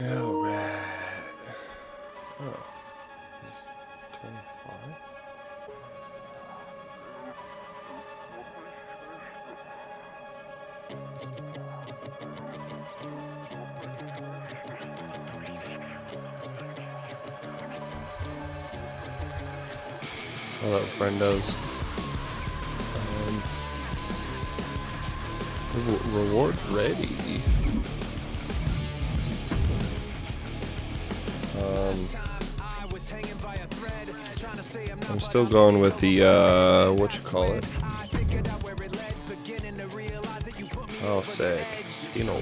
Alright. Oh, he's 25? Oh, that friend does. Reward ready. I'm still going with the what you call it? Oh, sick. You know.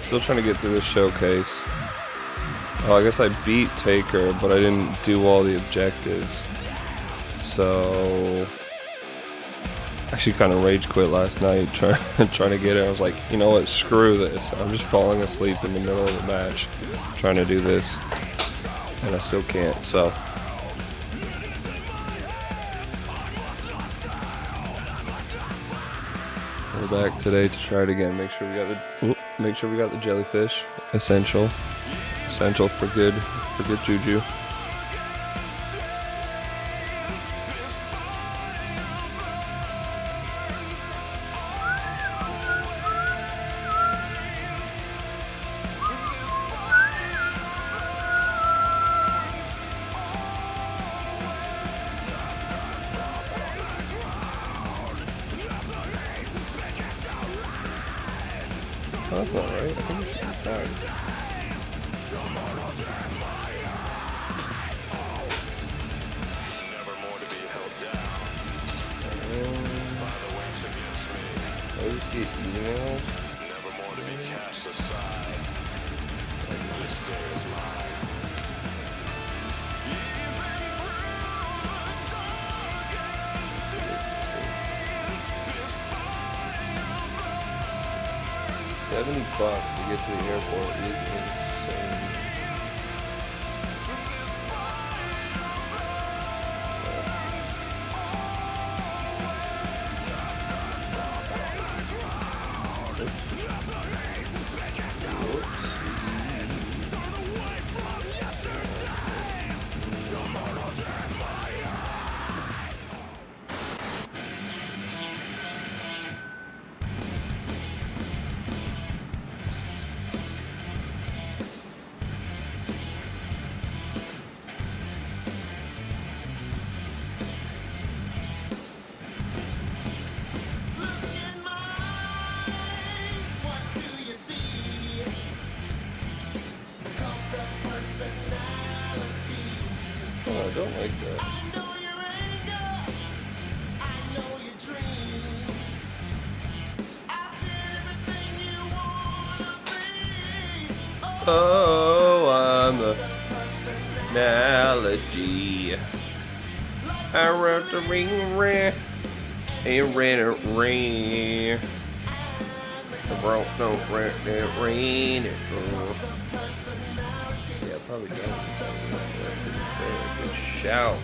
Still trying to get through this showcase. Oh, I guess I beat Taker, but I didn't do all the objectives. So, actually kind of rage quit last night trying to get it. I was like, you know what, screw this. I'm just falling asleep in the middle of the match trying to do this, and I still can't. So, we're back today to try it again. Make sure we got the jellyfish. Essential for good juju. Oh, that's not right. I think it's fine. I just get emails. Never more to be cast aside. And this day is mine. 70 bucks to get to the airport is insane. Oh, I don't like that. Oh, I'm the melody. I wrote the ring, and ran it, ring. I wrote no rain. Yeah, probably don't. Good shout.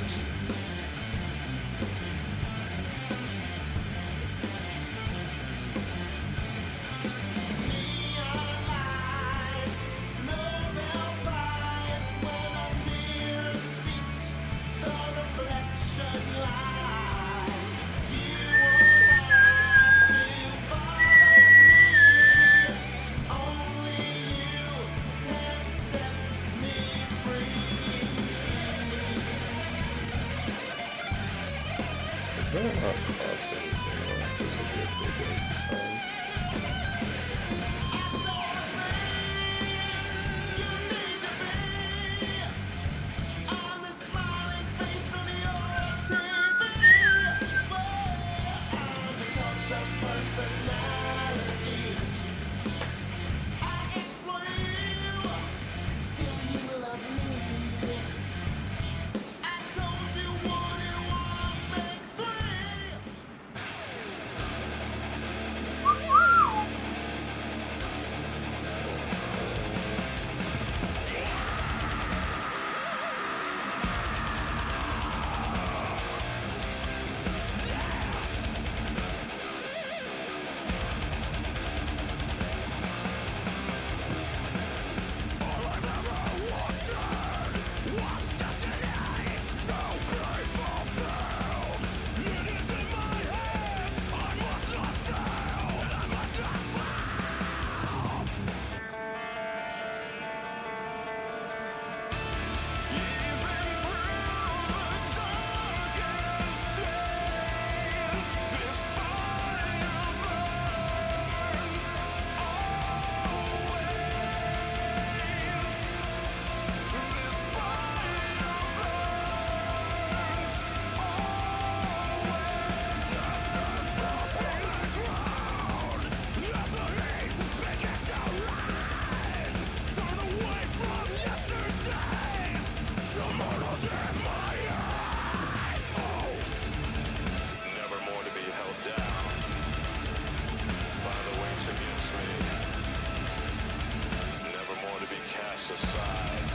aside.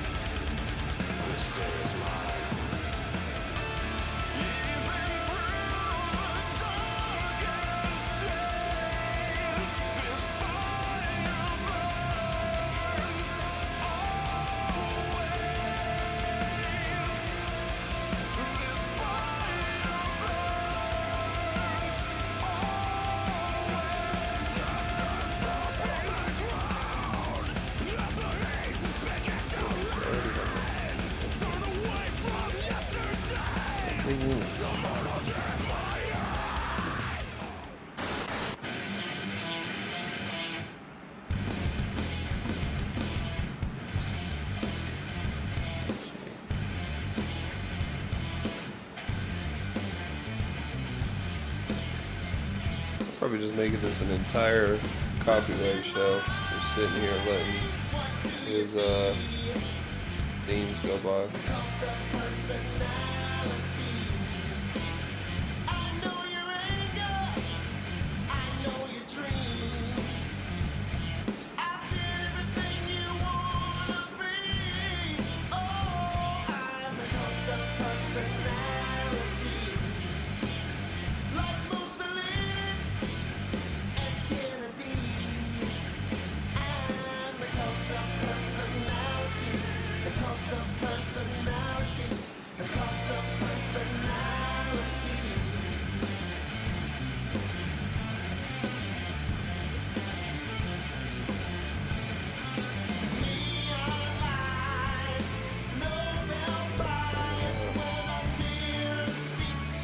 This day is mine. Even through the darkest days, this fire burns always. This fire burns always. Just as the background, nothing begins to rise. Turn away from yesterday. Tomorrow's in my eyes. Probably just making this an entire copyright show. Just sitting here letting his themes go by. I know your anger, I know your dreams. I did everything you wanna be. Oh, I'm a cult of personality, like Mussolini and Kennedy. I'm a cult of personality, a cult of personality, a cult of personality. Neon lights, no bias when a mirror speaks,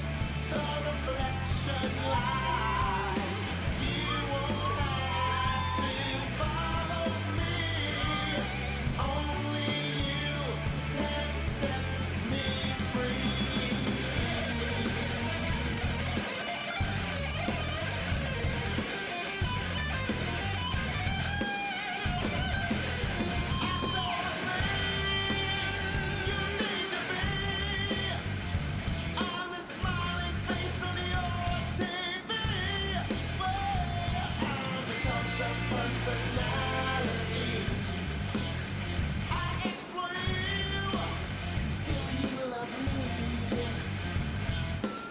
the reflection lies. You won't have to follow me, only you can set me free. Still you love me.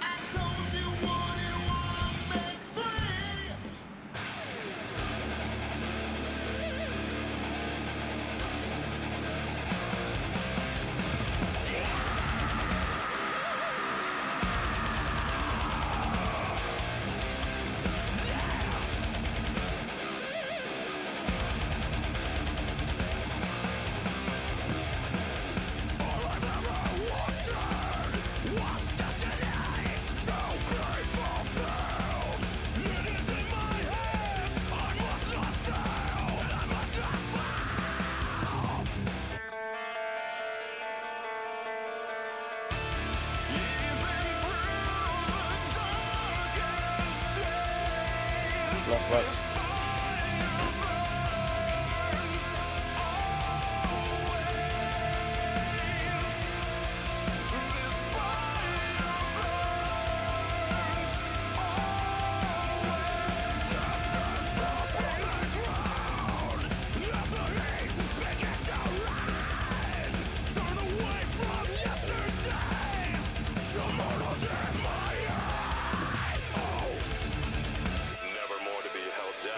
I told you one and one make three. All I've ever wanted was destiny to be fulfilled. It is in my hands. I must not fail, and I must not fail. Even through the darkest days, What? this fire burns always. This fire burns always. Just as the background, nothing begins to rise. Turn away from yesterday. Tomorrow's in my eyes. Oh, never more to be held down.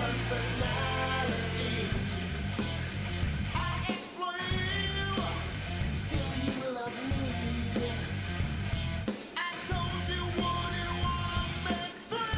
personality. I exploit you, still you love me. I told you 1 and 1 make 3.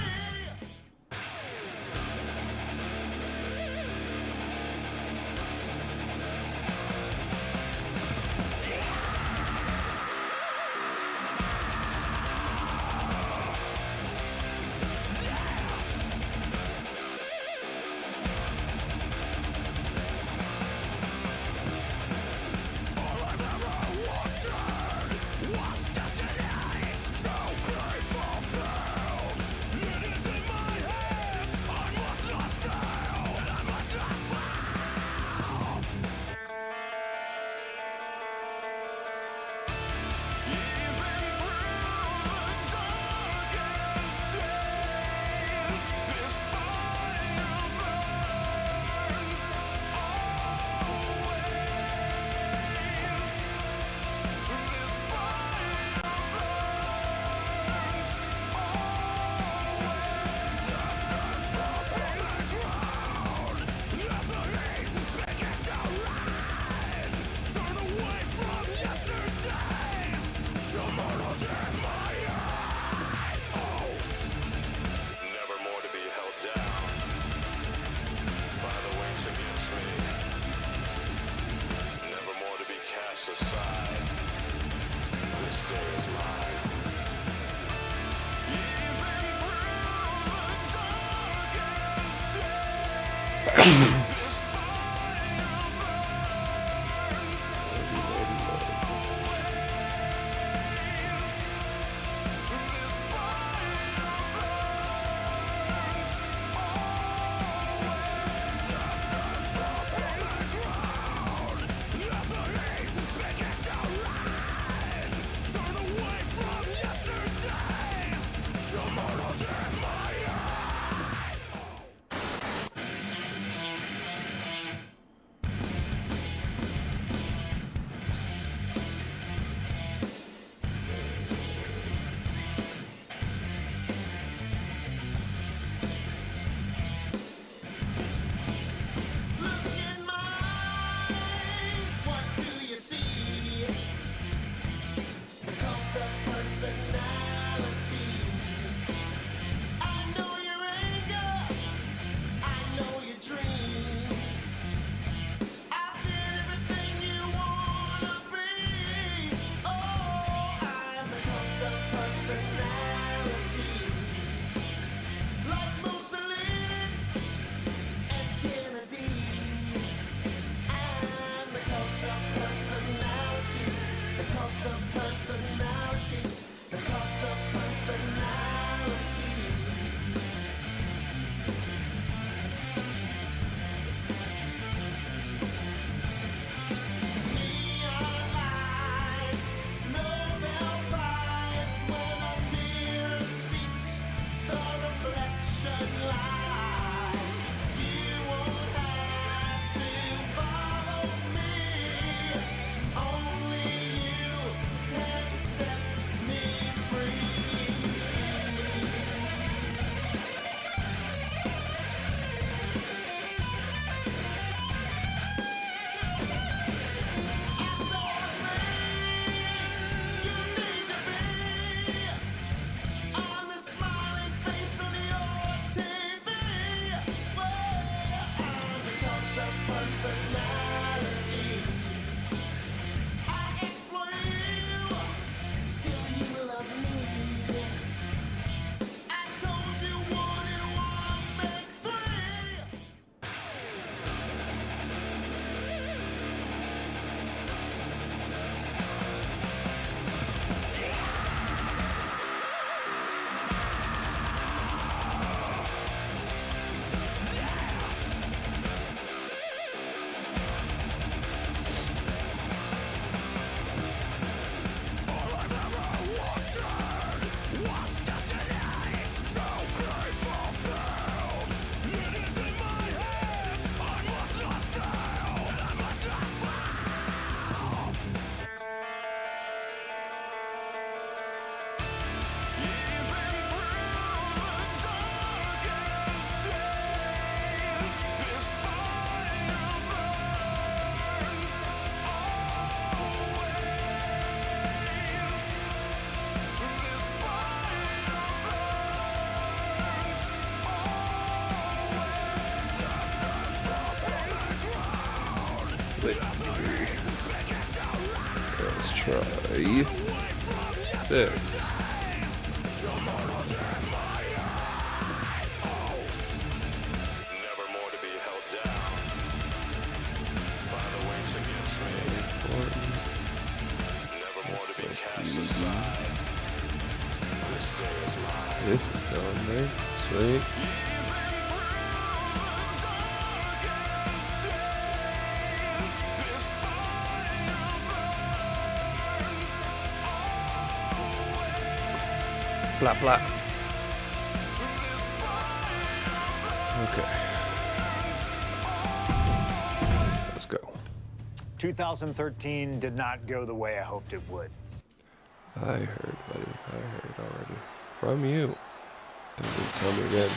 Let's try this. Never more to be held down by the weights against me. Never more to be cast aside. This day is mine. This is going there. Sweet. Blah blah. Okay. Let's go. 2013 did not go the way I hoped it would. I heard, buddy. I heard already. From you. And then tell me again.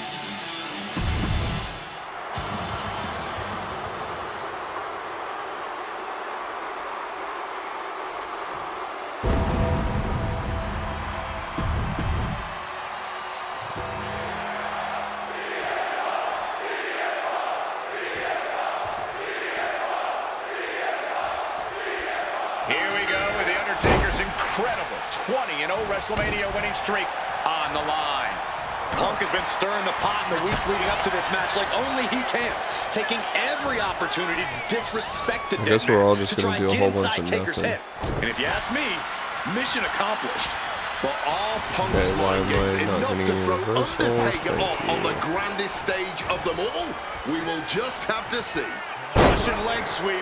Here we go with The Undertaker's incredible 20-0 WrestleMania winning streak on the line. Punk has been stirring the pot in the weeks leading up to this match like only he can, taking every opportunity to disrespect the I dead guess we're all man just to try gonna and do a get whole bunch inside of Taker's nothing. head. And if you ask me, mission accomplished. But are Punk's Okay, why mind am games I not enough getting to any throw reversals? Undertaker Thank off on you. the grandest stage of them all? We will just have to see. Russian leg sweep.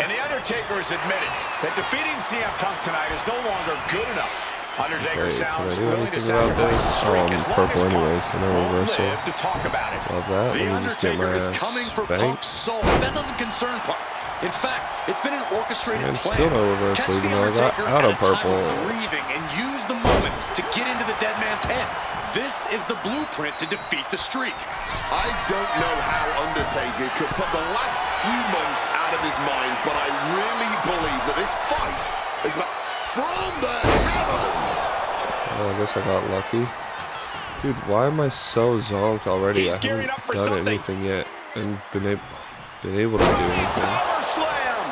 And The Undertaker has admitted that defeating CM Punk tonight is no longer good enough. Undertaker Wait, sounds can I do willing to anything about sacrifice this? the streak I'm as long purple as Punk anyways, so no won't reversal. live to talk about it. Love that. The Let me just get my Undertaker is ass coming for spanked. Punk's soul, but that doesn't concern Punk. In fact, it's been an orchestrated And plan. still no reversal, Catch even The though I got Undertaker out at of a time purple. grieving and use the moment to get into the dead man's head. This is the blueprint to defeat the streak. I don't know how Undertaker could put the last few months out of his mind, but I really believe that this fight is from the heavens. Oh, I guess I got lucky. Dude, why am I so zonked already? He's I gearing haven't up for done something. anything yet and been able to do anything. Power slam!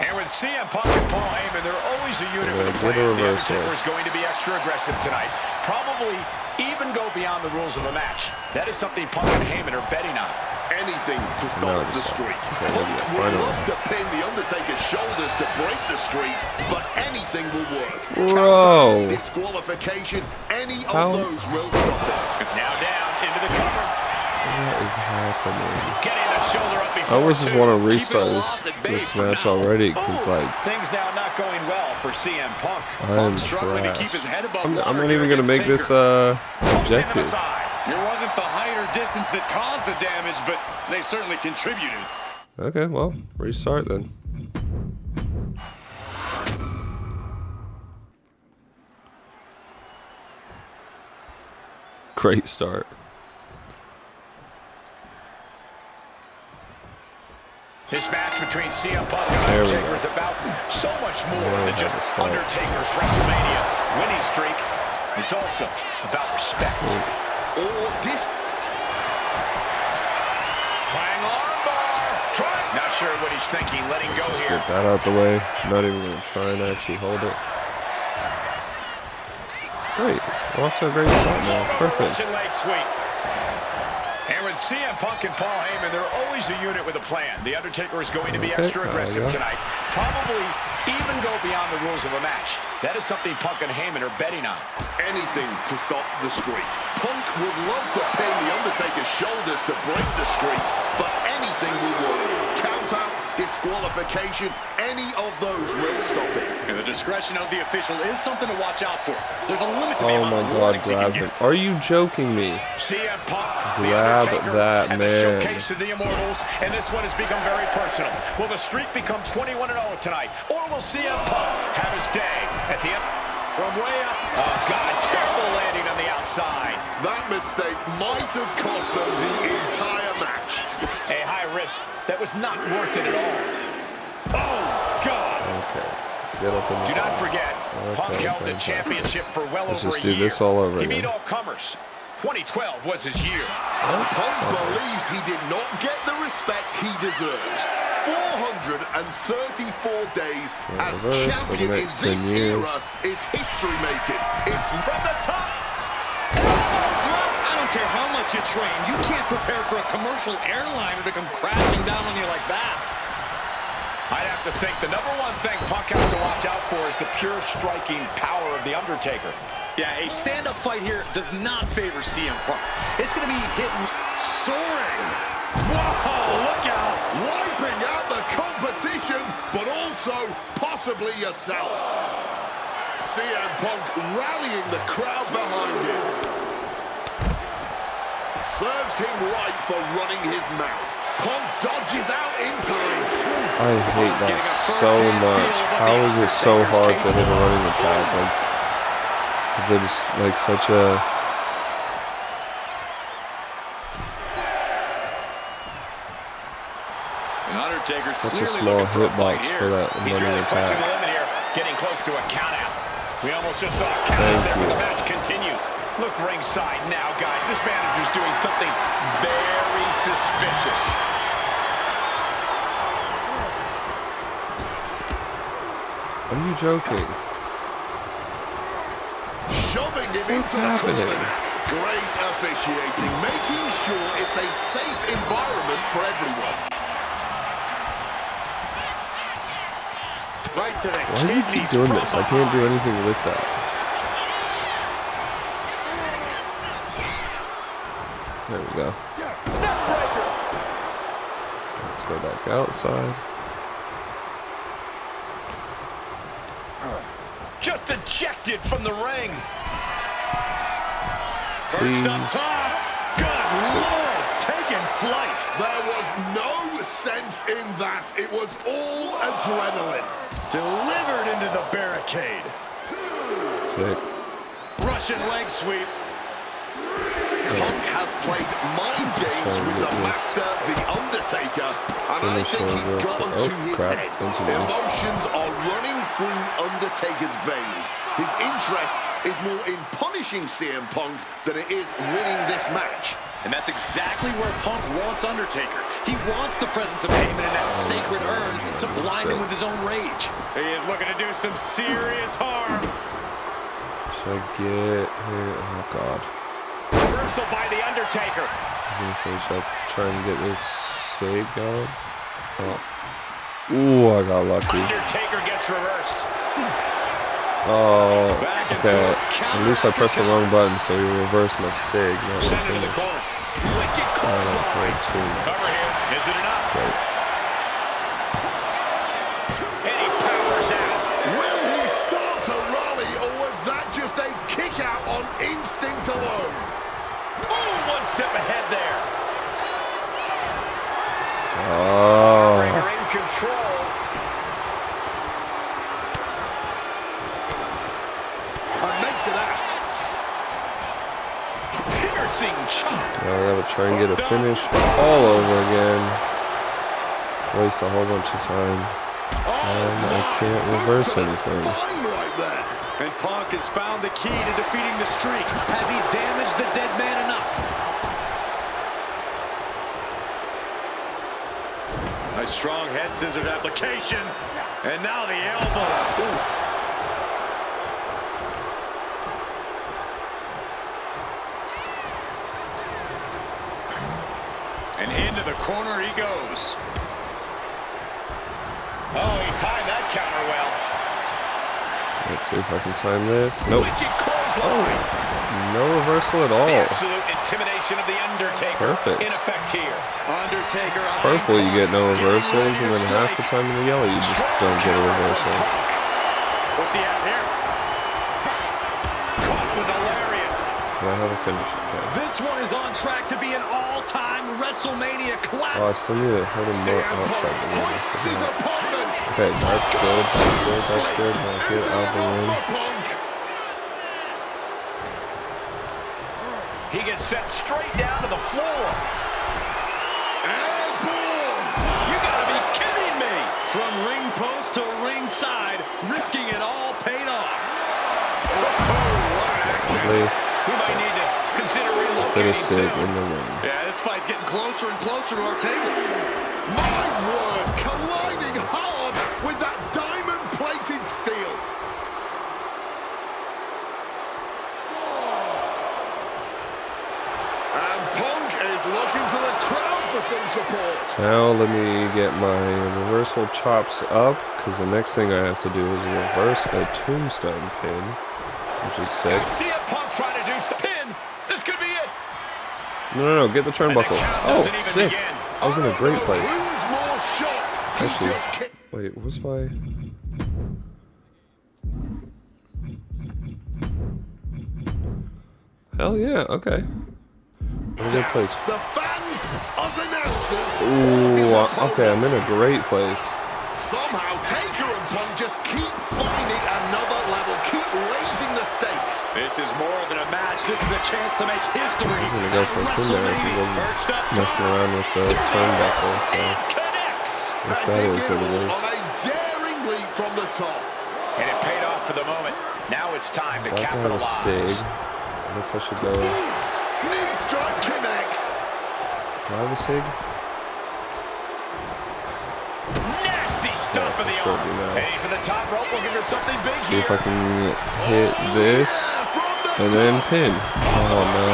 And with CM Punk and Paul Heyman, they're always a unit with a Get a plan. The reversal. Undertaker is going to be extra aggressive tonight. Probably even go beyond the rules of the match. That is something Punk and Heyman are betting on. Anything to stop No, the just- streak. okay, Punk yeah, would finally. love to pin the Undertaker's shoulders to break the streak, but anything will work. Bro. Counter, disqualification, any How? of those will stop it. Now down into the cover. What is happening? Getting the shoulder up I before always just two. want to Keep it restart lost at bay this for match now. already, because, like, Things now not going well for CM Punk. I'm struggling to trash. keep his head above I'm water not here even going to against make this Taker. Tossing him objective. aside. It wasn't the height or distance that caused the damage, but they certainly contributed. Okay, well, restart then. Great start. This match between CM Punk and There we Undertaker go. is about so much more Now than how just to start. Undertaker's WrestleMania winning streak. It's also about respect. Or this. Flying armbar. Not sure what he's thinking, letting go here. Get that out the way. Not even going to try and actually hold it. Great. We're off to a great start now. Perfect. Russian leg sweep. And with CM Punk and Paul Heyman, they're always a unit with a plan. The Undertaker is going to be Okay, extra there aggressive we go. tonight. Probably even go beyond the rules of a match. That is something Punk and Heyman are betting on. Anything to stop the streak. Punk would love to pin the Undertaker's shoulders to break the streak, but anything will work. Count out, disqualification, any of those will stop it. And the discretion of the official is something to watch out for. There's a limit to the Oh amount my of god, warnings he can grab him. give. Are you joking me? CM Punk, The Grab Undertaker, that, and the man. showcase of the Immortals, and this one has become very personal. Will the streak become 21-0 tonight, or will CM Punk have his day at the end? From way up, oh God, terrible landing on the outside. That mistake might have cost them the entire match. A high risk that was not worth it at all. Oh, God. Okay. Get up in the Do not forget, Punk Okay, held the fantastic. championship for well Let's over just a do year. this all over He again. beat all comers. 2012 was his year. Punk believes he did not get the respect he deserves. 434 days as champion in this era is history-making. It's from the top. I don't care how much you train. You can't prepare for a commercial airliner to come crashing down on you like that. I'd have to think the #1 thing Punk has to watch out for is the pure striking power of The Undertaker. Yeah, a stand-up fight here does not favor CM Punk. It's going to be hitting, soaring. Whoa, look out. Wiping out the competition, but also possibly yourself. CM Punk rallying the crowd behind him. Serves him right for running his mouth. Punk dodges out in time. I hate that so much. How is it so hard to hit a running attack? Like, there's like such a... Undertaker's such a clearly small looking for a fight hitbox here. for that He's running really pushing the attack. limit here, getting close to a count out. We almost just saw a count out there, but the match continues. Look ringside now, guys. This manager's doing something very suspicious. Are you joking? Shoving him What's into happening? the corner. Great officiating, making sure it's a safe environment for everyone. Right to the Why do you keep doing this? I can't do anything with that. There we go. Let's go back outside. Just ejected from the ring. Please. Perched on top. Good Lord, taking flight. There was no sense in that. It was all adrenaline. Delivered into the barricade. Sick. Russian leg sweep. Punk has played mind games with the master, The Undertaker, and I think he's gotten to his head. Emotions are running through Undertaker's veins. His interest is more in punishing CM Punk than it is winning this match. And that's exactly where Punk wants Undertaker. He wants the presence of Heyman in that sacred urn to blind him with his own rage. He is looking to do some serious harm. Should I get here? Oh, God. Reversal by The Undertaker. I was going to say, should I try and get this save going? Oh. Ooh, I got lucky. Undertaker gets reversed. Oh, okay. At least I pressed the wrong button, so he reversed my sig. Send it to the corner. Wicked clothesline. Cover here. Is it enough? Right. And he powers out. Will he start to rally, or was that just a kick out on instinct alone? Boom! One step ahead there. Oh. Ringer in control. And makes it out. Piercing chop. Now I gotta try and get a finish all over again. Waste a whole bunch of time. And I can't reverse anything. Spine right there. And Punk has found the key to defeating the streak. Has he damaged the dead man enough? A strong head scissored application. And now the elbows. Oof. And into the corner he goes. Oh, he timed that counter well. Let's see if I can time this. Nope. Wicked clothesline. No reversal at all. The absolute intimidation of The Undertaker. Perfect. In effect here. Undertaker. Purple, you get no reversals, and then half the time in the yellow, you just don't get a reversal. What's he at here? Caught with a lariat. Can I have a finish? Okay. This one is on track to be an all-time WrestleMania classic. Oh, I still need to hit him more outside the ring. Hoists his opponent. Okay, that's good. That's good. Now get out the ring. He gets set straight down to the floor. Airborne. You gotta be kidding me! From ring post to ringside, risking it all paid off. Oh, what an action. Probably. We might need to consider relocating instead of sit in the ring. Yeah, this fight's getting closer and closer to our table. My word, colliding hard with that diamond-plated steel. And Punk is looking to the crowd for some support. Now let me get my reversal chops up, because the next thing I have to do is reverse a tombstone pin, which is sick. CM Punk trying to do some pin. This could be it. No, get the turnbuckle. Oh, sick. Begin. I was in a great place. Who's more shocked? He just Actually, kicked. wait, what's my... Hell yeah, okay. In a good place. The fans, us announcers, Ooh, okay, I'm in a great place. somehow Taker and Punk just keep finding another level, keep raising the stakes. This is more than a match. This is a chance to make history. I'm gonna go for a pin there if he wasn't messing around with the turnbuckle, so... Yes, that is what it is. On a daring leap from the top. And it paid off for the moment. Now it's time to About to have a capitalize. sig. I guess I should go... Knee strike connects. Do I have a sig? Nasty stop of the Should arm. be now. Heading for the top rope, looking for something big See here. if I can hit this and then pin. Oh no.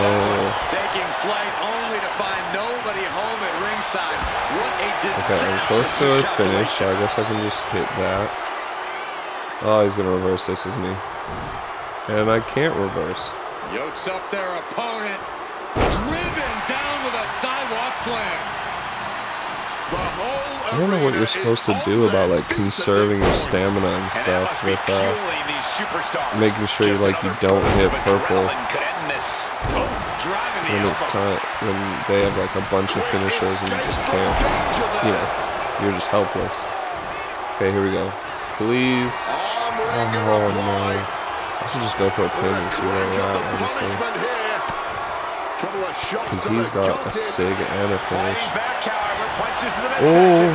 Taking flight only to find nobody home at ringside. What a Okay, I'm close to a finish, so I guess I can just hit that. Oh, he's gonna reverse this, isn't he? And I can't reverse. Yokes up their opponent. Driven down with a sidewalk slam. The whole I don't know what you're supposed to do about like conserving your stamina and And that stuff must be with fueling these superstars. making sure Just like you another don't burst hit of purple adrenaline could end this. Oh, driving the when it's elbow. time, when they have like a bunch of finishers and you just can't, you know, you're just helpless. Okay, here we go. Please. Oh no. I should just go for a pin and see where we're at, honestly. Because he's got a sig and a finish. Fighting back, however, punches in the Oh, midsection.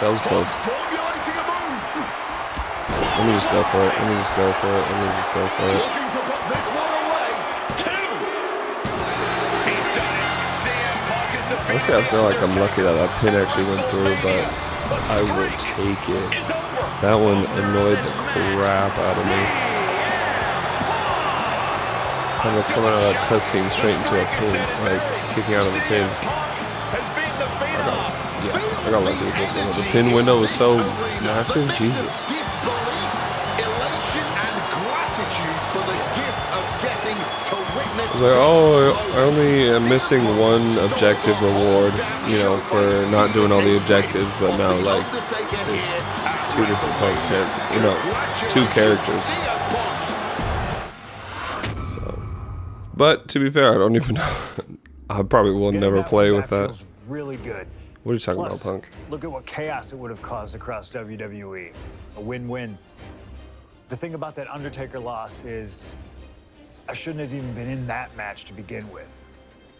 that was close. Formulating a move. Let me just go for it. Let me just go for it. Let me just go for it. Looking to put this one away. Two. He's done it. CM Punk is defeated. Honestly, I feel like I'm lucky that that pin actually went through, but I will take it. It's over. That one annoyed the crap out of me. Kind of coming out of that cutscene straight into a pin, like kicking out of a pin. Has been the phenom. Yeah, I got lucky with this one. The pin window was so massive, Jesus. Disbelief, elation, and gratitude for the gift of getting to witness. I was like, oh, I only am missing one objective reward, you know, for not doing all the objectives, but now, like, there's two different two characters. So, but to be fair, I don't even know. I probably will Getting never that play one with back that. feels really good. What are you talking Plus, about, Punk? look at what chaos it would have caused across WWE. A win-win. The thing about that Undertaker loss is I shouldn't have even been in that match to begin with.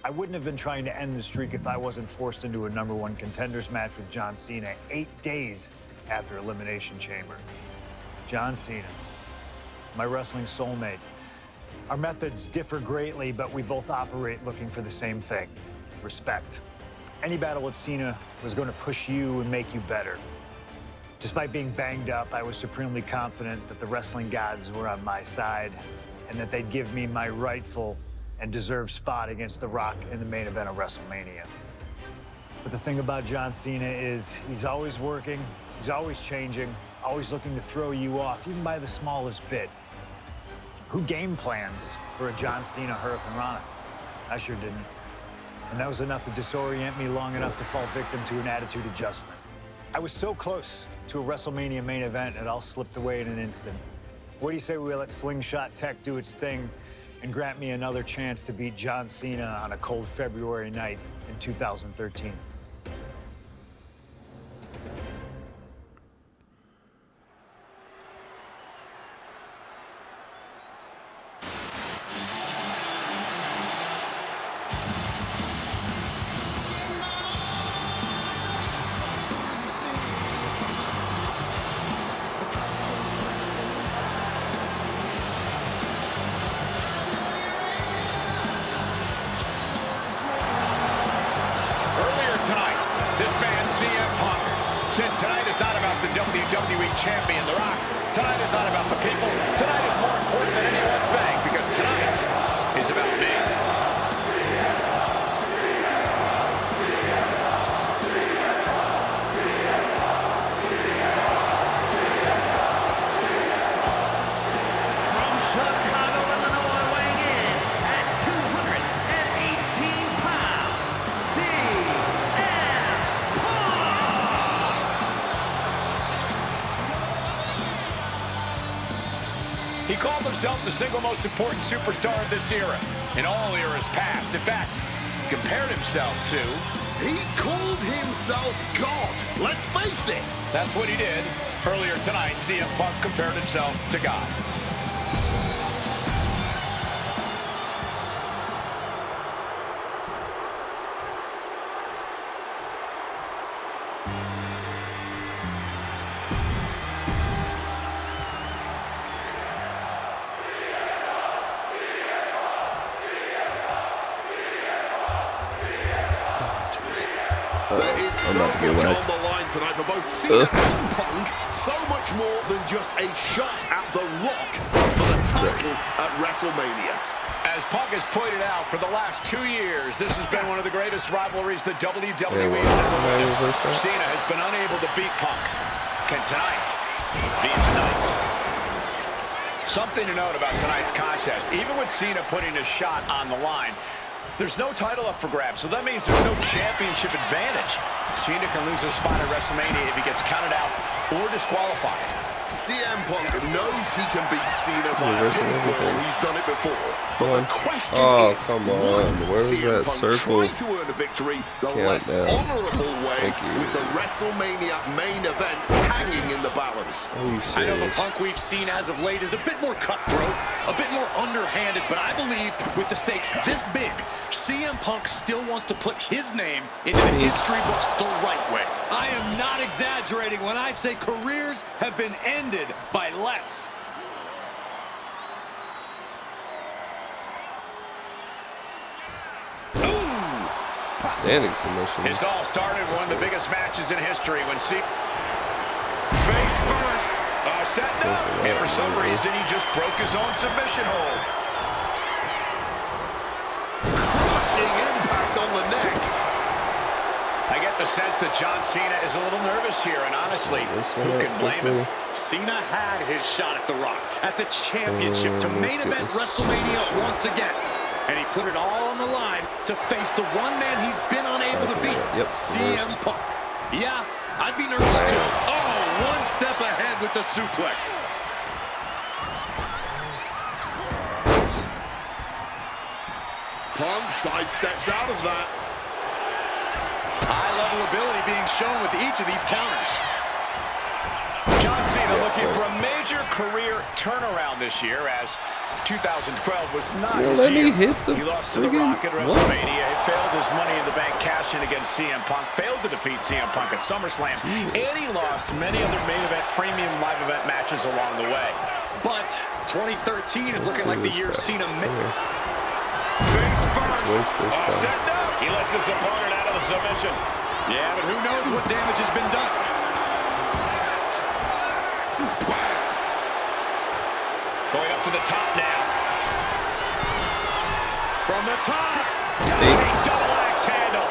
I wouldn't have been trying to end the streak if I wasn't forced into a #1 contenders match with John Cena 8 days after Elimination Chamber. John Cena, my wrestling soulmate. Our methods differ greatly, but we both operate looking for the same thing: respect. Any battle with Cena was going to push you and make you better. Despite being banged up, I was supremely confident that the wrestling gods were on my side and that they'd give me my rightful and deserved spot against The Rock in the main event of WrestleMania. But the thing about John Cena is he's always working, he's always changing, always looking to throw you off, even by the smallest bit. Who game plans for a John Cena Hurricane Rana? I sure didn't. And that was enough to disorient me long enough to fall victim to an attitude adjustment. I was so close to a WrestleMania main event, it all slipped away in an instant. What do you say we let Slingshot Tech do its thing and grant me another chance to beat John Cena on a cold February night in 2013? CM Punk said tonight is not about the WWE Champion, The Rock. Tonight is not about the people. Tonight is more important than any one thing, because tonight is about me. He called himself the single most important superstar of this era, in all eras past. In fact, compared himself to... He called himself God. Let's face it. That's what he did. Earlier tonight, CM Punk compared himself to God. There is so much on the line tonight for both Cena and Punk. So much more than just a shot at The Rock for the title at WrestleMania. As Punk has pointed out, for the last 2 years, this has been one of the greatest rivalries the WWE has ever witnessed. Cena has been unable to beat Punk. Can tonight be his night? Something to note about tonight's contest. Even with Cena putting his shot on the line, there's no title up for grabs, so that means there's no championship advantage. Cena can lose his spot at WrestleMania if he gets counted out or disqualified. CM Punk knows he can beat Cena via pinfall. He's done it before. But the question is, where was CM that Punk circle? try to earn a victory the less honorable way, with the WrestleMania main event hanging in the balance? I know the Punk we've seen as of late is a bit more cutthroat, a bit more underhanded, but I believe with the stakes this big, CM Punk still wants to put his name into the history books the right way. I am not exaggerating when I say careers have been ended by less. Standing submission. It's all started one of the biggest matches in history when Cena face first, setting up, and for some reason he just broke his own submission hold. Crushing impact on the neck. I get the sense that John Cena is a little nervous here, and honestly, who can blame him? Cena had his shot at The Rock, at the championship, to main event WrestleMania once again. And he put it all on the line to face the one man he's been unable to beat, CM Punk. Yeah, I'd be nervous too. Oh, one step ahead with the suplex. Punk sidesteps out of that. High-level ability being shown with each of these counters. John Cena looking for a major career turnaround this year, as 2012 was not his year. He lost to The Rock at WrestleMania. It failed his Money in the Bank cash-in against CM Punk. Failed to defeat CM Punk at SummerSlam. And he lost many other main event, premium live event matches along the way. But 2013 is looking like the year Cena Face first. Set up. He lets his opponent out of the submission. Yeah, but who knows what damage has been done. Going up to the top now. From the top. Double axe handle.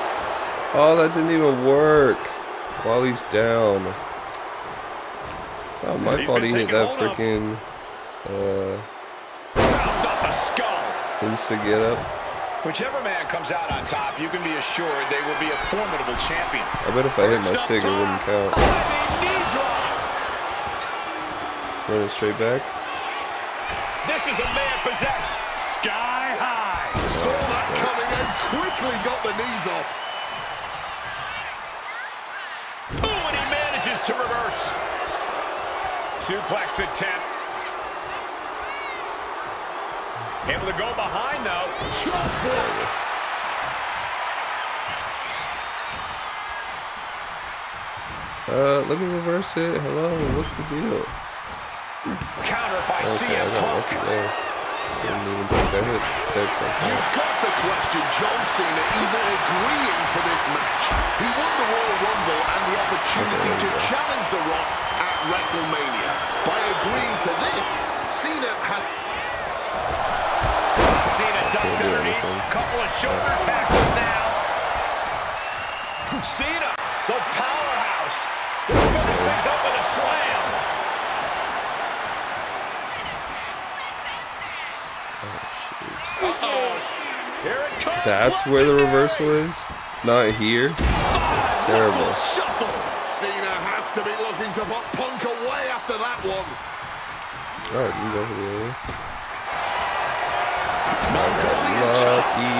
Oh, that didn't even work while he's down. It's not my fault he hit that freaking Bounced off the skull. insta get up. Whichever man comes out on top, you can be assured they will be a formidable champion. I bet if I hit my sig, it wouldn't count. Knee drop. Run it straight back. This is a man possessed. Sky high. Saw that coming and quickly got the knees off. Ooh, and he manages to reverse. Suplex attempt. Able to go behind, though. Chop block. Let me reverse it. Hello, what's the deal? Counter by CM Punk. Didn't even think I hit text like that. You've got to question John Cena even agreeing to this match. He won the Royal Rumble and the opportunity to challenge The Rock at WrestleMania. By agreeing to this, Cena had... Cena ducks underneath. Couple of shoulder tackles now. Cena, the powerhouse, will finish things up with a slam. Here it comes. That's where the reversal is? Not here? Terrible. Cena has to be looking to put Punk away after that one. Alright, you can go for the other. Lucky.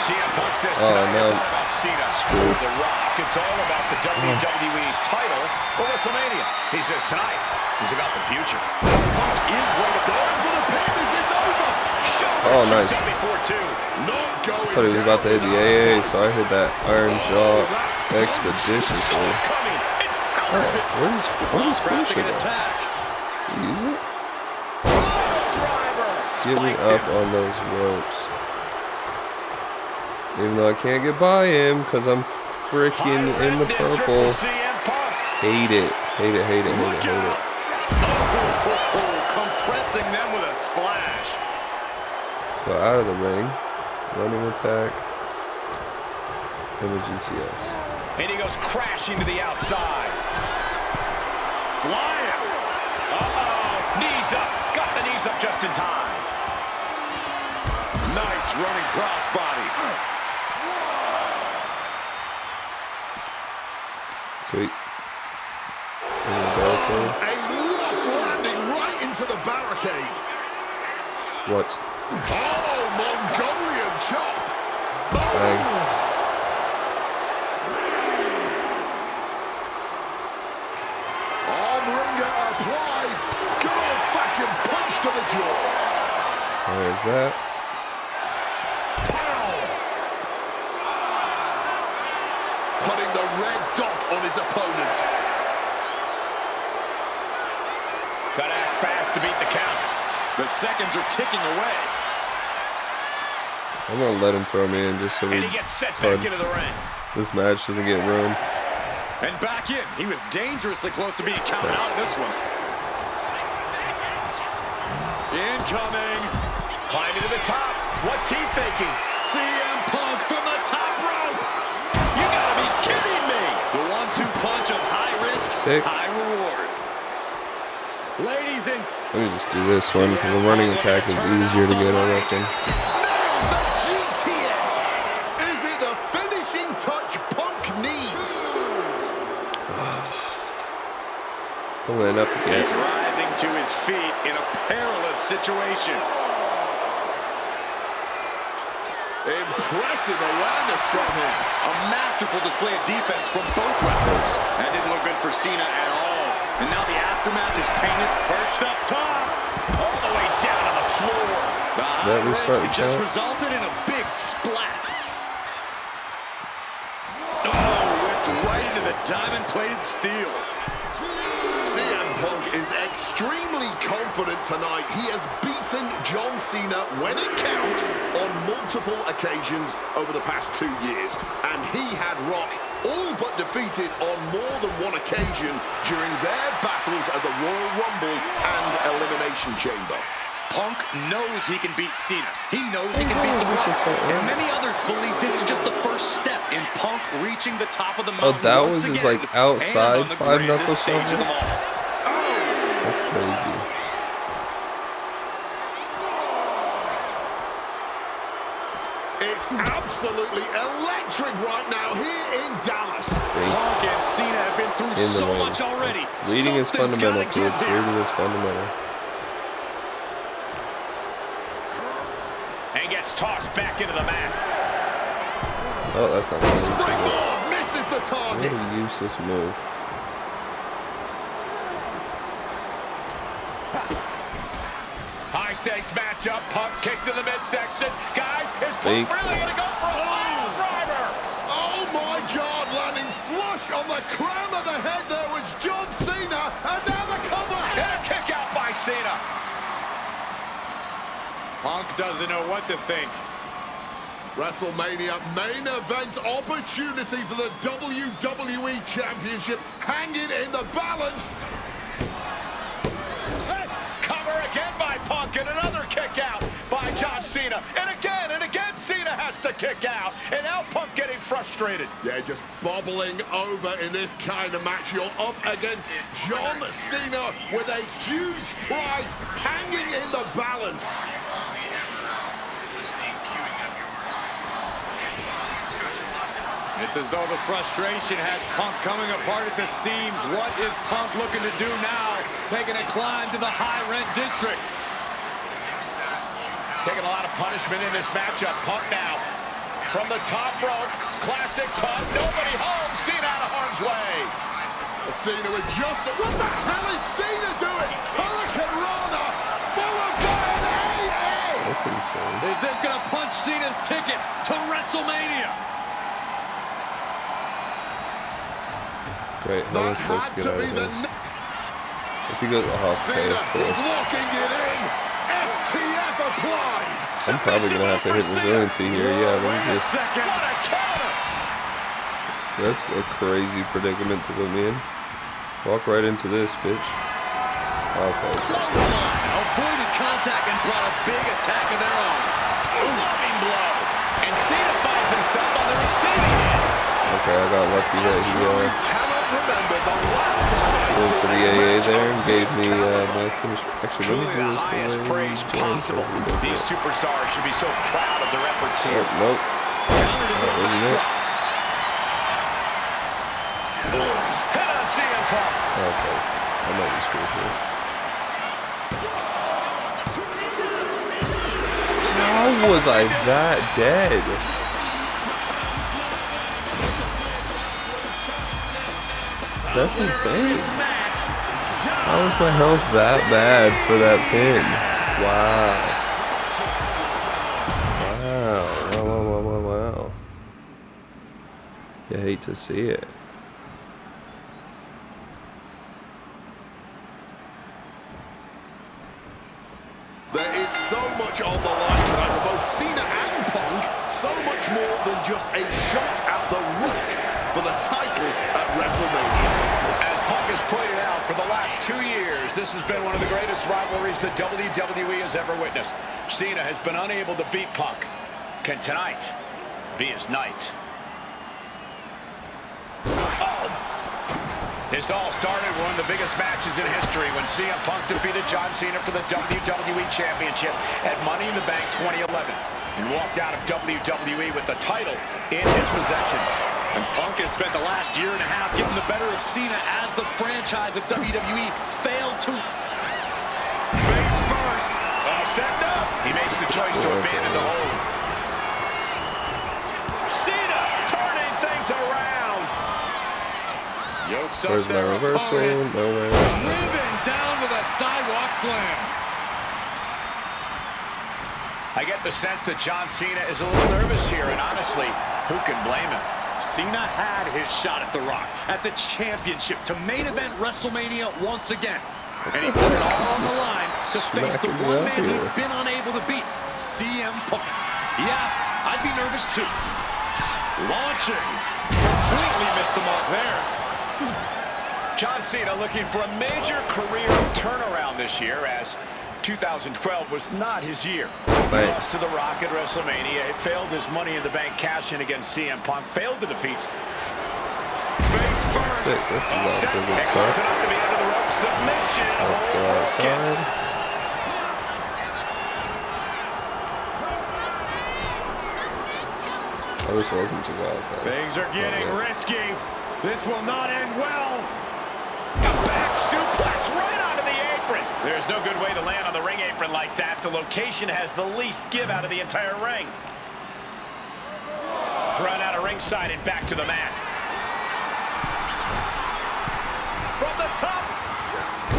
CM Punk says Oh, tonight no. is not about Cena or The Rock. It's all about the WWE title or WrestleMania. He says tonight is about the future. Punk is ready to go for the pin. Is this over? Oh, nice. Not going I thought he was about to hit the AA, so I hit that iron jaw expeditiously. Alright, what is finisher though? Use it? Get me up on those ropes. Even though I can't get by him because I'm freaking in the purple. Hate it. Hate it, hate it, hate it, hate it. Compressing them with a splash. Go out of the ring. Running attack. And the GTS. And he goes crashing to the outside. Flying. Uh-oh. Knees up. Got the knees up just in time. Nice running crossbody. Sweet. A rough landing right into the barricade. What? Oh, Mongolian chop. Bang. Arm wringer applied. Good old-fashioned punch to the jaw. There's that. Pow. Putting the red dot on his opponent. Gotta act fast to beat the count. The seconds are ticking away. I'm gonna let him throw me in just so And he gets set back into the ring. this match doesn't get ruined. And back in. He was dangerously close to being counted out in this one. Incoming. Climbing to the top. What's he thinking? CM Punk from the top rope. You gotta be kidding me. The 1-2 punch of high risk, Sick. high reward. Ladies and Let me just do this one because the running attack is easier to get, I reckon. Nails the GTS. Is it the finishing touch Punk needs? Pulling up he's again. rising to his feet in a perilous situation. Impressive awareness from him. A masterful display of defense from both wrestlers. That didn't look good for Cena at all. And now the aftermath is painted perched up top. All the way down to the floor. The That high restart risk the just count? resulted in a big splat. Oh, went right into the diamond-plated steel. CM Punk is extremely confident tonight. He has beaten John Cena when it counts on multiple occasions over the past 2 years. And he had Rock all but defeated on more than one occasion during their battles at the Royal Rumble and Elimination Chamber. Punk knows he can beat Cena. He knows he can beat The Rock. And many others believe this is just the first step in Punk reaching the top of the mountain. that once was his, again, like, outside and on the five grandest knuckle stage of stomp? them all. That's crazy. It's absolutely electric right now here in Dallas. Punk and Cena have been through In the so ring. much already. Reading is Something's fundamental, gotta give kids. here. Reading is fundamental. And gets tossed back into the mat. Oh, that's not good. Springboard misses the target. What a useless move. High stakes matchup. Punk kicked to the midsection. Guys, is Fake. Punk really going to go for a pile driver? Oh my God, landing flush on the crown of the head there was John Cena, and now the cover. And a kick out by Cena. Punk doesn't know what to think. WrestleMania main event opportunity for the WWE Championship hanging in the balance. Cover again by Punk, and another kick out by John Cena. And again, Cena has to kick out. And now Punk getting frustrated. Yeah, just bobbling over in this kind of match. You're up against John Cena with a huge prize hanging in the balance. It's as though the frustration has Punk coming apart at the seams. What is Punk looking to do now? Making a climb to the high-rent district. Taking a lot of punishment in this matchup. Punk now from the top rope. Classic Punk. Nobody home. Cena out of harm's way. Cena with just... What the hell is Cena doing? Hurricane Rana followed by an AA. That's insane. Is this going to punch Cena's ticket to WrestleMania? Great. How am I supposed to get out of this? If he goes, oh, okay, Cena of is course. locking it in. STF applied. I'm probably gonna have to hit resiliency here. Yeah, let me just. What a counter! That's a crazy predicament to put me in. Walk right into this, bitch. Okay. Clothesline. Avoided contact and brought a big attack of their own. Loving blow. And Cena finds himself on the receiving end. Okay, I got lucky that he Cannot remember the last time I went for the AA there and gave me camera. my finish. Actually, Truly let me the do this highest the way praise John possible. says he does These it. superstars should be so proud of their efforts Oh, here. nope. Counter to the That wasn't leg it. drop. Hit on CM Punk. Okay. I might be screwed here. How was I that dead? That's insane. How was my health that bad for that pin? Wow. Wow. You hate to see it. There is so much on the line tonight for both Cena and Punk. So much more than just a shot at the Rock for the title at WrestleMania. As Punk has pointed out, for the last 2 years, this has been one of the greatest rivalries the WWE has ever witnessed. Cena has been unable to beat Punk. Can tonight be his night? This all started one of the biggest matches in history when CM Punk defeated John Cena for the WWE Championship at Money in the Bank 2011 and walked out of WWE with the title in his possession. And Punk has spent the last year and a half getting the better of Cena as the franchise of WWE failed to... Face first. Set up. He makes the choice to abandon the hold. Cena turning things around. Yokes up Where's my their reversal? opponent. Nowhere. Driven down with a sidewalk slam. I get the sense that John Cena is a little nervous here, and honestly, who can blame him? Cena had his shot at The Rock, at the championship, to main event WrestleMania once again. And he put it all on the line to face the one man he's been unable to beat, CM Punk. Yeah, I'd be nervous too. Launching. Completely missed the mark there. John Cena looking for a major career turnaround this year, as 2012 was not his year. He lost to The Rock at WrestleMania. It failed his Money in the Bank cash-in against CM Punk. Failed to defeat. Face first. Sick. This is off to a good Close start. enough to be under the rope. Submission. Let's go outside. Oh, this wasn't too well. Things are getting risky. This will not end well. A back suplex right onto the apron. There's no good way to land on the ring apron like that. The location has the least give out of the entire ring. Thrown out of ringside and back to the mat. From the top.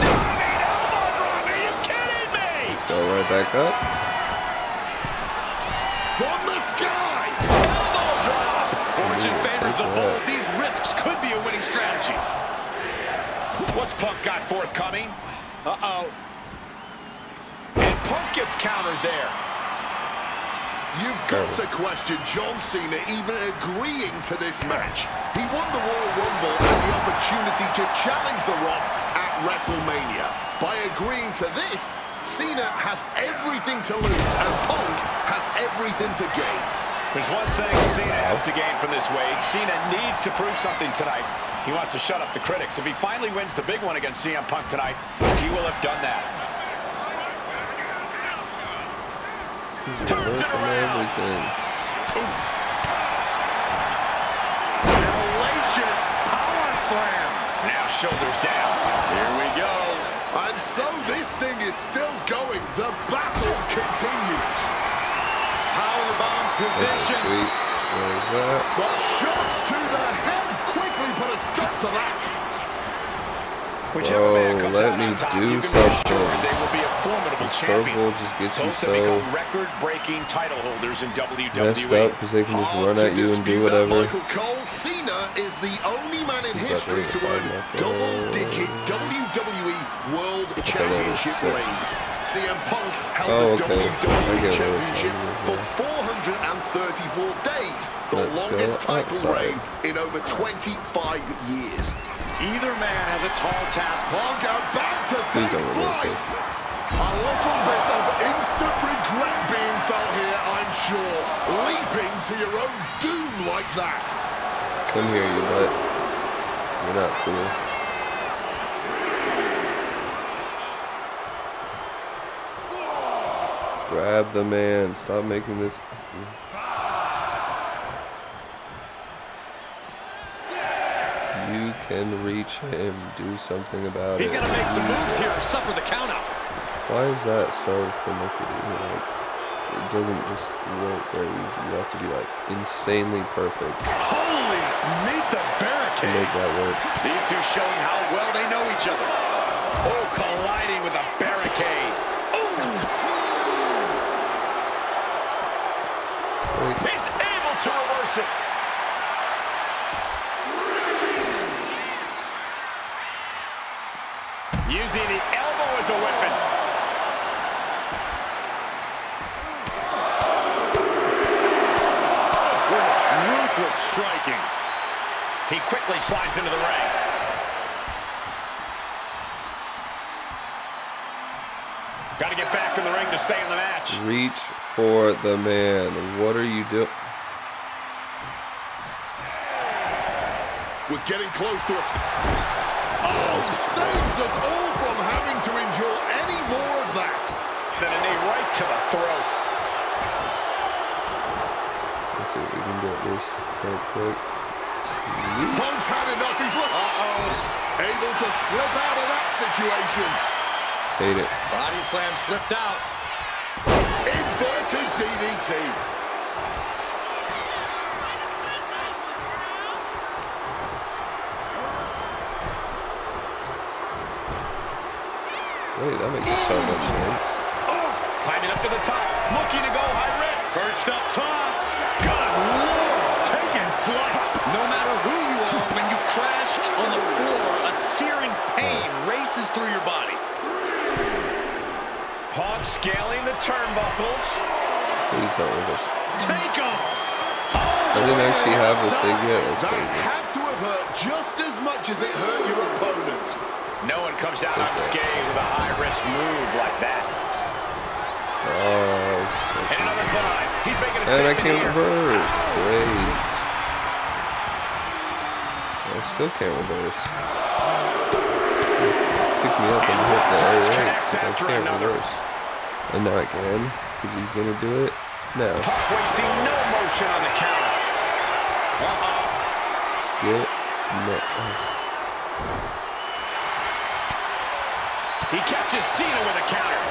Diving elbow drop. Are you kidding me? Go right back up. From the sky. Elbow drop. Fortune Ooh, favors the take bold. that. These risks could be a winning strategy. What's Punk got forthcoming? Uh-oh. And Punk gets countered there. You've got to question John Cena even agreeing to this match. He won the Royal Rumble and the opportunity to challenge The Rock at WrestleMania. By agreeing to this, Cena has everything to lose and Punk has everything to gain. There's one thing Cena has to gain from this, Wade. Cena needs to prove something tonight. He wants to shut up the critics. If he finally wins the big one against CM Punk tonight, he will have done that. Turns it around. Everything. Hellacious power slam. Now shoulders down. Here we go. And so this thing is still going. The battle continues. Powerbomb position. Sweet. Where's that? But shots to the head quickly put a stop to that. Whichever man comes let out me on top, do you can be something. assured they will be a formidable champion. Purple just gets you Both so have become record-breaking title holders in WWE. messed up because they can just Hard run to at you and dispute do that, whatever. Michael Cole. Cena is the only man in He's history got to rid earn of that. double-digit WWE World Championship sick. reigns. CM Punk held the okay. I WWE get what Championship it's for 434 days, the Let's longest go title outside. reign in over 25 years. Either man has a tall task. Punk about to Please take don't reverse flight. this. A little bit of instant regret being felt here, I'm sure. Leaping to your own doom like that. Come here, you butt. You're not cool. Grab the man. Stop making this. You can reach him. Do something about He's it. going to make some moves here to suffer the count out. Why is that so finicky? Like, it doesn't just work very easy. You have to be like insanely perfect Holy, meet the to barricade. make that work. These two showing how well they know each other. Oh, colliding with a barricade. Wait, He's able to reverse it. Using the elbow as a weapon. Ruthless striking. He quickly slides into the ring. Got to get back in the ring to stay in the match. reach for the man. What are you doing? Was getting close to it. Oh, saves us all from having to endure any more of that. Then a knee right to the throat. Let's see if we can get this real quick. Punk's had enough. He's able to slip out of that situation. Hate it. Body slam slipped out. Inverted DDT. Wait, that makes so much sense. Climbing up to the top. Looking to go high rip. Perched up top. Good Lord, taking flight. No matter who you are, when you crash on the floor, a searing pain races through your body. Punk scaling the turnbuckles. Please don't reverse it. Take off. I didn't actually have the sig yet. That's That crazy. had to have hurt just as much as it hurt your opponent. No one comes out unscathed with a high-risk move like that. Oh, And another climb. He's making a and I statement can't here. reverse. Great. I still can't reverse. Pick me up and hit the A right. Connects I after can't another. reverse. And now I can, because he's going to do it now. Punk wasting no motion on the counter. Get no. He catches Cena with a counter.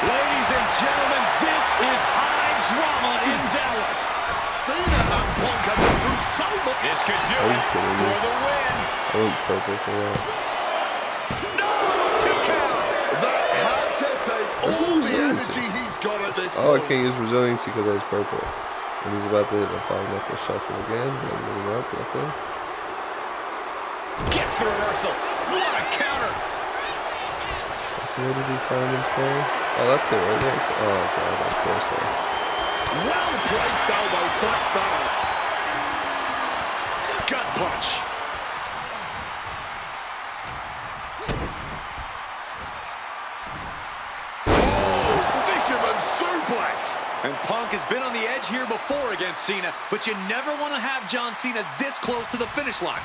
Ladies and gentlemen, this is high drama in Dallas. Cena and Punk have been through so much. This could do Are you it kidding me? for the win. I went purple for that. No! 2 count. That had to take all the energy he's got at this Oh, I point. can't use resiliency because I was purple. And he's about to hit a 5-knuckle shuffle again. I'm moving up, luckily. Gets the reversal. What a counter. So where did he find his guy? Oh, that's it right there. Oh, God, of course. Well placed elbow threats that off. Gut punch. Fisherman suplex. And Punk has been on the edge here before against Cena, but you never want to have John Cena this close to the finish line.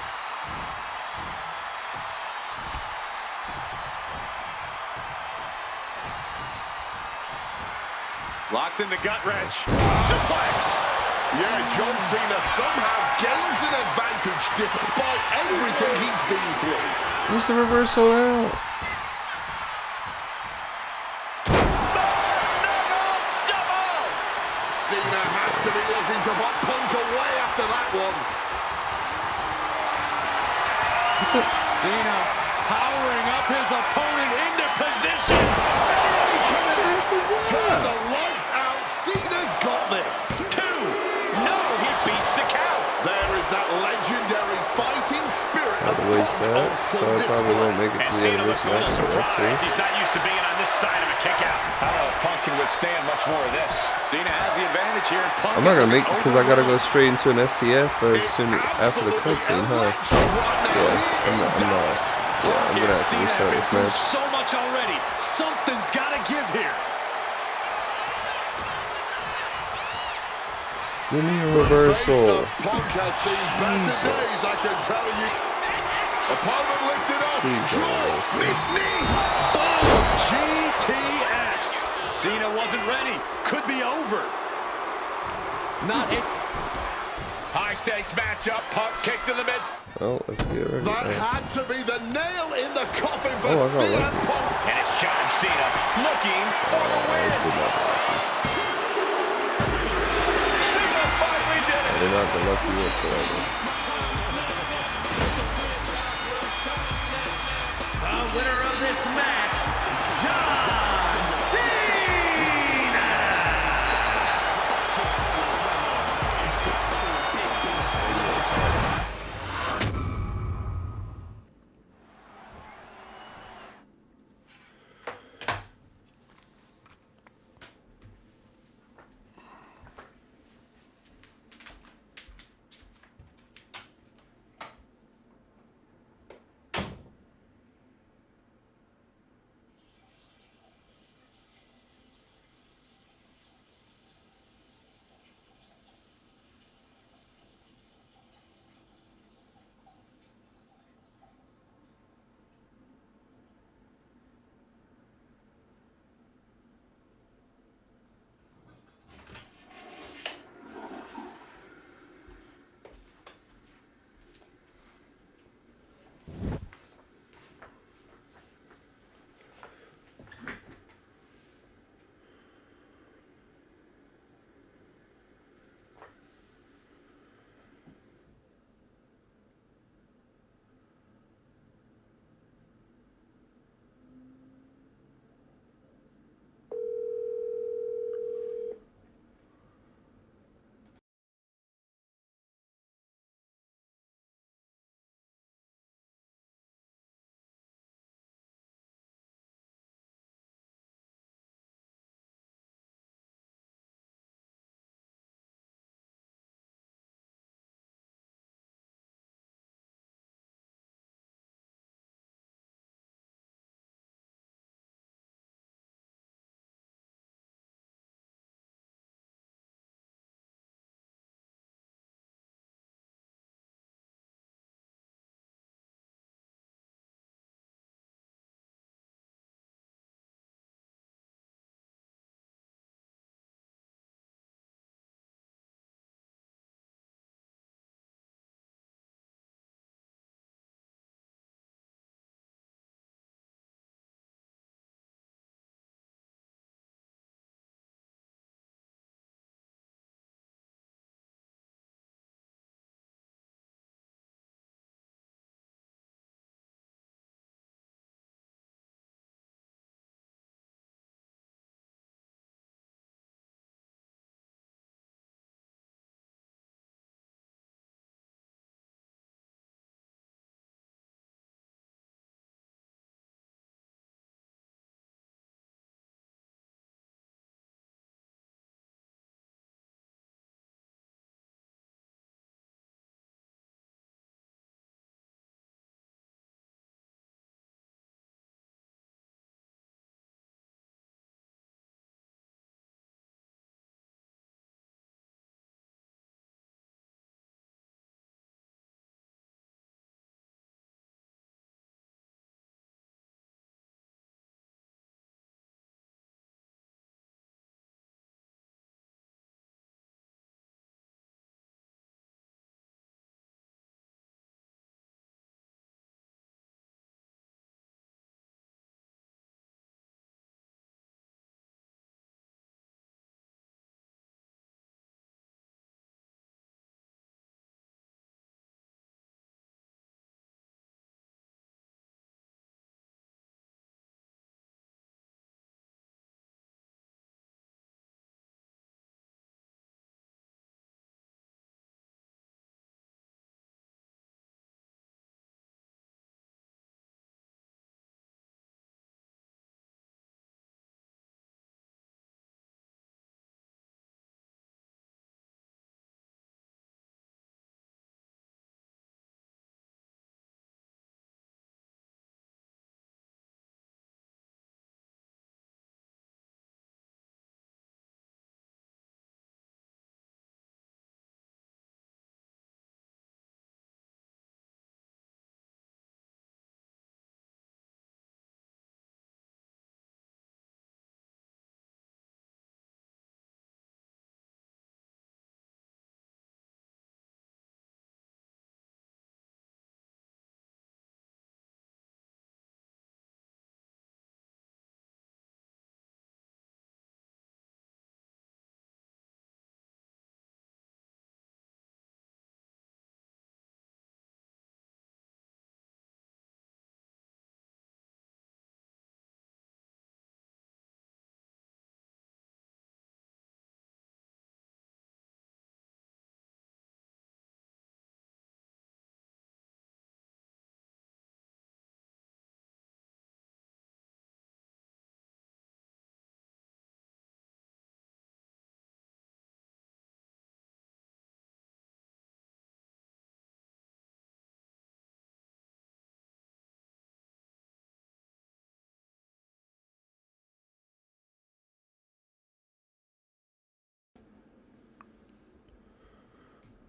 Locks in the gut wrench. Suplex. Yeah, John Cena somehow gains an advantage despite everything he's been through. Where's the reversal now? Cena has to be looking to put Punk away after that one. Cena powering up his opponent into position. And he connects. Turn the lights out. Cena's got this. 2. No, he beats the count. There is that legendary fighting spirit of Waste Punk that, on so full I probably display. won't make it And to the end Cena of looks this a little match. So let's surprised. see. He's not used to being on this side of a kick out. I don't know if Punk can withstand much more of this. Cena has the advantage here. Punk I'm not gonna is make it because I gotta go overwhelmed. straight into an STF It's soon after the absolutely cutscene, huh? electric right now Yeah, here I'm in not. Dallas. Yeah, I'm gonna have to Cena restart have this been through match. so much already. Something's got to give here. Give me a The face reversal. of Punk has seen better Jesus. days, I can tell you. Opponent lifted up. Please don't Draw. reverse Big this. knee. GTS. Cena wasn't ready. Could be over. Not a... High stakes matchup. Punk kick to the mid. Oh, let's get ready. That had to be the nail in the coffin for Oh, I got CM lucky. Punk. And it's John Cena looking for the win. Cena finally did I it. did not get lucky whatsoever. The winner of this match, John Cena!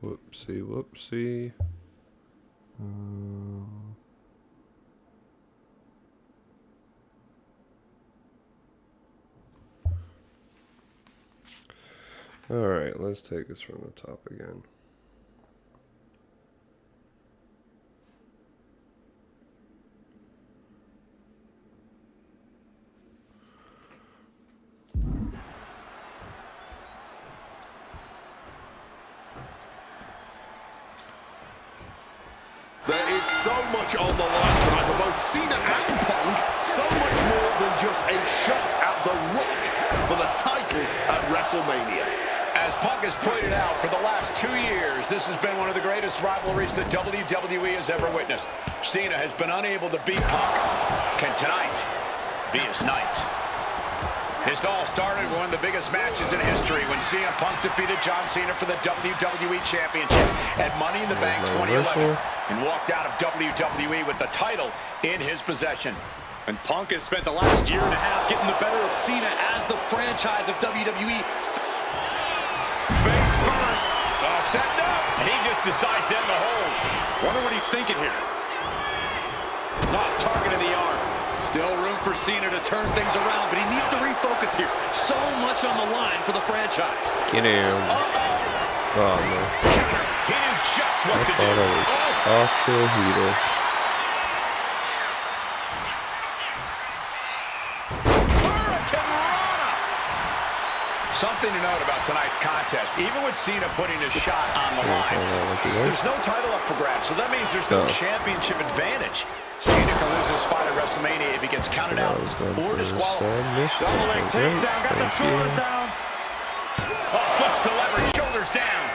Whoopsie, whoopsie. Alright, let's take this from the top again. There is so much on the line tonight for both Cena and Punk. So much more than just a shot at the Rock for the title at WrestleMania. As Punk has pointed out, for the last 2 years, this has been one of the greatest rivalries that WWE has ever witnessed. Cena has been unable to beat Punk. Can tonight be his night? This all started with one of the biggest matches in history when CM Punk defeated John Cena for the WWE Championship at Money in the Bank 2011 and walked out of WWE with the title in his possession. And Punk has spent the last year and a half getting the better of Cena as the franchise of WWE. Face first, setting up, and he just decides to end the hold. Wonder what he's thinking here. Not targeting the arm. Still room for Cena to turn things around, but he needs to refocus here. So much on the line for the franchise. Get him. Oh, no. He knew just what I to do. thought I was off to a heater. Something to note about tonight's contest, even with Cena putting his shot on the line, there's no title up for grabs, so that means there's no championship advantage. Cena can lose his spot at WrestleMania if he gets counted out or disqualified. Double leg takedown, got the shoulders down. Oh, flips the leverage, shoulders down.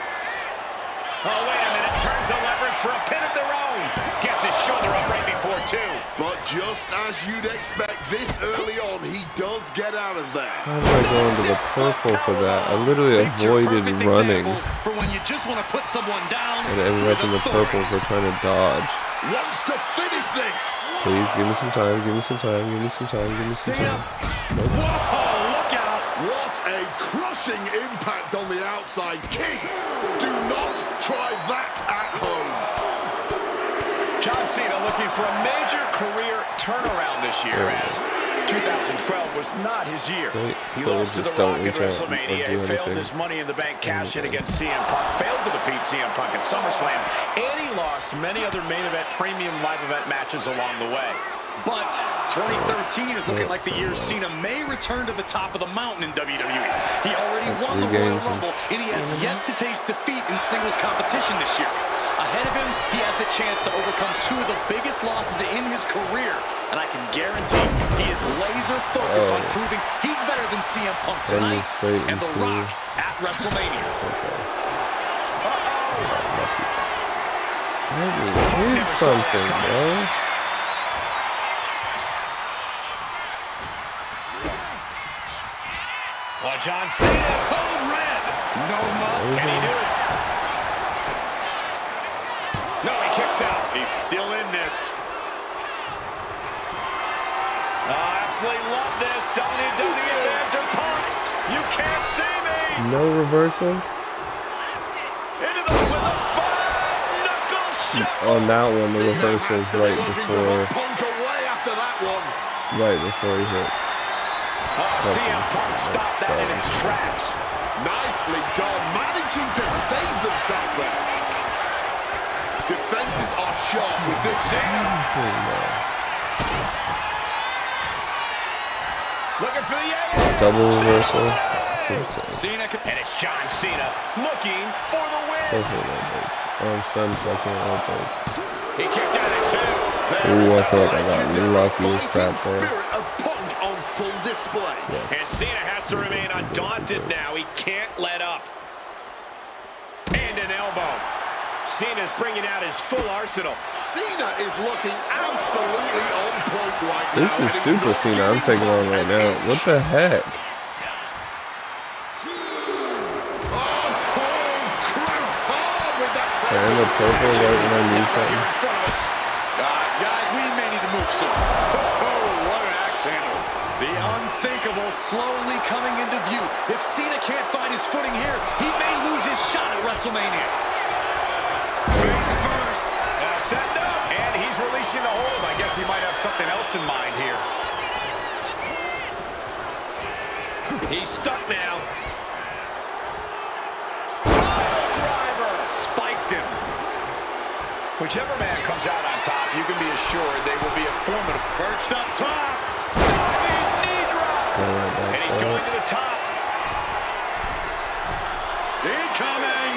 Oh, wait a minute, turns the leverage for a pin of their own. Gets his shoulder up right before two. But just as you'd expect this early on, he does get out of there. How did I go into the purple for that? I literally avoided running for when you just want to put someone down and ended up in the purple for trying to dodge. Wants to finish this. Please give me some time, give me some time, give me some time, give me some time. Nope. Whoa, look out. What a crushing impact on the outside. Kids, do not try that at home. John Cena looking for a major career turnaround this year, as 2012 was not his year. He lost to The Rock at WrestleMania and failed his Money in the Bank cash-in against CM Punk, failed to defeat CM Punk at SummerSlam, and he lost many other main event, premium live event matches along the way. But 2013 is looking like the year Cena may return to the top of the mountain in WWE. He already won the Royal Rumble, and he has yet to taste defeat in singles competition this year. Ahead of him, he has the chance to overcome two of the biggest losses in his career. And I can guarantee he is laser focused on proving he's better than CM Punk tonight and The Rock at WrestleMania. Here's something, bro. Well, John Cena, code red. No muff. Can he do it? No, he kicks out. He's still in this. Absolutely love this. WWE fans are pumped. You can't see me. No reversals? Into the with a five-knuckle shuffle. On that one, the reversals right before. Punk away after that one. Right before he hits. CM Punk stopped that in its tracks. Nicely done, managing to save themselves there. Defenses are sharp with this. Looking for the Double reversal. Cena, and it's John Cena looking for the win. I'm stunned, so I can't help it. He kicked out at two. Ooh, I feel like I got lucky as crap there. Spirit of Punk on full display. Yes. And Cena has to remain undaunted now. He can't let up. And an elbow. Cena's bringing out his full arsenal. Cena is looking absolutely on point right now. This is Super Cena I'm taking on right now. What the heck? And the purple right when I need something. Guys, we may need to move soon. Oh, what an axe handle. The unthinkable slowly coming into view. If Cena can't find his footing here, he may lose his shot at WrestleMania. Looks he might have something else in mind here. He's stuck now. Driver spiked him. Whichever man comes out on top, you can be assured they will be a formidable. Perched up top. Diving knee drop. And he's going to the top. Incoming.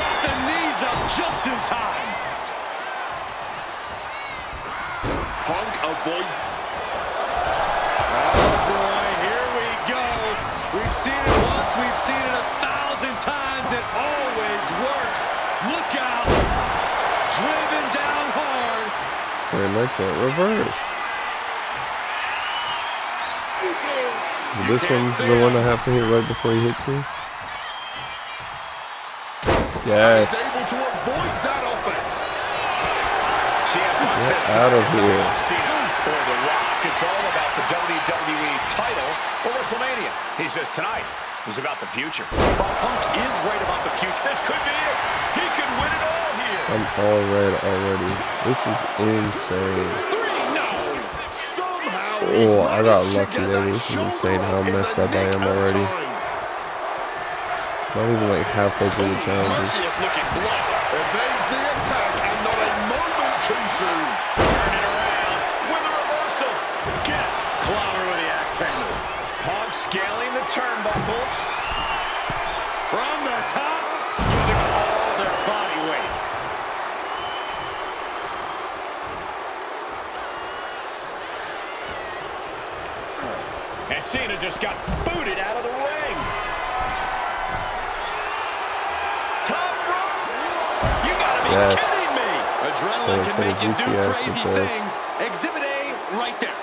Got the knees up just in time. Punk avoids. Oh boy, here we go. We've seen it once, we've seen it 1,000 times. It always works. Look out. Driven down hard. And I can't reverse. This one's the one I have to hit right before he hits me. Yes. He's able to avoid that offense. Get out of here. Or The Rock. It's all about the WWE title or WrestleMania. He says tonight is about the future. Well, Punk is right about the future. This could be it. He could win it all here. I'm all red already. This is insane. Oh, I got lucky there. This is insane how messed up I am already. Not even like halfway through the challenges. Evades the attack and not a moment too soon. Turn it around with a reversal. Gets clobber with the axe handle. Punk scaling the turnbuckles. From the top, using all their body weight. And Cena just got booted out of the ring. Top rope. You gotta be kidding me. Adrenaline can make you do crazy things. Exhibit A right there.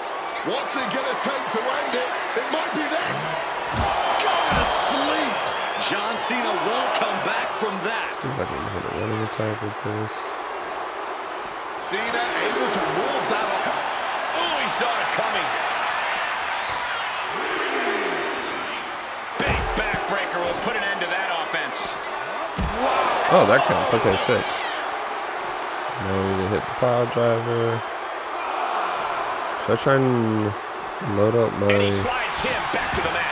What's it gonna take to end it? It might be this. Go to sleep. John Cena won't come back from that. See if I can hit a running attack with this. Cena able to ward that off. Oh, he saw it coming. Big backbreaker will put an end to that offense. Wow. Oh, that counts. Okay, sick. Now we need to hit the pile driver. Should I try and load up And he my slides him back to the mat.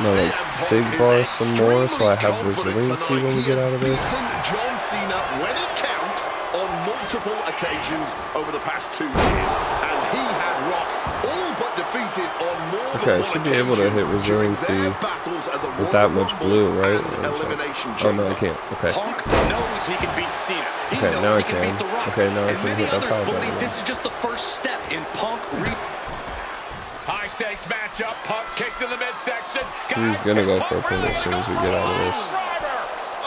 like sig bar some more so I have resiliency when we get out of this? John Cena when it counts on multiple occasions over the past 2 years, and he had Rock all but defeated on more Okay, than I one should be able to hit occasion during resiliency their battles at the with that Royal much Rumble blue, right? and Elimination Oh no, I Chamber. can't. Okay. Punk knows he can beat Cena. He Okay, knows now he I can can. beat The Rock. Okay, now I and can many hit that others pile believe driver. this is just the first step in Punk High stakes matchup. Punk kicked in the midsection. He's gonna go for a pin as soon as we get out of this.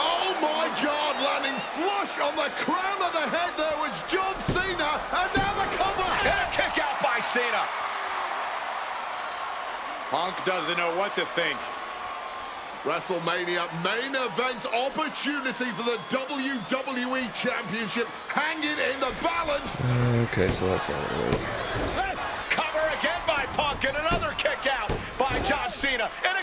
Oh my God, landing flush on the crown of the head there was John Cena, and now the cover. And a kick out by Cena. Punk doesn't know what to think. WrestleMania main event opportunity for the WWE Championship hanging in the balance. Okay, so that's not really. Cover again by Punk and another kick out by John Cena. And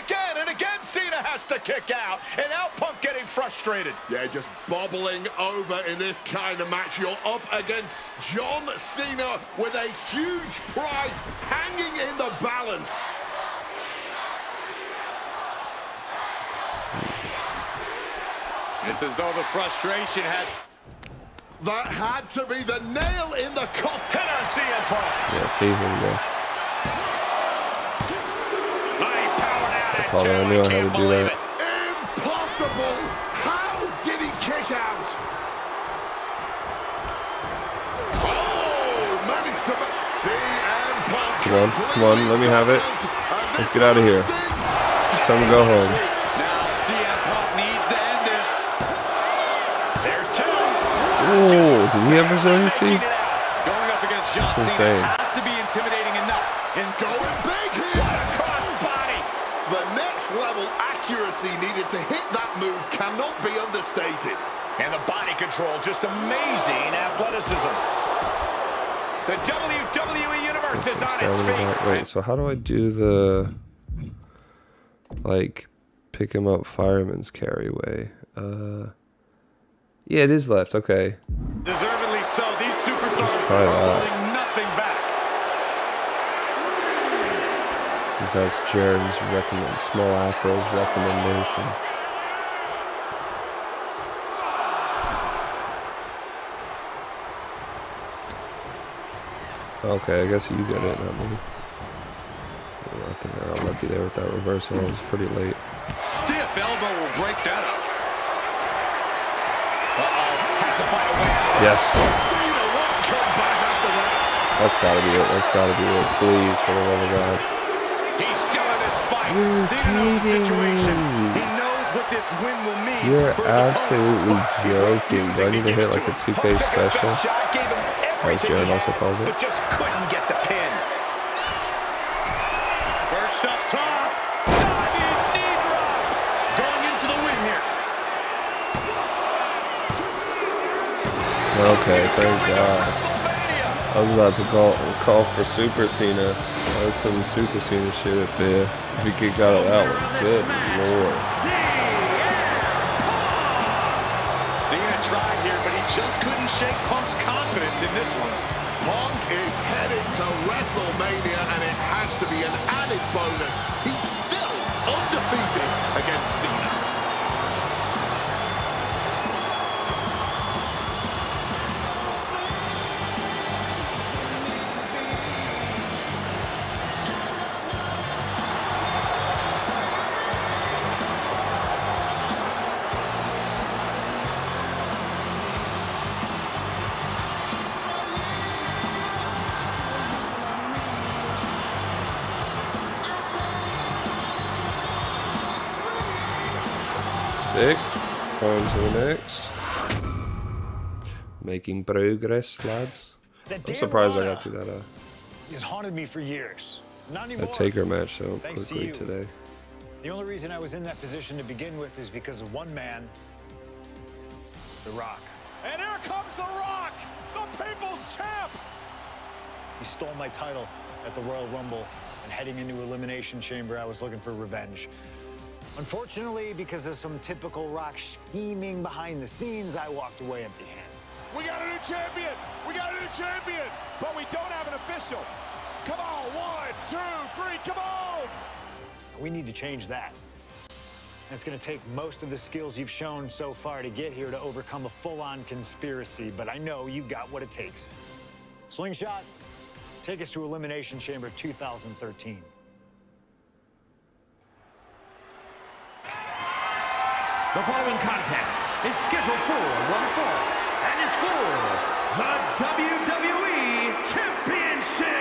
again Cena has to kick out. And now Punk getting frustrated. Yeah, just bobbling over in this kind of match. You're up against John Cena with a huge prize hanging in the balance. It's as though the frustration has That had to be the nail in the coffin. hit on CM Punk. Yeah, see, here we go. He powered out at Apollo, I knew I had to do that. Impossible! How did he kick out? Oh, managed to CM Punk. Come on, let me have it. Let's get out of here. Time to go home. Now CM Punk needs to end this. There's two. Oh, did he have resiliency? Going up against John That's Cena insane. has to be intimidating enough. And Going big here. cross body. The next level accuracy needed to hit that move cannot be understated. And the body control, just amazing athleticism. The WWE Universe is on its feet. Wait, so how do I do the like pick him up fireman's carry way? Yeah, it is left. Okay. Deservedly so. These superstars try are that. holding Since that's Jared's small Afro's recommendation. Okay, I guess you get it, not me. I think I got lucky there with that reversal. It was pretty late. Stiff elbow will break that up. Has to find a way out. Yes. Cena won't come back after that. That's gotta be it. That's gotta be it. Please, for the love of God. He's still in this fight. You're Cena knows the kidding situation. me. He knows what this win will mean. You're for his opponent. absolutely joking. Do I need to hit like a 2K special? Shot, gave him As everything Jared he also had, calls it. but just couldn't get the pin. First up top. Diving knee drop. Going in for the win here. Okay, thank God. I was about to call for Super Cena. That's some Super Cena shit if he kicked out of that one. Good Lord. Cena tried here, but he just couldn't shake Punk's confidence in this one. Punk is heading to WrestleMania, and it has to be an added bonus. He's still undefeated against Cena. Sick. On to the next. Making progress, lads. I'm surprised I got through that He's haunted me for years. Not anymore. Taker match so Thanks to quickly you. today. The only reason I was in that position to begin with is because of one man, The Rock. And here comes The Rock, the People's Champ. He stole my title at the Royal Rumble, and heading into Elimination Chamber, I was looking for revenge. Unfortunately, because of some typical Rock scheming behind the scenes, I walked away empty-handed. We got a new champion. We got a new champion. But we don't have an official. Come on, 1, 2, 3, come on. We need to change that. And it's going to take most of the skills you've shown so far to get here to overcome a full-on conspiracy, but I know you've got what it takes. Slingshot, take us to Elimination Chamber 2013. The following contest is scheduled for one fall and is for the WWE Championship.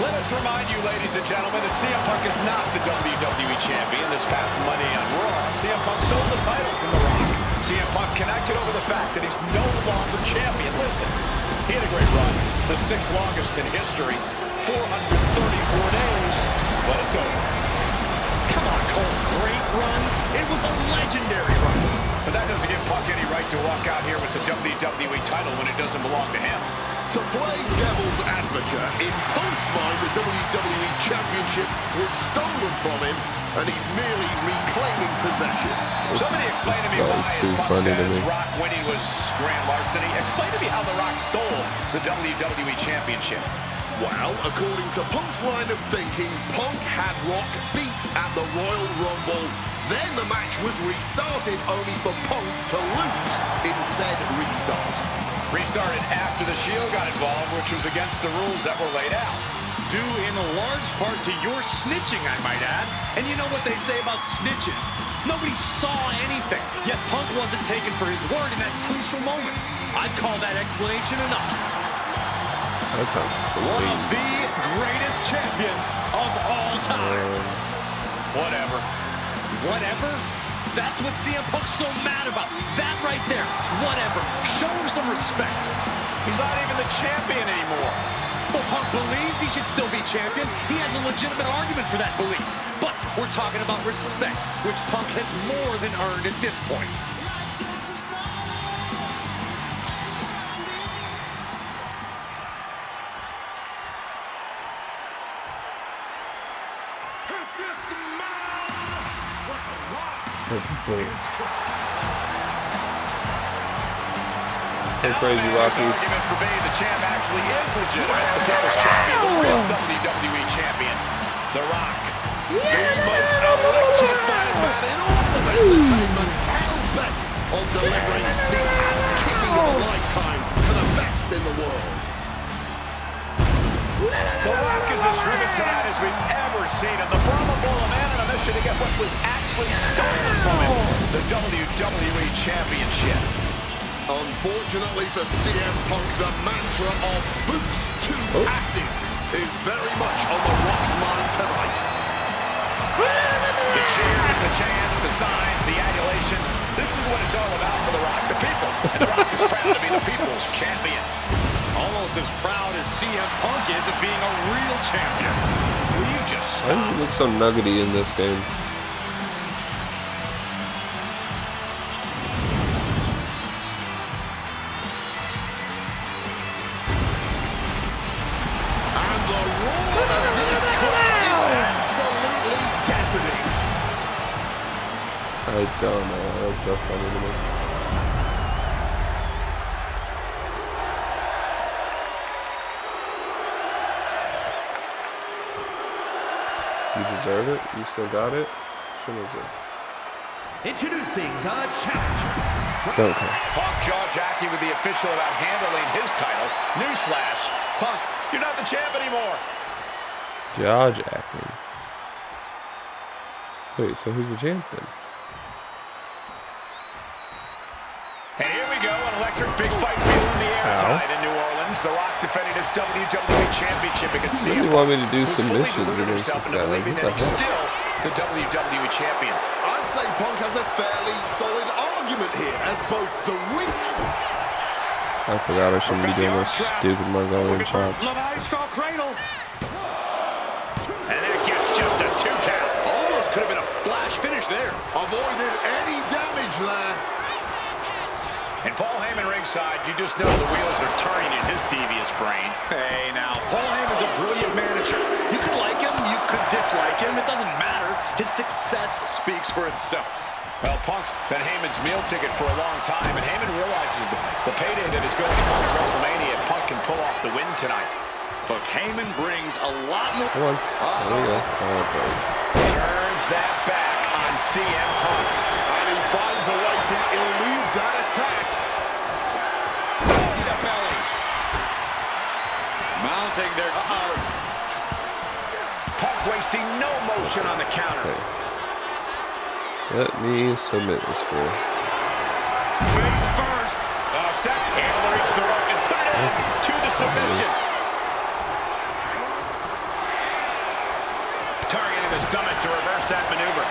Let us remind you, ladies and gentlemen, that CM Punk is not the WWE Champion. This past Monday on Raw, CM Punk stole the title from The Rock. CM Punk cannot get over the fact that he's no longer champion. Listen, he had a great run, the 6th longest in history, 434 days, but it's over. Come on, Cole. Great run. It was a legendary run. But that doesn't give Punk any right to walk out here with the WWE title when it doesn't belong to him. To play devil's advocate, in Punk's mind, the WWE Championship was stolen from him, and he's merely reclaiming possession. Somebody explain to me why, as Punk says, Rock winning was grand larceny. Explain to me how The Rock stole the WWE Championship. Well, according to Punk's line of thinking, Punk had Rock beat at the Royal Rumble. Then the match was restarted, only for Punk to lose in said restart. Restarted after the Shield got involved, which was against the rules that were laid out. Due in large part to your snitching, I might add. And you know what they say about snitches. Nobody saw anything, yet Punk wasn't taken for his word in that crucial moment. I'd call that explanation enough. That sounds One of crazy. the greatest champions of all time. Whatever. Whatever? That's what CM Punk's so mad about. That right there. Whatever. Show him some respect. He's not even the champion anymore. Well, Punk believes he should still be champion. He has a legitimate argument for that belief. But we're talking about respect, which Punk has more than earned at this point. Hey, crazy Rocky. Argument for being the champ actually is legitimate. The People's Champion, the real WWE Champion, The Rock. The most electrifying man in all of entertainment, hell-bent on delivering the ass-kicking of a lifetime to the best in the world. The Rock is as driven tonight as we've ever seen him. The Brahma Bull, a man on a mission to get what was actually stolen from him, the WWE Championship. Unfortunately for CM Punk, the mantra of boots to asses is very much on the Rock's mind tonight. The cheers, the chants, the signs, the adulation. This is what it's all about for The Rock, the people. And The Rock is proud to be the people's champion. Almost as proud as CM Punk is of being a real champion. Will you just Why stop? does it look so nuggety in this game? And the roar of this crowd is absolutely deafening. I don't know. That's so funny to me. You deserve it? You still got it? Which one is it? Introducing the challenger. Don't care. Punk jaw-jacking with the official about handling his title. Newsflash, Punk, you're not the champ anymore. Jaw jacking. Wait, so who's the champ then? And here we go, an electric big fight feel in the air tonight in New Orleans. The Rock defending his WWE Championship against You CM really want me to do who's fully submissions deluded against himself this into guy? Like, believing what that the he's heck? still the WWE Champion. I'd say Punk has a fairly solid argument here as both the ring... I forgot I shouldn't be doing this stupid Mongolian chop. Straw cradle. And that gets just a 2 count. Almost could have been a flash finish there. Avoided any damage there. And Paul Heyman ringside, you just know the wheels are turning in his devious brain. Hey, now, Paul Heyman's a brilliant manager. You could like him, you could dislike him. It doesn't matter. His success speaks for itself. Well, Punk's been Heyman's meal ticket for a long time, and Heyman realizes the payday that is going to come at WrestleMania if Punk can pull off the win tonight. But Heyman brings a lot more... Come on. There we go. Oh, great. Turns that back on CM Punk. And he finds a way to elude that attack. Belly to belly. Mounting their... Punk wasting no motion on the counter. Okay. Let me submit this for you. Face first. Set. Able to reach the rope and put it in to the submission. Targeting the stomach to reverse that maneuver.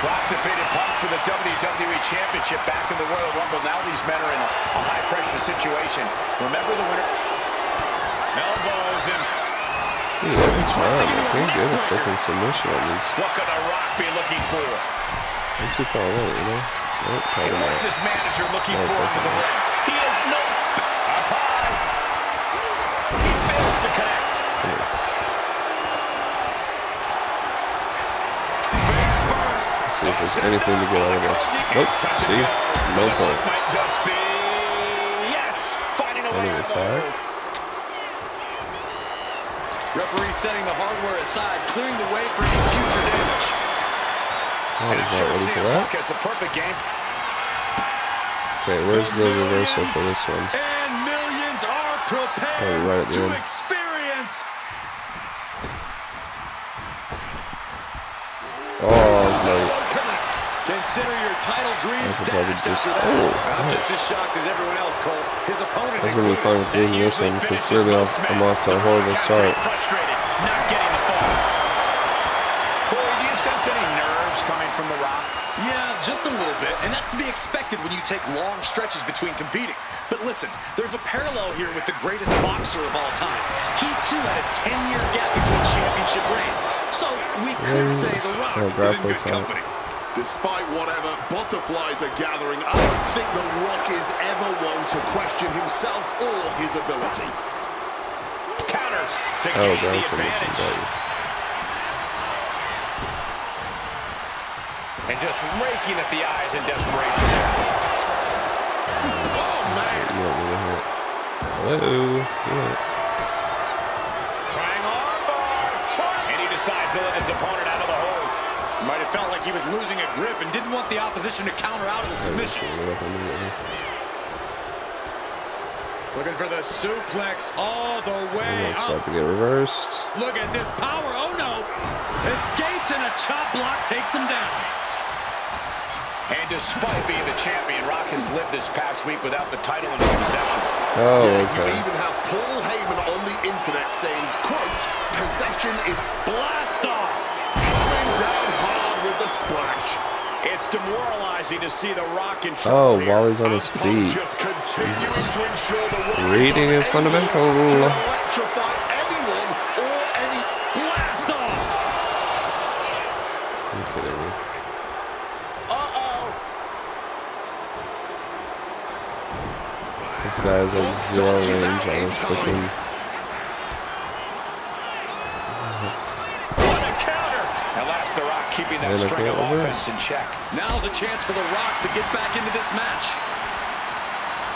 Rock defeated Punk for the WWE Championship back in the Royal Rumble. Now these men are in a high-pressure situation. Remember the winner. Elbows and... Dude, every time I can't get a freaking submission on these. what could The Rock be looking for? I'm too far away, you know? Nope, probably What's not. this manager looking Oh, for into the definitely. ring? He has no... Up high. He fails to connect. Face first. Let's see if there's anything to get out of this. Nope. See? No point. Might just be... yes! Finding a way Any out of the attack? hold. Referee setting the hardware aside, clearing the way for any future damage. Oh, And he's I'm not sure ready for CM that. Punk has the perfect game. Okay, where's the reversal for this one? And millions are Oh, prepared right at the to end. experience. Oh, it's late. Connects. Consider your title dreams I could probably dashed just... after that. Oh, I'm just nice. as shocked as everyone else, Cole. His opponent I was going to be fine with losing this one because clearly I'm off to a horrible start. Frustrated, not getting the fall. Corey, do you sense any nerves coming from The Rock? Yeah, just a little bit, and that's to be expected when you take long stretches between competing. But listen, there's a parallel here with the greatest boxer of all time. He, too, had a 10-year gap between championship reigns. So we could say The Rock is in good company. Despite whatever butterflies are gathering, I don't think The Rock is ever one to question himself or his ability. Counters to Oh, gain the down submission, advantage. got you. And just raking at the eyes in desperation. Oh, man. Hello. Yeah. Trying armbar. And he decides to let his opponent out of the hold. Might have felt like he was losing a grip and didn't want the opposition to counter out of the submission. Looking for the suplex all the way It's up. about to get reversed. Look at this power. Oh, no. Escapes and a chop block takes him down. And despite being the champion, Rock has lived this past week without the title in his possession. Oh, You okay. even have Paul Heyman on the internet saying, quote, possession is Blast off. coming down hard with the splash. It's demoralizing to see the Rock in Oh, trouble here. while he's on his Punk feet. just continuing to ensure the Warriors Reading are is fundamental. able to electrify anyone or any. Blast off. You kidding me? This guy has like zero range on his freaking. What a counter! At last, the Rock keeping that And a string of great offense in check. Now's a chance for the Rock to get back into this match.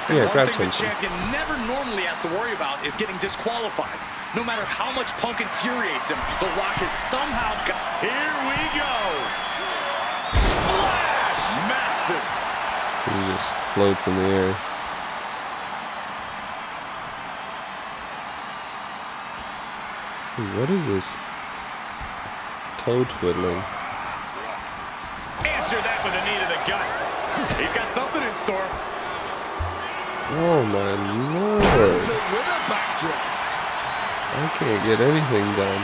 Yeah, One grab thing the something. champion never normally has to worry about is getting disqualified. No matter how much Punk infuriates him, the Rock has somehow got... Here we go! Splash! Massive! He just floats in the air. Dude, what is this? Toe twiddling. Answer that with a knee to the gut. He's got something in store. Oh my lord. With a backdrop. I can't get anything done.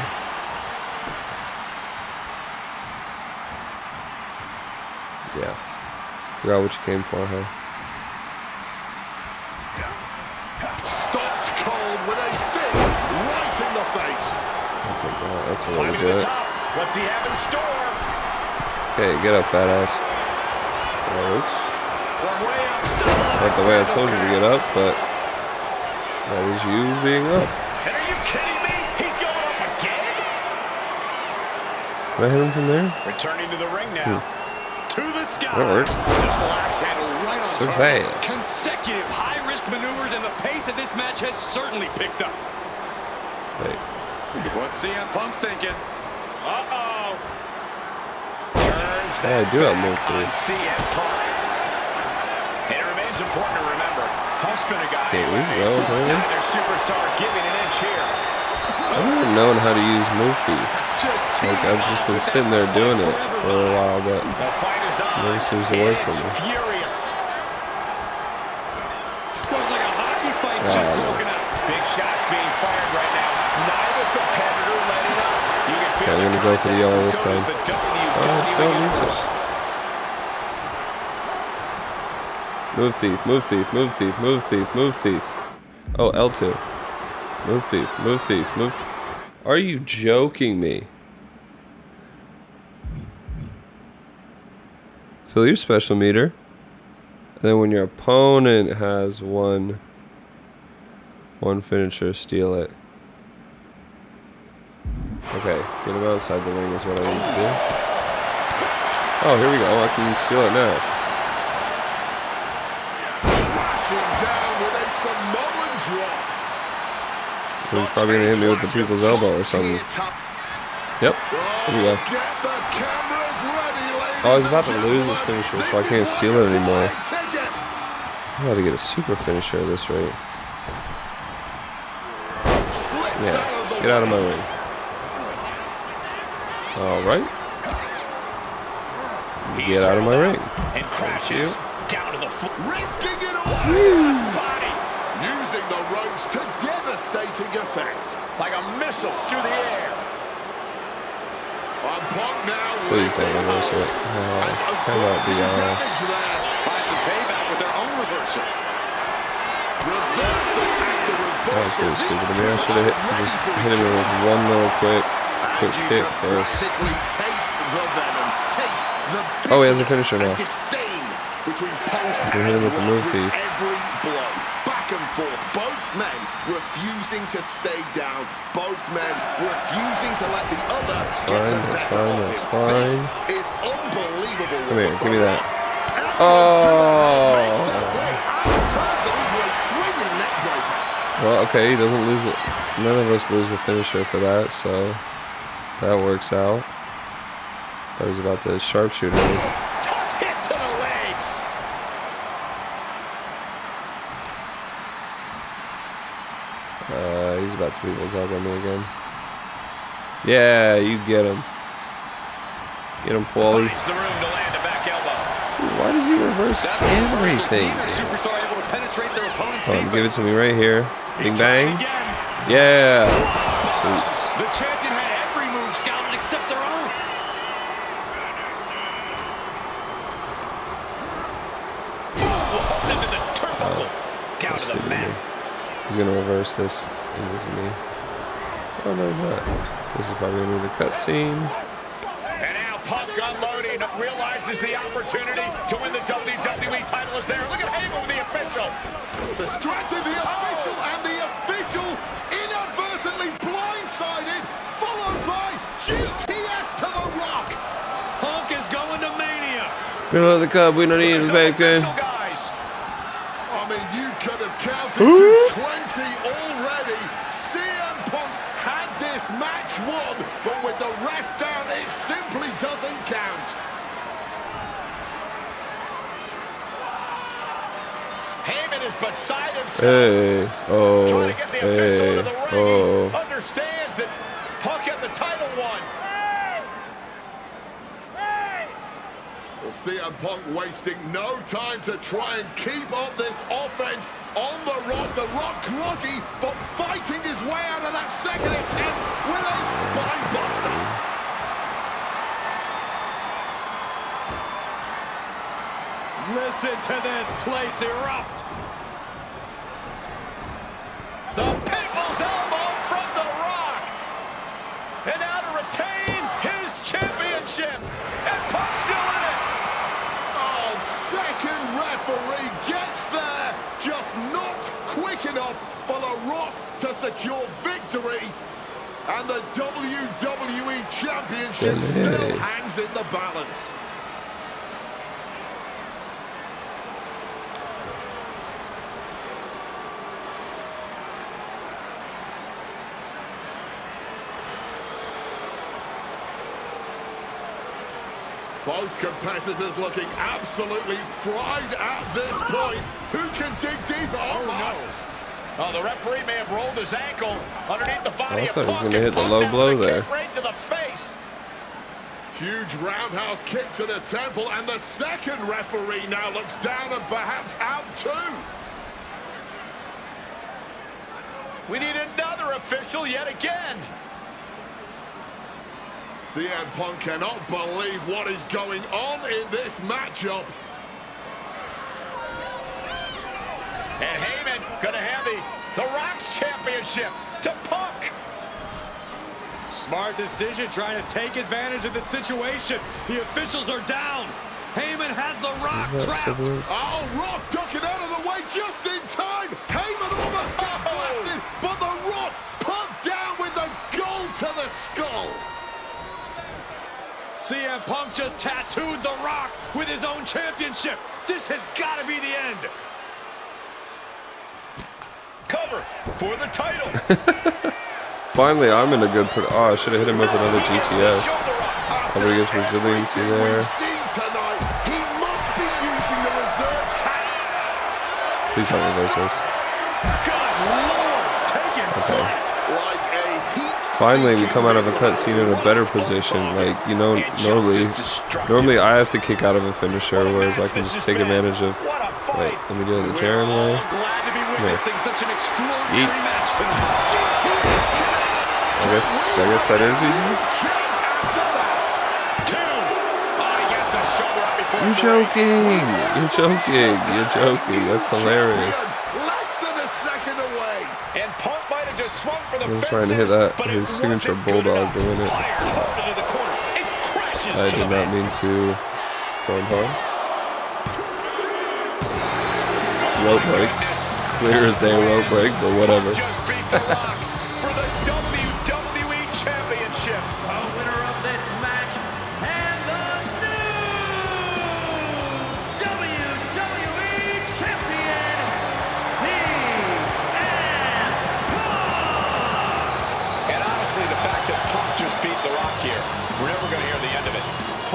Yeah. Forgot what you came for, huh? Stopped cold with a fist right in the face. I'll take that. That's the way Climbing to to do the it. top. What's he have in store? Okay, get up, fat ass. Oh, oops. From way up. Not the way I told you to get up, but that was you being up. And are you kidding me? He's going up again? Can I hit him from there? Returning to the ring now. To the sky. That worked. Double axe handle right on Six target. ass. Consecutive high-risk maneuvers, and the pace of this match has certainly picked up. Wait. What's CM Punk thinking? Uh-oh. Turns Yeah, I do have move on three. CM Punk. And it remains important to remember, Punk's been a guy Okay, who easy has go, fought man. neither superstar giving an inch here. I've never known how to use move thief. Just Like, I've just been sitting there doing it for a while, but The fight is on. never seems to work It for is me. furious. Looks like a hockey fight just broken out. Big shots being fired right now. Neither competitor letting up. You can feel Okay, I'm gonna go for the yellow this so does time. the Oh, don't need Universe. to. Move thief, move thief, move thief, move thief, move thief. Oh, L2. Move thief, move thief, move. Are you joking me? Fill your special meter. And then when your opponent has one finisher, steal it. Okay, get him outside the ring is what I need to do. Oh, here we go. I can steal it now. crashing down with a Samoan drop. So he's probably gonna hit me with the people's elbow or something. Yep. Here we go. Get the cameras ready, ladies Oh, I was about to and lose this gentlemen. finisher, so This I is can't why steal it you anymore. buy a ticket. I gotta get a super finisher at this rate. Slips Yeah, out of the get out of my way. ring. Alright. Get out of my ring. And crashes down to the floor. Risking it all. Left body. Using the ropes to devastating effect. Like a missile through the air. On Punk now. Please lifting don't reverse it. and Come on, averting be honest. damage there. Find some payback with their own reversal. Reversal after That was reversal. pretty stupid These to me. I two should have are just ready for hit him each with one little quick And you kick can first. practically taste the venom, taste the Oh, he has a bitterness finisher now. and disdain between Punk can hit him and with the move Rock thief. every blow. Back and forth, both men refusing to stay down. Both men refusing to let the other get the better of him. This is unbelievable. Come here, give me that. Makes their way out and turns it into a swinging neck breaker. Well, okay, he doesn't lose it. None of us lose the finisher for that, so that works out. Thought he was about to sharpshooter me. Tough hit to the legs. He's about to beat his elbow on me again. Yeah, you get him. Get him, Paulie. Finds the room to land a back elbow. Why does he reverse everything? Neither superstar able to penetrate their opponent's Oh, give it to me right here. Bing He's bang. trying again. Yeah. Sweet. The champion had every move scouted except their own. Into the turnbuckle. Down to the mat. He's gonna reverse this, isn't he? Oh no, he's not. This is probably gonna be the cutscene. And now Punk unloading, realizes the opportunity to win the WWE title is there. Look at Heyman with the official. Distracted the official, and the official inadvertently blindsided, followed by GTS to the Rock. Punk is going to Mania. We don't have the cup, we don't need it back then. Official, guys. I mean, you could have counted to 20 already. CM Punk had this match won, but with the ref down, it simply doesn't count. Heyman is beside himself. Hey, oh, Trying to get the official hey, into the ring. oh. He understands that Punk had the title won. Well, CM Punk wasting no time to try and keep up this offense on the Rock. The Rock groggy, but fighting his way out of that second attempt with a spine buster. Listen to this place erupt. The People's Elbow from The Rock. And now to retain his championship. And Punk's still in it. Oh, second referee gets there, just not quick enough for The Rock to secure victory. And the WWE Championship still hangs in the balance. Both competitors looking absolutely fried at this point. Who can dig deeper? Oh, no. Oh, the referee may have rolled his ankle underneath the body of I thought he was Punk. gonna hit the low blow there. Right to the face. Huge roundhouse kick to the temple, and the second referee now looks down and perhaps out too. We need another official yet again. CM Punk cannot believe what is going on in this matchup. And Heyman gonna hand the Rock's championship to Punk. Smart decision, trying to take advantage of the situation. The officials are down. Heyman has the Rock trapped. Oh, Rock ducking out of the way just in time. Heyman almost got blasted, but the Rock pumped down with the gold to the skull. CM Punk just tattooed The Rock with his own championship. This has got to be the end. Cover for the title. Finally, I'm in a good. Oh, I should have hit him with another GTS. Probably gets resiliency there. Tonight, he must be using the reserve talent. Please don't reverse this. Good Lord, taking flight. Like a heat. Finally, we come out of a cutscene in a better position. Like, you know, normally I have to kick out of a finisher, whereas I can just take advantage of. Wait, let me do it the Jaren way. Glad to be witnessing such an extraordinary Yeet. match tonight. GTS connects. I guess that is easy. You're joking. You're joking. You're joking. That's hilarious. Less than a second away. And Punk might have just swung for the I was trying to hit that his signature bulldog to win it. I did not mean to throw him home. Rope break. clear as day rope break, but whatever. Just beat The Rock for the WWE Championship. The winner of this match and the new WWE Champion, CM Punk. And honestly, the fact that Punk just beat The Rock here, we're never going to hear the end of it.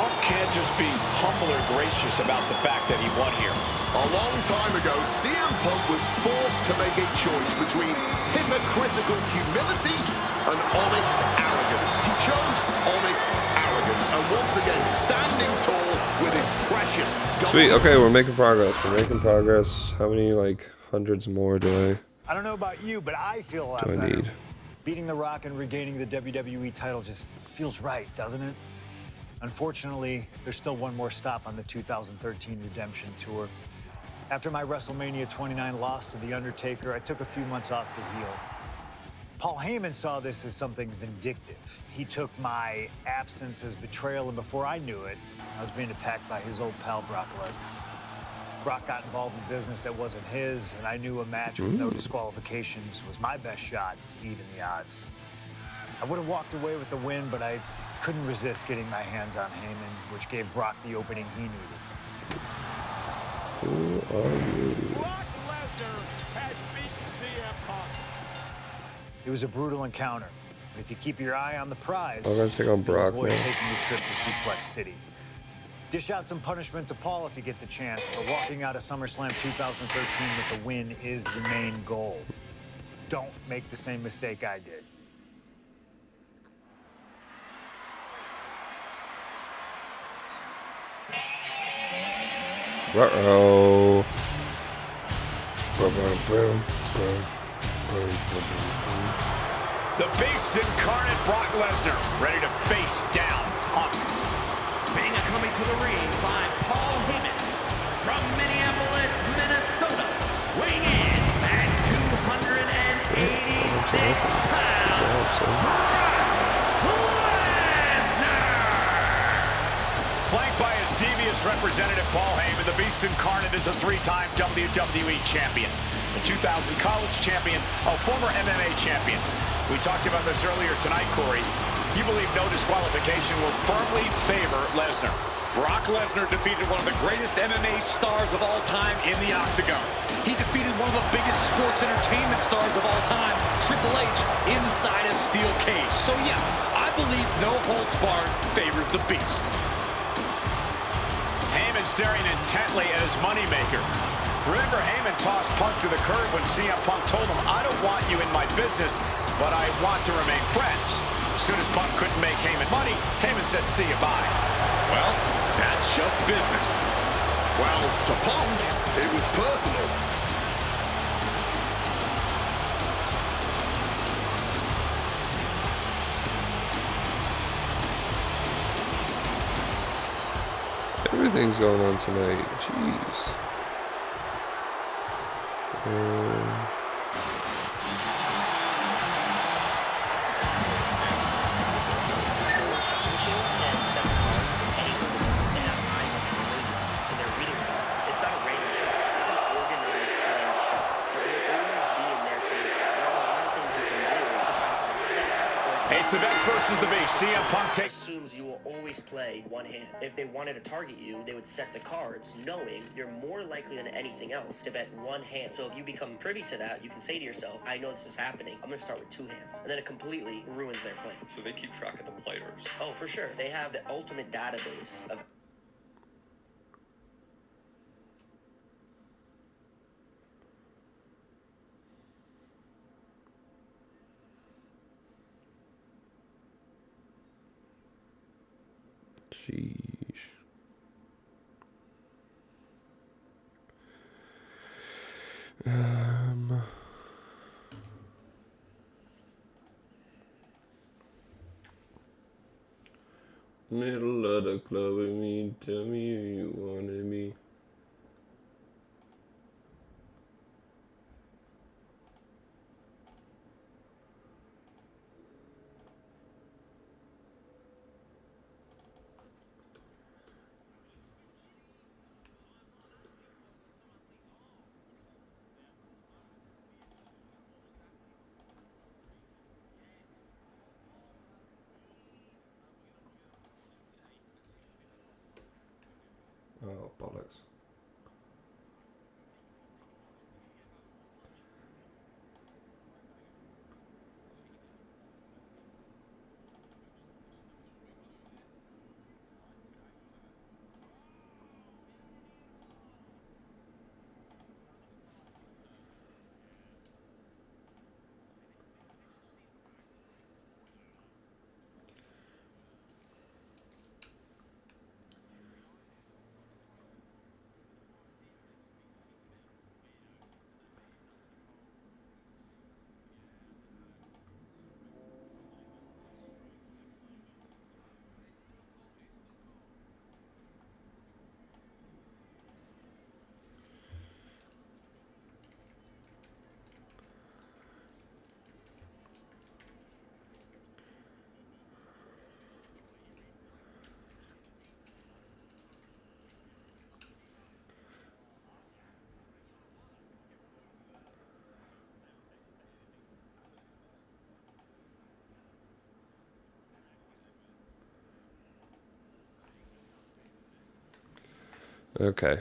Punk can't just be humble or gracious about the fact that he won here. A long time ago, CM Punk was forced to make a choice between hypocritical humility and honest arrogance. He chose honest arrogance, and once again, standing tall with his precious... Sweet, okay, we're making progress. We're making progress. How many, like, hundreds more do I don't know about you, but I feel a lot I better. need? Beating The Rock and regaining the WWE title just feels right, doesn't it? Unfortunately, there's still one more stop on the 2013 Redemption Tour. After my WrestleMania 29 loss to The Undertaker, I took a few months off to heal. Paul Heyman saw this as something vindictive. He took my absence as betrayal, and before I knew it, I was being attacked by his old pal, Brock Lesnar. Brock got involved in business that wasn't his, and I knew a match with no disqualifications was my best shot to even the odds. I would have walked away with the win, but I couldn't resist getting my hands on Heyman, which gave Brock the opening he needed. Who are you? Brock Lesnar has beaten CM Punk. It was a brutal encounter, but if you keep your eye on the prize, I'm gonna take on you'll Brock avoid now. taking the trip to Suplex City. Dish out some punishment to Paul if you get the chance, but walking out of SummerSlam 2013 with a win is the main goal. Don't make the same mistake I did. Uh-oh. The Beast incarnate Brock Lesnar, ready to face down Punk. Being coming to the ring by Paul Heyman from Minneapolis, Minnesota, weighing in at 286 pounds, Flanked by his devious representative Paul Heyman, the Beast incarnate is a three-time WWE champion, a 2000 college champion, a former MMA champion. We talked about this earlier tonight, Corey. You believe no disqualification will firmly favor Lesnar. Brock Lesnar defeated one of the greatest MMA stars of all time in the octagon. He defeated one of the biggest sports entertainment stars of all time, Triple H, inside a steel cage. So yeah, I believe no holds barred favors the Beast. Heyman staring intently at his moneymaker. Remember, Heyman tossed Punk to the curb when CM Punk told him, "I don't want you in my business, but I want to remain friends." As soon as Punk couldn't make Heyman money, Heyman said, "See you, bye." Well, that's just business. Well, to Punk, it was personal. Everything's going on tonight. Jeez. It's not a random shot. It's an organized, planned shot. So it'll always be in their favor. There are a lot of things you can do to try to offset that. It's the best versus the Beast. CM Punk takes... Assumes you will always play one hand. If they wanted to target you, they would set the cards, knowing you're more likely than anything else to bet one hand. So if you become privy to that, you can say to yourself, I know this is happening. I'm going to start with two hands. And then it completely ruins their plan. So they keep track of the players. Oh, for sure. They have the ultimate database of Sheesh. Middle of the club with me, tell me who you wanna be. bollocks. Okay.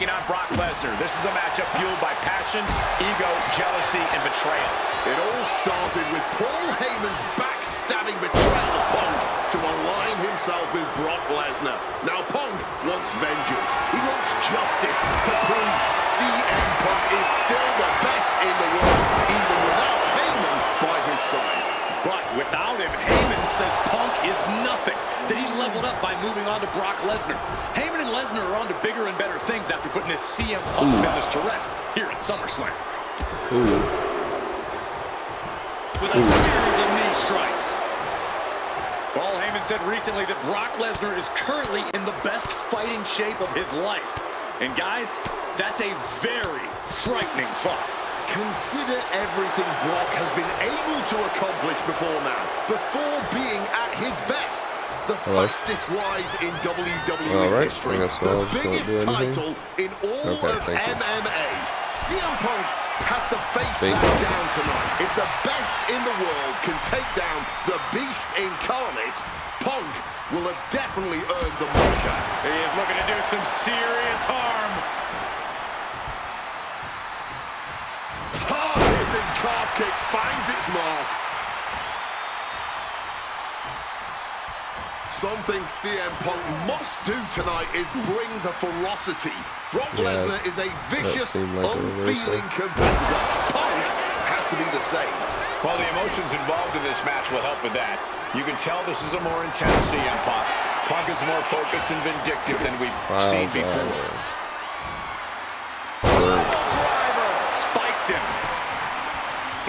On Brock Lesnar. This is a matchup fueled by passion, ego, jealousy, and betrayal. It all started with Paul Heyman's backstabbing betrayal of Punk to align himself with Brock Lesnar. Now Punk wants vengeance. He wants justice to prove CM Punk is still the best in the world, even without Heyman by his side. But without him, Heyman says Punk is nothing, that he leveled up by moving on to Brock Lesnar. Heyman and Lesnar are on to bigger and better things after putting this CM Punk business to rest here at SummerSlam. With a series of knee strikes. Paul Heyman said recently that Brock Lesnar is currently in the best fighting shape of his life. And guys, that's a very frightening thought. Consider everything Brock has been able to accomplish before now, before being at his best. The fastest rise in WWE history, the biggest title in all of MMA. CM Punk has to face that down tonight. If the best in the world can take down the beast incarnate, Punk will have definitely earned the moniker. He is looking to do some serious harm. Hard-hitting calf kick finds its mark. Something CM Punk must do tonight is bring the ferocity. Brock Lesnar is a vicious, unfeeling competitor. Punk has to be the same. Well, the emotions involved in this match will help with that. You can tell this is a more intense CM Punk. Punk is more focused and vindictive than we've seen before. Spiked him.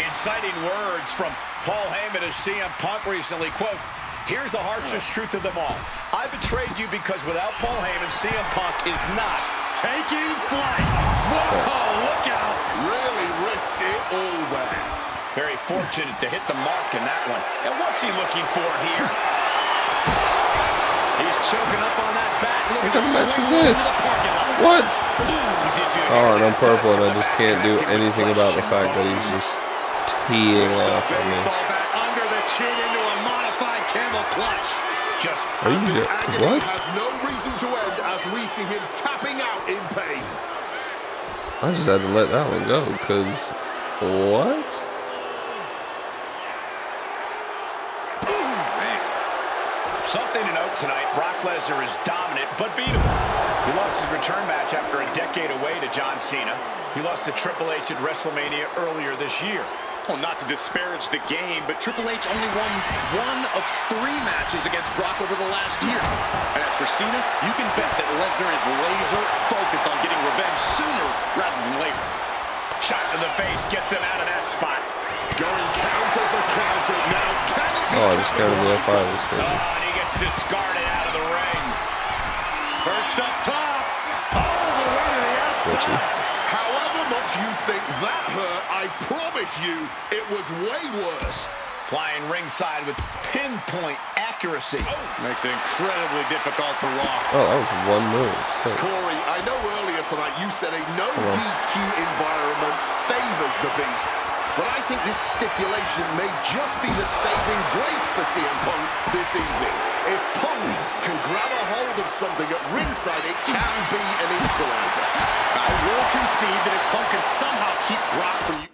Inciting words from Paul Heyman as CM Punk recently, quote, "Here's the harshest truth of them all. I betrayed you because without Paul Heyman, CM Punk is not taking flight." Whoa, look out. Really risked it all there. Very fortunate to hit the mark in that one. And what's he looking for here? He's choking up on that bat. What kind of match was this? What? Oh, and I'm purple, and I just can't do anything about the fact that he's just teeing off at me. Under the chin into a modified camel clutch. Just Are you The serious? agony What? has no reason to end as we see him tapping out in pain. I just had to let that one go, because what? something to note tonight. Brock Lesnar is dominant, but beatable. He lost his return match after a decade away to John Cena. He lost to Triple H at WrestleMania earlier this year. Well, not to disparage the game, but Triple H only won 1 of 3 matches against Brock over the last year. And as for Cena, you can bet that Lesnar is laser focused on getting revenge sooner rather than later. Shot to the face gets them out of that spot. Going counter for counter. Now, can it be Oh, I just counted the F5. That's crazy. And he gets discarded out of the ring. Perched up top. All the way to the outside. However much you think that hurt, I promise you it was way worse. Flying ringside with pinpoint accuracy. Makes it incredibly difficult to walk. Oh, that was one move. Sick. Corey, I know earlier tonight you said a no DQ environment favors the beast, but I think this stipulation may just be the saving grace for CM Punk this evening. If Punk can grab a hold of something at ringside, it can be an equalizer. I will concede that if Punk can somehow keep Brock from...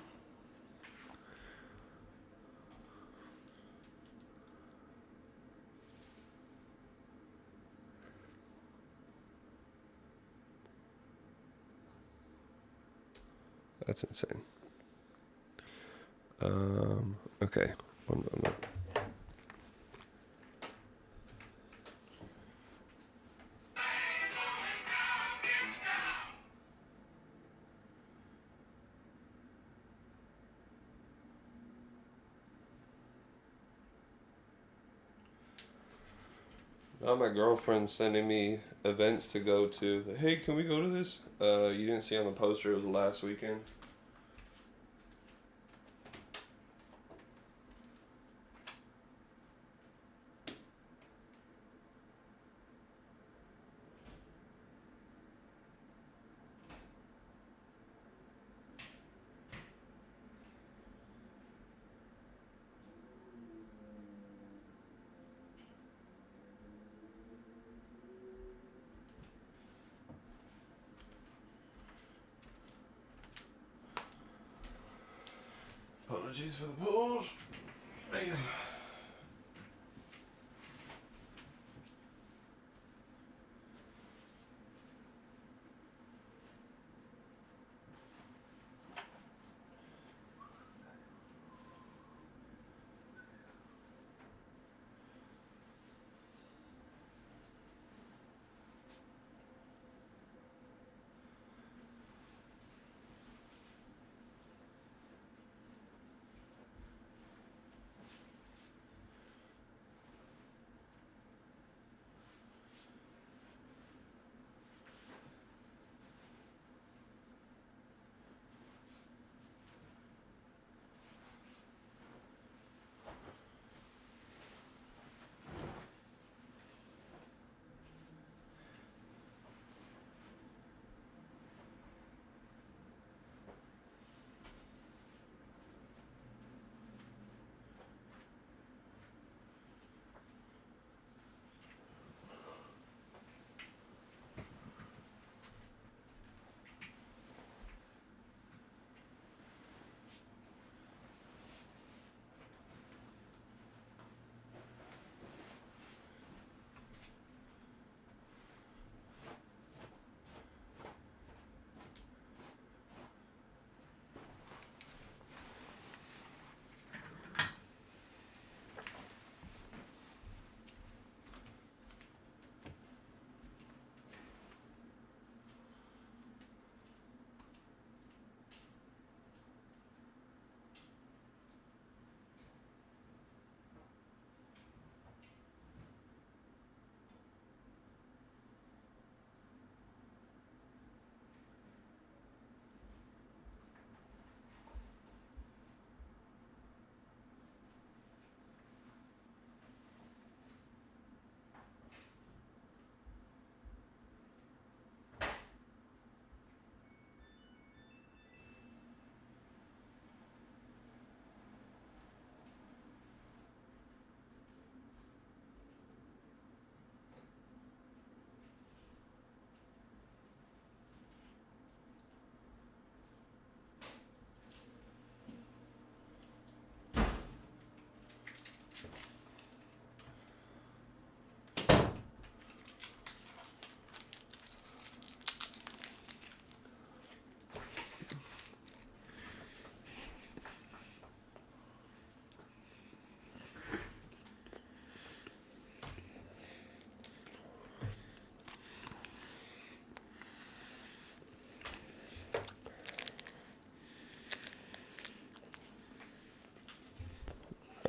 That's insane. Okay. One moment. Now my girlfriend's sending me events to go to. Hey, can we go to this? You didn't see on the poster, it was last weekend. Apologies for the pause. Man.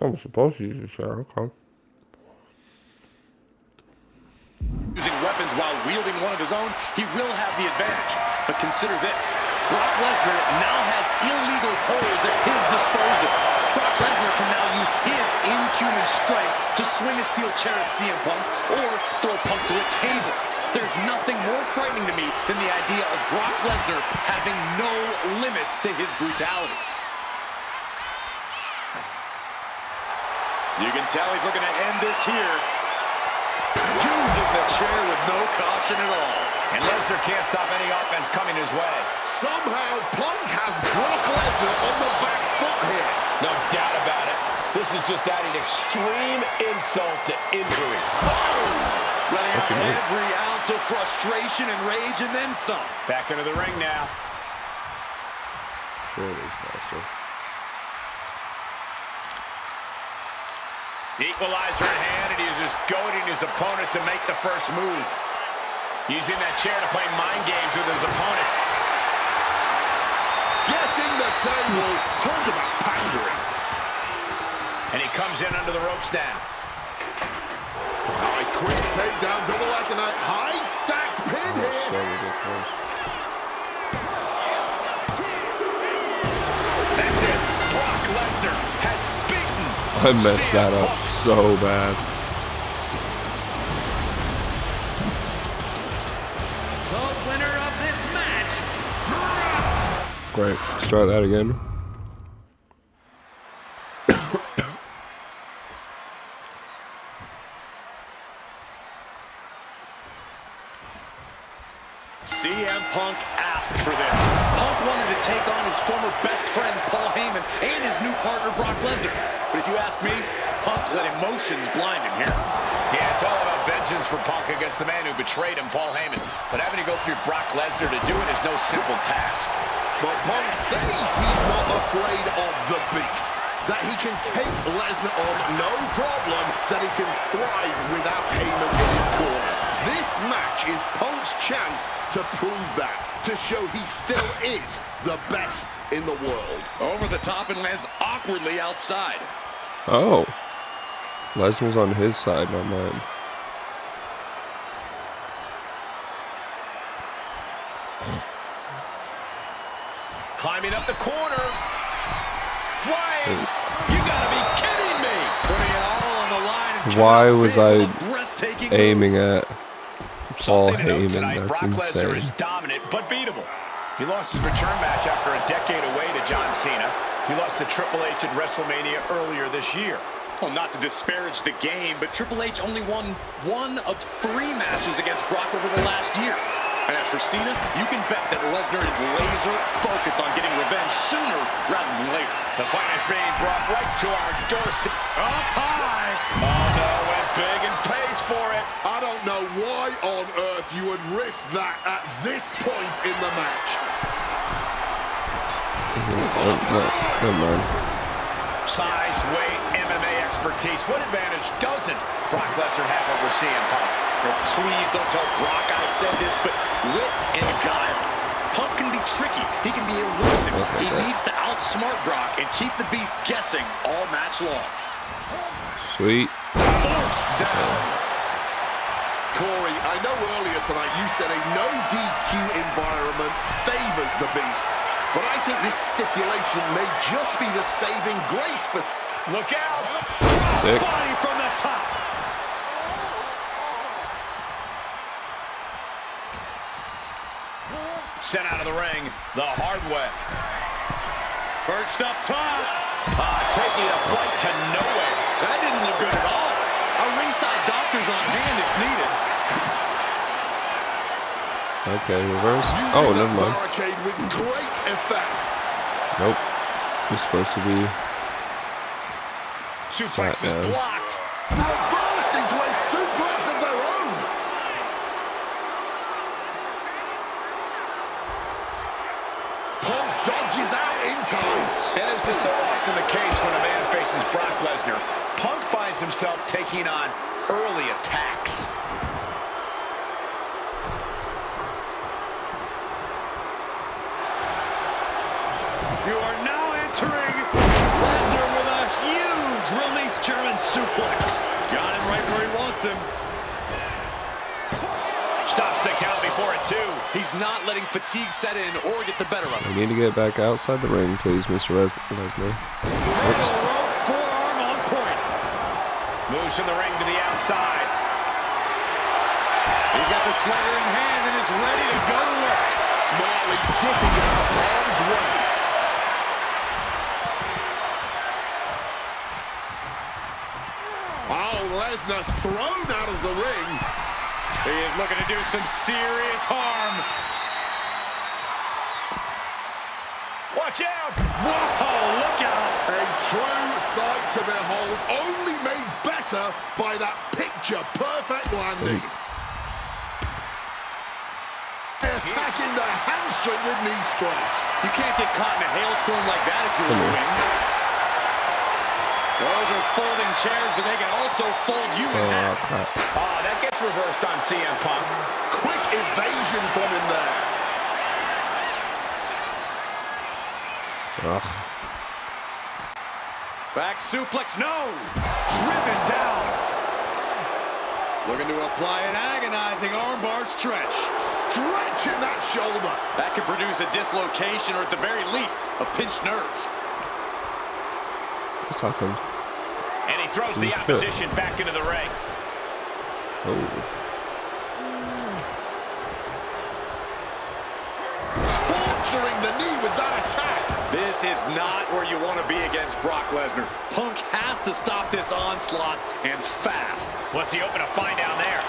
I'm supposed to use a chair, okay. Using weapons while wielding one of his own, he will have the advantage. But consider this. Brock Lesnar now has illegal holds at his disposal. Brock Lesnar can now use his inhuman strength to swing a steel chair at CM Punk or throw Punk through a table. There's nothing more frightening to me than the idea of Brock Lesnar having no limits to his brutality. You can tell he's looking to end this here. Using the chair with no caution at all. And Lesnar can't stop any offense coming his way. Somehow, Punk has Brock Lesnar on the back foot here. No doubt about it. This is just adding extreme insult to injury. Letting out every ounce of frustration and rage and then some. Back into the ring now. Sure it is, Master. Equalizer in hand, and he's just goading his opponent to make the first move. Using that chair to play mind games with his opponent. Getting the table. Talk about pandering. And he comes in under the ropes now. High quick takedown, double leg and a high stacked pin here. So ridiculous. That's it. Brock Lesnar has beaten. I messed that up so bad. The winner of this match, Great. Let's try that again. CM Punk asked for this. Punk wanted to take on his former best friend, Paul Heyman, and his new partner, Brock Lesnar. But if you ask me, Punk let emotions blind him here. Yeah, it's all about vengeance for Punk against the man who betrayed him, Paul Heyman. But having to go through Brock Lesnar to do it is no simple task. But Punk says he's not afraid of the beast. That he can take Lesnar on no problem. That he can thrive without Heyman in his corner. This match is Punk's chance to prove that. To show he still is the best in the world. Over the top and lands awkwardly outside. Oh. Lesnar's on his side, not mine. Climbing up the corner. Flying. You gotta be kidding me. Putting it all on the line. And Why was I breathtaking aiming move. at Paul Something to note Heyman? tonight, That's Brock Lesnar is insane. dominant but beatable. He lost his return match after a decade away to John Cena. He lost to Triple H at WrestleMania earlier this year. Well, not to disparage the game, but Triple H only won 1 of 3 matches against Brock over the last year. And as for Cena, you can bet that Lesnar is laser focused on getting revenge sooner rather than later. The fight is being brought right to our doorstep. Up high. Oh, no, went big and pays for it. I don't know why on earth you would risk that at this point in the match. Oh, no, never mind. Size, weight, MMA expertise. What advantage doesn't Brock Lesnar have over CM Punk? Well, please don't tell Brock I said this, but wit and guile. Punk can be tricky. He can be elusive. He needs to outsmart Brock and keep the beast guessing all match long. Sweet. Force down. Corey, I know earlier tonight you said a no DQ environment favors the beast. But I think this stipulation may just be the saving grace for... Look out. Sick. Body from the top. Sent out of the ring the hard way. Perched up top. Taking a flight to nowhere. That didn't look good at all. A ringside doctor's on hand if needed. Okay, reverse. Using Oh, that never mind. barricade with great effect. Nope. You're supposed to be Suplex is down. blocked. Reversed into a suplex of their own. Punk dodges out in time. And as is so often the case when a man faces Brock Lesnar, Punk finds himself taking on early attacks. You are now entering Lesnar with a huge release German suplex. Got him right where he wants him. Stops the count before it, too. He's not letting fatigue set in or get the better of him. You need to get back outside the ring, please, Mr. Lesnar. Oops. Forearm on point. Moves from the ring to the outside. He's got the slugger in hand and is ready to go to work. Smartly dipping out of harm's way. Oh, Lesnar thrown out of the ring. He is looking to do some serious harm. Watch out! Whoa, look out! A true sight to behold, only made better by that picture-perfect landing. Attacking the hamstring with knee strikes. You can't get caught in a hailstorm like that if you're in the ring. Those are folding chairs, but they can also fold you in half. Oh, that gets reversed on CM Punk. Quick evasion from him there. Ugh. Back suplex, no! Driven down. Looking to apply an agonizing armbar stretch. Stretching that shoulder. That could produce a dislocation or at the very least, a pinched nerve. What's happened? And he throws the opposition back into the ring. Oh. Torturing the knee with that attack. This is not where you want to be against Brock Lesnar. Punk has to stop this onslaught, and fast. What's he open to find down there?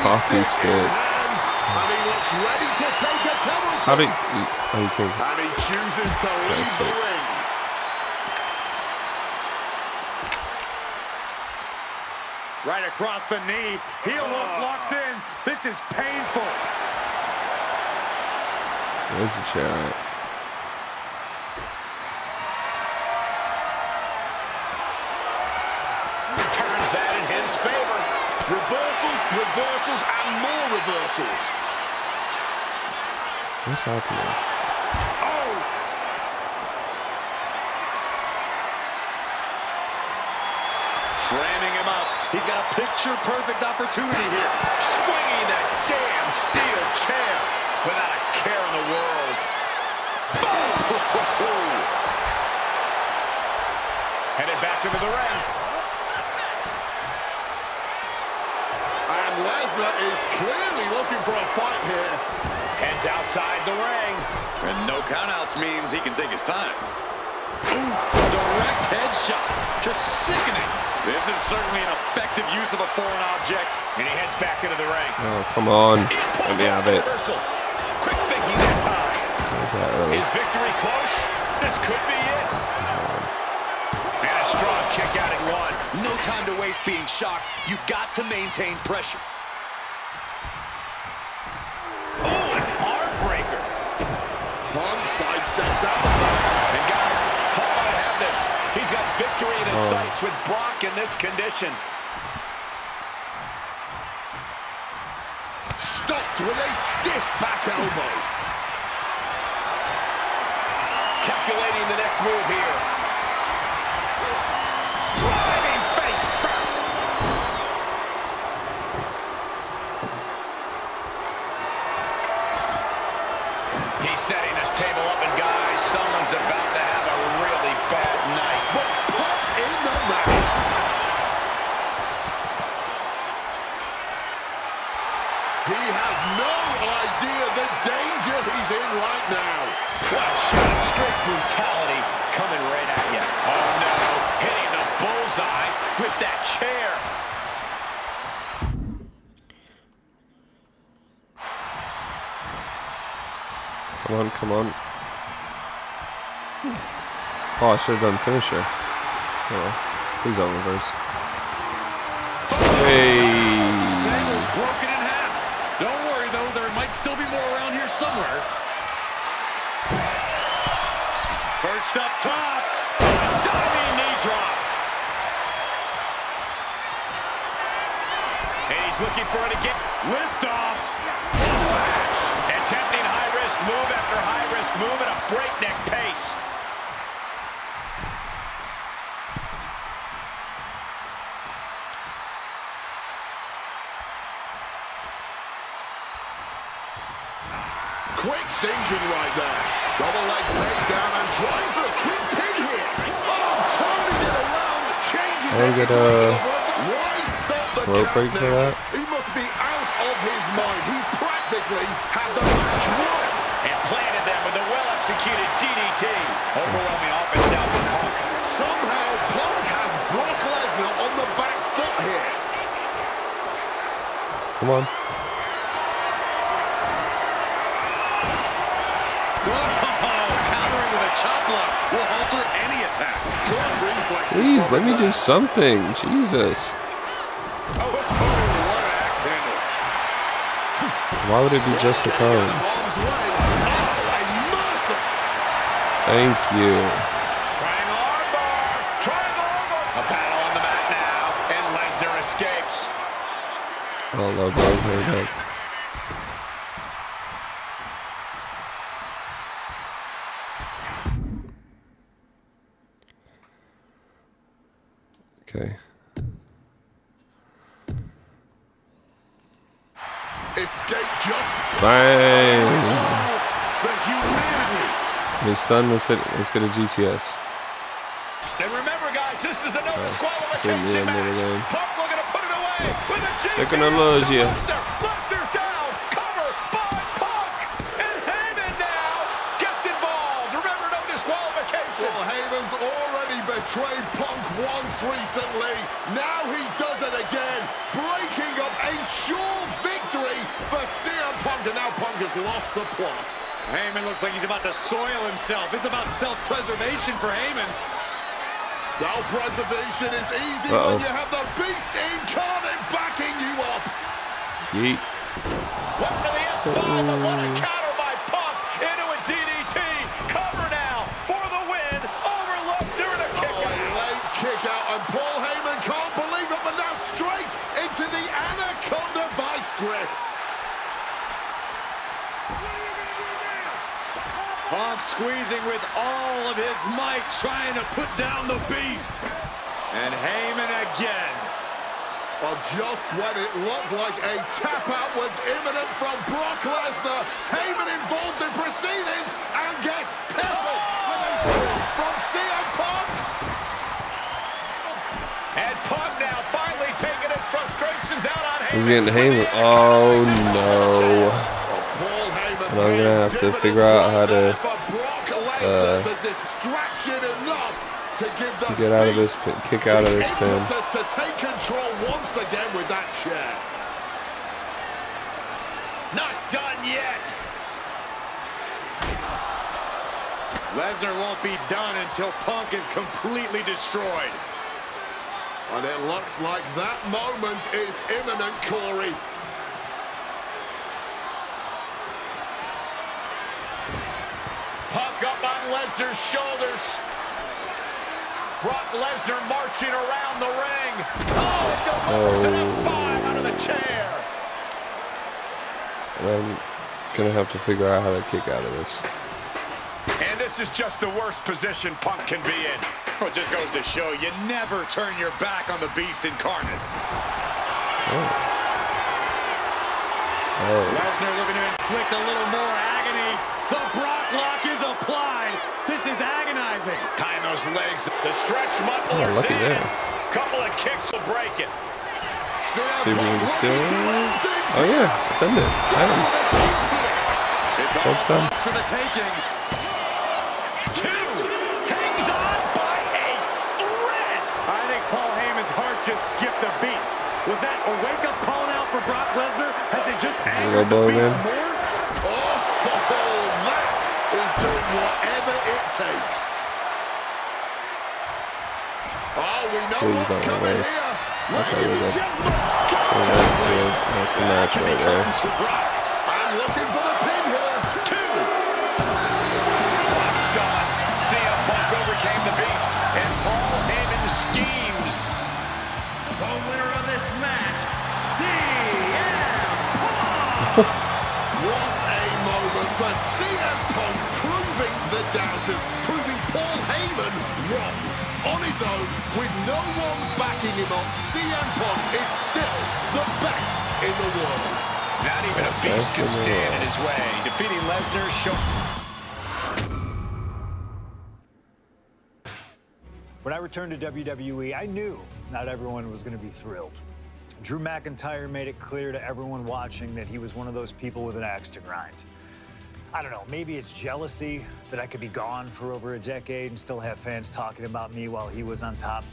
Hockey stick in hand, and he looks ready to take a penalty. How do you can... And he chooses to leave the ring. Right across the knee. Heel hook locked in. This is painful. Where's the chair at? Turns that in his favor. Reversals, reversals, and more reversals. What's happening? Oh! Framing him up. He's got a picture-perfect opportunity here. Swinging that damn steel chair without a care in the world. Boom! Headed back into the ring. And Lesnar is clearly looking for a fight here. Heads outside the ring. And no countouts means he can take his time. Ooh, direct headshot. Just sickening. This is certainly an effective use of a foreign object. And he heads back into the ring. Oh, come on. Let me have it. Reversal. Quick thinking that time. Where's that early? Is victory close? This could be it. And a strong kick out at one. No time to waste being shocked. You've got to maintain pressure. Oh, an arm breaker. Punk sidesteps out of that. And guys, Punk might have this. He's got victory in his sights with Brock in this condition. Stopped with a stiff back elbow. Calculating the next move here. Driving face first. He's setting this table up, and guys, someone's about to have a really bad night. But Punk in the mat. He has no idea the danger he's in right now. What a shot, straight brutality coming right at you. Oh no, hitting the bullseye with that chair. Come on, come on. Oh, I should have done finisher. Oh, please don't reverse. Hey! Table's broken in half. Don't worry, though. There might still be more around here somewhere. Perched up top. Diving knee drop. And he's looking for it again. Lift off. Attempting high-risk move after high-risk move at a breakneck pace. Quick thinking right there. Double leg takedown and trying for a quick pin here. Oh, turning it around, changes I it get into a a cover. Why stop the rope count break for now? that? He must be out of his mind. He practically had the match won. And planted them with a well-executed DDT. Overwhelming offense now for Punk. Somehow Punk has Brock Lesnar here. Come on. Countering with a chop block will alter any attack. Good reflexes. Please, let me do something. Jesus. Oh, what an axe handle. Why would it be just a cone? Harm's way. Oh, a mercy. Thank you. Triangle armbar. Triangle armbar. A battle on the mat now, and Lesnar escapes. Oh, low blow. Very good. Okay. Escape just. Bang. The humanity. He's stunned. Let's get a GTS. And remember, guys, this is the no This disqualification is the end of the match. game. Punk looking to put it away with a GTS. Taking a lose, to yeah. Lesnar. Lesnar's down. Cover by Punk. And Heyman now gets involved. Remember, no disqualification. Well, Heyman's already betrayed Punk once recently. Now he does it again, breaking up a sure victory for CM Punk, and now Punk has lost the plot. Heyman looks like he's about to soil himself. It's about self-preservation for Heyman. Self-preservation is easy when you have the beast incarnate backing you up. Yeet. What to the F5, but what a counter by Punk into a DDT. Cover now for the win over Lesnar and a kick Oh, a out. late kick out, and Paul Heyman can't believe it, but now straight into the Anaconda vice grip. Punk squeezing with all of his might, trying to put down the beast. And Heyman again. Well, just when it looked like a tap-out was imminent from Brock Lesnar, Heyman involved in proceedings and gets peppered with a from CM Punk. And Punk now finally taking his frustrations out on Heyman. He's getting Heyman. Oh, no. Paul Heyman And I'm gonna have to figure out how to for Brock Lesnar, the distraction enough to give the get out of this beast pin, kick out of this the pin. impetus to take control once again with that chair. Not done yet. Lesnar won't be done until Punk is completely destroyed. And it looks like that moment is imminent, Corey. Punk up on Lesnar's shoulders. Brock Lesnar marching around the ring. Oh, it delivers an F5 out of the chair. And I'm gonna have to figure out how to kick out of this. And this is just the worst position Punk can be in. Well, it just goes to show you never turn your back on the beast incarnate. Lesnar looking to inflict a little more agony. The Brock lock is applied. This is agonizing. Tying those legs. The stretch muffler's lucky in. there. Couple of kicks will break it. See if we can still. Oh yeah, send it. Adam. It's all Touchdown. Bucks for the taking. Two. Hangs on by a thread. I think Paul Heyman's heart just skipped a beat. Was that a wake-up call now for Brock Lesnar? Has it just angered the Elbow beast again. more? Oh, that is doing whatever it takes. Oh, we know Please what's don't coming reverse. here. Okay, Ladies we and go. gentlemen, Oh, that's good. That's the match right there. For Brock. I'm looking for the pin here. Two. Clock's gone. CM Punk overcame the beast, and Paul Heyman schemes. The winner of this match, CM Punk! What a moment for CM Punk, proving the doubters, proving Paul Heyman wrong. On his own, with no one backing him up, CM Punk is still the best in the world. Not even a beast could stand in his way. Defeating Lesnar When I returned to WWE, I knew not everyone was going to be thrilled. Drew McIntyre made it clear to everyone watching that he was one of those people with an axe to grind. I don't know, maybe it's jealousy that I could be gone for over a decade and still have fans talking about me while he was on top.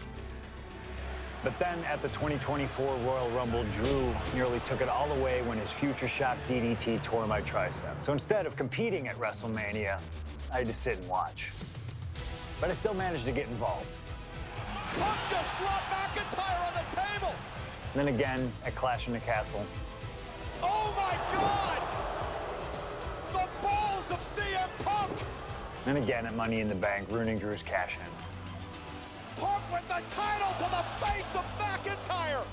But then at the 2024 Royal Rumble, Drew nearly took it all away when his Future Shock DDT tore my tricep. So instead of competing at WrestleMania, I had to sit and watch. But I still managed to get involved. Punk just dropped McIntyre on the table. Then again at Clash in the Castle. Oh my God! The balls of CM Punk! Then again at Money in the Bank, ruining Drew's cash-in. Punk with the title to the face of McIntyre!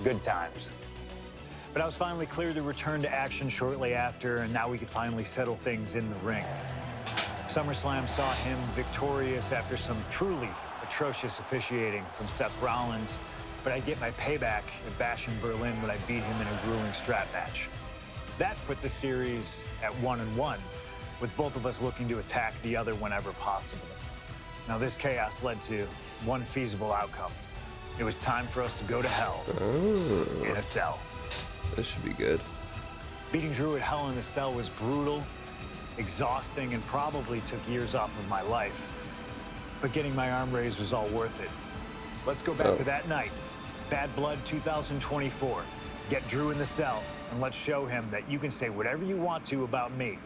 Good times. But I was finally cleared to return to action shortly after, and now we could finally settle things in the ring. SummerSlam saw him victorious after some truly atrocious officiating from Seth Rollins, but I'd get my payback at Bash in Berlin when I beat him in a grueling strap match. That put the series at 1-1, with both of us looking to attack the other whenever possible. Now this chaos led to one feasible outcome. It was time for us to go to hell in a cell. This should be good. Beating Drew at Hell in a Cell was brutal, exhausting, and probably took years off of my life. But getting my arm raised was all worth it. Let's go back to that night. Bad Blood 2024. Get Drew in the cell, and let's show him that you can say whatever you want to about me,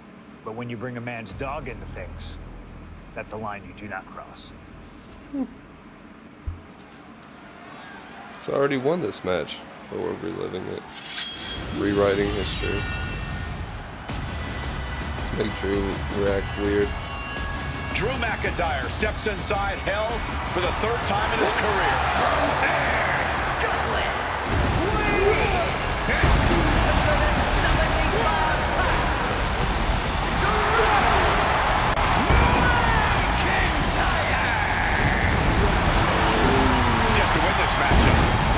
but when you bring a man's dog into things, that's a line you do not cross. So I already won this match, but we're reliving it. Rewriting history. Let's make Drew react weird. Drew McIntyre steps inside Hell for the third time in his career.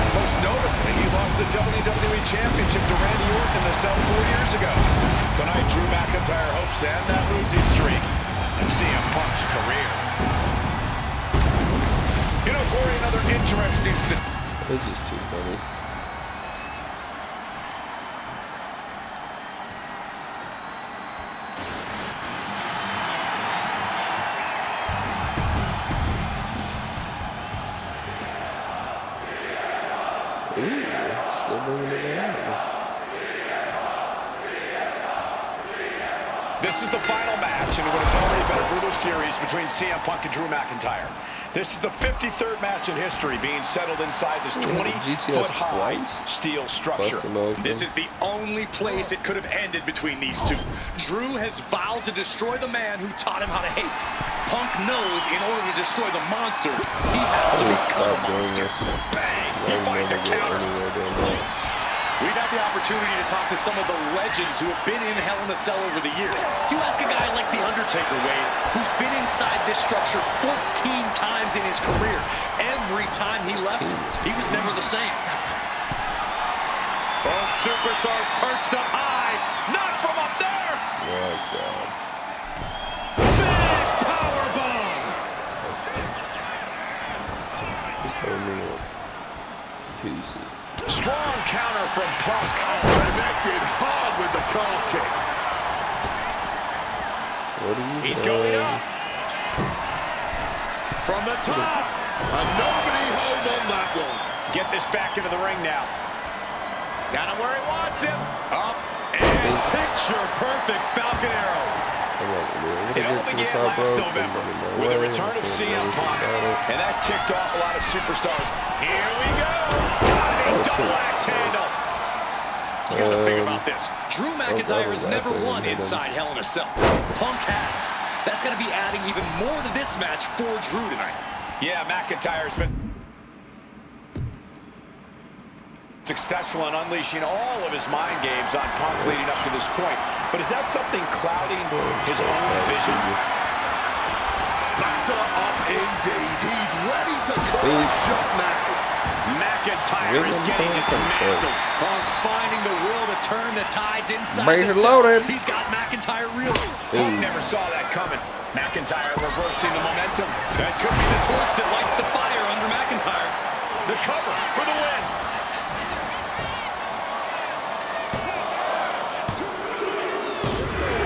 Most notably, he lost the WWE Championship to Randy Orton in the cell 4 years ago. Tonight, Drew McIntyre hopes to end that losing streak and CM Punk's career. You know, Corey, another interesting... This is too funny. Ooh, still bringing it down. This is the final match in what has already been a brutal series between CM Punk and Drew McIntyre. This is the 53rd match in history being settled inside this 20-foot-high steel structure. This is the only place it could have ended between these two. Drew has vowed to destroy the man who taught him how to hate. Punk knows in order to destroy the monster, he has to become a monster. Bang! He finds a counter. We've had the opportunity to talk to some of the legends who have been in Hell in a Cell over the years. You ask a guy like The Undertaker, Wade, who's been inside this structure 14 times in his career. Every time he left, he was never the same. Both superstars perched up high, not from up there. Oh, God. Big powerbomb. Pieces. Strong counter from Punk. Connected hard with the calf kick. What are you He's going up. From the top. And nobody home on that one. Get this back into the ring now. Got him where he wants him. Up and Picture perfect Falcon Arrow. it all began last November with the return of CM Punk, and that ticked off a lot of superstars. Here we go. Double axe handle. You gotta think about this. Drew McIntyre has never won inside Hell in a Cell. Punk has. That's gonna be adding even more to this match for Drew tonight. Yeah, McIntyre's been successful in unleashing all of his mind games on Punk leading up to this point. But is that something clouding his own vision? Batter up indeed. He's ready to call his shot now. McIntyre is getting dismantled. Punk's finding the will to turn the tides inside Base the cell. loaded. He's got McIntyre reeling. Punk never saw that coming. McIntyre reversing the momentum. That could be the torch that lights the fire under McIntyre. The cover for the win.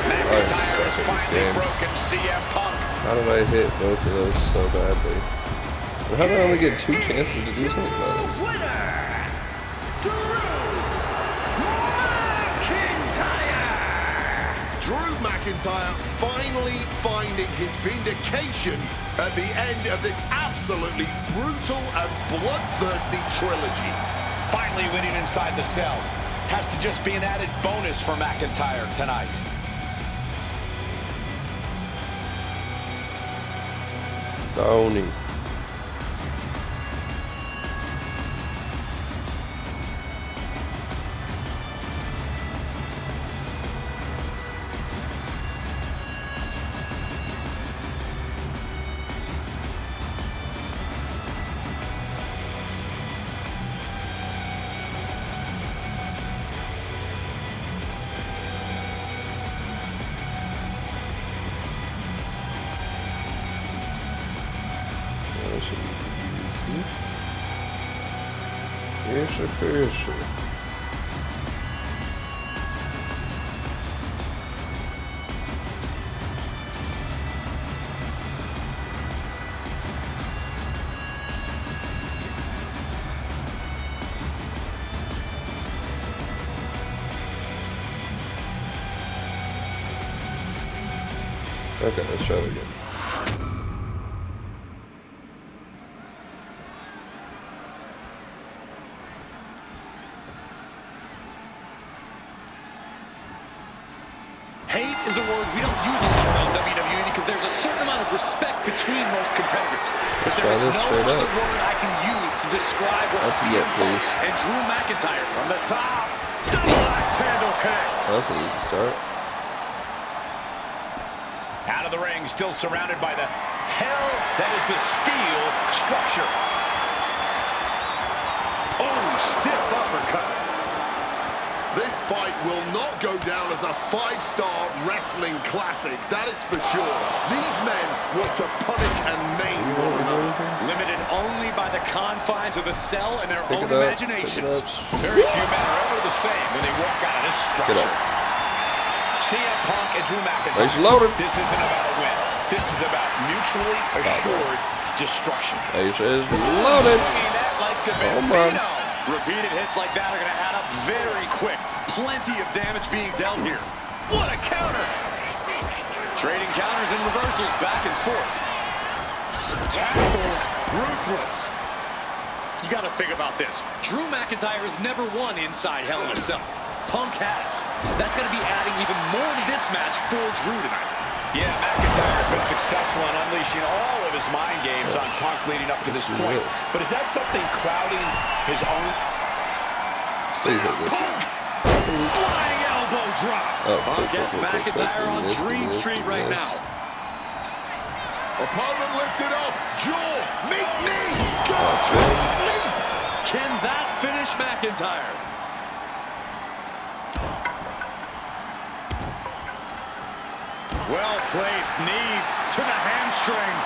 McIntyre has finally broken CM Punk. How did I hit both of those so badly? How do I only get 2 chances to do something like this? Winner, Drew McIntyre. Drew McIntyre finally finding his vindication at the end of this absolutely brutal and bloodthirsty trilogy. Finally winning inside the cell. Has to just be an added bonus for McIntyre tonight. Tony. Fisher, Fisher. Okay, let's try it again. Hate is a word we don't use a lot around WWE because there's a certain amount of respect between most competitors. But there is no other word I can use to describe what CM Punk and Drew McIntyre from the top. Double axe handle connects. That's an easy start. Out of the ring, still surrounded by the hell that is the steel structure. Oh, stiff uppercut. This fight will not go down as a 5-star wrestling classic, that is for sure. These men want to punish and maim one another. Limited only by the confines of the cell and their own imaginations. Very few men are ever the same when they walk out of this structure. CM Punk and Drew McIntyre. This isn't about a win. This is about mutually assured destruction. Asia is loaded. Oh my. Repeated hits like that are going to add up very quick. Plenty of damage being dealt here. What a counter! Trading counters and reversals back and forth. Tackles, ruthless. You got to think about this. Drew McIntyre has never won inside Hell in a Cell. Punk has. That's going to be adding even more to this match for Drew tonight. Yeah, McIntyre has been successful in unleashing all of his mind games on Punk leading up to this point. But is that something clouding his own? Please hit this. Flying elbow drop. Punk gets McIntyre on Dream Street right now. Opponent lifted up. Jaw, meet knee. Go to sleep. Can that finish McIntyre? Well-placed knees to the hamstring.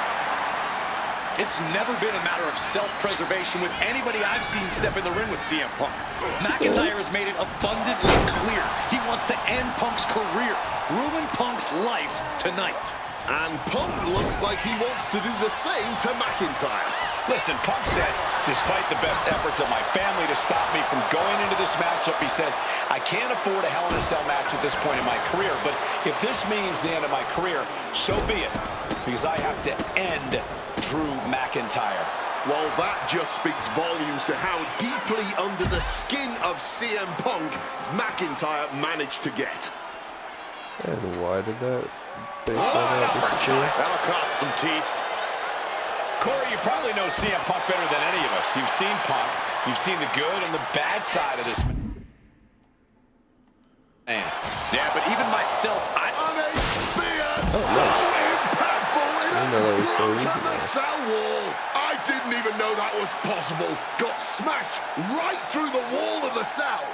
It's never been a matter of self-preservation with anybody I've seen step in the ring with CM Punk. McIntyre has made it abundantly clear he wants to end Punk's career, ruin Punk's life tonight. And Punk looks like he wants to do the same to McIntyre. Listen, Punk said, despite the best efforts of my family to stop me from going into this matchup, he says, I can't afford a Hell in a Cell match at this point in my career, but if this means the end of my career, so be it, because I have to end Drew McIntyre. Well, that just speaks volumes to how deeply under the skin of CM Punk McIntyre managed to get. And why did that baseball disappear? That'll cost some teeth. Corey, you probably know CM Punk better than any of us. You've seen Punk. You've seen the good and the bad side of this man. Yeah, but even myself, And a spear so nice. impactful. It I didn't know that was so broken easy, the though. cell wall. I didn't even know that was possible. Got smashed right through the wall of the cell.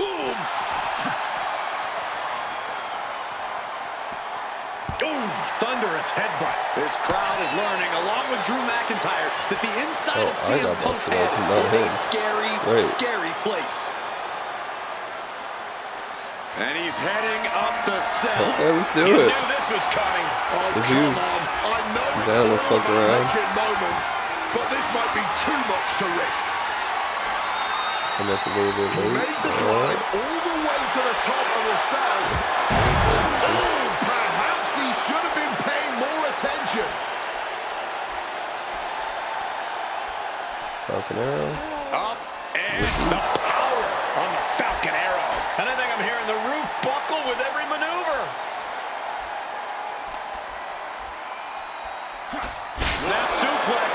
boom. Ooh, thunderous headbutt. This crowd is learning, along with Drew McIntyre, that the inside of CM Punk's head is a scary, scary place. And he's heading up the cell. Okay, let's do You it. knew this was coming. Oh, If come you on. I know it's down all the fuck about around. making moments, but this might be too much to risk. I'm up a little bit He late. made the All climb right. all the way to the top of the cell. Oh, perhaps he should have been paying more attention. Falcon Arrow. Up and the power on the Falcon Arrow. And I think I'm hearing the roof buckle with every maneuver. Snap suplex.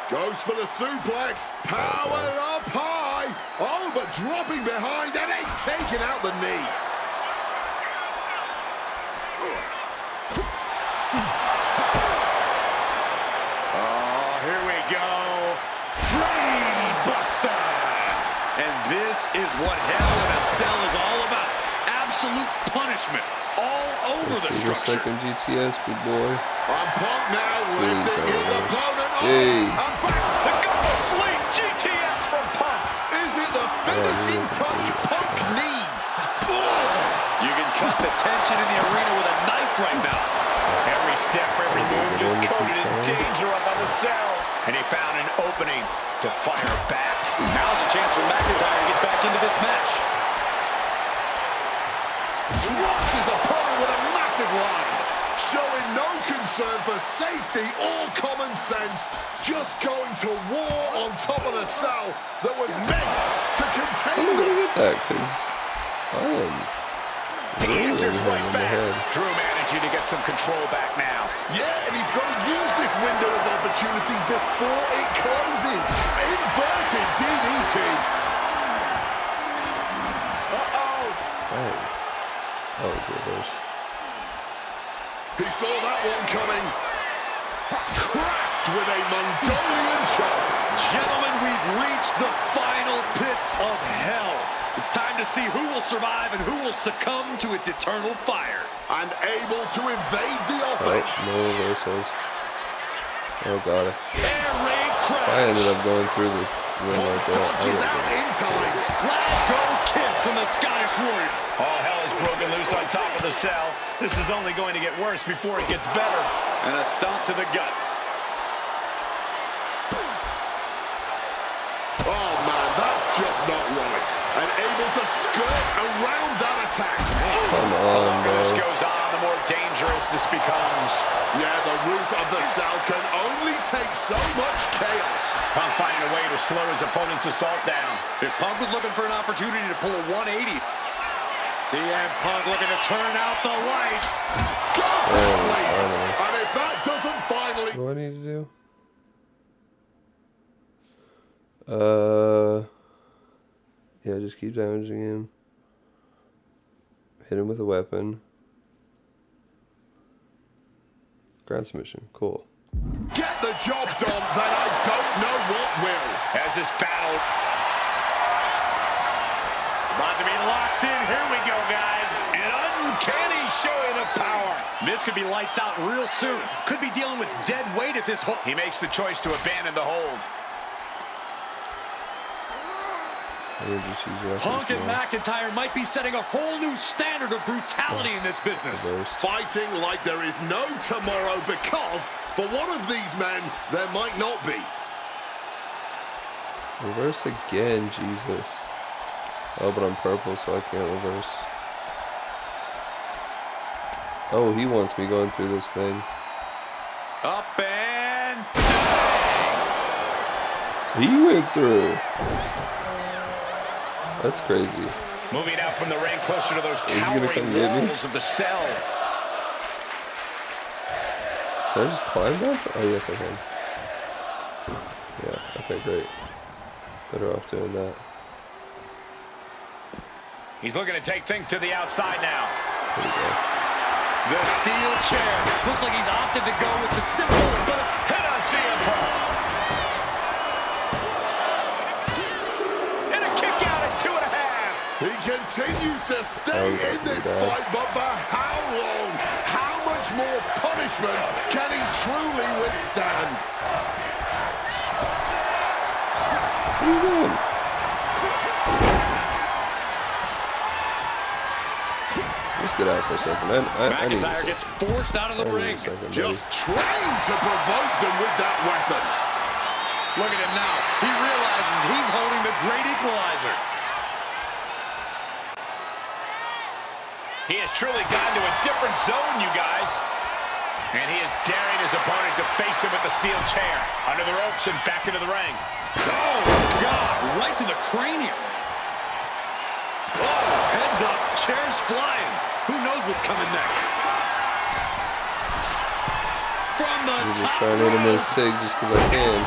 Goes for the suplex. Power up high. Oh, but dropping behind and ain't taking out the knee. Oh, here we go. Brain Buster. And this is what Hell in a Cell is all about. Absolute punishment all over Let's the see the structure. second GTS, big boy. On Punk now, lifting his opponent up. Hey. And back. The go to sleep GTS from Punk. Is it the finishing touch Punk needs? You can cut the tension in the arena with a knife right now. Every step, every move just coated in danger up on the cell. And he found an opening to fire back. Now's a chance for McIntyre to get back into this match. Drops his opponent with a massive line. Showing no concern for safety or common sense. Just going to war on top of the cell that was meant to I'm contain gonna them. get that because I am He really answers hitting right in the back. head. Drew managing to get some control back now. Yeah, and he's going to use this window of opportunity before it closes. Inverted DDT. Uh-oh. Hey. Oh, reverse. He saw that one coming. Cracked with a Mongolian chop. Gentlemen, we've reached the final pits of hell. It's time to see who will survive and who will succumb to its eternal fire. And able to evade the Oh, offense. no reversals. Oh, got it. Air raid If I ended up going through the ring like that, I Dodges would out in time. Glasgow kiss from the Scottish Warrior. All hell is broken loose on top of the cell. This is only going to get worse before it gets better. And a stomp to the gut. Oh man, that's just not right. And able to skirt around that attack. Come The on, longer this bro. goes on, the more dangerous this becomes. Yeah, the roof of the cell can only take so much chaos. Punk finding a way to slow his opponent's assault down. If Punk was looking for an opportunity to pull a 180, CM Punk looking to turn out the lights. Go to sleep. finally. And if that doesn't finally... What do I need to do? Yeah, just keep damaging him. Hit him with a weapon. Ground submission. Cool. get the job done, then I don't know what will. As this battle is about to be locked in. Here we go, guys. An uncanny showing of power. This could be lights out real soon. Could be dealing with dead weight at this hold. He makes the choice to abandon the hold. Punk and McIntyre might be setting a whole new standard of brutality in this business. Fighting like there is no tomorrow because for one of these men, there might not be. Reverse again, Jesus. Oh, but I'm purple, so I can't reverse. Oh, he wants me going through this thing. Up and... He went through. That's crazy. Moving out from the ring closer to those Is he gonna towering come get me? walls of the cell. Can I just climb down? Oh, yes, I can. Yeah, okay, great. Better off doing that. He's looking to take things to the outside now. There we go. The steel chair. Looks like he's opted to go with the simple but Hit on CM Punk. And a kick out at 2.5. He continues to stay Oh, in this yeah. fight, but for how long? How much more punishment can he truly withstand? What are you doing? Just get out for a second. I need a McIntyre second. gets forced out of the ring. Just trying to provoke them with that weapon. Look at him now. He realizes he's holding the great equalizer. He has truly gotten to a different zone, you guys. And he is daring his opponent to face him with the steel chair. Under the ropes and back into the ring. Oh, God. Right to the cranium. Oh, heads up. Chairs flying. Who knows what's coming next? From the I'm just top trying to hit him with a rope. sig just because I can.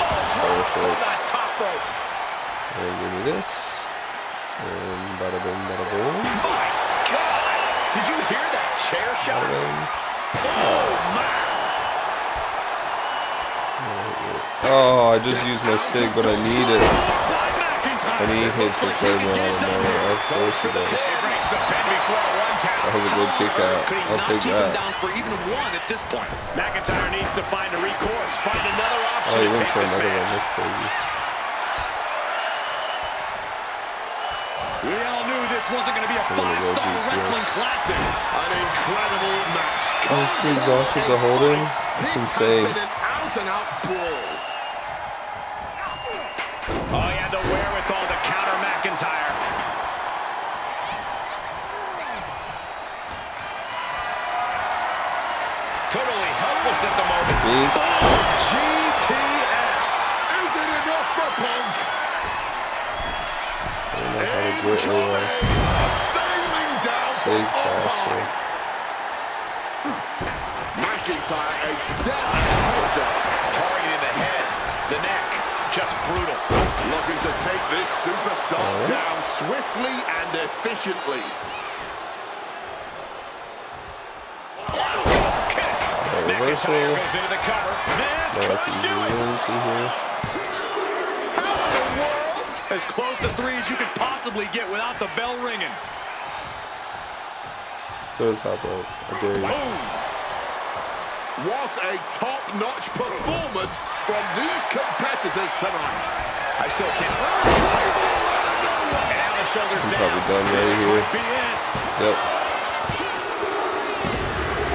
Perfect. The top rope. And give me this. And bada boom, bada boom. My God. Did you hear that chair shot? Bada boom. Oh, man. Oh, I just used my sig, but I need it. By McIntyre. And he hits the third one out of nowhere. Of course he does. He breaks the pin before one count. That was a good kick out. Could he I'll not take keep him that. down for even one at this point? McIntyre needs to find a recourse, find another Oh, option he to went take for this another one. match. That's crazy. We all knew this wasn't going to be a I'm gonna go five-star GCS. wrestling classic. An incredible match. Oh, so exhausted to hold him. That's insane. This has been an out-and-out brawl. Oh, he had the wherewithal to counter McIntyre. Totally helpless at the moment. GTS. Is it enough for Punk? I don't know how to do it really well. Sailing down from Sig up faster. high. McIntyre a step ahead there. Targeting the head, the neck, just brutal. Looking to take this superstar down swiftly and efficiently. Kiss. Reversal. McIntyre goes into the cover. This That's could easy. do it. Really see here. How in the world? As close to three as you could possibly get without the bell ringing. Go to the top rope. I dare you. Boom. What a top-notch performance from these competitors tonight. I still can't. Claymore out of nowhere. And the shoulders I'm down. probably done right here. Be it. Yep.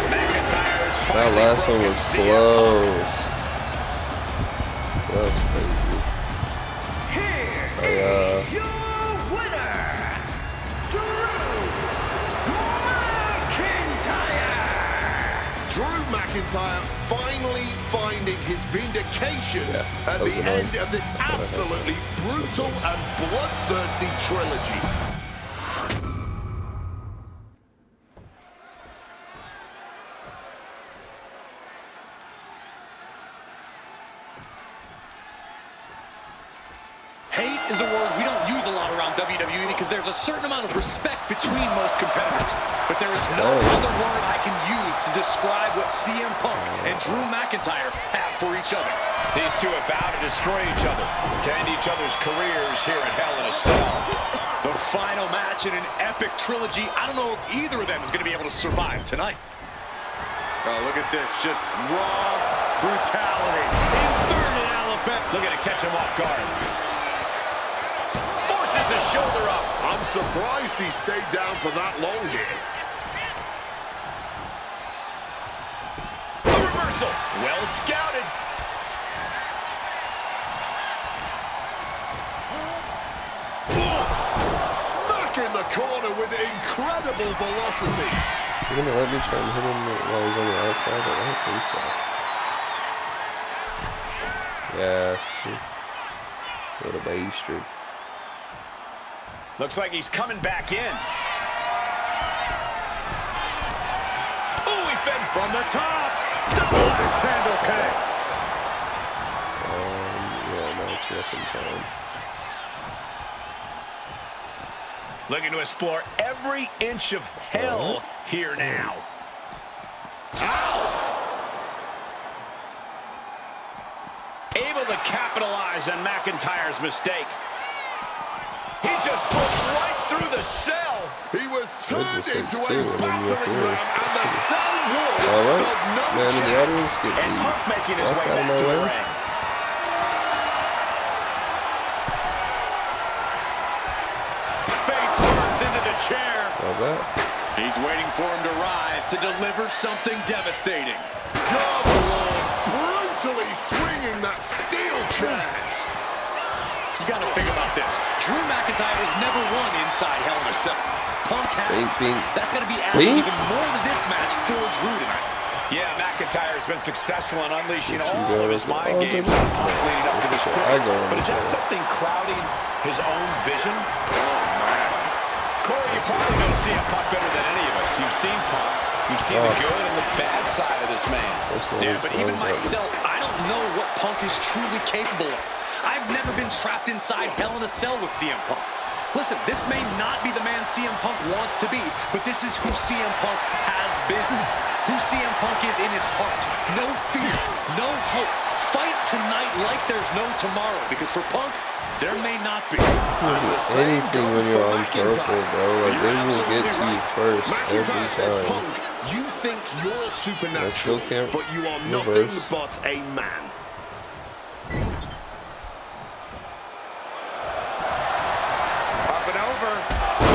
McIntyre is That finally last one broken was CM Punk. close. That was crazy. Here is your winner, Drew McIntyre finally finding his vindication Yeah, at that was the annoying. end of this absolutely brutal and bloodthirsty trilogy. Hate is a word we don't use a lot around WWE because there's a certain amount of respect between most competitors. But there is no other word I can use to describe what CM Punk and Drew McIntyre have for each other. These two have vowed to destroy each other, to end each other's careers here at Hell in a Cell. The final match in an epic trilogy. I don't know if either of them is going to be able to survive tonight. Oh, look at this. Just raw brutality. Inverted Alabama. Looking to catch him off guard. Forces the shoulder up. I'm surprised he stayed down for that long here. A reversal. Well scouted. Smack in the corner with incredible velocity. You're gonna let me try and hit him while he's on the outside? I don't think so. Yeah, see. What a bastard. Looks like he's coming back in. Ooh, he fends From the top. Double axe handle connects. Yeah, no, it's weapon time. Looking to explore every inch of hell here now. Able to capitalize on McIntyre's mistake. He just broke right through the cell. He was turned Goodness, into it's a two, and then you're battering here. ram, and the cell wall All right, stood no man in the chance. audience, get And Punk the making his fuck way out of back my to the way. ring. Love that. He's waiting for him to rise to deliver something devastating. God, Lord, brutally swinging that steel chair. You got to think about this. Drew McIntyre has never won inside Hell in a Cell. Punk has. Bing. That's going to be adding even more to this match for Drew tonight. Yeah, McIntyre has been successful in unleashing Get you all of going. his mind Oh, games no. on Punk leading up to this point. I go on But is this that way. something clouding his own vision? Oh, man. Corey, you probably know CM Punk better than any of us. You've seen Punk. You've seen the good and the bad side of this man. Yeah, but even myself, I don't know what Punk is truly capable of. I've never been trapped inside Hell in a Cell with CM Punk. Listen, this may not be the man CM Punk wants to be, but this is who CM Punk has been. Who CM Punk is in his heart. No fear, no hope. Fight tonight like there's no tomorrow, because for Punk, there may not be. Anything when you're on purple, bro. Like, they will get to you first McIntyre said, every time. Punk, you think you're supernatural, can't but you are nothing reverse. but a man. Up and over. Oh,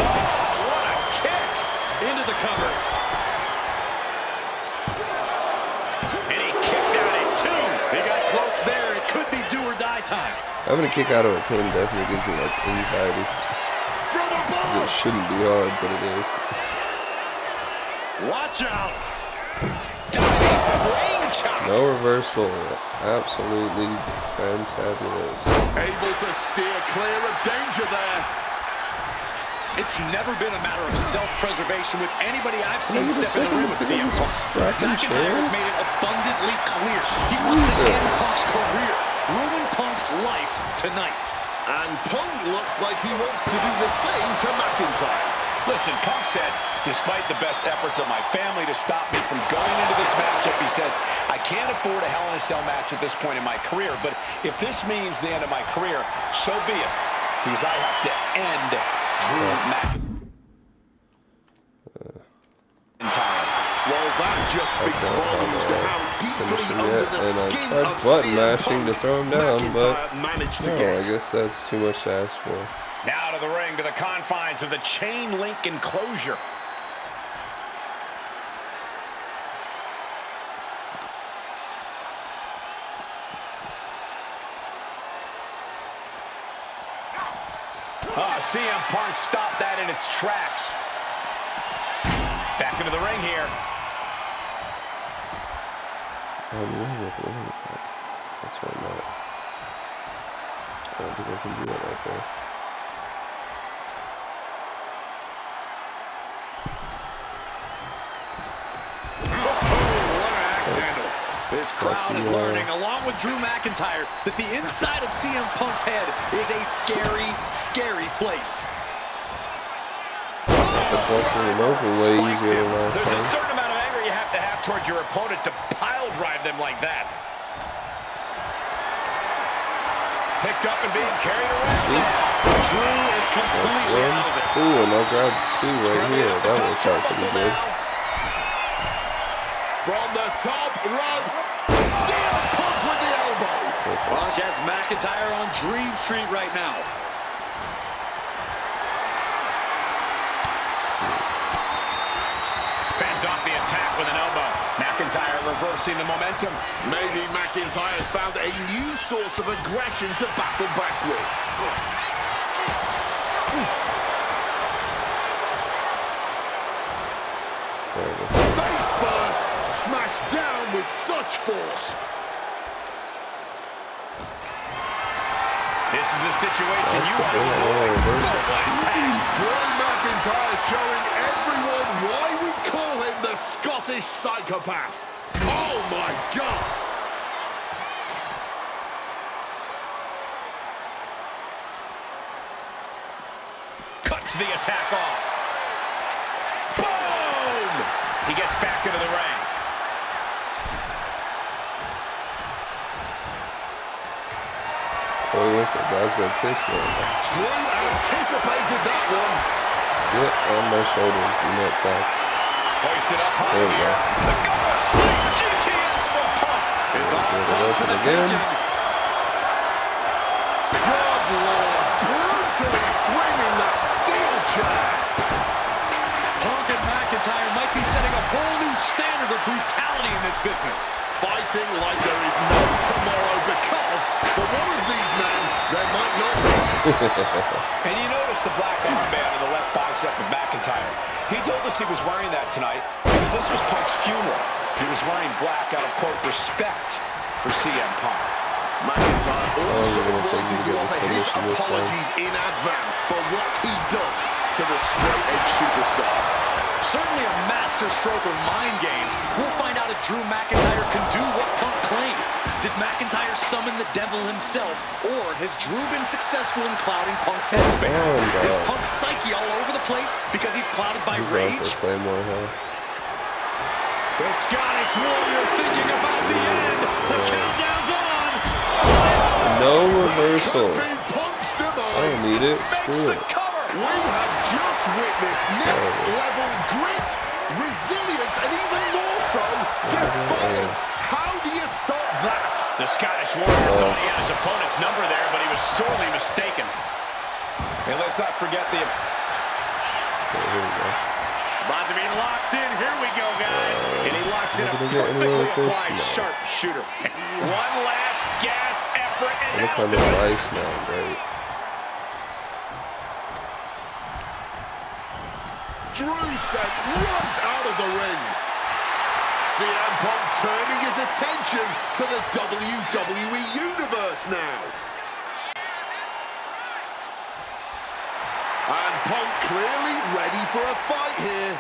what a kick. Into the cover. And he kicks out at 2. He got close there. It could be do or die time. Having a kick out of a pin definitely gives me like anxiety. From above. It shouldn't be hard, but it is. Watch out. Brain chop. No reversal. Absolutely fantabulous. Able to steer clear of danger there. It's never been a matter of self-preservation with anybody I've seen Look at step in the ring with CM Punk. fracking McIntyre chair. has made it abundantly clear. He wants to end Jesus. Punk's career, ruin Punk's life tonight. And Punk looks like he wants to do the same to McIntyre. Listen, Punk said, despite the best efforts of my family to stop me from going into this matchup, he says, I can't afford a Hell in a Cell match at this point in my career, but if this means the end of my career, so be it, because I have to end Drew McIntyre. Well, that just speaks volumes to how deeply finishing under it, the and I skin tried of button CM mashing to Punk throw him down, but McIntyre managed to no, I get. guess that's too much to ask for. Now to the ring, to the confines of the chain link enclosure. CM Punk stopped that in its tracks. Back into the ring here. I'm wrong with the ring attack. That's why I'm not. I don't think I can do that right there. What an axe handle. This crowd is learning, along with Drew McIntyre, that the inside of CM Punk's head is a scary, scary place. The busting him open way easier than last There's a time. certain amount of anger you have to have towards your opponent to pile drive them like that. Picked up and being carried around. Drew is completely out of it. Ooh, and I'll grab 2 right here. That works out pretty good. From the top rope, CM Punk with the elbow. Punk has McIntyre on Dream Street right now. Fends off the attack with an elbow. McIntyre reversing the momentum. Maybe McIntyre's found a new source of aggression to battle back with. Face first, smashed down with such force. This is a situation you want to Drew McIntyre showing everyone why we call him the Scottish Psychopath. Oh my God! cuts the attack off. Boom! He gets back into the ring. Oh, yeah, guys got pissed there. Drew anticipated that one. Yeah, on my shoulder from that side. Hoisted up high There we go. here. The Ghost Slam GTS from Punk. It's all Get it close to open the again. taking. Good Lord, brutally swinging that steel chair. business. Fighting like there is no tomorrow because for one of these men, there might not be. And you notice the black armband in the left bicep of McIntyre. He told us he was wearing that tonight because this was Punk's funeral. He was wearing black out of, quote, respect for CM Punk. McIntyre also wanted to offer his submission this apologies in advance for what he does to the straight-edge superstar. Certainly a master stroke of mind games. We'll find out if Drew McIntyre can do what Punk claimed. Did McIntyre summon the devil himself, or has Drew been successful in clouding Punk's headspace? Is Punk's psyche all over the place because he's clouded by rage? The Scottish Warrior thinking about the end. The countdown's on. No reversal. Punk's I don't demise need it. makes Screw the it. cover. We have just witnessed next level grit, resilience, and even more so, defiance. How do you stop that? The Scottish Warrior thought he had his opponent's number there, but he was sorely mistaken. And let's not forget the... Okay, here we go. About to be locked in. Here we go, guys. And he locks in a perfectly applied sharp shooter. One last gasp effort. And Look on the ice now, great. Drew sent right out of the ring. CM Punk turning his attention to the WWE Universe now. And Punk clearly ready for a fight here.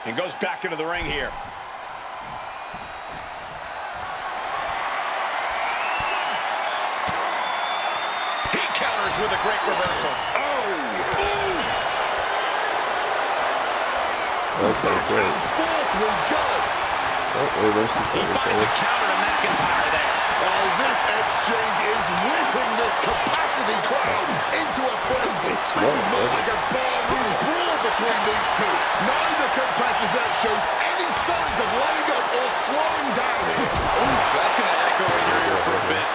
And goes back into the ring here. He counters with a great reversal. Okay, great. Fourth we go. Oh, reversal. He finds a counter to McIntyre there. Oh, this exchange is whipping this capacity crowd into a frenzy. This is more like a barroom brawl between these two. Neither competitor shows any signs of letting up or slowing down here. Ooh, that's going to echo in your ear for a bit.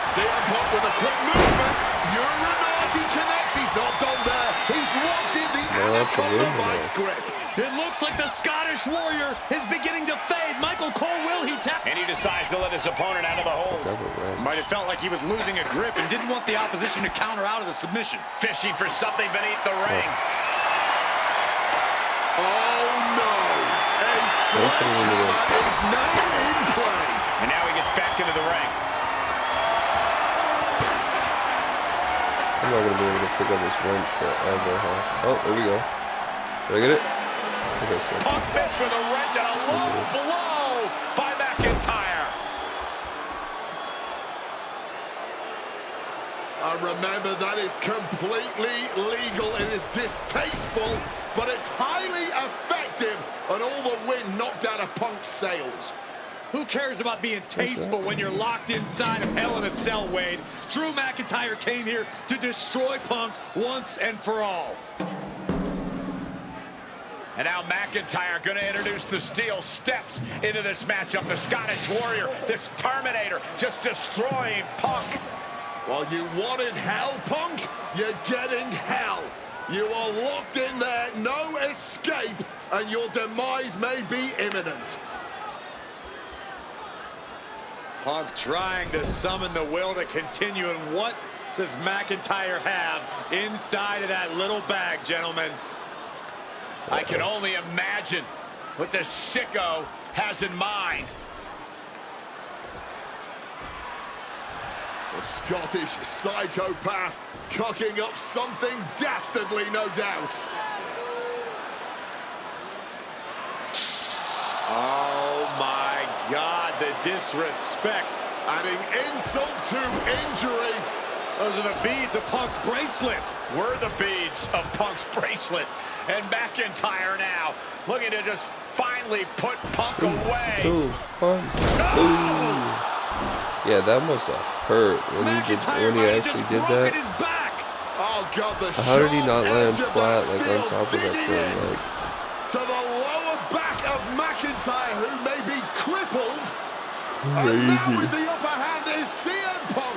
CM Punk with a quick movement. Uranagi connects. He's not done there. He's locked in the Anaconda vice grip. It looks like the Scottish Warrior is beginning to fade. Michael Cole, will he tap? And he decides to let his opponent out of the hold. Might have felt like he was losing a grip and didn't want the opposition to counter out of the submission. Fishing for something beneath the ring. Oh no! A sledgehammer is now in play. And now he gets back into the ring. I'm not going to be able to pick up this wrench forever, huh? Oh, there we go. Did I get it? Okay, so. Punk missed with a wrench and a low blow by McIntyre. And remember, that is completely legal. It is distasteful, but it's highly effective. And all the wind knocked out of Punk's sails. Who cares about being tasteful when you're locked inside of Hell in a Cell, Wade? Drew McIntyre came here to destroy Punk once and for all. And now McIntyre going to introduce the steel steps into this matchup. The Scottish Warrior, this Terminator, just destroying Punk. Well, you wanted hell, Punk? You're getting hell. You are locked in there, no escape, and your demise may be imminent. Punk trying to summon the will to continue, and what does McIntyre have inside of that little bag, gentlemen? I can only imagine what this sicko has in mind. The Scottish psychopath cocking up something dastardly, no doubt. Oh my God, the disrespect. Adding insult to injury. Those are the beads of Punk's bracelet. Were the beads of Punk's bracelet. And McIntyre now looking to just finally put Punk away. Ooh, fun. Ooh. Yeah, that must have hurt when he actually did that. His back. Oh God, the How did he not land edge of flat that like on top of steel that digging thing? in Like, to the lower back of McIntyre, who may be crippled. And now with the upper hand is CM Punk.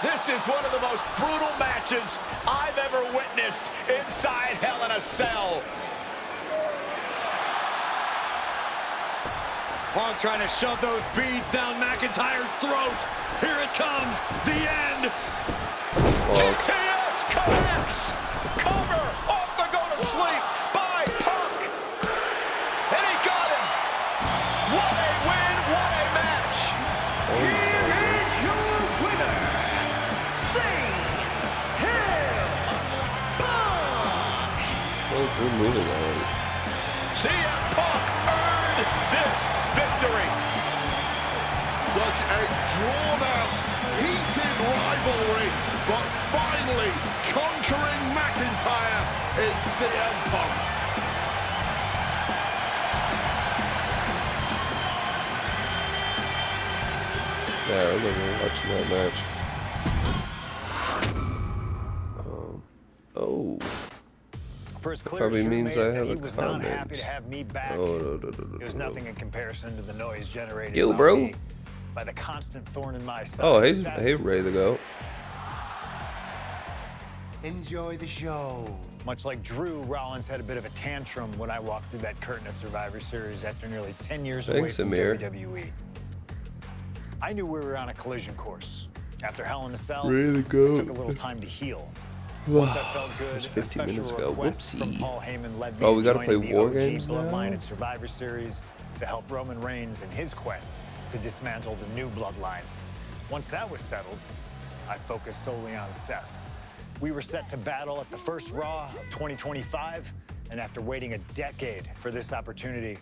This is one of the most brutal matches I've ever witnessed inside Hell in a Cell. Punk trying to shove those beads down McIntyre's throat. Here it comes, the end. GTS connects. Cover off the go to sleep by Punk. And he got him. What a win, what a match. Here is your winner, CM Punk. Oh, we're moving already. CM Punk earned this victory. Such a drawn-out, heated rivalry, but finally conquering McIntyre is CM Punk. Yeah, I remember watching that match. Oh. First clear Probably Drew means made I that have he a was not comment. happy to have me back. Oh, It was nothing in comparison to the noise generated Yo, about bro. me by the constant thorn in my side. Oh, hey, Seth. hey, Ray the Goat. Enjoy the show. Much like Drew, Rollins had a bit of a tantrum when I walked through that curtain at Survivor Series after nearly 10 years away Thanks, from Amir. WWE. I knew we were on a collision course. After Hell in a Cell, Ray the it Goat. took a little time to heal. Once that felt good, That's a 15 special minutes ago. request from Whoopsie. Paul Heyman led me Oh, to we gotta join play the War OG Games Bloodline now? at Survivor Series to help Roman Reigns in his quest to dismantle the new Bloodline. Once that was settled, I focused solely on Seth. We were set to battle at the first Raw of 2025, and after waiting a decade for this opportunity,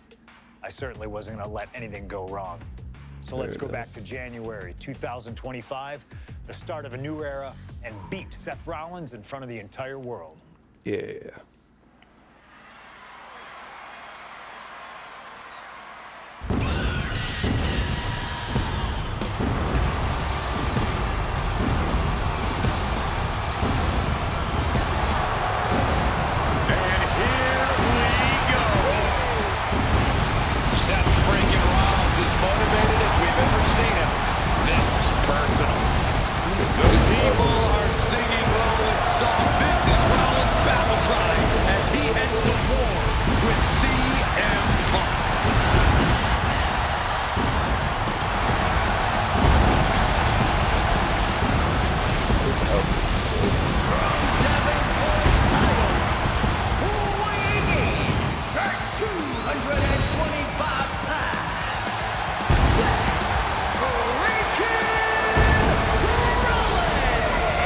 I certainly wasn't going to let anything go wrong. So let's go back to January 2025, the start of a new era, and beat Seth Rollins in front of the entire world. Yeah. And here we go. Seth freaking Rollins is motivated as we've ever seen him. This is personal. The people are singing Rollins' song. This is Rollins' battle cry as he heads to war with CM Punk.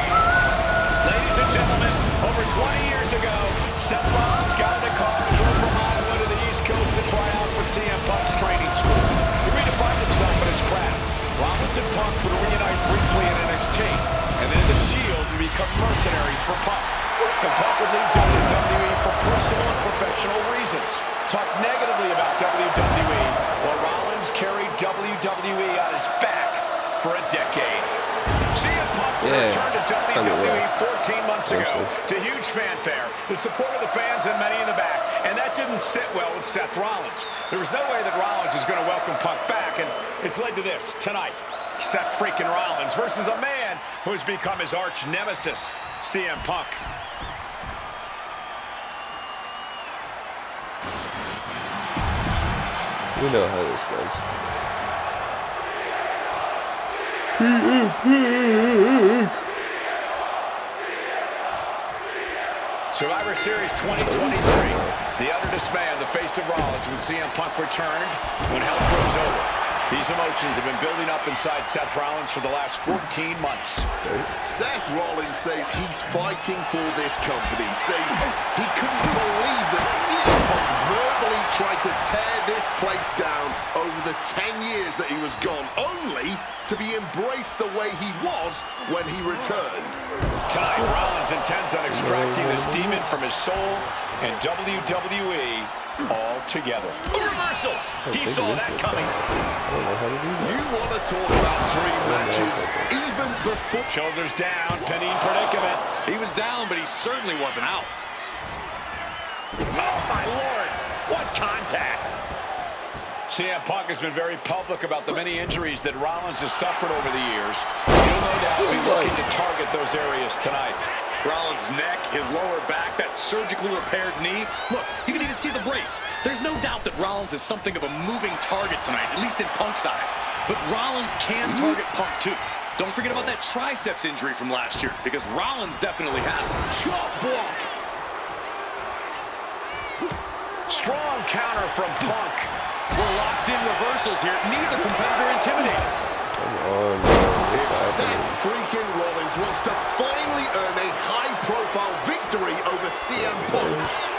Ladies and gentlemen, over 20 years ago, Seth Rollins got in a car and drove from Iowa to the East Coast to try out for CM Punk's training school. He redefined himself in his craft. Rollins and Punk would reunite briefly in NXT, and then the Shield would become mercenaries for Punk. And Punk would leave WWE for personal and professional reasons. Talk negatively about WWE, while Rollins carried WWE on his back for a decade. CM Punk would return to WWE 14 months ago to huge fanfare, the support of the fans and many in the back, and that didn't sit well with Seth Rollins. There was no way that Rollins was going to welcome Punk back, and it's led to this tonight. Seth freaking Rollins versus a man who has become his arch nemesis, CM Punk. We know how this goes. Survivor Series 2023. The utter dismay on the face of Rollins when CM Punk returned, when hell froze over. These emotions have been building up inside Seth Rollins for the last 14 months. Seth Rollins says he's fighting for this company, says he couldn't believe that CM Punk verbally tried to tear this place down over the 10 years that he was gone, only to be embraced the way he was when he returned. Tonight, Rollins intends on extracting this demon from his soul and WWE altogether. A reversal! He saw that coming. I don't know how to do that. You want to talk about dream matches, even before... Shoulders down, pinning predicament. He was down, but he certainly wasn't out. Oh, my Lord! What contact! CM Punk has been very public about the many injuries that Rollins has suffered over the years. He'll no doubt be looking to target those areas tonight. Rollins' neck, his lower back, that surgically repaired knee. Look, you can even see the brace. There's no doubt that Rollins is something of a moving target tonight, at least in Punk's eyes. But Rollins can target Punk too. Don't forget about that triceps injury from last year, because Rollins definitely has it. Chop block. Strong counter from Punk. We're locked in reversals here. Neither competitor intimidated. Come on, man. If Seth freaking Rollins wants to finally earn a high-profile victory over CM Punk,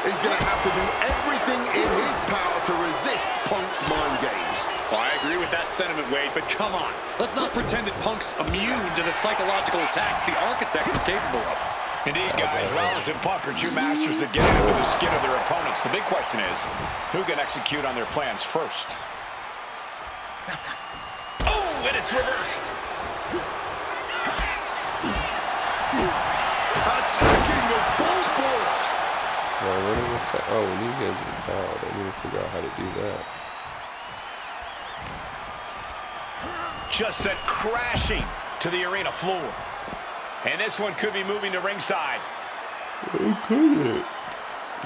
he's going to have to do everything in his power to resist Punk's mind games. Well, I agree with that sentiment, Wade, but come on. Let's not pretend that Punk's immune to the psychological attacks the Architect is capable of. Indeed, guys, Rollins and Punk are two masters at getting into the skin of their opponents. The big question is, who can execute on their plans first? Oh, and it's reversed. Attacking the full force. Well, what do we oh, we need to get into the crowd. I need to figure out how to do that. Just sent crashing to the arena floor. And this one could be moving to ringside. Who could it?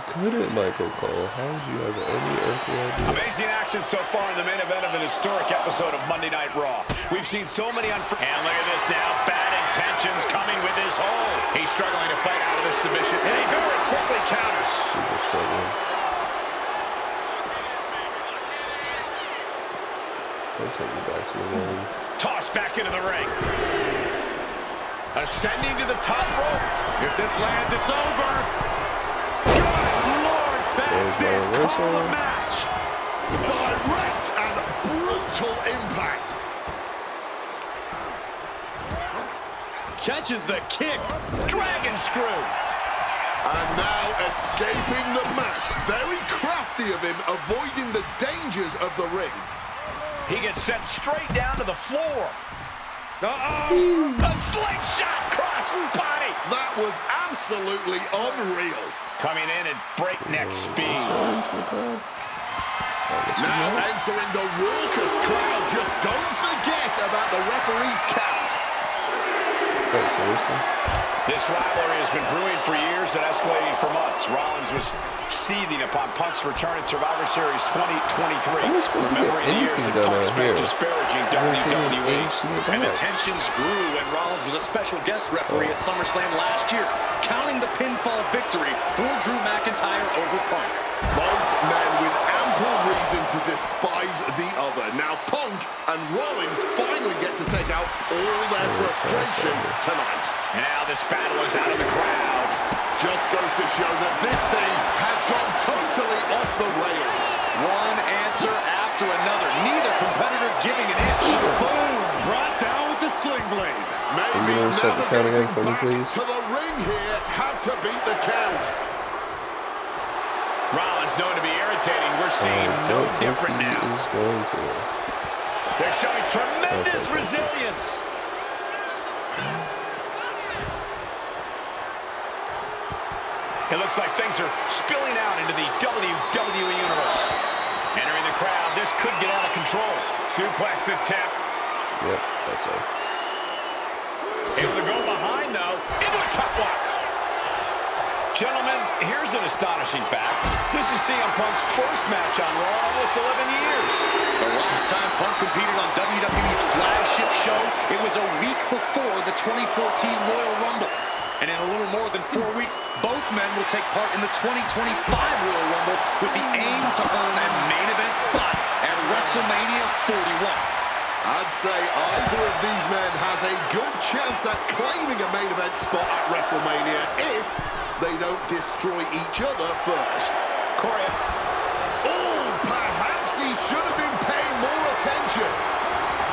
Could it, Michael Cole? How would you have any earthly idea? Amazing action so far in the main event of an historic episode of Monday Night Raw. We've seen so many and look at this now. Bad intentions coming with his hold. He's struggling to fight out of this submission, and he very quickly counters. Super struggling. Don't take me back to the ring. Tossed back into the ring. Ascending to the top rope. If this lands, it's over. Good Lord, that's it. Call the match. Direct and brutal impact. Catches the kick. Dragon screw. And now escaping the mat. Very crafty of him, avoiding the dangers of the ring. He gets sent straight down to the floor. Uh-oh! A slingshot cross body! That was absolutely unreal. Coming in at breakneck speed. Now entering the raucous crowd. Just don't forget about the referee's count. Oh, seriously? This rivalry has been brewing for years and escalating for months. Rollins was seething upon Punk's return in Survivor Series 2023. Remembering the years that Punk spent disparaging WWE. And the tensions grew when Rollins was a special guest referee at SummerSlam last year, counting the pinfall victory for Drew McIntyre over Punk. Both men with ample reason to despise the other. Now Punk and Rollins finally get to take out all their frustration tonight. And now this battle is out of the crowd. Just goes to show that this thing has gone totally off the rails. One answer after another. Neither competitor giving an inch. Boom! Brought down with the sling blade. Maybe navigating back to the ring here. Have to beat the count. Rollins known to be irritating. We're seeing no different now. Is going to. They're showing tremendous resilience. It looks like things are spilling out into the WWE Universe. Entering the crowd, this could get out of control. Suplex attempt. Yep, that's it. Able to go behind, though, into a top block. Gentlemen, here's an astonishing fact. This is CM Punk's first match on Raw in almost 11 years. The last time Punk competed on WWE's flagship show, it was a week before the 2014 Royal Rumble. And in a little more than 4 weeks, both men will take part in the 2025 Royal Rumble with the aim to earn a main event spot at WrestleMania 41. I'd say either of these men has a good chance at claiming a main event spot at WrestleMania if they don't destroy each other first. Corey. Oh, perhaps he should have been paying more attention.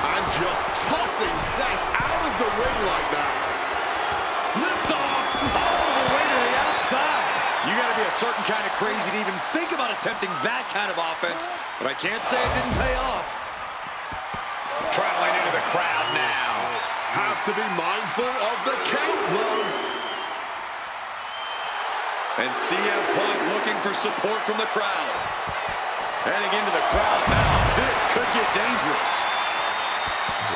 And just tossing Seth out of the ring like that. Lift off all the way to the outside. You got to be a certain kind of crazy to even think about attempting that kind of offense, but I can't say it didn't pay off. Traveling into the crowd now. Have to be mindful of the count, though. And CM Punk looking for support from the crowd. Heading into the crowd now. This could get dangerous.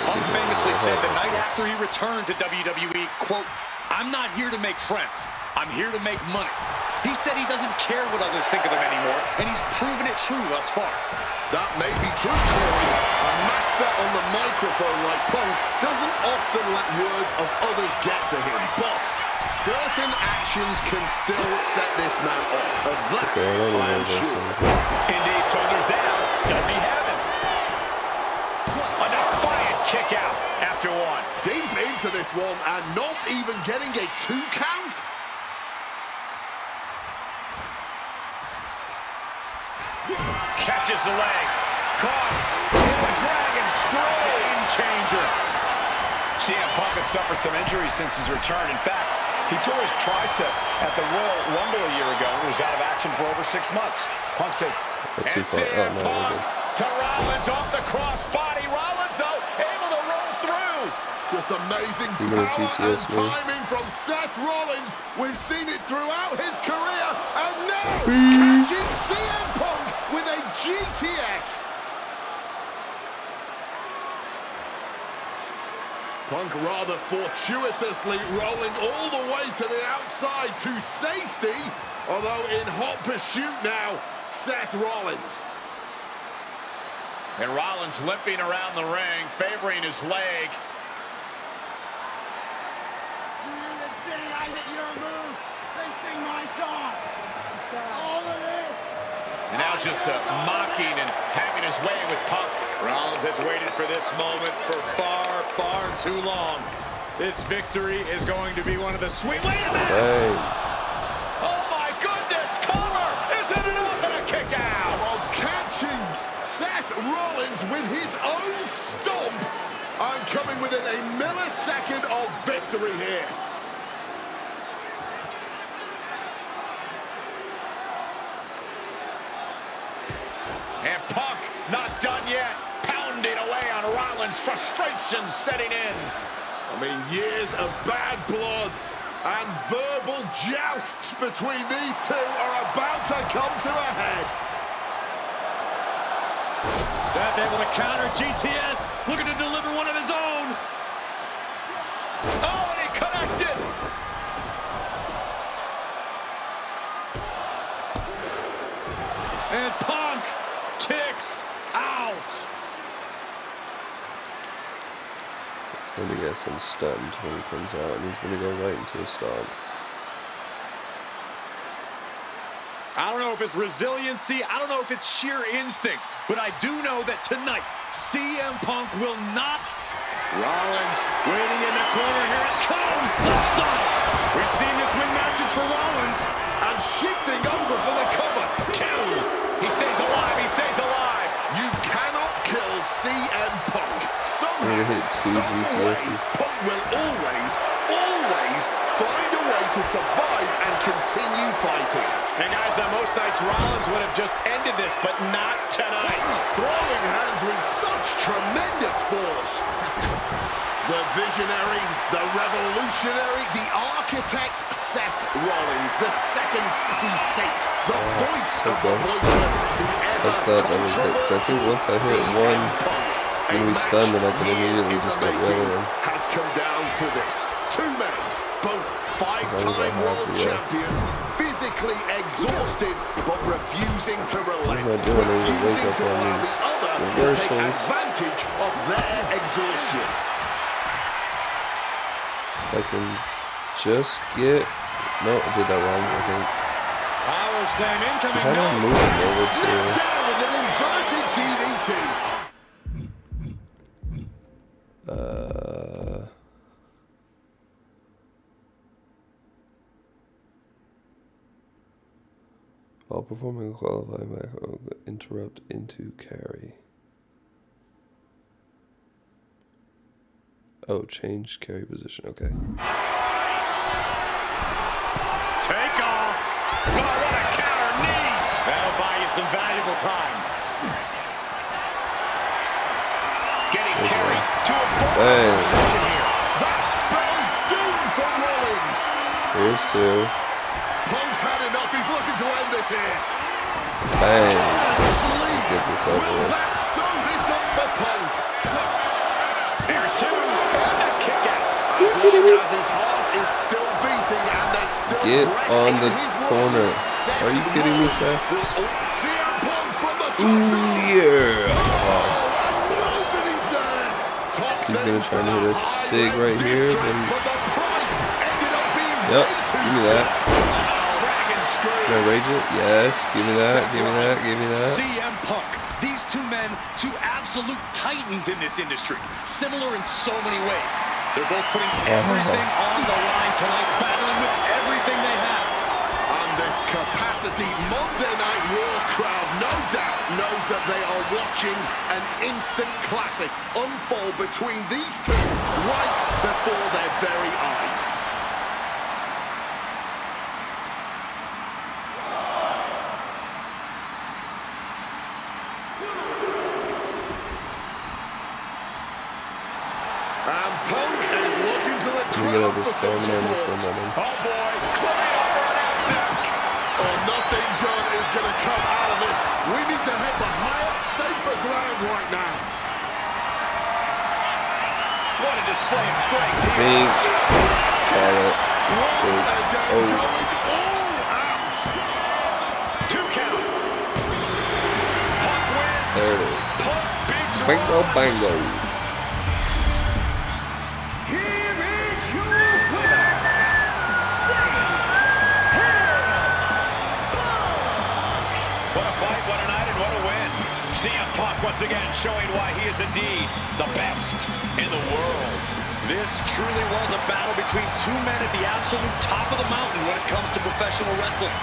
Punk famously said the night after he returned to WWE, quote, "I'm not here to make friends. I'm here to make money." He said he doesn't care what others think of him anymore, and he's proven it true thus far. That may be true, Corey. A master on the microphone like Punk doesn't often let words of others get to him, but certain actions can still set this man off. Of that, I am sure. Indeed, shoulders down. Does he have it? A defiant kick out after one. Deep into this one and not even getting a 2 count. Catches the leg. Caught in the dragon screw. Game changer. CM Punk had suffered some injuries since his return. In fact, he tore his tricep at the Royal Rumble a year ago and was out of action for over 6 months. Punk said, and CM Punk to Rollins off the crossbody. Rollins, though, able to roll through. Just amazing power and timing from Seth Rollins. We've seen it throughout his career, and now catching CM Punk with a GTS. Punk rather fortuitously rolling all the way to the outside to safety, although in hot pursuit now, Seth Rollins. And Rollins limping around the ring, favoring his leg. I hit your move. They sing my song. All of this. And now just mocking and having his way with Punk. Rollins has waited for this moment for far, far too long. This victory is going to be one of the sweet... Wait a minute! Hey. Oh my goodness! Cover! Isn't it up and a kick out? While catching Seth Rollins with his own stomp. I'm coming within a millisecond of victory here. And Punk not done yet. Pounding away on Rollins. Frustration setting in. I mean, years of bad blood and verbal jousts between these two are about to come to a head. Seth able to counter GTS, looking to deliver one of his own. Oh, and he connected. And Punk kicks out. And he gets him stunned when he comes out, and he's going to go right into a stomp. I don't know if it's resiliency, I don't know if it's sheer instinct, but I do know that tonight, CM Punk will not... Rollins waiting in the corner, here it comes, the stomp! We've seen this win matches for Rollins. And shifting over for the cover. 2. He stays alive, he stays alive. You cannot kill CM Punk. Somehow, hit 2 some way, GTSs. Punk will always find a way to survive and continue fighting. And guys, on most nights, Rollins would have just ended this, but not tonight. Throwing hands with such tremendous force. The visionary, the revolutionary, the architect, Seth Rollins, the second city saint, the voice of the voiceless, the I thought that was it, because I think once I hit one, when we stunned him, I could immediately just get rid of him. Has come down to this. 2 men, both 5-time world champions, physically exhausted, but refusing to relent. Refusing to allow the other to take advantage of their exhaustion. If I can just get... No, I did that wrong, I think. Power slam incoming. How do I move him over Slipped to... down with an inverted DDT. While performing a qualifying back, interrupt into carry. Oh, change carry position. Okay. Take off. Oh, what a counter. Knees. That'll buy you some valuable time. Getting carried to a Bang. position here. That spells doom for Rollins. Here's 2. Punk's had enough. He's looking to end this here. Bang. Sleep. good. that sewn this up for Punk. There's two. And the kick out. As long as his heart is still beating and there's still Get breath on in the his corner. lungs, Seth Are you kidding me, Rollins Seth? will CM Punk from the top Ooh, rope. yeah. Nobody's there. Top He's gonna things try for to hit the a sig high-rate right here, district, then- but the price ended up being Yep, way too give me that. Dragon screw. Can I rage it? Yes. Give me that. Give me that. Give me that. CM Punk. These two men, two absolute titans in this industry. Similar in so many ways. They're both putting everything on the line tonight, battling with everything they have. And this capacity Monday Night Raw crowd no doubt knows that they are watching an instant classic unfold between these two right before their very eyes. And Punk is looking to the Let me get crowd over for some stamina and this support. momentum. Oh boy, climbing over an announce desk. Oh, nothing good is going to come out of this. We need to head for higher, safer ground right now. What a display of strength here. Pink. Call it. Once Big. again, Oh. going all out. 2 count. Punk wins. There it is. Punk beats Bingo, Rollins. bango. Here is your winner, What a fight, what a night, and what a win. CM Punk once again showing why he is indeed the best in the world. This truly was a battle between two men at the absolute top of the mountain when it comes to professional wrestling.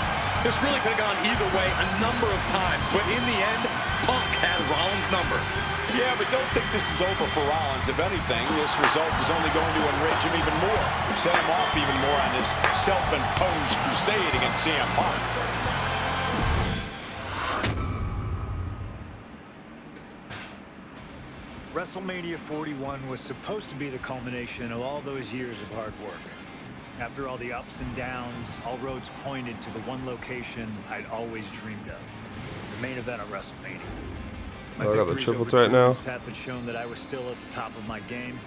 This really could have gone either way a number of times, but in the end, Punk had Rollins' number. Yeah, but don't think this is over for Rollins. If anything, this result is only going to enrage him even more, set him off even more on his self-imposed crusade against CM Punk. WrestleMania 41 was supposed to be the culmination of all those years of hard work. After all the ups and downs, all roads pointed to the one location I'd always dreamed of, the main event of WrestleMania. My Oh, I got the victories triple over threat Drew now. and Seth had shown that I was still at the top of my game.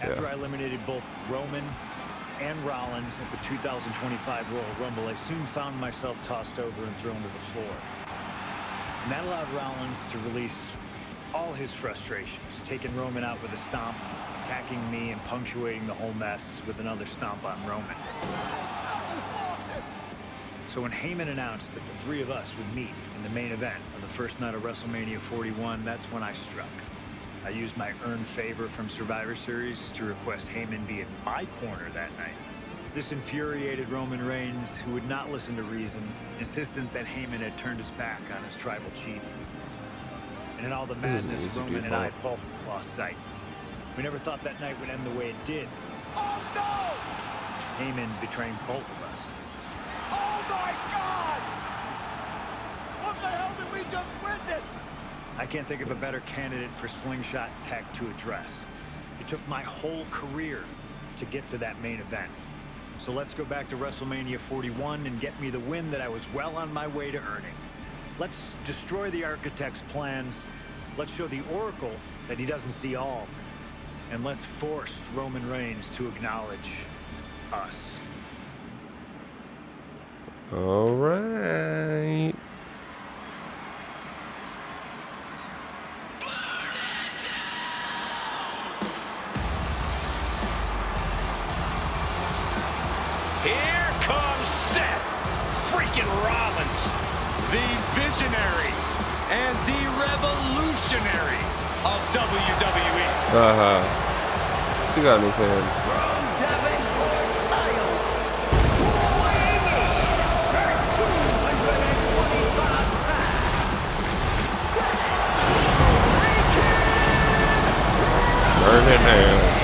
After Yeah. I eliminated both Roman and Rollins at the 2025 Royal Rumble, I soon found myself tossed over and thrown to the floor. And that allowed Rollins to release all his frustrations, taking Roman out with a stomp, attacking me, and punctuating the whole mess with another stomp on Roman. So when Heyman announced that the three of us would meet in the main event of the first night of WrestleMania 41, that's when I struck. I used my earned favor from Survivor Series to request Heyman be in my corner that night. This infuriated Roman Reigns, who would not listen to reason, insistent that Heyman had turned his back on his tribal chief. And in all the is madness, easy to Roman and follow. I both lost sight. We never thought that night would end the way it did. Oh no! Heyman betraying both of us. Oh my God! What the hell did we just witness? I can't think of a better candidate for slingshot tech to address. It took my whole career to get to that main event. So let's go back to WrestleMania 41 and get me the win that I was well on my way to earning. Let's destroy the Architect's plans. Let's show the Oracle that he doesn't see all. And let's force Roman Reigns to acknowledge us. All right. Here comes Seth freaking Rollins, the visionary and the revolutionary of WWE. She got anything? Burn it down.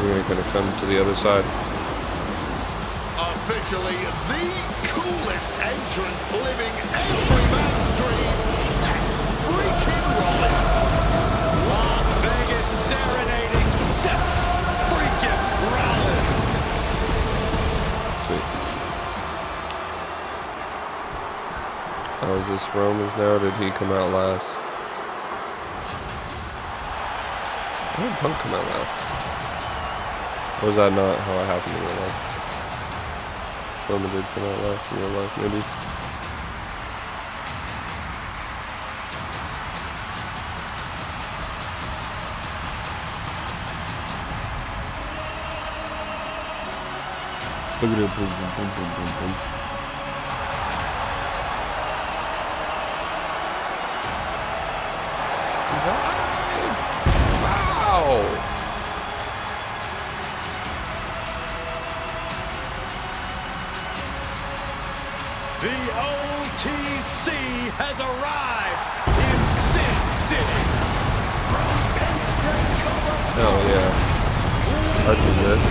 We're gonna come to the other side. Officially the coolest entrance living every man's dream, Seth freaking Rollins. Las Vegas serenading Seth freaking Rollins. Oh, is this Roman's now, or did he come out last? Why did Punk come out last? Or is that not how it happened in real life? Roman did come out last in real life, maybe. Look at it, boom, boom, boom, boom, boom, boom. Wow! The OTC has arrived in Sin City. Oh yeah. That was it.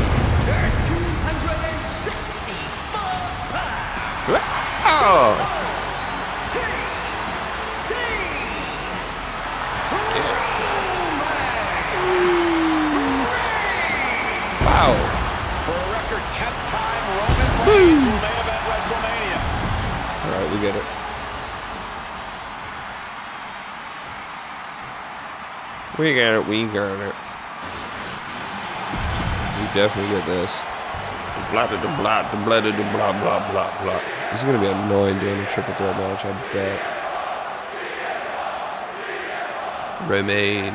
Wow! Wow! For a record 10th-time Roman Reigns will main event WrestleMania. Alright, we get it. We got it, we got it. We definitely get this. Blah blah blah blah blah blah blah blah blah blah. This is gonna be annoying doing a triple threat match, I bet. Romain.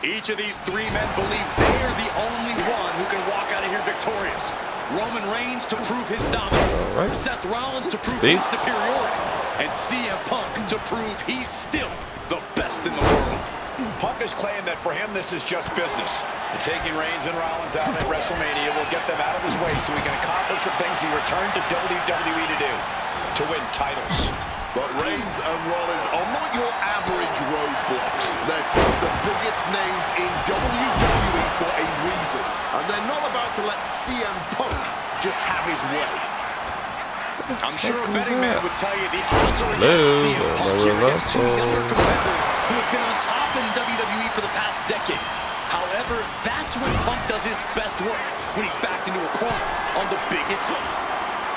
Each of these three men believe they're the only one who can walk out of here victorious. Roman Reigns to prove his dominance, right. Seth Rollins to prove his superiority, and CM Punk to prove he's still the best in the world. Punk has claimed that for him this is just business. And taking Reigns and Rollins out at WrestleMania will get them out of his way so he can accomplish the things he returned to WWE to do, to win titles. But Reigns and Rollins are not your average roadblocks. They're two of the biggest names in WWE for a reason. And they're not about to let CM Punk just have his way. I'm sure a betting man would tell you the odds are against CM Punk here against two younger competitors who have been on top in WWE for the past decade. However, that's when Punk does his best work, when he's backed into a corner on the biggest stage.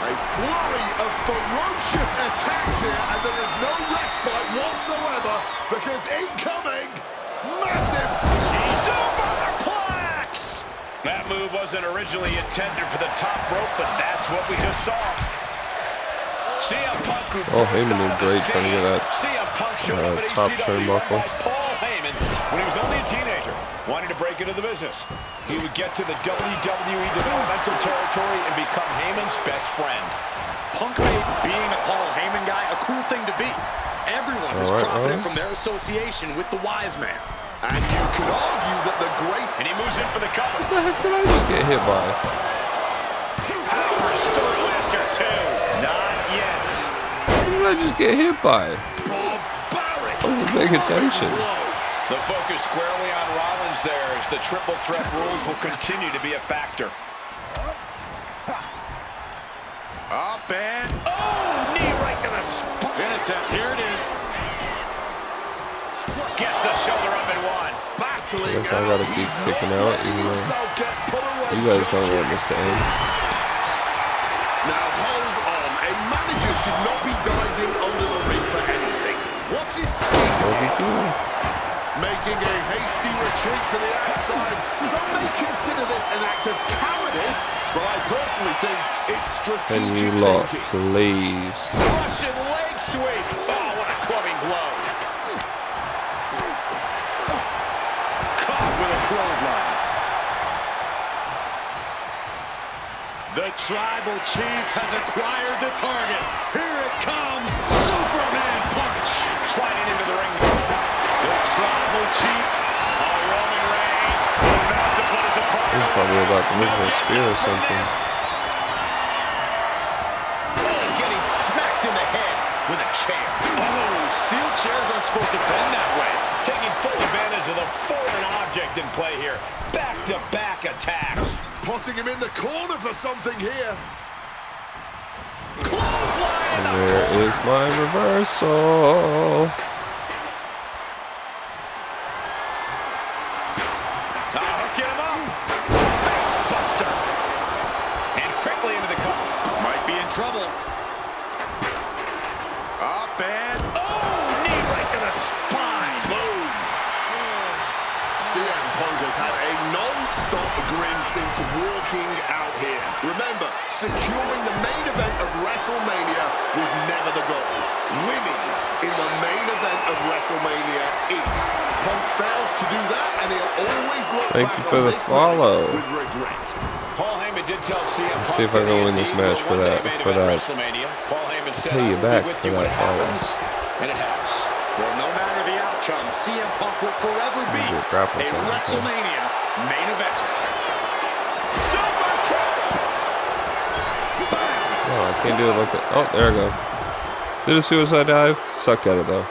A flurry of ferocious attacks here, and there is no respite whatsoever, because incoming, massive Superplex! That move wasn't originally intended for the top rope, but that's what we just saw. CM Punk, who Heyman did great trying to get that CM Punk showed up at top ECW turnbuckle. by Paul Heyman when he was only a teenager, wanting to break into the business. He would get to the WWE developmental territory and become Heyman's best friend. Punk made being a Paul Heyman guy a cool thing to be. Everyone has profited from their association with the wise man. And you could argue that the great... And he moves in for the cover. What the heck did I just get hit by? Powers through after two. Not yet. What did I just get hit by? barbaric I wasn't paying attention. The focus squarely on Rollins there as the triple threat rules will continue to be a factor. Up and... Oh, knee right to the spine. Good attempt. Here it is. Gets the shoulder up and one. battling. Guess I gotta keep kicking out, even though you guys don't want this to end. Now hold on. A manager should not be diving under the ring for anything. What's his scheme? Making a hasty retreat to the outside. Some may consider this an act of cowardice, but I personally think it's strategic Can you lock, thinking. please? Russian leg sweep. Oh, what a clubbing blow. Caught with a clothesline. The Tribal Chief has acquired the target. Here it comes. Superman punch. Sliding into the ring. The Tribal Chief, Roman Reigns, about to put his opponent. He's probably about to move a spear or something. Getting smacked in the head with a chair. oh, steel chairs aren't supposed to bend that way. Taking full advantage of the foreign object in play here. Back-to-back attacks. Putting him in the corner for something here. Clothesline in the Where corner. is my reversal? Hooking him up. Face buster. And quickly into the cuffs. Might be in trouble. since walking out here. Remember, securing the main event of WrestleMania was never the goal. Winning in the main event of WrestleMania is. Punk fails to do that, and he'll always look Thank back you for on the this follow. night with regret. Paul Heyman did tell CM Punk Let's see if I can win this match for that. WrestleMania. Paul Heyman said, Pay you "I will back be with for you when that it follow." happens," and it has. Well, no matter the outcome, CM Punk will forever be Use your grapple a time, WrestleMania main eventer. Super kick! No, I can't do it like that. Oh, there I go. Did a suicide dive. Sucked at it though.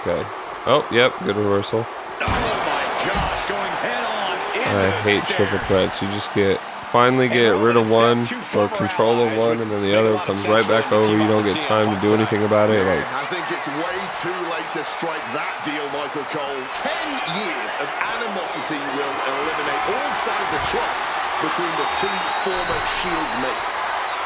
Okay. Oh, yep. Good reversal. Oh my gosh, going head on into I hate the triple stairs. threats. You just finally get rid of one or control of one, and then the other comes right back over. You don't get time to do anything about it. Like, I think it's way too late to strike that deal, Michael Cole. 10 years of animosity will eliminate all signs of trust between the two former Shield mates.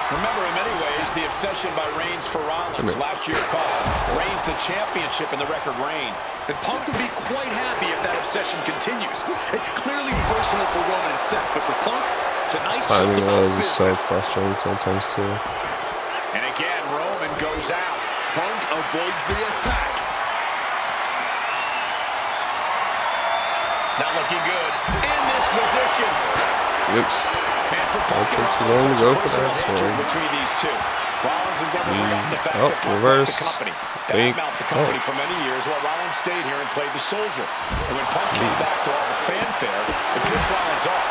Remember, in many ways, the obsession by Reigns for Rollins last year cost Reigns the championship in the record reign. And Punk would be quite happy if that obsession continues. It's clearly personal for Roman and Seth, but for Punk, tonight's just timing about is so business. frustrating sometimes too. And again, Roman goes out. Punk avoids the attack. Not looking good in this position. Oops. And for That Punk took and too Rollins, long to such go a for personal that hatred swing. between these two. Rollins has never forgotten the fact Oh, that Punk reverse. left the company. Fake. That the company Oh. for many years while Rollins stayed here and played the soldier. And when Punk came back to all the fanfare, it pissed Rollins off.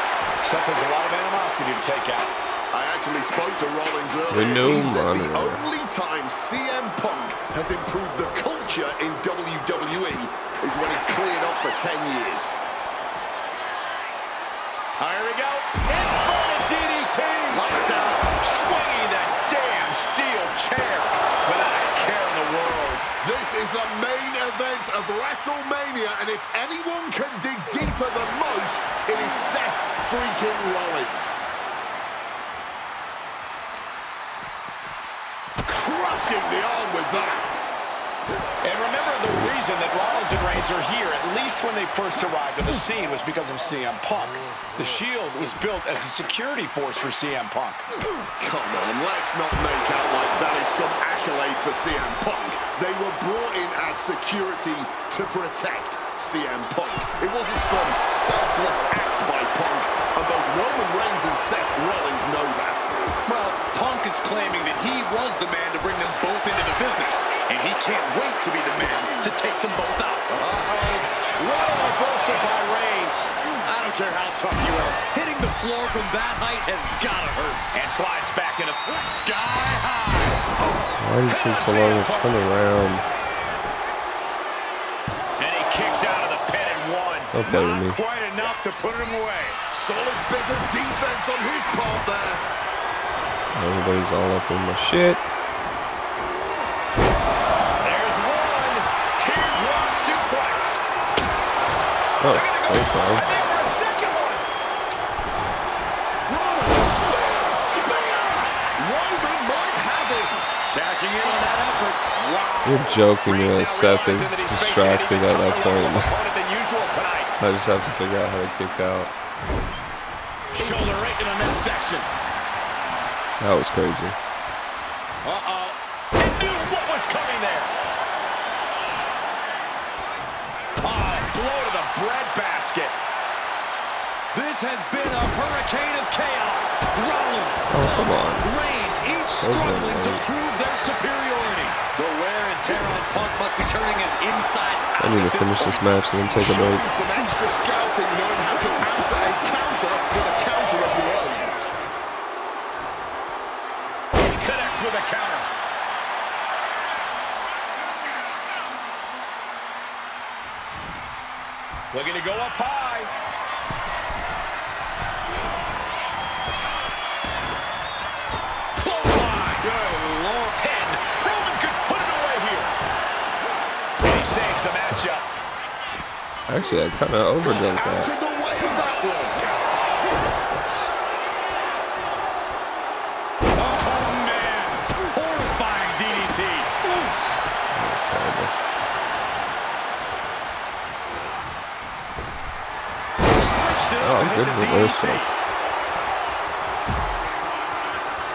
Seth has a lot of animosity to take out. I actually spoke to Rollins earlier. Window He said the monitor. only time CM Punk has improved the culture in WWE is when he cleared off for 10 years. Here we go. Inverted DDT. Lights out. Swinging that damn steel chair without a care in the world. This is the main event of WrestleMania, and if anyone can dig deeper than most, it is Seth freaking Rollins. Crushing the arm with that. And remember, the reason that Rollins and Reigns are here, at least when they first arrived on the scene, was because of CM Punk. The Shield was built as a security force for CM Punk. Come on, let's not make out like that is some accolade for CM Punk. They were brought in as security to protect CM Punk. It wasn't some selfless act by Punk, and both Roman Reigns and Seth Rollins know that. Well, Punk is claiming that he was the man to bring them both into the business, and he can't wait to be the man to take them both out. What a reversal by Reigns. I don't care how tough you are. Hitting the floor from that height has gotta hurt. And slides back into Sky high. Why did it take so long to turn around? And he kicks out of the pin and one. Don't play with me. Quite enough to put him away. Solid bit of defense on his part there. Everybody's all up in my shit. There's one. Teardrop suplex. Oh, thanks, man. I think for a second one. Roman, spear! Roman might have it. Cashing in on that effort. Wow. You're joking me that Seth is Realizes that he's facing distracted an at that even point. tougher opponent than usual tonight. I just have to figure out how to kick out. Shoulder right in the midsection. That was crazy. Uh-oh. He knew what was coming there. Oh, blow to the breadbasket. This has been a hurricane of chaos. Rollins, Oh, come on. Reigns, each Those were struggling to late. prove their superiority. The wear and tear on Punk must be turning his insides out. I need to at finish this match and then take a break. Showing some extra scouting, knowing how to answer a counter with a counter of your own. He connects with a counter. Looking to go up high. Clothesline. Good Lord. Pin. Roman could put it away here. And he saves the matchup. Actually, I kind of overdone Out that. of the way of that one. Oh, man. Horrifying DDT. Oof. That was terrible. Switched it up and hit good the reversal. DDT.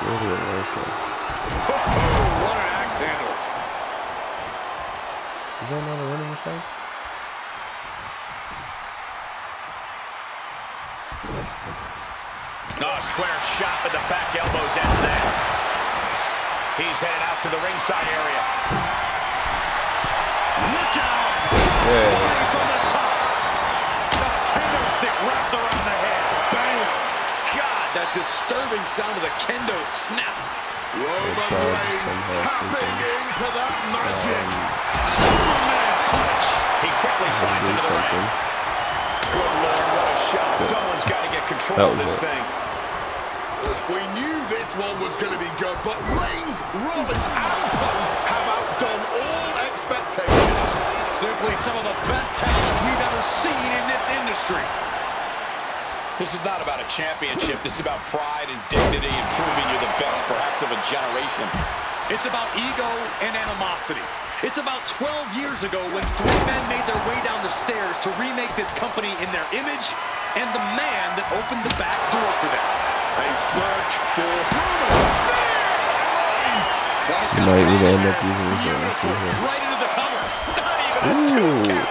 Good reversal. What an axe handle. Is that not a running attack? Oh, square shot with the back elbows ends that. He's headed out to the ringside area. Look out! Yeah. From the top. Got a kendo stick wrapped around the head. Bam! God, that disturbing sound of the kendo snap. Roman Reigns tapping into that magic. Superman punch. He quickly slides into the ring. Good Lord, what a shot. Someone's got to get control That of was this it. thing. We knew this one was going to be good, but Reigns, Rollins, and Punk have outdone all expectations. Simply some of the best talents we've ever seen in this industry. This is not about a championship. This is about pride and dignity and proving you're the best, perhaps, of a generation. It's about ego and animosity. It's about 12 years ago when three men made their way down the stairs to remake this company in their image, and the man that opened the back door for them. A search for He might even end up using his own here. Right into the cover. Not even a two Ooh, count.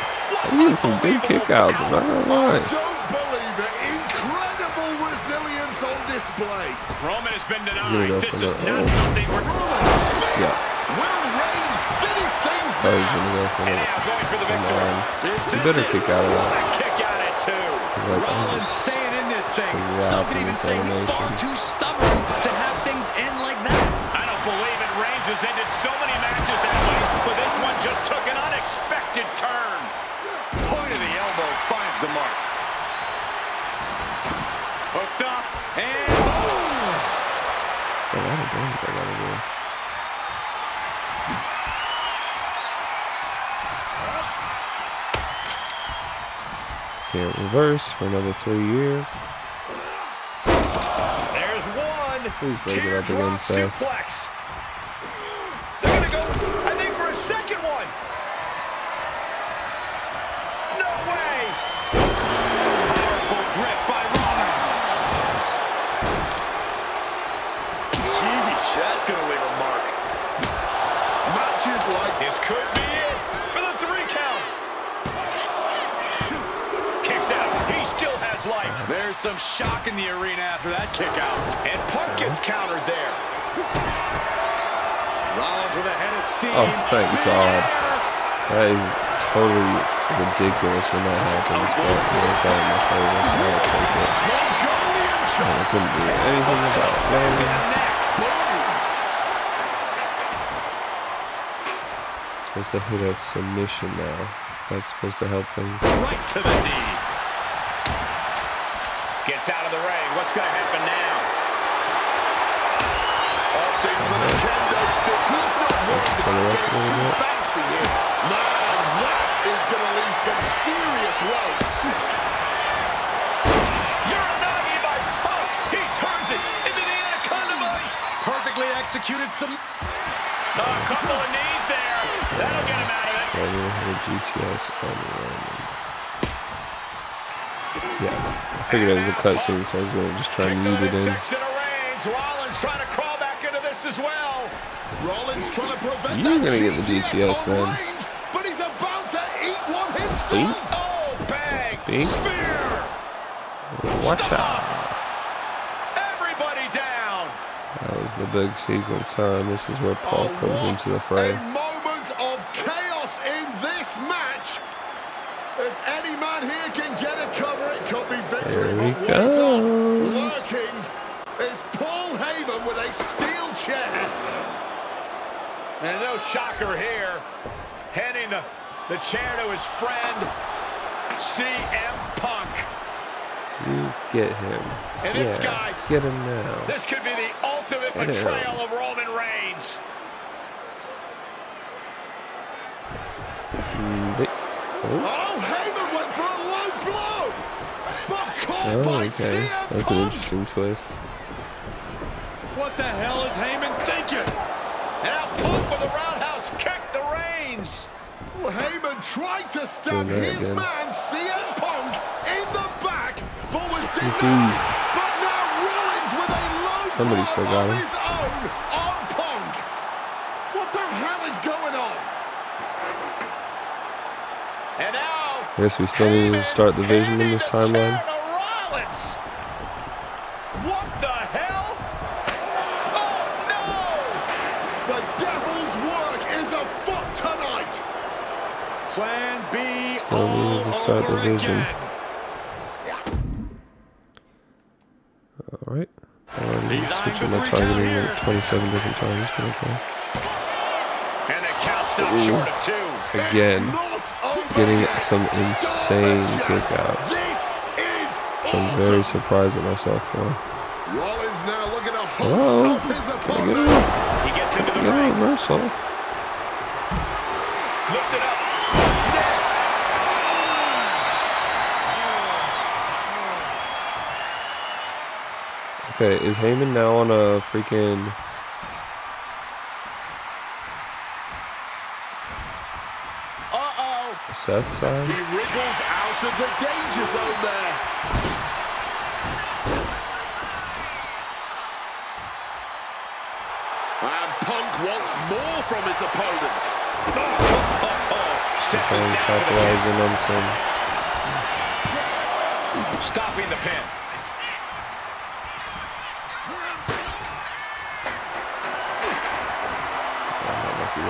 I'm getting some big kickouts. I'm not gonna lie. Don't believe it. Incredible resilience on display. Roman has been gonna denied. go This for is the- not something we're... Roman spear. Yeah. Will Reigns finish things Oh, he's now? gonna go for And it. now going for the victory. He better kick out of What that. a kick out at two. He's like, I'm Rollins just staying in this thing. wrapped Some could in even this say he's far animation. too stubborn to have things end like that. I don't believe it. Reigns has ended so many matches that way, but this one just took an unexpected turn. Point of the elbow finds the mark. Hooked up and boom! That's a lot of damage I gotta do. Can't reverse for another 3 years. There's one. Please break it up Teardrop again, Seth. suplex. They're going to go, I think, for a second one. No way. Powerful grip by Roman. Sheesh, that's gonna leave a mark. Matches like This could be it for the 3 count. Kicks out. He still has life. There's some shock in the arena after that kick out. And Punk gets countered there. Rollins with a head of steam. Oh, thank Big God. air. That is totally ridiculous when that happens, but it worked out in my favor, so I'll take it. Mongolian I chop. couldn't do anything about it, man. Boom. Supposed to hit a submission now. That's supposed to help things. Right to the knee. Gets out of the ring. What's going to happen now? Opting for the kendo stick. He's not worried about getting too fancy here. Man, that is going to leave some serious welts. Uranagi by Punk. He turns it into the Anaconda Vice. Perfectly executed some. A couple of knees there. That'll get him out of it. Roman had a GTS on Roman. Yeah, I figured it was a cutscene, so I was going to just try and mute it in. Section of Reigns. Rollins trying to crawl back into this as well. Rollins trying to prevent You're that gonna get the GTS on then. Reigns, but he's about to eat one himself. Oh, bang. Bing. Spear. Watch Stop. out. Everybody down. That was the big sequence, huh? And this is where Paul comes into the fray. A moment of chaos in this match. If any man here can get a cover, it could be victory. There he But wait on, goes. lurking is Paul Heyman with a steel chair. And no shocker here. Handing the chair to his friend, CM Punk. You get him. And this, Yeah, guys, get him now. This could be the ultimate Get him. betrayal of Roman Reigns. Oh, Oh, Heyman went for a low blow, but caught by okay. CM That's an Punk. interesting twist. What the hell is Heyman thinking? And now Punk with a roundhouse kick to Reigns. Heyman tried to stab Doing that his again. man CM Punk in the back, but was But now Rollins with a low Somebody still got him. of his own on Punk. What the hell is going on? And now, I guess we still need to start the vision in this timeline. Rollins. What the hell? Oh The devil's work is afoot tonight. Plan B Still need to start the over vision. again. All right. Already He's eyeing switching the my 3 count targeting here. like 27 different times. But okay. no! And the count stopped short of 2. Again, It's not over getting yet. some insane Still a kick chance. outs. This is So I'm very surprised at myself for. Rollins now looking to Hello? host up his Can I opponent. get a, He gets into the get a ring. reversal? Lift it up. What's next? Okay, is Heyman now on a freaking... Uh-oh. Seth side? He wriggles out of the danger zone there. And Punk wants more from his opponent. Seth is Trying to down for the capitalizing on some... pin. Stopping the pin.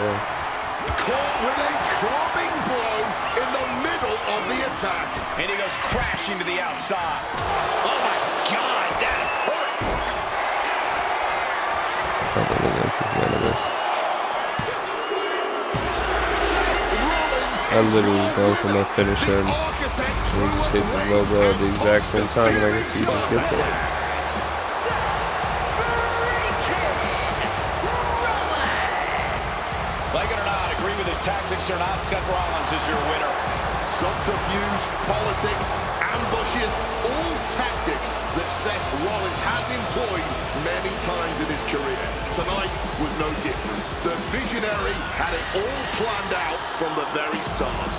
Caught with a clubbing blow in the middle of the attack. And he goes crashing to the outside. Oh, my God, that hurt. Probably gonna kick me out of this. Seth Rollins I literally was going for my finisher and he just hits his low blow at the exact same time and I guess he just gets it. Like it or not, agree with his tactics or not, Seth Rollins is your winner. Subterfuge, politics, ambushes, all tactics that Seth Rollins has employed many times in his career. Tonight was no different. The visionary had it all planned out from the very start.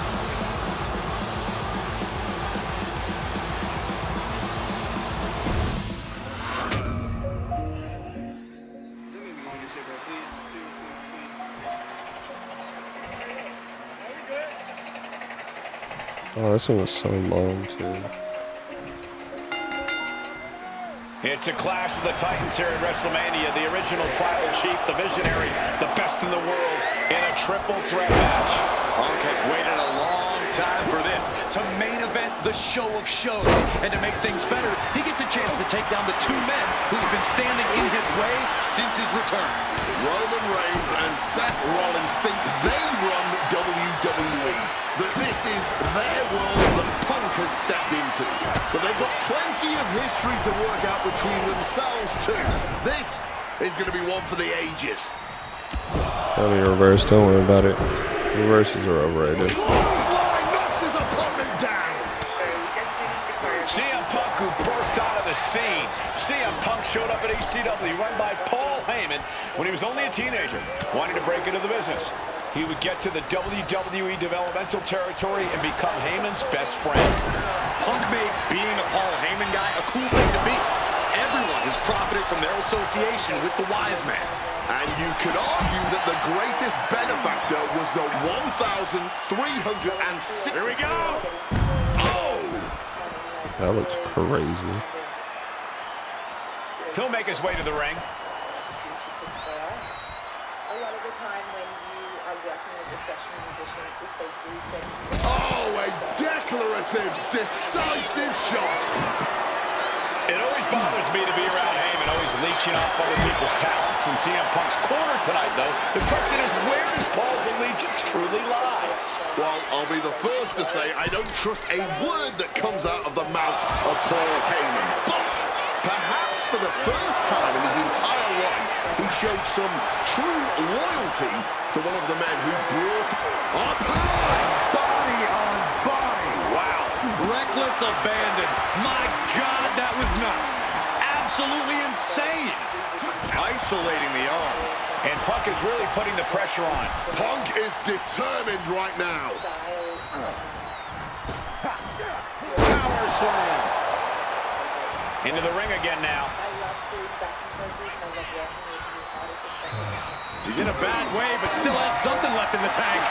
Oh, this one was so long too. It's a clash of the Titans here at WrestleMania. The original tribal chief, the visionary, the best in the world in a triple threat match. Punk has waited a long time for this, to main event the show of shows. And to make things better, he gets a chance to take down the 2 men who've been standing in his way since his return. Roman Reigns and Seth Rollins think they run WWE, that this is their world that Punk has stepped into. But they've got plenty of history to work out between themselves too. This is going to be one for the ages. Tell me reverse, don't worry about it. Reverses are overrated. Clothesline knocks his opponent down. CM Punk, who burst out of the scene. CM Punk showed up at ECW, run by Paul Heyman, when he was only a teenager, wanting to break into the business. He would get to the WWE developmental territory and become Heyman's best friend. Punk made being a Paul Heyman guy a cool thing to be. Everyone has profited from their association with the wise man. And you could argue that the greatest benefactor was the 1,306. Here we go. Oh! That looks crazy. He'll make his way to the ring. A lot of the time when you are working as a session musician, if they do send you... Oh, a declarative, decisive shot. It always bothers me to be around Heyman, always leeching off other people's talents. In CM Punk's corner tonight, though, the question is, where does Paul's allegiance truly lie? Well, I'll be the first to say I don't trust a word that comes out of the mouth of Paul Heyman. But perhaps for the first time in his entire life, he showed some true loyalty to one of the men who brought up high. Body on body. Wow. Reckless abandon. My God, that was nuts. Absolutely insane. Isolating the arm. And Punk is really putting the pressure on. Punk is determined right now. Power slam. Into the ring again now. I love doing backing vocals and I love working with new artists especially. He's in a bad way, but still has something left in the tank.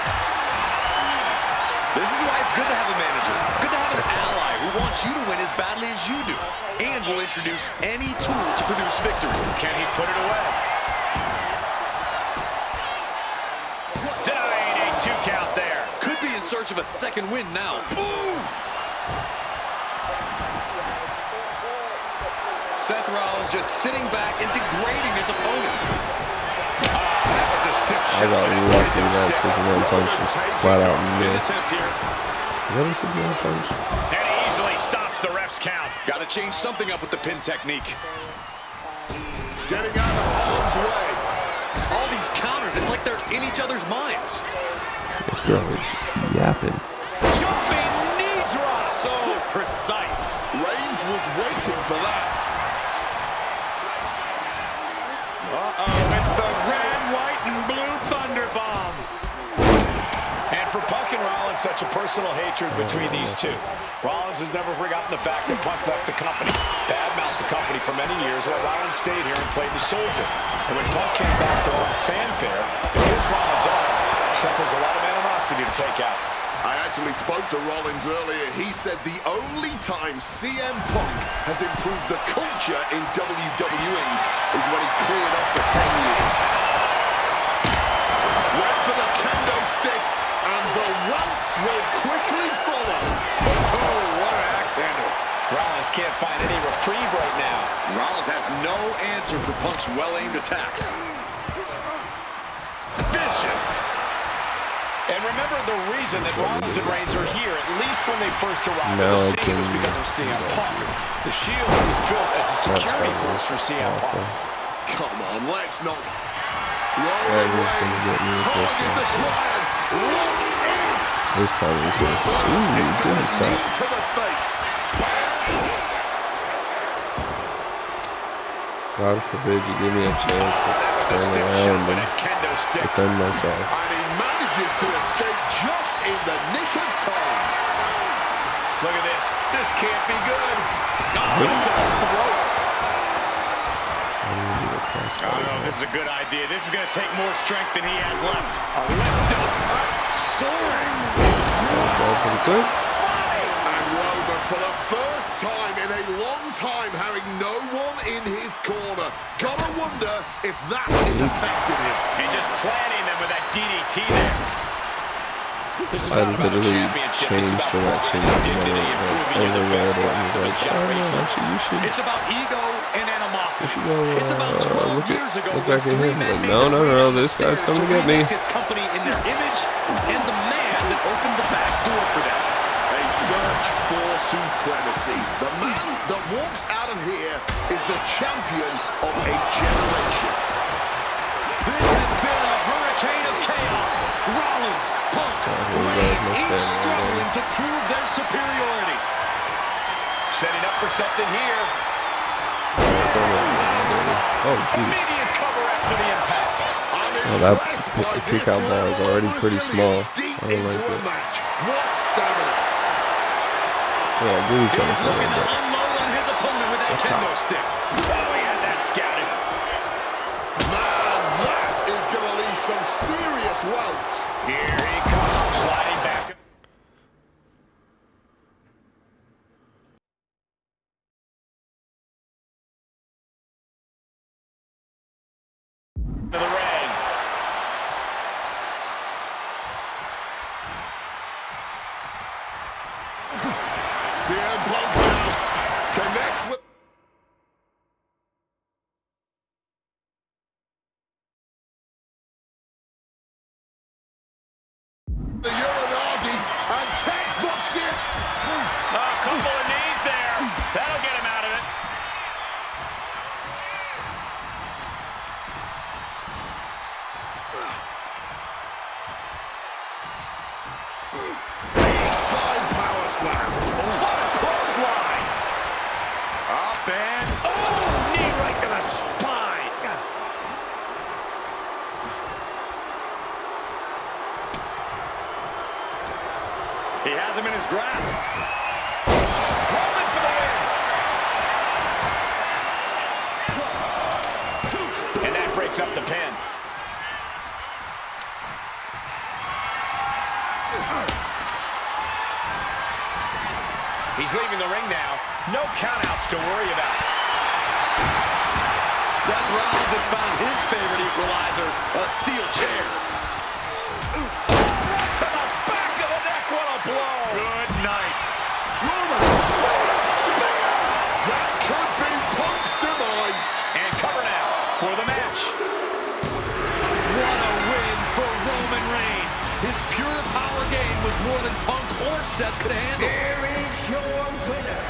This is why it's good to have a manager. Good to have an ally who wants you to win as badly as you do. And will introduce any tool to produce victory. Can he put it away? Denying a 2 count there. Could be in search of a second win now. Oof! Seth Rollins just sitting back and degrading his opponent. That was a stiff I shot. got lucky that Superman punch just flat out missed. Attempt here. Is that a Superman punch? And he easily stops the ref's count. Got to change something up with the pin technique. Getting out of harm's way. All these counters, it's like they're in each other's minds. This girl is yapping. Jumping knee drop. So precise. Reigns was waiting for that. It's the red, white, and blue Thunder Bomb. And for Punk and Rollins, such a personal hatred between these two. Rollins has never forgotten the fact that Punk left the company, badmouthed the company for many years, while Rollins stayed here and played the soldier. And when Punk came back to own fanfare to kiss Rollins off, Seth has a lot of animosity to take out. I actually spoke to Rollins earlier. He said the only time CM Punk has improved the culture in WWE is when he cleared off for 10 years. Went for the kendo stick, and the welts will quickly follow. Oh, what an axe handle. Rollins can't find any reprieve right now. Rollins has no answer for Punk's well-aimed attacks. Vicious. And remember, the reason that Rollins and Reigns are here, at least when they first arrived Now on the I scene, can was because of CM Punk. The Shield was built as a security force for CM Punk. Come on, let's not. Yeah, Roman he's gonna Reigns, get me target this acquired, locked in. This time he's gonna. Ooh, he It's a did knee suck. to the face. God forbid you give me a chance to That was a turn stiff shot around with and a kendo stick. defend myself. And he manages to escape just in the nick of time. Look at this. This can't be good. Oh, to the throat. Oh, no, this is a good idea. This is going to take more strength than he has left. A lift up. Soaring. Pretty quick. And Roman, for the first time in a long time, having no one in his corner. Gotta wonder if that is affecting him. And just planting them with that DDT there. This is I not about a literally championship. changed It's about direction providing and dignity, improving you the best and rounds was of a like, oh, generation. no, actually, you should. It's about ego and You animosity. should go It's about 12 look years ago back when at him. three men Like, made no, their no, way no, down the this guy's stairs coming to get me. remake this company in their image and the man that opened the back door for them. A search for supremacy. The man that walks out of here is the champion of a generation. This has been a hurricane of chaos. Rollins, Punk, Reigns, each struggling to prove their superiority. Setting up for something here. Oh, geez. Immediate cover after the impact. Oh, that kick out bar is already pretty small. I don't like it. What stamina. Yeah, I really He's trying to looking to but unload on his opponent with that kendo stick. Oh, he had that scouted. Man, that is going to leave some serious welts. Here he comes, sliding back. To the ring. CM Punk now connects with... the Uranagi and textbooks it. A couple of knees there. That'll get him out of it. Big time power slam. What a clothesline. Up and oh, knee right to the spine. He has him in his grasp. Roman for the win. picks up the pin. He's leaving the ring now. No countouts to worry about. Seth Rollins has found his favorite equalizer, a steel chair. Right to the back of the neck. What a blow. Good night. Roman, spear! That could be Punk's demise. And cover now for the match. What a win for Roman Reigns. His pure power game was more than Punk or Seth could handle. Here is your winner.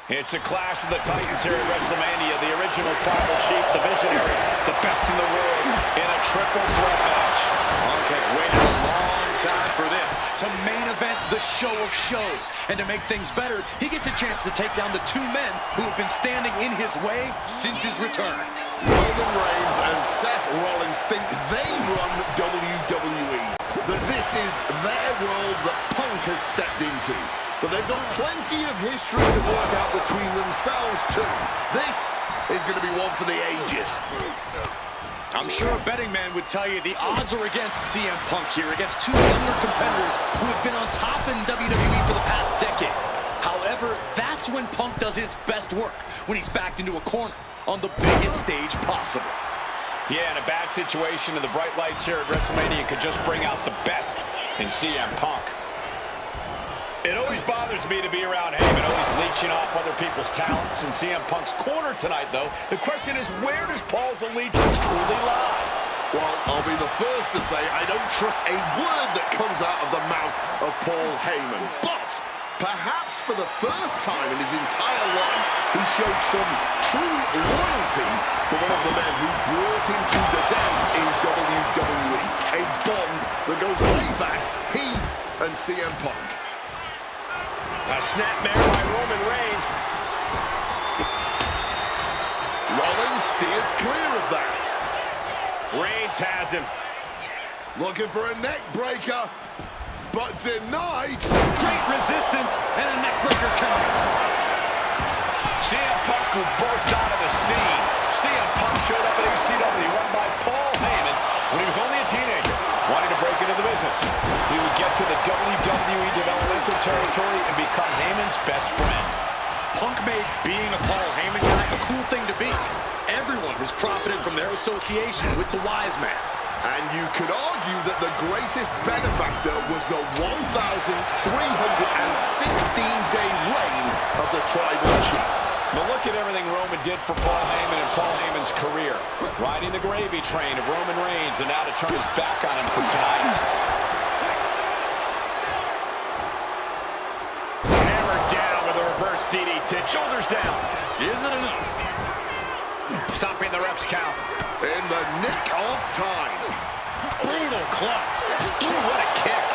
It's a clash of the Titans here at WrestleMania. The original Tribal Chief, the Visionary, the best in the world in a triple threat match. Punk has waited a long time for this, to main event the show of shows. And to make things better, he gets a chance to take down the two men who have been standing in his way since his return. Roman Reigns and Seth Rollins think they run WWE. That this is their world that Punk has stepped into. But they've got plenty of history to work out between themselves too. This is going to be one for the ages. I'm sure a betting man would tell you the odds are against CM Punk here, against two younger competitors who have been on top in WWE for the past decade. However, that's when Punk does his best work, when he's backed into a corner on the biggest stage possible. Yeah, in a bad situation, and the bright lights here at WrestleMania could just bring out the best in CM Punk. It always bothers me to be around Heyman, always leeching off other people's talents in CM Punk's corner tonight, though. The question is, where does Paul's allegiance truly lie? Well, I'll be the first to say I don't trust a word that comes out of the mouth of Paul Heyman. But perhaps for the first time in his entire life, he showed some true loyalty to one of the men who brought him to the dance in WWE. A bond that goes way back, he and CM Punk. A snapmare by Roman Reigns. Rollins steers clear of that. Reigns has him. Looking for a neck breaker, but denied. Great resistance and a neckbreaker coming. CM Punk who burst out of the scene. CM Punk showed up at ECW run by Paul Heyman when he was only a teenager, wanting to break into the business. He would get to the WWE developmental territory and become Heyman's best friend. Punk made being a Paul Heyman guy a cool thing to be. Everyone has profited from their association with the wise man. And you could argue that the greatest benefactor was the 1,316-day reign of the Tribal Chief. But look at everything Roman did for Paul Heyman and Paul Heyman's career. Riding the gravy train of Roman Reigns, and now to turn his back on him for tonight. Hammered down with a reverse DDT. Shoulders down. Is it enough? Stopping the ref's count. In the nick of time. Brutal club. Ooh, what a kick.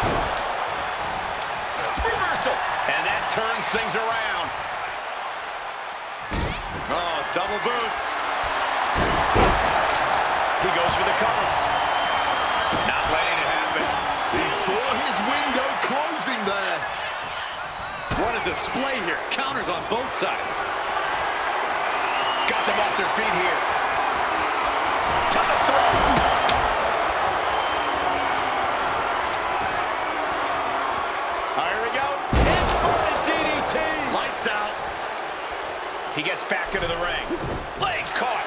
Reversal. And that turns things around. Oh, double boots. He goes for the cover. Not letting it happen. He saw his window closing there. What a display here. Counters on both sides. Got them off their feet here. To the throat. Here we go. Inverted DDT. Lights out. He gets back into the ring. Legs caught.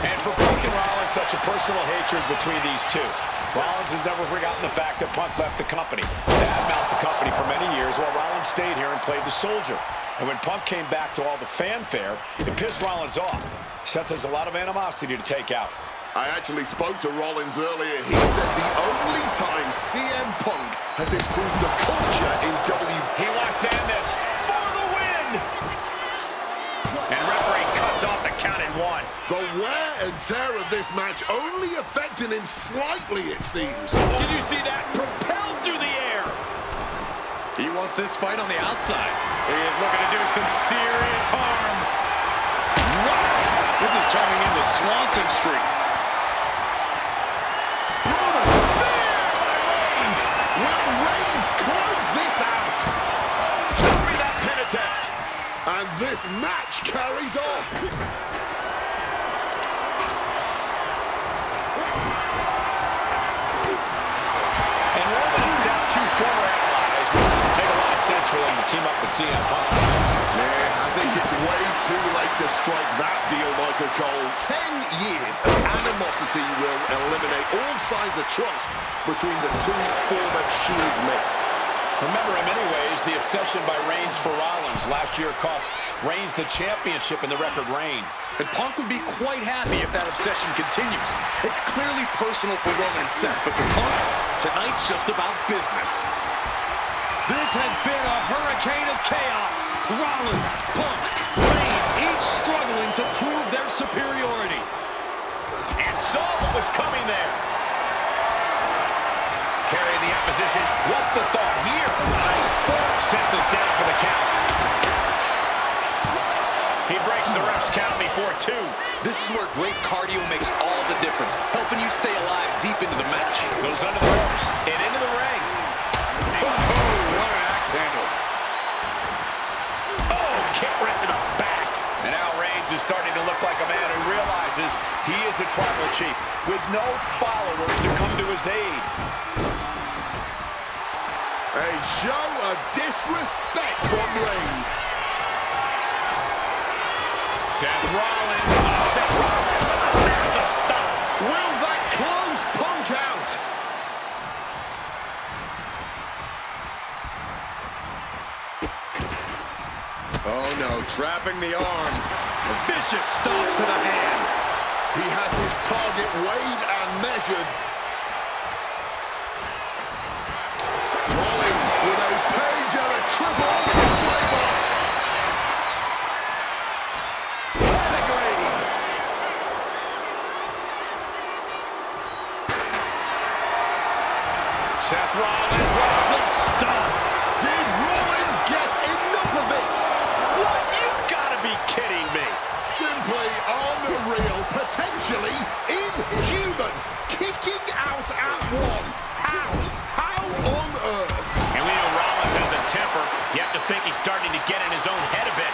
And for Punk and Rollins, such a personal hatred between these two. Rollins has never forgotten the fact that Punk left the company. Badmouthed the company for many years while Rollins stayed here and played the soldier. And when Punk came back to all the fanfare, it pissed Rollins off. Seth has a lot of animosity to take out. I actually spoke to Rollins earlier. He said the only time CM Punk has improved the culture in He wants to end this for the win. And referee cuts off the count in one. The wear and tear of this match only affected him slightly, it seems. Did you see that? Propelled through the air. He wants this fight on the outside. He is looking to do some serious harm. Wow. This is turning into Swanson Street. And this match carries on. And Roman and Seth, two former allies, would make a lot of sense for them to team up with CM Punk tonight. Yeah, I think it's way too late to strike that deal, Michael Cole. 10 years of animosity will eliminate all signs of trust between the two former Shield mates. Remember, in many ways, the obsession by Reigns for Rollins last year cost Reigns the championship in the record reign. And Punk would be quite happy if that obsession continues. It's clearly personal for Roman and Seth, but for Punk, tonight's just about business. This has been a hurricane of chaos. Rollins, Punk, Reigns, each struggling to prove their superiority. And saw what was coming there. Carrying the opposition. What's the thought here? Face first. Seth is down for the count. He breaks the ref's count before 2. This is where great cardio makes all the difference, helping you stay alive deep into the match. Goes under the ropes and into the ring. Oh, what an axe handle. Oh, kick right to the back. And now Reigns is starting to look like a man who realizes he is a tribal chief with no followers to come to his aid. A show of disrespect from Reigns. Seth Rollins with a massive stop. Will that close Punk out? Oh no, trapping the arm. A vicious stop to the hand. He has his target weighed and measured. Rollins with a page and a triple H playbook. Seth Rollins with a stop. Did Rollins get enough of it? What? You gotta be kidding me. Simply unreal, potentially inhuman. Kicking out at 1. How on earth? And we know Rollins has a temper. You have to think he's starting to get in his own head a bit.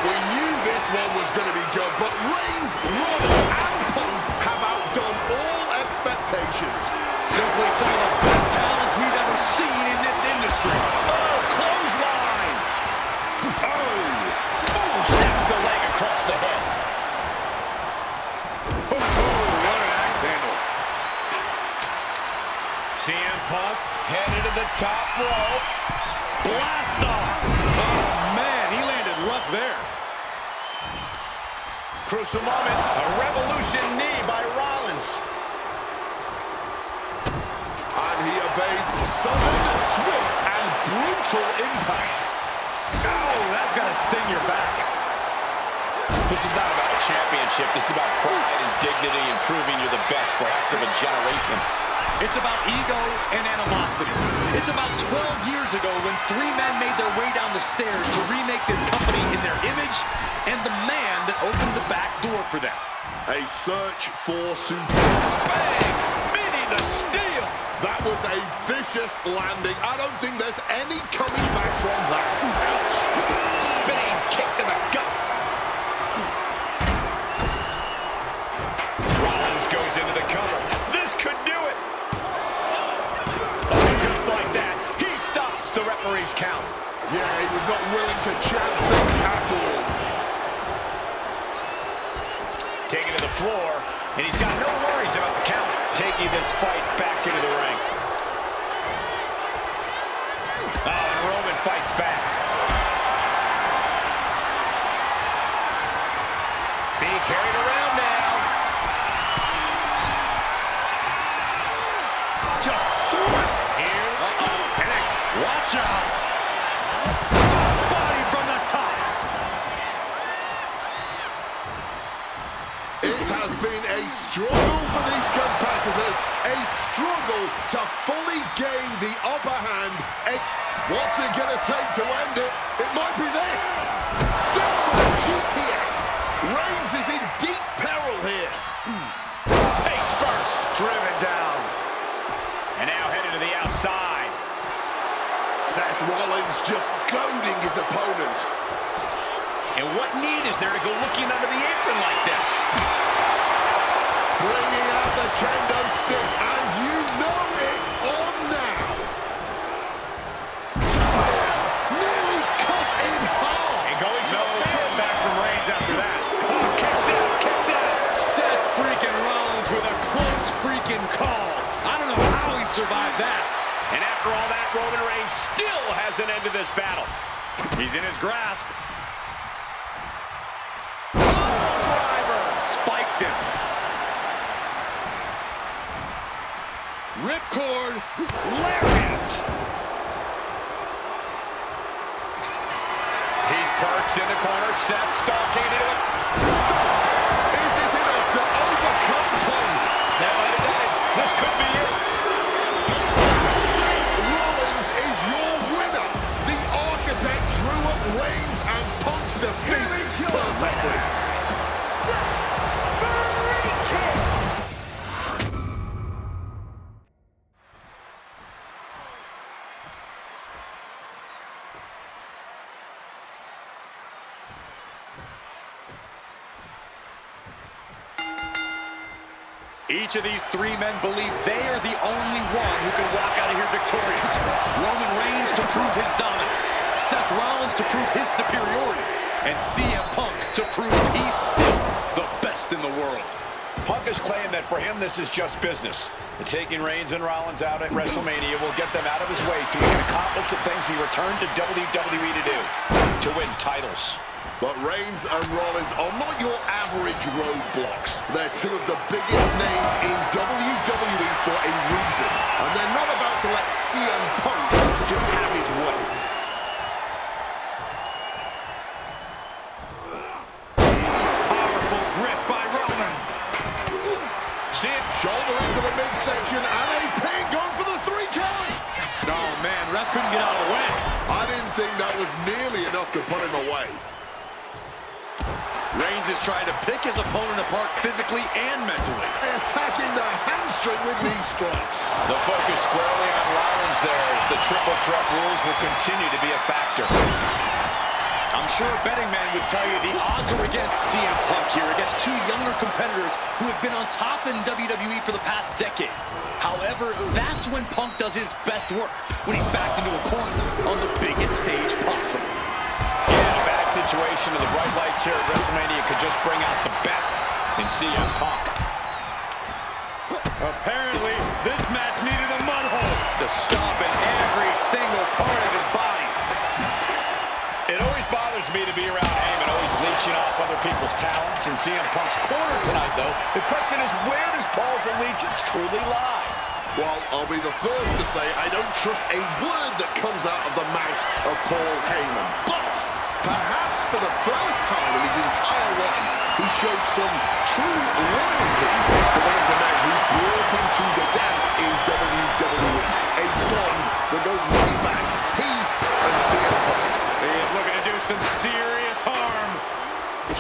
We knew this one was going to be good, but Reigns, Rollins, and Punk have outdone all expectations. Simply some of the best talents we've ever seen in this industry. Oh, clothesline. Oh, snaps the leg across the head. Oh, what an axe handle. CM Punk headed to the top rope. Blast off. Oh, man, he landed rough there. Crucial moment. A revolution knee by Rollins. And he evades sudden, swift, and brutal impact. Oh, that's gonna sting your back. This is not about a championship. This is about pride and dignity and proving you're the best, perhaps, of a generation. It's about ego and animosity. It's about 12 years ago when 3 men made their way down the stairs to remake this company in their image and the man that opened the back door for them. A search for supremacy. Bang! Meaning the steal. That was a vicious landing. I don't think there's any coming back from that. Ouch. Spinning kick to the gut. Rollins goes into the cover. This could do it. Oh, just like that, he stops the referee's count. Yeah, he was not willing to chance things at all. Taken to the floor, and he's got no worries about the count. Taking this fight back into the ring. Oh, and Roman fights back. Being carried around now. Just threw it. Here. Uh-oh. And Watch out. Crossbody from the top. It has been a struggle for these competitors, a struggle to fully gain the upper hand. What's it going to take to end it? It might be this. Down with a GTS. Reigns is in deep peril here. face first. Driven down. And now headed to the outside. Seth Rollins just goading his opponent. What need is there to go looking under the apron like this? Bringing out the kendo stick, and you know it's on now. Spear nearly cut in half. And going no comeback from Reigns after that. Oh, kicks out, kicks out. Seth freaking Rollins with a close freaking call. I don't know how he survived that. And after all that, Roman Reigns still hasn't ended this battle. He's in his grasp. Driver spiked him. Ripcord, lariat. He's perched in the corner. Seth stalking into it. Stop! Is it enough to overcome Punk? That might have done it. This could be it. Seth Rollins is your winner. The architect drew up Reigns and Punk's defeat perfectly. Each of these three men believe they are the only one who can walk out of here victorious. Roman Reigns to prove his dominance, Seth Rollins to prove his superiority, and CM Punk to prove he's still the best in the world. Punk has claimed that for him, this is just business. And taking Reigns and Rollins out at WrestleMania will get them out of his way so he can accomplish the things he returned to WWE to do, to win titles. But Reigns and Rollins are not your average roadblocks. They're two of the biggest names in WWE for a reason. And they're not about to let CM Punk just have his way. Powerful grip by Roman. See it, shoulder into the midsection, and a pin going for the 3 count. Oh man, ref couldn't get out of the way. I didn't think that was nearly enough to put him away. Reigns is trying to pick his opponent apart physically and mentally. Attacking the hamstring with these strikes. The focus squarely on Rollins there as the triple threat rules will continue to be a factor. I'm sure a betting man would tell you the odds are against CM Punk here, against two younger competitors who have been on top in WWE for the past decade. However, that's when Punk does his best work, when he's backed into a corner on the biggest stage possible. Yeah, a bad situation and the bright lights here at WrestleMania could just bring out the best in CM Punk. Apparently, this match needed a mud hole to stop in every single part of his body. It always bothers me to be around Heyman, always leeching off other people's talents. In CM Punk's corner tonight, though, the question is, where does Paul's allegiance truly lie? Well, I'll be the first to say I don't trust a word that comes out of the mouth of Paul Heyman. But perhaps for the first time in his entire life, he showed some true loyalty to one of the men who brought him to the dance in WWE. A bond that goes way back. He and CM Punk. He is looking to do some serious harm.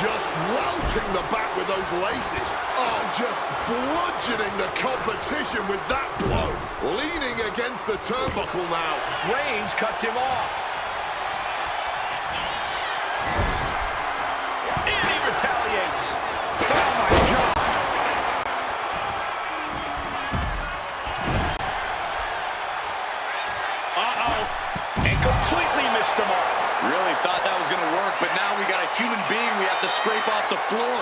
Just welting the back with those laces. Oh, just bludgeoning the competition with that blow. Leaning against the turnbuckle now. Reigns cuts him off. And he retaliates. Oh, my God. Uh-oh. And completely missed the mark. Really thought that was going to work, but now we got a human being we have to scrape off the floor.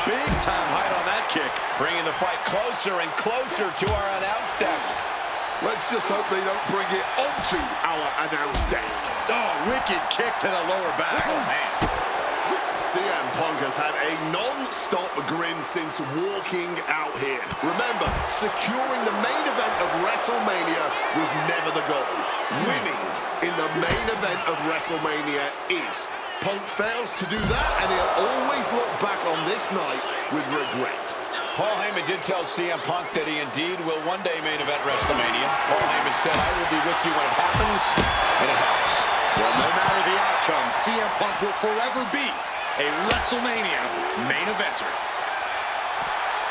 Big time height on that kick. Bringing the fight closer and closer to our announce desk. Let's just hope they don't bring it onto our announce desk. Oh, wicked kick to the lower back. Oh, man. CM Punk has had a non-stop grin since walking out here. Remember, securing the main event of WrestleMania was never the goal. Winning in the main event of WrestleMania is. Punk fails to do that, and he'll always look back on this night with regret. Paul Heyman did tell CM Punk that he indeed will one day main event WrestleMania. Paul Heyman said, "I will be with you when it happens," and it has. Well, no matter the outcome, CM Punk will forever be a WrestleMania main eventer.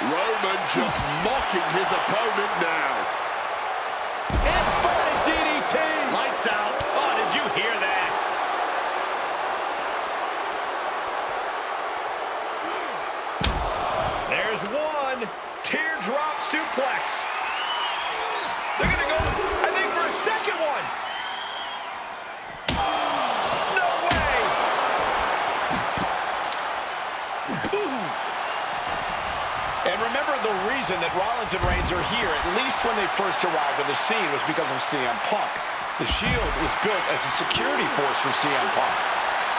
Roman just mocking his opponent now. Inverted DDT! Lights out. Oh, did you hear that? suplex. They're going to go, I think, for a second one. No way. Ooh. And remember, the reason that Rollins and Reigns are here, at least when they first arrived on the scene, was because of CM Punk. The Shield was built as a security force for CM Punk.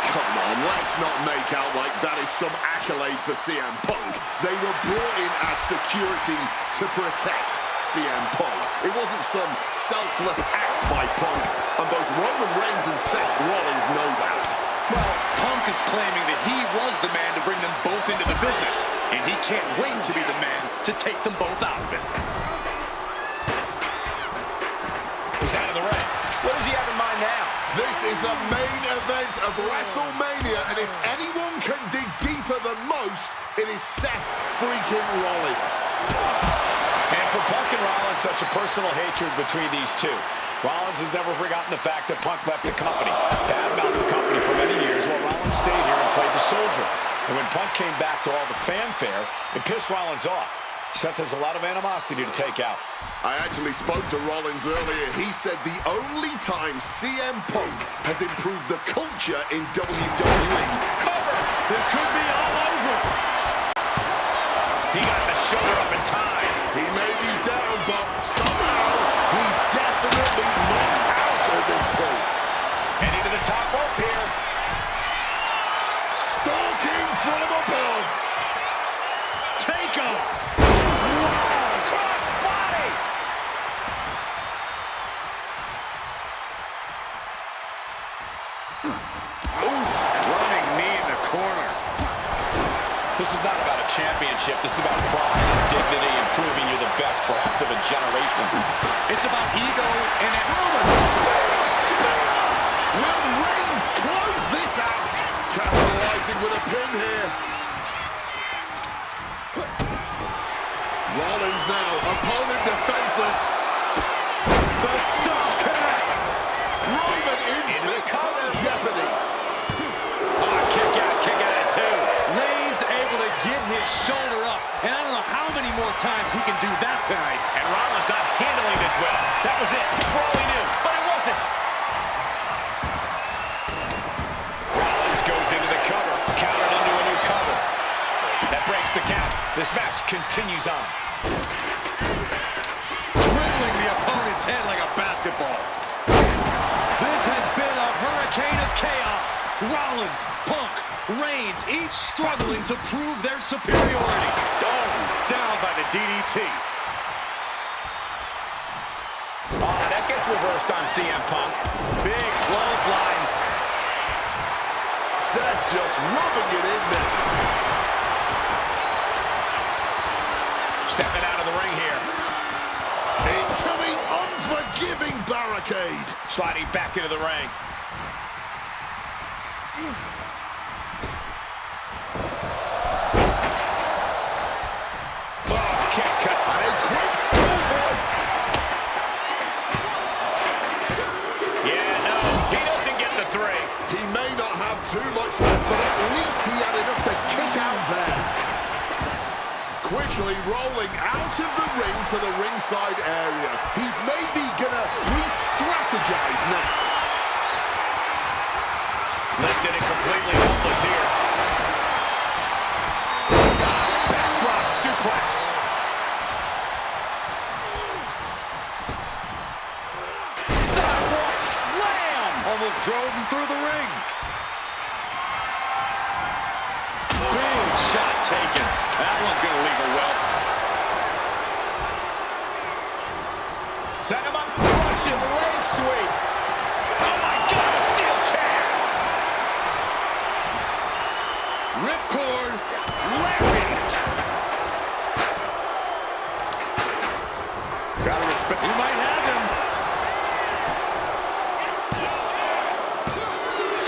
Come on, let's not make out like that is some accolade for CM Punk. They were brought in as security to protect CM Punk. It wasn't some selfless act by Punk, and both Roman Reigns and Seth Rollins know that. Well, Punk is claiming that he was the man to bring them both into the business, and he can't wait to be the man to take them both out of it. He's out of the ring. What does he have in mind now? This is the main event of WrestleMania, and if anyone can dig deeper than most, it is Seth freaking Rollins. And for Punk and Rollins, such a personal hatred between these two. Rollins has never forgotten the fact that Punk left the company, badmouthed the company for many years, while Rollins stayed here and played the soldier. And when Punk came back to all the fanfare, it pissed Rollins off. Seth has a lot of animosity to take out. I actually spoke to Rollins earlier. He said the only time CM Punk has improved the culture in WWE. Cover! This could be all over. He got the shoulder up in time. He may be down, but somehow he's definitely not out at this point. Heading to the top rope here. Stalking from above. Take off! Cross body! Oof! Running knee in the corner. This is not about a championship. This is about pride and dignity and proving you're the best, perhaps, of a generation. It's about ego and Spear! Will Reigns close this out? Capitalizing with a pin here. Rollins now, opponent defenseless. the stomp connects. Roman in big time jeopardy. Oh, kick out at two. Reigns able to get his shoulder up, and I don't know how many more times he can do that tonight. And Rollins not handling this well. That was it, for all he knew, but it wasn't. Rollins goes into the cover, countered into a new cover. That breaks the count. This match continues on. Dribbling the opponent's head like a basketball. This has been a hurricane of chaos. Rollins, Punk, Reigns, each struggling to prove their superiority. Oh, down by the DDT. Oh, that gets reversed on CM Punk. Big clothesline. Seth just rubbing it in there. Stepping out of the ring here. Into the unforgiving barricade. Sliding back into the ring. Oh, kick cut. A quick schoolboy. Yeah, no, he doesn't get the three. He may not have too much left, but at least he had enough to kick out there. Quickly rolling out of the ring to the ringside area. He's maybe gonna re-strategize now. Lifted and completely helpless here. Backdrop suplex. Sidewalk slam! Almost drove him through the ring. Big shot taken. That one's going to leave a welt. Set him up. Russian leg sweep. Oh, my God, a steel chair. Ripcord. Lariat. Gotta respect. He might have him.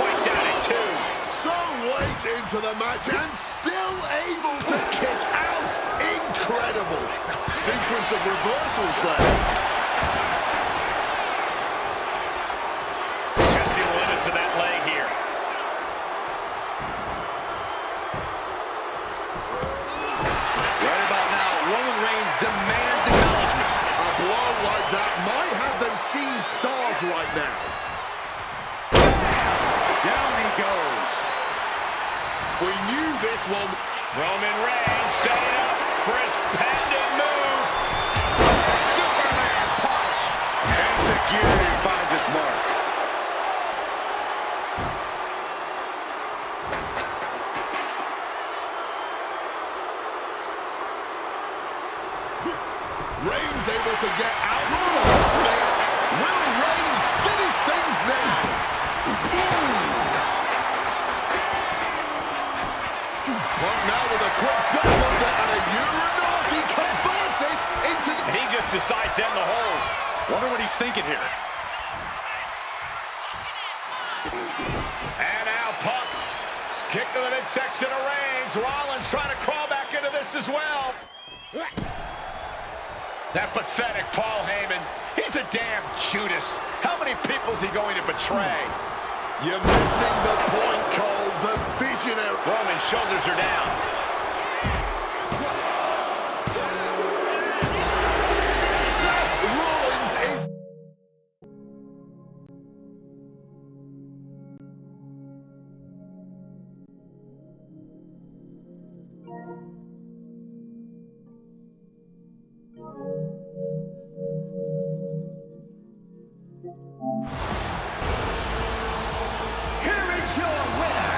Fights out at two. So late into the match and still able to kick out. Incredible. Sequence of reversals there. Testing the limits of that leg here. Right about now, Roman Reigns demands We knew this one. Roman Reigns setting up for his pending move. Superman punch. Insecurity finds its mark. Reigns able to get out of the spear. Will Reigns finish things now? Punk now with a quick duck under and a Uranagi converts it into the... He just decides to end the hold. Wonder what he's thinking here. And now Punk. Kick to the midsection of Reigns. Rollins trying to crawl back into this as well. That pathetic Paul Heyman. He's a damn Judas. How many people is he going to betray? You're missing the point, Cole. The visionary. Roman's shoulders are down. Seth Rollins is... Here is your winner.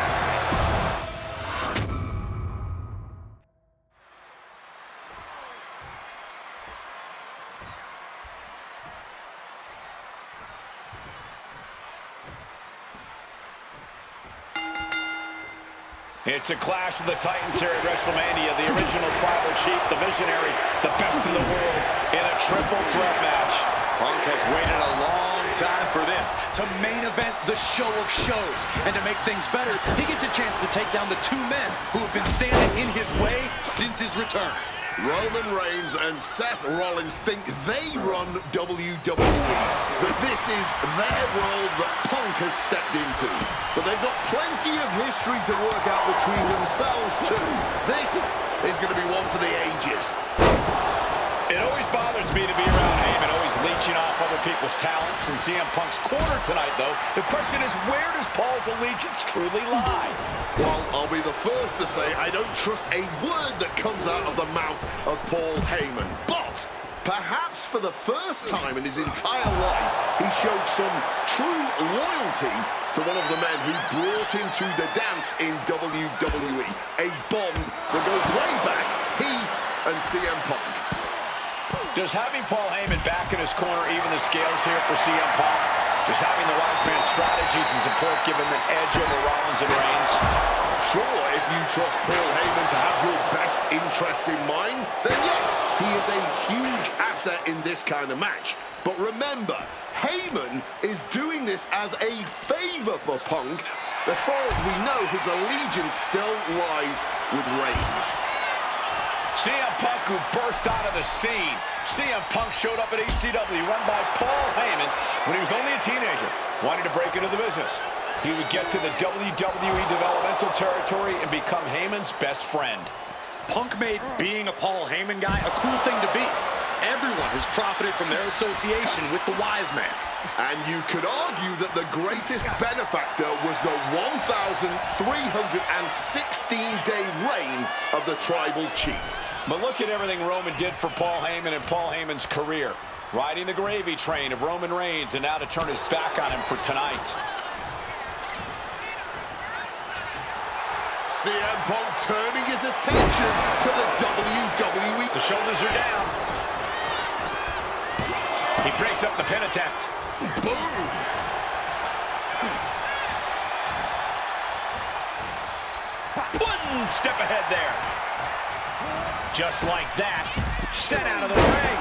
It's a clash of the Titans here at WrestleMania. The original Tribal Chief, the Visionary, the best in the world in a triple threat match. Punk has waited a long time for this, to main event the show of shows. And to make things better, he gets a chance to take down the two men who have been standing in his way since his return. Roman Reigns and Seth Rollins think they run WWE, that this is their world that Punk has stepped into. But they've got plenty of history to work out between themselves too. This is going to be one for the ages. It always bothers me to be around Heyman, always leeching off other people's talents. In CM Punk's corner tonight, though, the question is, where does Paul's allegiance truly lie? Well, I'll be the first to say I don't trust a word that comes out of the mouth of Paul Heyman. But perhaps for the first time in his entire life, he showed some true loyalty to one of the men who brought him to the dance in WWE. A bond that goes way back, he and CM Punk. Does having Paul Heyman back in his corner even the scales here for CM Punk? Does having the wise man strategies and support give him an edge over Rollins and Reigns? Sure, if you trust Paul Heyman to have your best interests in mind, then yes, he is a huge asset in this kind of match. But remember, Heyman is doing this as a favor for Punk. As far as we know, his allegiance still lies with Reigns. CM Punk, who burst out of the scene. CM Punk showed up at ECW, run by Paul Heyman, when he was only a teenager, wanting to break into the business. He would get to the WWE developmental territory and become Heyman's best friend. Punk made being a Paul Heyman guy a cool thing to be. Everyone has profited from their association with the wise man. And you could argue that the greatest benefactor was the 1,316-day reign of the Tribal Chief. But look at everything Roman did for Paul Heyman and Paul Heyman's career. Riding the gravy train of Roman Reigns, and now to turn his back on him for tonight. CM Punk turning his attention to the WWE. The shoulders are down. He breaks up the pin attempt. Boom! One step ahead there. Just like that, sent out of the ring.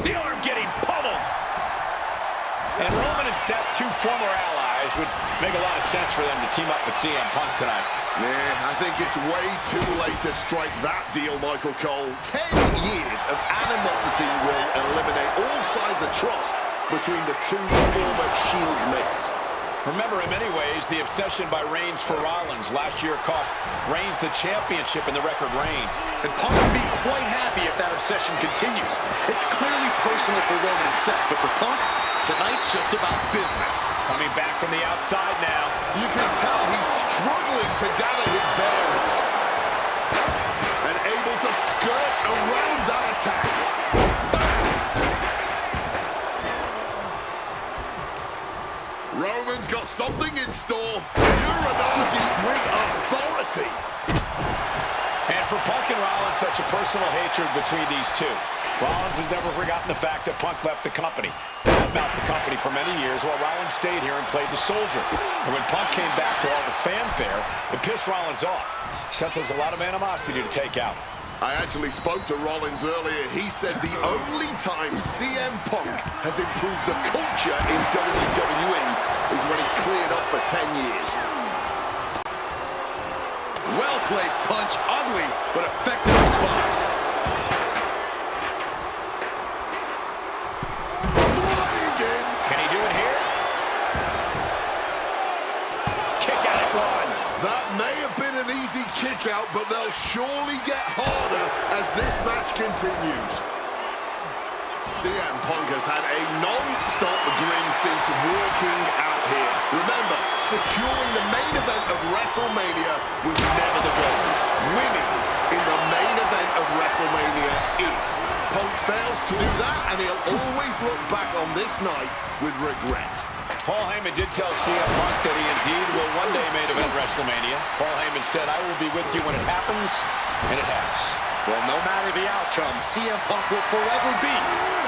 The arm getting pummeled. And Roman and Seth, two former allies, would make a lot of sense for them to team up with CM Punk tonight. Yeah, I think it's way too late to strike that deal, Michael Cole. 10 years of animosity will eliminate all signs of trust between the two former Shield mates. Remember, in many ways, the obsession by Reigns for Rollins. Last year cost Reigns the championship in the record reign. And Punk would be quite happy if that obsession continues. It's clearly personal for Roman and Seth, but for Punk, tonight's just about business. Coming back from the outside now. You can tell he's struggling to gather his bearings. And able to skirt around that attack. Roman's got something in store. Uranagi with authority. And for Punk and Rollins, such a personal hatred between these two. Rollins has never forgotten the fact that Punk left the company, badmouthed the company for many years, while Rollins stayed here and played the soldier. And when Punk came back to all the fanfare, it pissed Rollins off. Seth has a lot of animosity to take out. I actually spoke to Rollins earlier. He said the only time CM Punk has improved the culture in WWE is when he cleared off for 10 years. Well-placed punch, ugly, but effective response. Flying in. Can he do it here? Kick out at one. That may have been an easy kick out, but they'll surely get harder as this match continues. CM Punk has had a non-stop grin since walking out here. Remember, securing the main event of WrestleMania was never the goal. Winning in the main event of WrestleMania is. Punk fails to do that, and he'll always look back on this night with regret. Paul Heyman did tell CM Punk that he indeed will one day main event WrestleMania. Paul Heyman said, "I will be with you when it happens," and it has. Well, no matter the outcome, CM Punk will forever be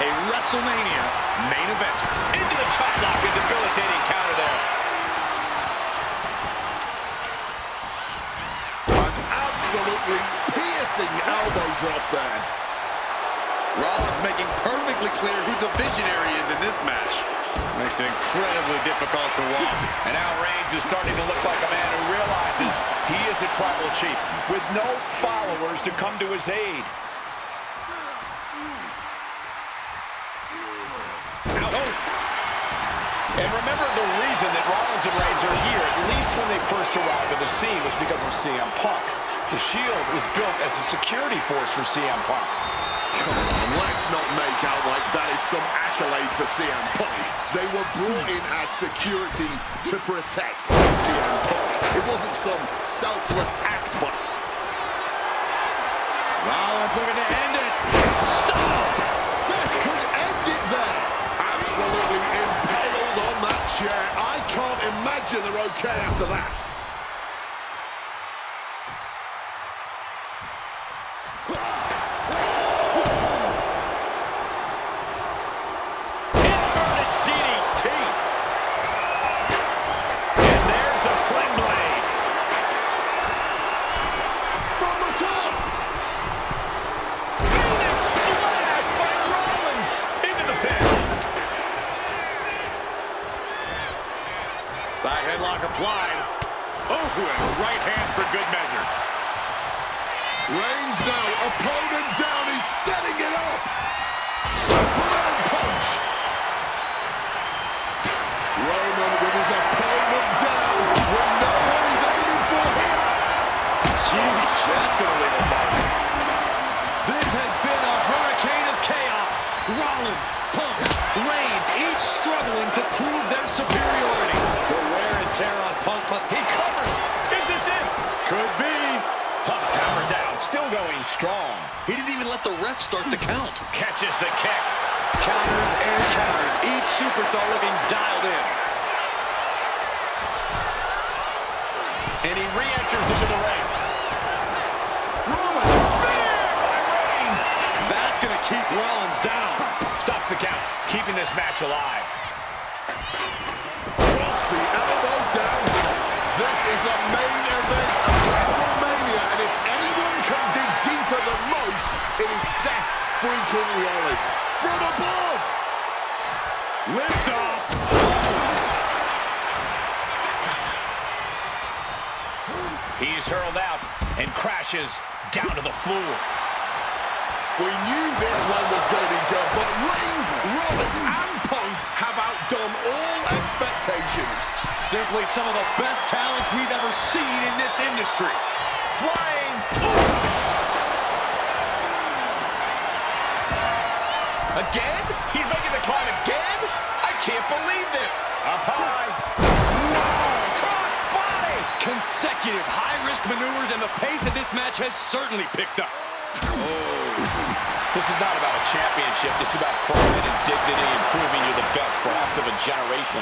a WrestleMania main event. Into the chop block, a debilitating counter there. An absolutely piercing elbow drop there. Rollins making perfectly clear who the visionary is in this match. Makes it incredibly difficult to walk. And now Reigns is starting to look like a man who realizes he is a tribal chief with no followers to come to his aid. Oh. And remember, the reason that Rollins and Reigns are here, at least when they first arrived at the scene, was because of CM Punk. The Shield was built as a security force for CM Punk. Come on, let's not make out like that is some accolade for CM Punk. They were brought in as security to protect CM Punk. It wasn't some selfless act, but... Rollins looking to end it. Stop! Seth could end it there. Absolutely impaled on that chair. I can't imagine they're okay after that. Side headlock applied. Oh, and a right hand for good measure. Reigns now, opponent down, he's setting it up. Superman punch. Roman with his opponent down. We know what he's aiming for here. Jeez, that's gonna leave a mark. This has been a hurricane of chaos. Rollins, Punk, Reigns, each struggling to prove their superiority. The wear and tear on Punk must... He covers. Is this it? Could be. Punk powers out, still going strong. He didn't even let the ref start the count. Catches the kick. Counters and counters. Each superstar looking dialed in. And he re-enters into the ring. Roman, spear by Reigns. That's going to keep Rollins down. Stops the count, keeping this match alive. Drops the elbow down. This is the main event of WrestleMania, and if anyone can dig deeper than most, it is Seth freaking Rollins. From above! Lift off. He's hurled out and crashes down to the floor. We knew this one was going to be good, but Reigns, Rollins, and Punk have outdone all expectations. Simply some of the best talents we've ever seen in this industry. Flying. Again? He's making the climb again? I can't believe this. Up high. Whoa, cross body. Consecutive high-risk maneuvers, and the pace of this match has certainly picked up. This is not about a championship. This is about pride and dignity and proving you're the best, perhaps of a generation.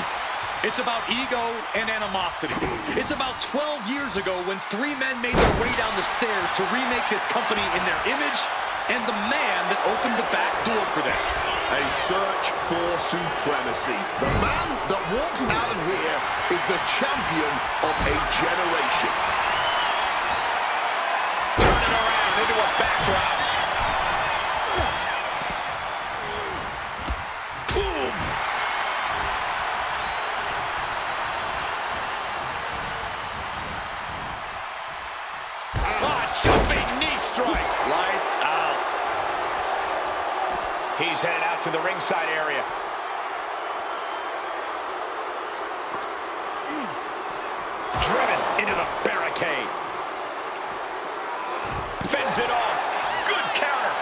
It's about ego and animosity. It's about 12 years ago when three men made their way down the stairs to remake this company in their image, and the man that opened the back door for them. A search for supremacy. The man that walks out of here is the champion of a generation. Turning around into a backdrop. Boom! Jumping knee strike. Lights out. He's headed out to the ringside area. Driven into the barricade. Fends it off. Good counter.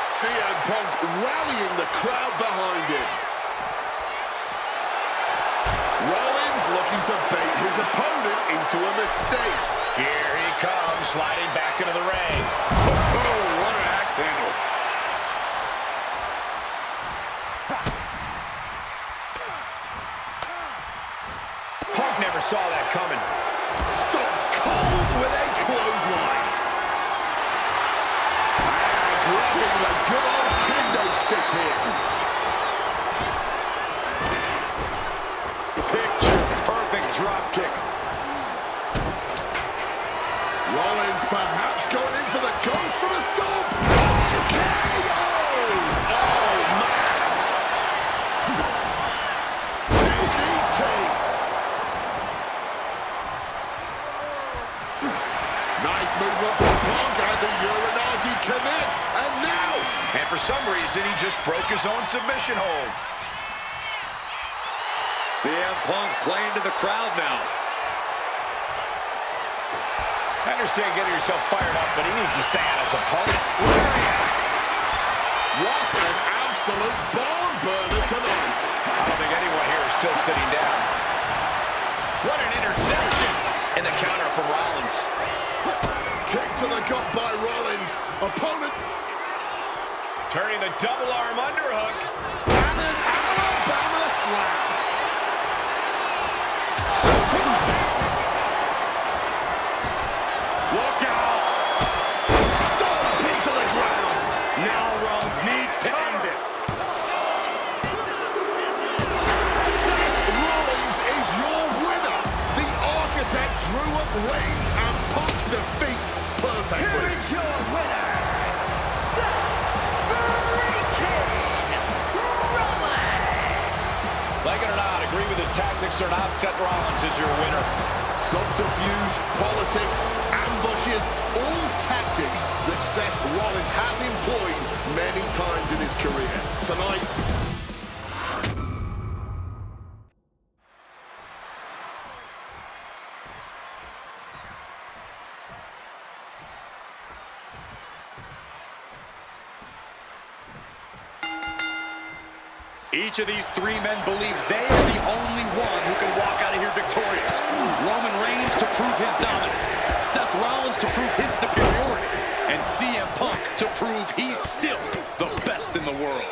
CM Punk rallying the crowd behind him. Rollins looking to bait his opponent into a mistake. Here he comes, sliding back into the ring. Oh, what an axe handle. Punk never saw that coming. Stopped cold with a clothesline. And grabbing the good old kendo stick here. Drop kick. Rollins perhaps going in for the ghost for the stomp. KO! Oh, man. DDT. Nice movement from Punk, and the Uranagi commits. And now. And for some reason, he just broke his own submission hold. CM Punk playing to the crowd now. I understand getting yourself fired up, but he needs to stay on his opponent. What an absolute barn burner tonight. I don't think anyone here is still sitting down. What an interception. And the counter from Rollins. Kick to the gut by Rollins. Opponent. Turning the double arm underhook. And an Alabama slam. Look out! Stomp into the ground. Now Rollins needs to end this. Seth Rollins is your winner. The architect drew up Reigns and Punk's defeat perfectly. Here is your winner, Seth freaking Rollins. Like it or not, agree with his tactics or not, Seth Rollins is your winner. Subterfuge, politics, ambushes, all tactics that Seth Rollins has employed many times in his career. Tonight, Each of these three men believe they are the only one who can walk out of here victorious. Roman Reigns to prove his dominance, Seth Rollins to prove his superiority, and CM Punk to prove he's still the best in the world.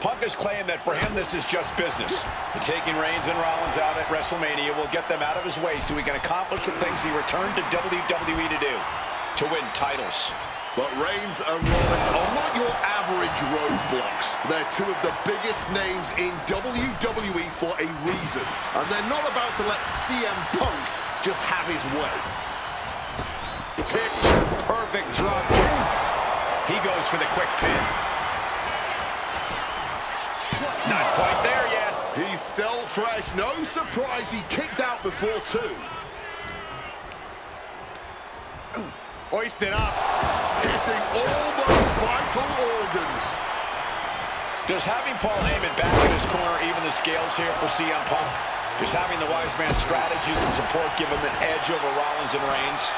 Punk has claimed that for him this is just business. And taking Reigns and Rollins out at WrestleMania will get them out of his way so he can accomplish the things he returned to WWE to do, to win titles. but Reigns and Rollins are not your average roadblocks. They're two of the biggest names in WWE for a reason. And they're not about to let CM Punk just have his way. Picture perfect drop kick. He goes for the quick pin. Not quite there yet. He's still fresh. No surprise he kicked out before two. Hoisted up. hitting all those vital organs. Does having Paul Heyman back in his corner even the scales here for CM Punk? Does having the wise man strategies and support give him an edge over Rollins and Reigns?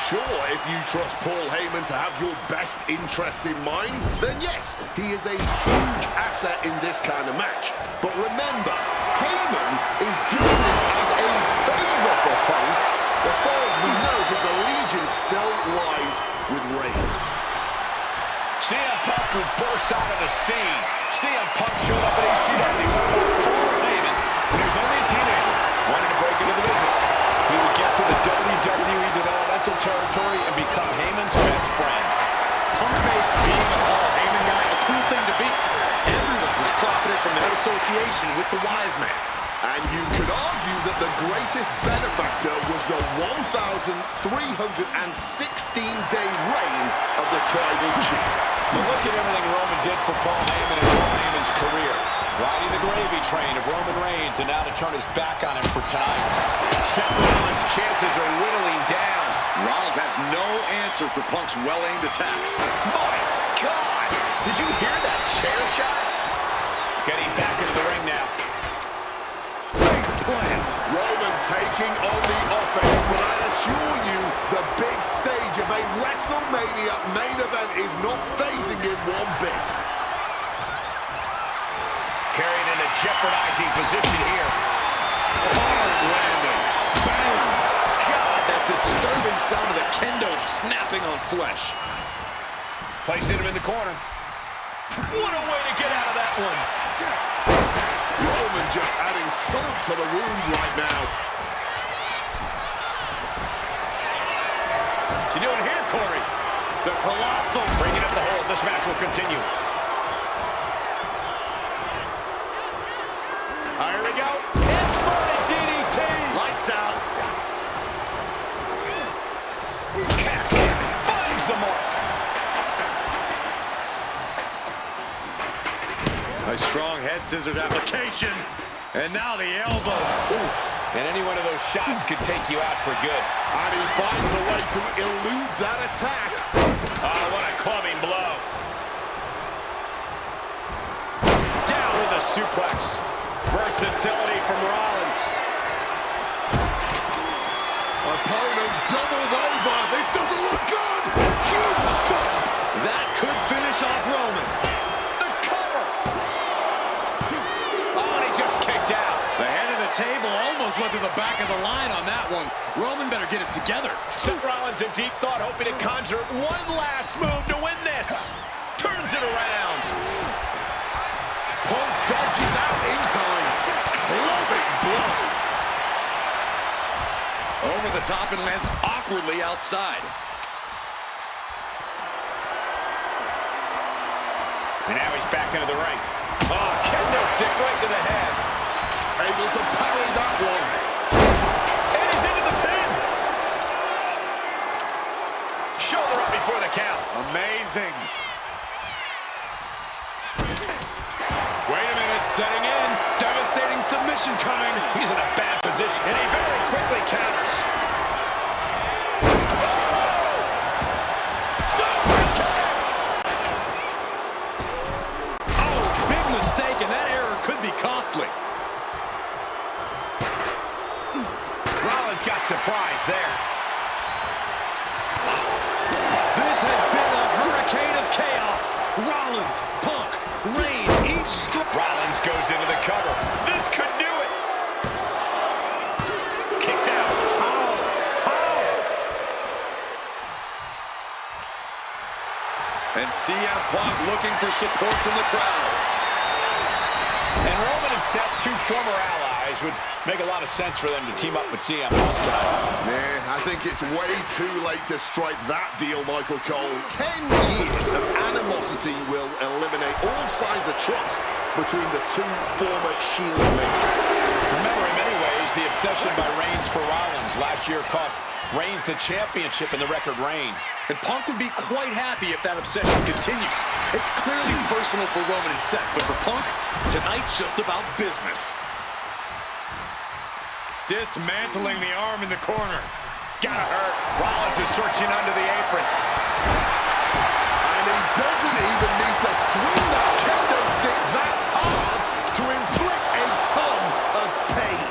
Sure, if you trust Paul Heyman to have your best interests in mind, then yes, he is a huge asset in this kind of match. But remember, Heyman is doing this as a favor for Punk. As far as we know, his allegiance still lies with Reigns. CM Punk who burst out of the scene. CM Punk showed up at ECW before Heyman when he was only a teenager, wanted to break into the business. He would get to the WWE developmental territory and become Heyman's best friend. Punk made being a Paul Heyman guy a cool thing to be. Everyone has profited from that association with the wise man. And you could argue that the greatest benefactor was the 1,316-day reign of the Tribal Chief. But look at everything Roman did for Paul Heyman and Paul Heyman's career. Riding the gravy train of Roman Reigns, and now to turn his back on him for tonight. Seth Rollins' chances are whittling down. Rollins has no answer for Punk's well-aimed attacks. My God! Did you hear that chair shot? Getting back into the ring now. Face plant. Roman taking on the offense, but I assure you, the big stage of a WrestleMania main event is not phasing him one bit. Carried in a jeopardizing position here. Hard landing. Bang. God, that disturbing sound of the kendo snapping on flesh. Placing him in the corner. What a way to get out of that one. Roman just adding salt to the wound right now. You doing here, Corey? The Colossal Bringing up the hold. This match will continue. Here we go. Inverted DDT. Lights out. Calf kick. Finds the mark. A strong head scissors application. And now the elbows. Oof. And any one of those shots could take you out for good. And he finds a way to elude that attack. Oh, what a clubbing blow. Down with a suplex. Versatility from Rollins. Opponent doubled over. This doesn't look good. Huge stomp. That could finish off Roman. The cover. Oh, and he just kicked out. The head of the table almost went to the back of the line on that one. Roman better get it together. Seth Rollins in deep thought, hoping to conjure one last move to win this. Turns it around. Punk dodges out in time. Clubbing blow. Over the top and lands awkwardly outside. And now he's back into the ring. Oh, kendo stick right to the head. Able to parry that one. And he's into the pin. Shoulder up before the count. Amazing. Wait a minute, setting in. Devastating submission coming. He's in a bad position, and he very quickly counters. Oh, big mistake, and that error could be costly. Rollins got surprised there. This has been a hurricane of chaos. Rollins, Punk, Reigns, each Rollins goes into the cover. This could do it. Kicks out. How? And CM Punk looking for support from the crowd. And Roman and Seth, two former allies, would make a lot of sense for them to team up with CM Punk tonight. Yeah, I think it's way too late to strike that deal, Michael Cole. 10 years of animosity will eliminate all signs of trust between the two former Shield mates. Remember, in many ways, the obsession by Reigns for Rollins last year cost Reigns the championship in the record reign. And Punk would be quite happy if that obsession continues. It's clearly personal for Roman and Seth, but for Punk, tonight's just about business. Dismantling the arm in the corner. Gotta hurt. Rollins is searching under the apron. he doesn't even need to swing that kendo stick that hard to inflict a ton of pain.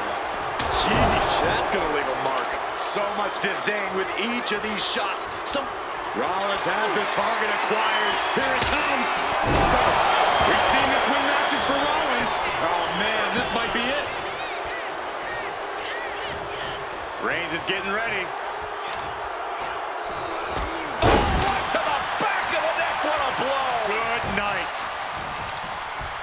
Jeez, that's gonna leave a mark. So much disdain with each of these shots. Rollins has the target acquired. Here it comes. Stop. We've seen this win matches for Rollins. Oh man, this might be it. Reigns is getting ready. Oh, right to the back of the neck. What a blow. Good night.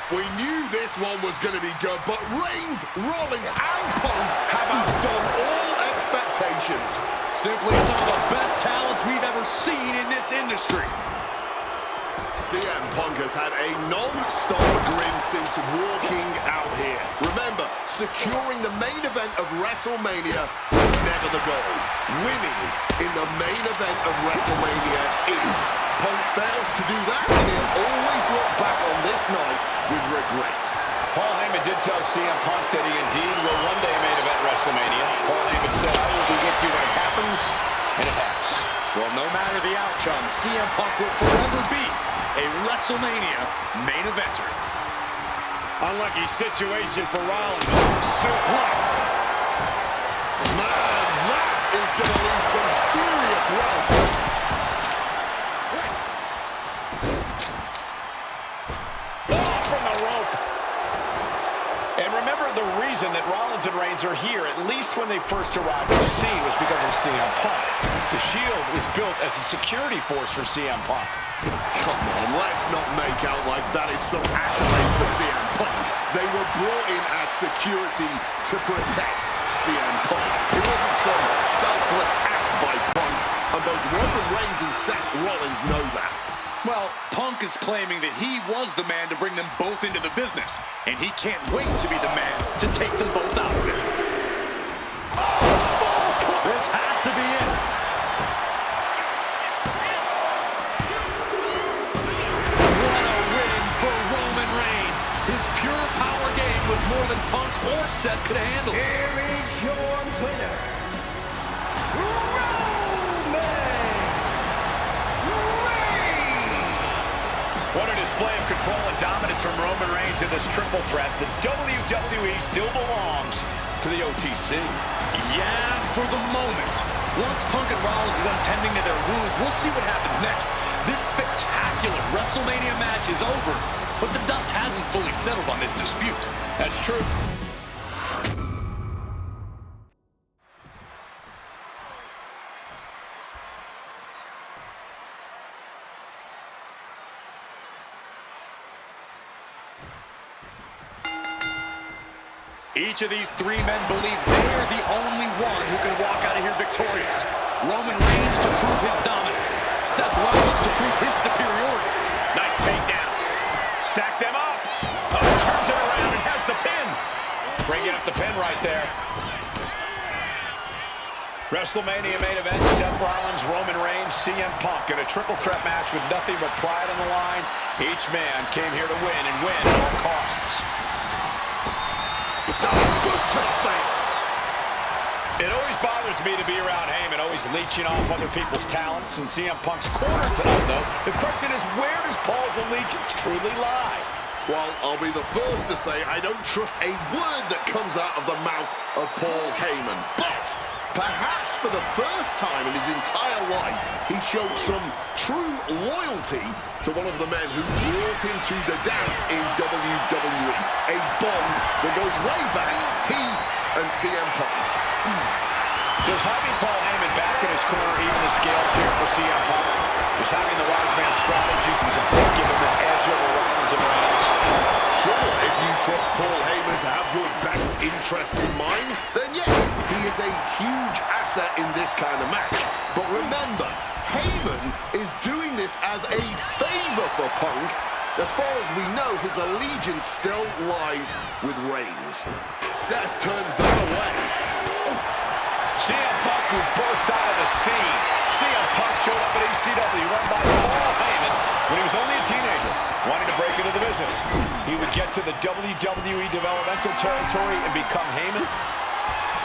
We knew this one was going to be good, but Reigns, Rollins, and Punk have outdone all expectations. Simply some of the best talents we've ever seen in this industry. CM Punk has had a non-stop grin since walking out here. Remember, securing the main event of WrestleMania was never the goal. Winning in the main event of WrestleMania is. Punk fails to do that, and he'll always look back on this night with regret. Paul Heyman did tell CM Punk that he indeed will one day main event WrestleMania. Paul Heyman said, I will be with you when it happens, and it has. Well, no matter the outcome, CM Punk will forever be a WrestleMania main eventer. Unlucky situation for Rollins. Suplex. Man, that is going to leave some serious runs. From the rope. And remember, the reason that Rollins and Reigns are here, at least when they first arrived on the scene, was because of CM Punk. The Shield was built as a security force for CM Punk. Come on, let's not make out like that is some accolade for CM Punk. They were brought in as security to protect CM Punk. It wasn't some selfless act by Punk, and both Roman Reigns and Seth Rollins know that. Well, Punk is claiming that he was the man to bring them both into the business, and he can't wait to be the man to take them both out of it. This has to be it. What a win for Roman Reigns. His pure power game was more than Punk or Seth could handle. Here is your winner, What a display of control and dominance from Roman Reigns in this triple threat. The WWE still belongs to the OTC. Yeah, for the moment. Once Punk and Rollins are done tending to their wounds, we'll see what happens next. This spectacular WrestleMania match is over, but the dust hasn't fully settled on this dispute. That's true. Each of these three men believe they're the only one who can walk out of here victorious. Roman Reigns to prove his dominance. Seth Rollins to prove his superiority. Nice takedown. Stack them up. Oh, turns it around and has the pin. Bringing up the pin right there. WrestleMania main event, Seth Rollins, Roman Reigns, CM Punk in a triple threat match with nothing but pride on the line. Each man came here to win and win at all costs. Boot to the face. It always bothers me to be around Heyman, always leeching off other people's talents. In CM Punk's corner tonight, though, the question is, where does Paul's allegiance truly lie? Well, I'll be the first to say I don't trust a word that comes out of the mouth of Paul Heyman. But perhaps for the first time in his entire life, he showed some true loyalty to one of the men who brought him to the dance in WWE. A bond that goes way back, he and CM Punk. Does having Paul Heyman back in his corner even the scales here for CM Punk? Does having the wise man strategies and support give him an edge over Rollins and Reigns? Sure, if you trust Paul Heyman to have your best interests in mind, then yes, he is a huge asset in this kind of match. But remember, Heyman is doing this as a favor for Punk. As far as we know, his allegiance still lies with Reigns. Seth turns that away. CM Punk, who burst out of the scene. CM Punk showed up at ECW run by Paul Heyman when he was only a teenager, wanting to break into the business. He would get to the WWE developmental territory and become Heyman.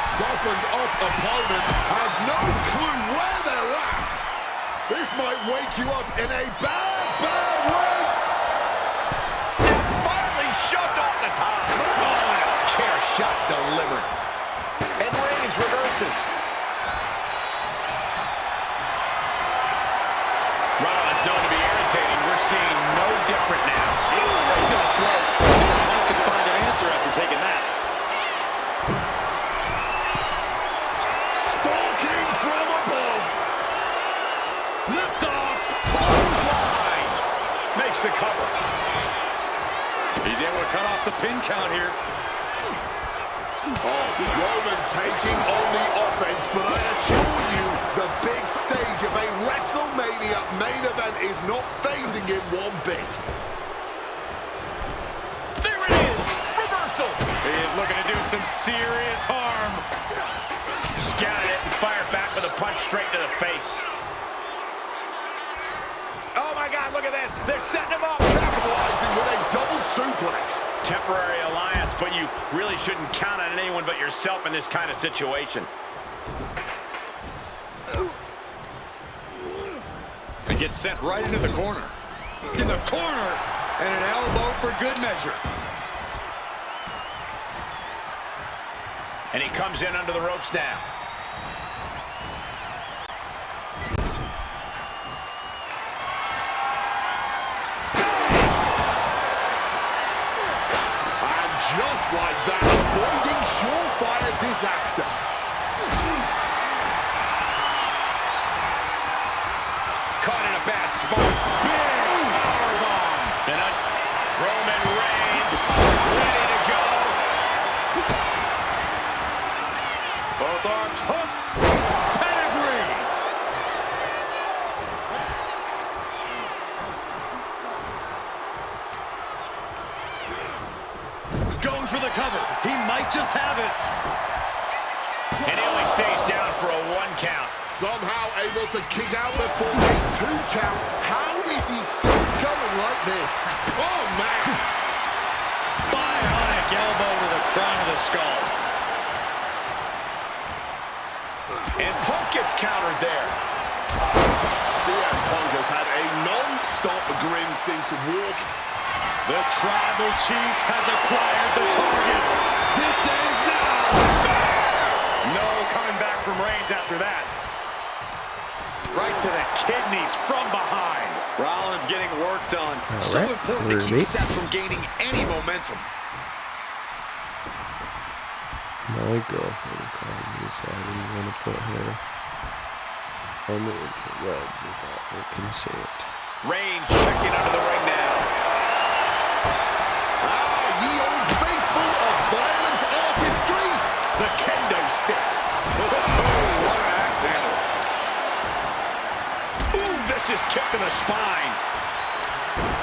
Softened up opponent has no clue where they're at. This might wake you up in a bad bad way. Finally shoved off the top. Oh, and a chair shot delivered. And Reigns reverses. Rollins known to be irritating. We're seeing no different now. Right to the throat. CM Punk can find an answer after taking that. Stalking from above. Lift off. Clothesline. Makes the cover. He's able to cut off the pin count here. Oh, Roman taking on the offense, but I assure you, the big stage of a WrestleMania main event is not phasing him one bit. There it is. Reversal. He is looking to do some serious harm. Scouted it and fired back with a punch straight to the face. Oh my God, look at this. They're setting him up. Capitalizing with a double suplex. Temporary alliance, but you really shouldn't count on anyone but yourself in this kind of situation. And gets sent right into the corner. In the corner, and an elbow for good measure. And he comes in under the ropes now. Just like that, avoiding surefire disaster. Caught in a bad spot. Big powerbomb. And Roman Reigns ready to go. Both arms hooked. Pedigree. Going for the cover. He might just have it. And he only stays down for a 1 count. Somehow able to kick out before a 2 count. How is he still going like this? Oh, man. Bionic elbow to the crown of the skull. And Punk gets countered there. CM Punk has had a non-stop grin since walk. The Tribal Chief has acquired the target. This ends now. No coming back from Reigns after that. Right to the kidneys from behind. Rollins getting work done. So right, important to keep Seth from gaining any momentum. My girlfriend called me, so I didn't want to put her on the interwebs without her consent. Reigns checking under the ring now. Ye old faithful of violent artistry, the kendo stick. What an axe handle. Ooh, vicious kick to the spine.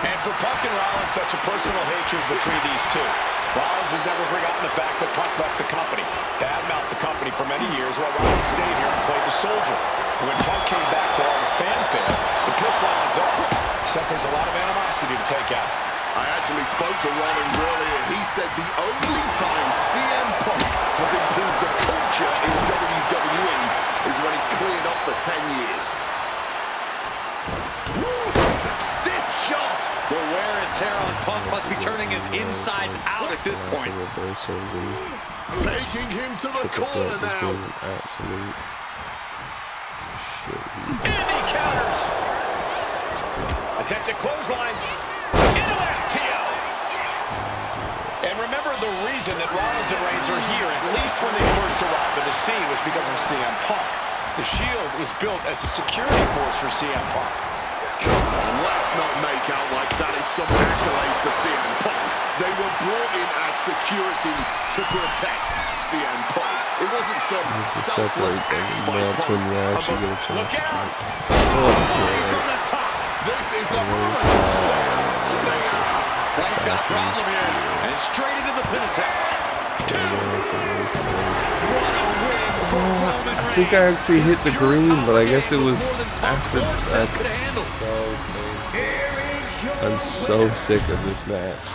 And for Punk and Rollins, such a personal hatred between these two. Rollins has never forgotten the fact that Punk left the company. Badmouthed the company for many years while Rollins stayed here and played the soldier. And when Punk came back to all the fanfare, it pissed Rollins off. Except there's a lot of animosity to take out. I actually spoke to Rollins earlier. He said the only time CM Punk has improved the culture in WWE is when he cleared off for 10 years. Woo! Stiff shot! The wear and tear on Punk must be turning his insides out at this point. Taking him to the corner now. Absolute shit. And he counters. Attempted clothesline. Into STO. And remember, the reason that Rollins and Reigns are here, at least when they first arrived at the scene, was because of CM Punk. The Shield was built as a security force for CM Punk. Come on, let's not make out like that is some accolade for CM Punk. They were brought in as security to protect CM Punk. It wasn't some selfless act by Punk. Look out! From the top. This is the moment. Spear. Reigns got a problem here. And straight into the pin attempt. I think I actually hit the green, but I guess it was after that. I'm so sick of this match.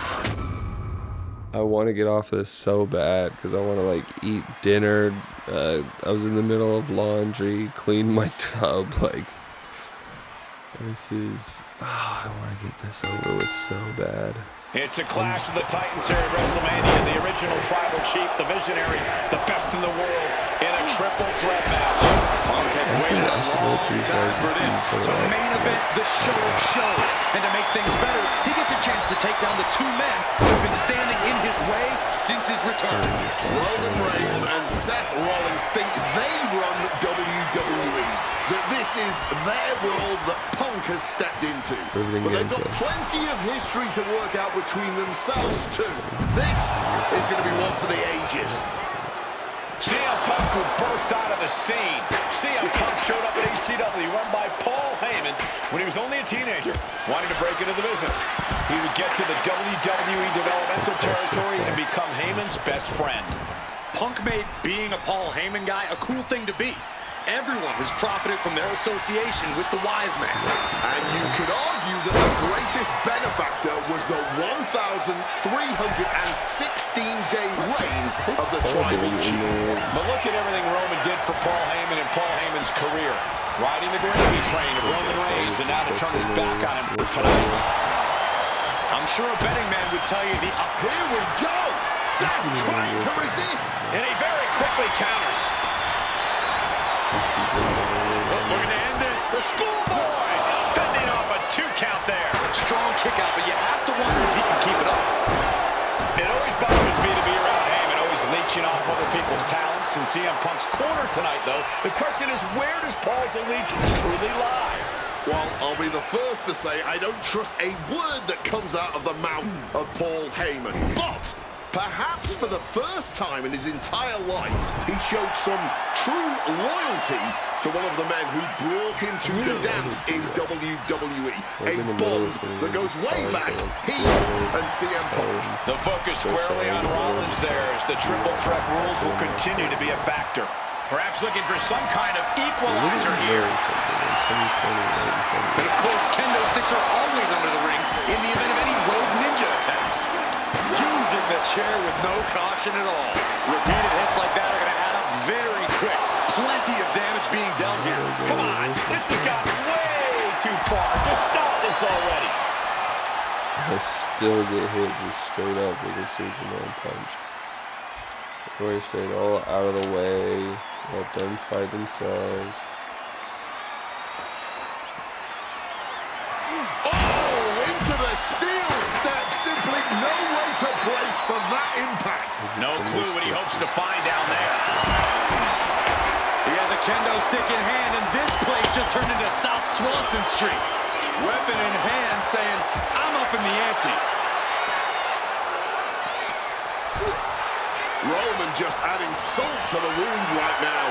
I want to get off this so bad because I want to like eat dinner. I was in the middle of laundry, clean my tub, like This is... Oh, I want to get this over with so bad. It's a clash of the Titans here at WrestleMania. The original tribal chief, the visionary, the best in the world in a triple threat match. Punk has waited a long time for this to main event the show of shows. And to make things better, he gets a chance to take down the two men who have been standing in his way since his return. Roman Reigns and Seth Rollins think they run WWE. That this is their world that Punk has stepped into. But they've got plenty of history to work out between themselves too. This is going to be one for the ages. CM Punk would burst out of the scene. CM Punk showed up at ECW, run by Paul Heyman, when he was only a teenager, wanting to break into the business. He would get to the WWE developmental territory and become Heyman's best friend. Punk made being a Paul Heyman guy a cool thing to be. Everyone has profited from their association with the wise man. And you could argue that the greatest benefactor was the 1,316-day reign of the Tribal Chief. But look at everything Roman did for Paul Heyman and Paul Heyman's career. Riding the gravy train of Roman Reigns, and now to turn his back on him for tonight. I'm sure a betting man would tell you the... Here we go! Seth trying to resist. And he very quickly counters. Looking to end this. The schoolboy fending off a 2 count there. Strong kick out, but you have to wonder if he can keep it up. It always bothers me to be around Heyman, always leeching off other people's talents. In CM Punk's corner tonight, though, the question is, where does Paul's allegiance truly lie? Well, I'll be the first to say I don't trust a word that comes out of the mouth of Paul Heyman. But perhaps for the first time in his entire life, he showed some true loyalty to one of the men who brought him to the dance in WWE. A bond that goes way back, he and CM Punk. The focus squarely on Rollins there, as the triple threat rules will continue to be a factor. Perhaps looking for some kind of equalizer here. And of course, kendo sticks are always under the ring in the event of any rogue ninja attacks. Using the chair with no caution at all. Repeated hits like that are going to add up very quick. Plenty of damage being dealt here. Come on, this has got way too far. Just stop this already. I still get hit just straight up with a Superman punch. Where he stayed all out of the way, let them fight themselves. Oh, into the steel step. Simply no way to brace for that impact. No clue what he hopes to find down there. He has a kendo stick in hand, and this place just turned into South Swanson Street. Weapon in hand, saying, I'm up in the ante. Roman just adding salt to the wound right now.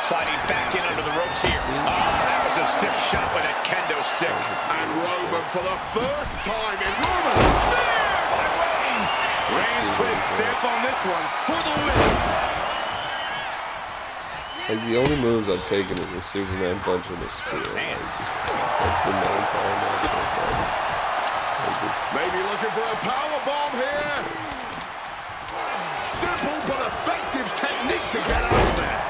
Sliding back in under the ropes here. That was a stiff shot with that kendo stick. And Roman for the first time in Roman. Spear by Reigns. Reigns pretty stiff on this one for the win. Like, the only moves I've taken is a Superman punch and a spear. Like, that's been my entire match. Maybe looking for a power bomb here. Simple but effective technique to get out of there.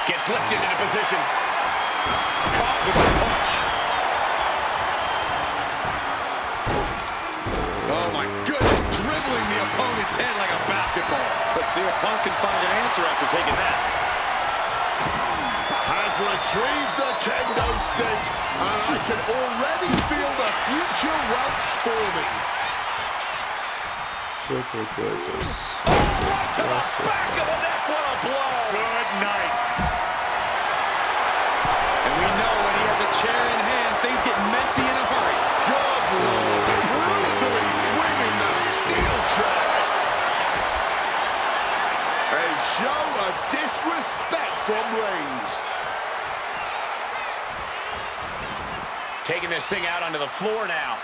Gets lifted into position. Caught with a punch. Oh my goodness, dribbling the opponent's head like a basketball. Let's see if Punk can find an answer after taking that. Has retrieved the kendo stick, and I can already feel the future welts forming. Triple threats are Right to the back of the neck. What a blow. Good night. And we know when he has a chair in hand, things get messy in a hurry. Good Lord, brutally swinging the steel trap. A show of disrespect from Reigns. Taking this thing out onto the floor now.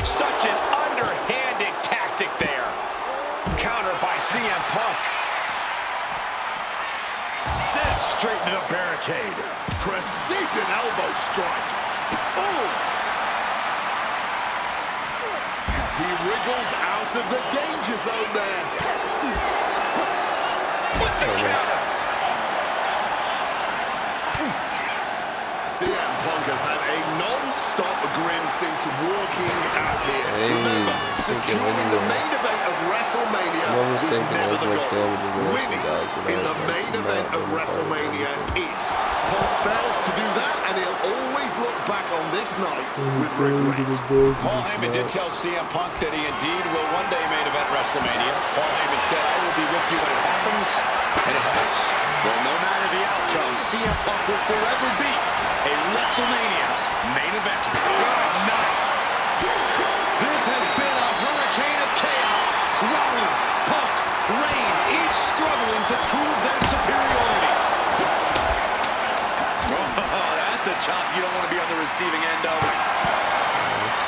Such an underhanded tactic there. Countered by CM Punk. Sent straight into the barricade. Precision elbow strike. Oh! He wriggles out of the danger zone there. With the counter. CM Punk has had a non-stop grin since walking out here. Remember, securing the main event of WrestleMania was never the goal. Winning in the main event of WrestleMania is. Punk fails to do that, and he'll always look back on this night with regret. Paul Heyman did tell CM Punk that he indeed will one day main event WrestleMania. Paul Heyman said, "I will be with you when it happens," and it has. Well, no matter the outcome, CM Punk will forever be a WrestleMania main event. Good night. This has been a hurricane of chaos. Rollins, Punk, Reigns, each struggling to prove their superiority. Oh, that's a chop you don't want to be on the receiving end of.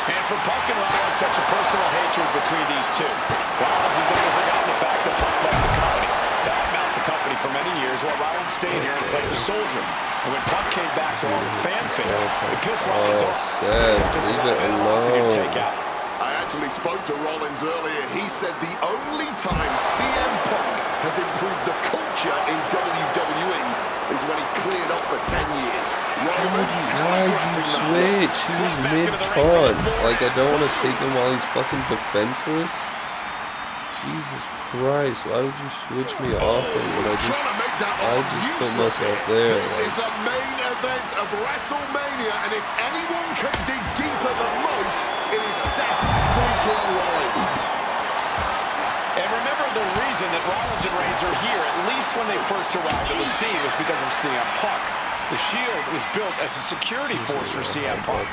And for Punk and Rollins, such a personal hatred between these two. Rollins has never forgotten the fact that Punk left the company. Badmouthed the company for many years while Rollins stayed here and played the soldier. And when Punk came back to all the fanfare, it pissed Rollins off. Leave it alone. I actually spoke to Rollins earlier. He said the only time CM Punk has improved the culture in WWE is when he cleared off for 10 years. Rollins Why you switch? He was mid-taunt. Like, I don't want to take him while he's fucking defenseless. Jesus Christ, why would you switch me off him when I just put myself there? This is the main event of WrestleMania, and if anyone can dig deeper than most, it is Seth freaking Rollins. And remember, the reason that Rollins and Reigns are here, at least when they first arrived on the scene, was because of CM Punk. The Shield was built as a security force for CM Punk.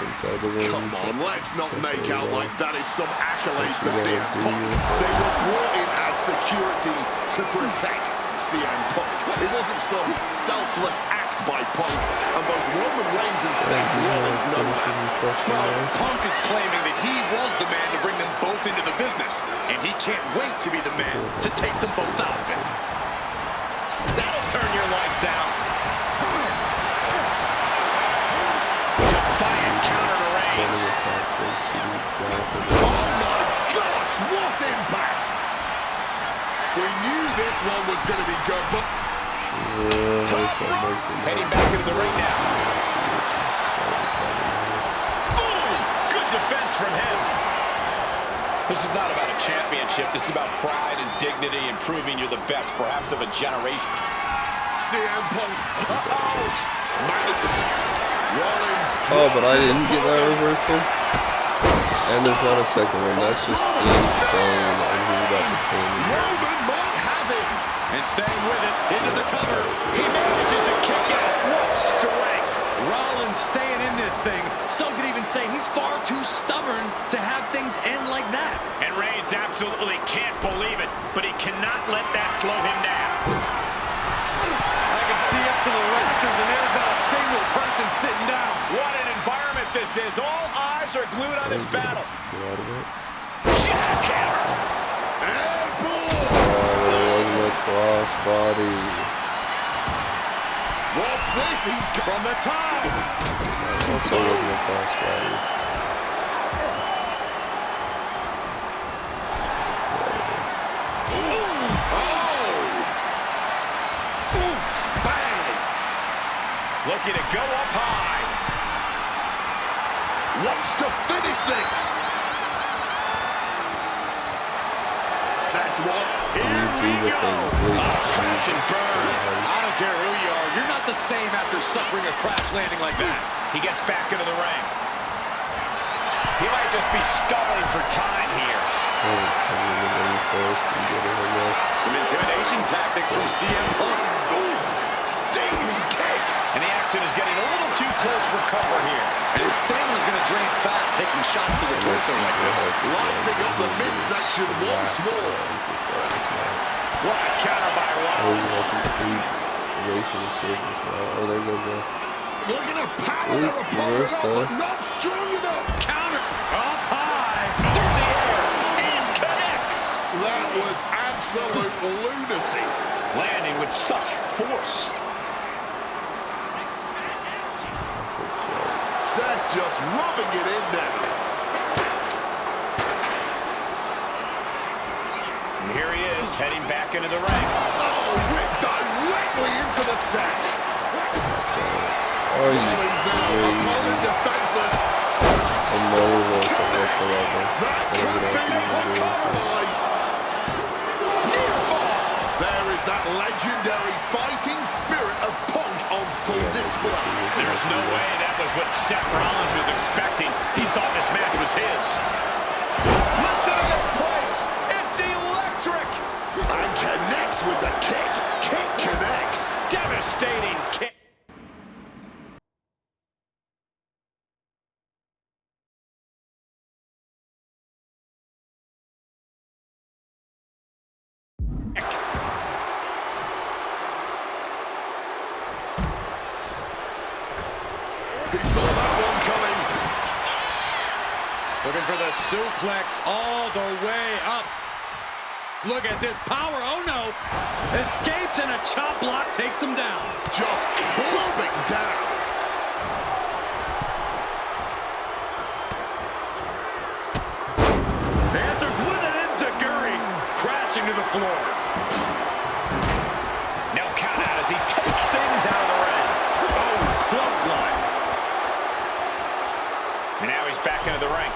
Come on, let's not make out like that is some accolade for CM Punk. They were brought in as security to protect CM Punk. It wasn't some selfless act by Punk, and both Roman Reigns and Seth Rollins know that. Well, Punk is claiming that he was the man to bring them both into the business, and he can't wait to be the man to take them both out of it. That'll turn your lights out. Defiant counter to Reigns. Oh my gosh, what impact! We knew this one was going to be good, but... Heading back into the ring now. Boom! Good defense from him. This is not about a championship. This is about pride and dignity and proving you're the best, perhaps of a generation. CM Punk. Rollins. Oh, but I didn't get that reversal. And there's not a second one. That's just insane. And he's about to say Roman might have it. And staying with it, into the cover. He manages to kick out. What strength! Rollins staying in this thing. Some could even say he's far too stubborn to have things end like that. And Reigns absolutely can't believe it, but he cannot let that slow him down. I can see up to the rafters, and there's not a single person sitting down. What an environment this is. All eyes are glued on this battle. Jackhammer. Crossbody. What's this? He's from the top. Also wasn't a crossbody. Looking to go up high. Wants to finish this. Seth one. Here we go. Crash and burn. I don't care who you are. You're not the same after suffering a crash landing like that. He gets back into the ring. He might just be stalling for time here. Some intimidation tactics from CM Punk. Stinging kick. And the action is getting a little too close for cover here. And his stamina's going to drain fast, taking shots to the torso like this. Lighting up the midsection once more. What a counter by Rollins. Oh, there goes the... Looking to power their opponent up, but not strong enough. Counter up high. Through the air. And connects. That was absolute lunacy. Landing with such force. Seth just rubbing it in there. And here he is, heading back into the ring. Oh, whipped directly into the steps. Oh, you Rollins now, crazy. opponent defenseless. Unbelievable for Connects. whatsoever. That Whatever could be that Punk he's doing. otherwise. Near fall. There is that legendary fighting spirit of Punk on full display. There's no way that was what Seth Rollins was expecting. He thought this match was his. Listen to this place. It's electric. And connects with the kick. Kick connects. Devastating kick. He saw that one coming. Looking for the suplex all the way up. Look at this power. Oh, no. Escapes and a chop block takes him down. Just clubbing down. Answers with an enziguri. Crashing to the floor. Now count out as he takes things out of the ring. Oh, clothesline. And now he's back into the ring.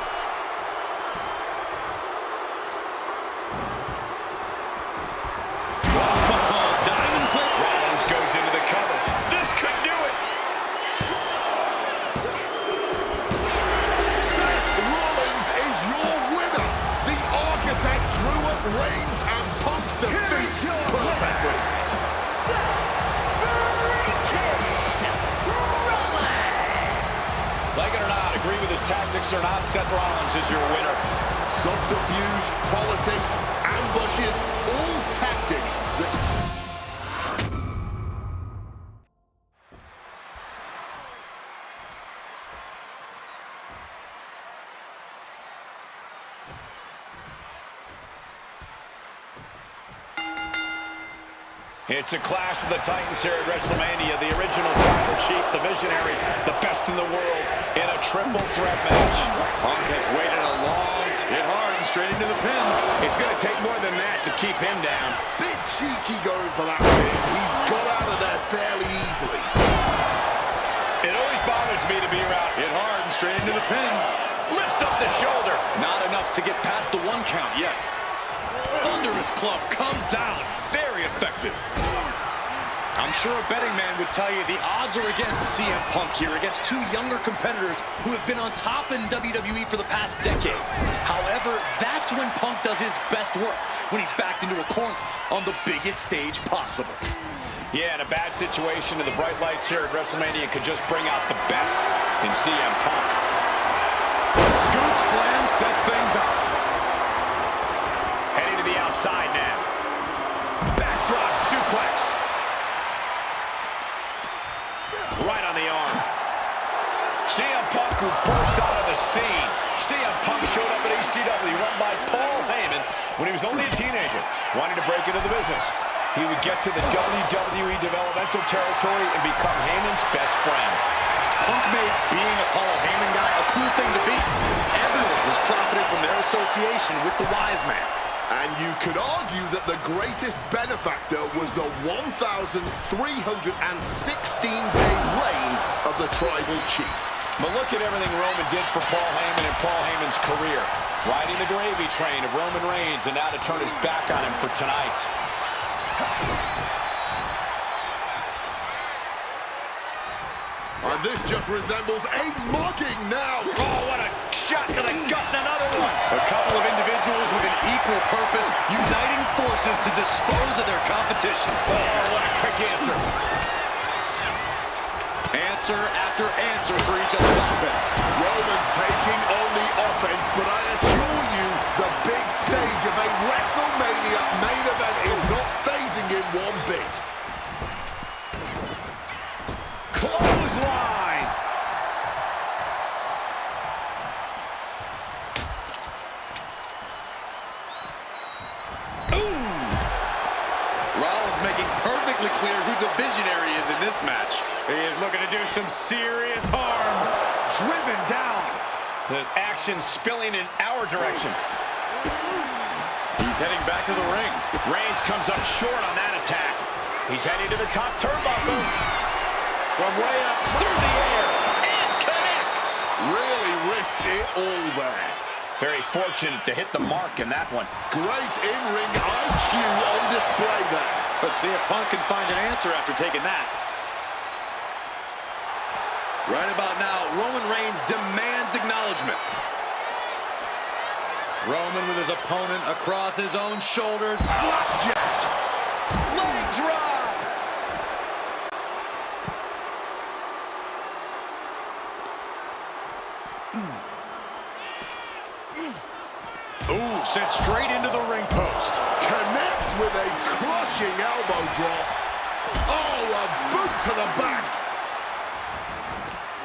Diamond clip. Rollins goes into the cover. This could do it. Seth Rollins is your winner. The architect drew up Reigns and Punk's defeat perfectly. Like it or not, agree with his tactics or not, Seth Rollins is your winner. Subterfuge, politics, ambushes, all tactics that... It's a clash of the Titans here at WrestleMania. The original tribal chief, the visionary, the best in the world in a triple threat match. Punk has waited a long time. Hit hard and straight into the pin. It's going to take more than that to keep him down. Bit cheeky going for that pin. He's got out of there fairly easily. It always bothers me to be around. Hit hard and straight into the pin. Lifts up the shoulder. Not enough to get past the 1 count yet. Thunderous club comes down. Very effective. I'm sure a betting man would tell you the odds are against CM Punk here, against 2 younger competitors who have been on top in WWE for the past decade. However, that's when Punk does his best work, when he's backed into a corner on the biggest stage possible. Yeah, in a bad situation, and the bright lights here at WrestleMania could just bring out the best in CM Punk. Scoop slam sets things up. Heading to the outside now. Backdrop suplex. Right on the arm. CM Punk who burst out of the scene. CM Punk showed up at ECW, run by Paul Heyman when he was only a teenager, wanting to break into the business. He would get to the WWE developmental territory and become Heyman's best friend. Punk made being a Paul Heyman guy a cool thing to be. Everyone has profited from their association with the wise man. And you could argue that the greatest benefactor was the 1,316-day reign of the Tribal Chief. But look at everything Roman did for Paul Heyman and Paul Heyman's career. Riding the gravy train of Roman Reigns, and now to turn his back on him for tonight. And this just resembles a mugging now. Oh, what a shot to the gut and another one. A couple of individuals with an equal purpose, uniting forces to dispose of their competition. Oh, what a quick answer. Answer after answer for each other's offense. Roman taking on the offense, but I assure you, the big stage of a WrestleMania main event is not phasing him one bit. Clothesline. Rollins making perfectly clear who the visionary is in this match. He is looking to do some serious harm. Driven down. The action spilling in our direction. He's heading back to the ring. Reigns comes up short on that attack. He's heading to the top turnbuckle. from way up through the air and connects. Really risked it all there. Very fortunate to hit the mark in that one. Great in-ring IQ on display there. Let's see if Punk can find an answer after taking that. Right about now, Roman Reigns demands acknowledgement. Roman with his opponent across his own shoulders. Flapjack. Leg drop. Ooh, sent straight into the ring post. Connects with a crushing elbow drop. Oh, a boot to the back.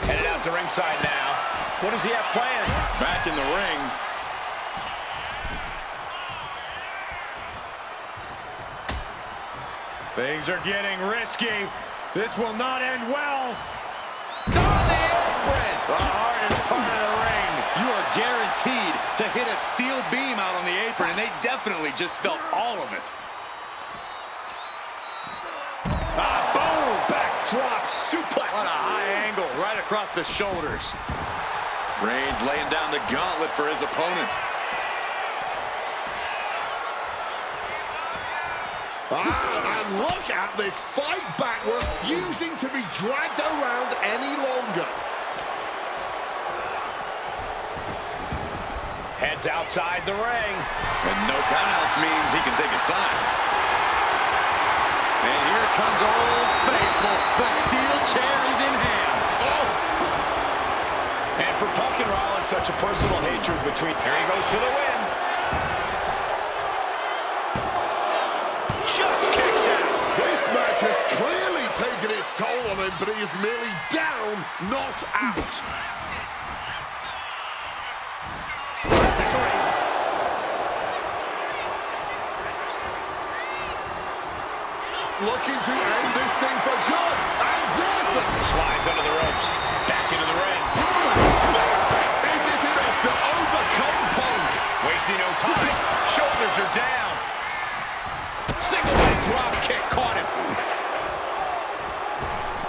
Headed out to ringside now. What does he have planned? Back in the ring. Things are getting risky. This will not end well. On the apron! The hardest part of the ring. You are guaranteed to hit a steel beam out on the apron, and they definitely just felt all of it. Boom! Backdrop suplex. On a high angle right across the shoulders. Reigns laying down the gauntlet for his opponent. And look at this fight back, refusing to be dragged around any longer. Heads outside the ring. And no countouts means he can take his time. And here comes Old Faithful. The steel chair is in hand. Oh, And for Punk and Rollins, such a personal hatred between... Here he goes for the win. Just kicks out. this match has clearly taken its toll on him, but he is merely down, not out. Looking to end this thing for good. And there's the... Slides under the ropes. Back into the ring. Spear. Is it enough to overcome Punk? Wasting no time. Shoulders are down. Single leg drop kick caught him.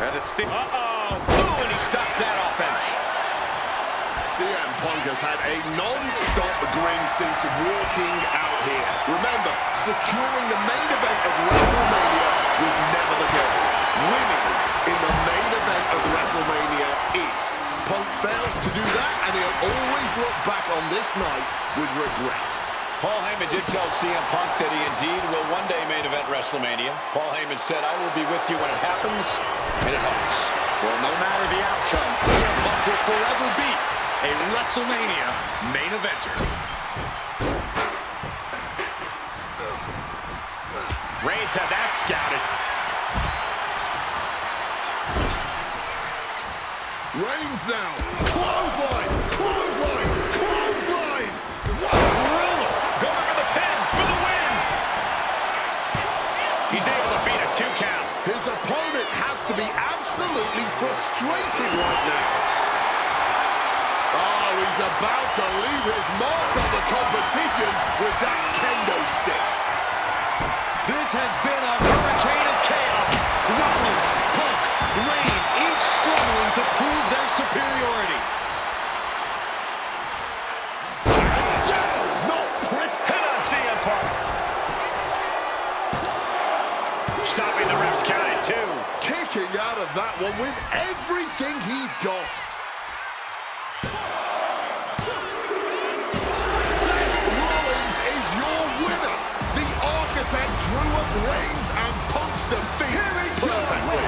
And a stick. Uh-oh. Ooh, and he stops that offense. CM Punk has had a non-stop grin since walking out here. Remember, securing the main event of WrestleMania was never the goal. Winning in the main event of WrestleMania is. Punk fails to do that, and he'll always look back on this night with regret. Paul Heyman did tell CM Punk that he indeed will one day main event WrestleMania. Paul Heyman said, I will be with you when it happens, and it happens. Well, no matter the outcome, CM Punk will forever be a WrestleMania main eventer. Reigns had that scouted. Reigns now. Clothesline! Clothesline! Clothesline! What a thriller! Going for the pin for the win. He's able to beat a 2 count. His opponent has to be absolutely frustrated right now. Oh, he's about to leave his mark on the competition with that kendo stick. This has been a hurricane of chaos. Rollins, Punk, Reigns, each struggling to prove their superiority. Down, not pretty. Hit on CM Punk. Stopping the ref's count at 2. Kicking out of that one with everything he's got. Seth Rollins is your winner. The architect drew up Reigns and Punk's defeat perfectly.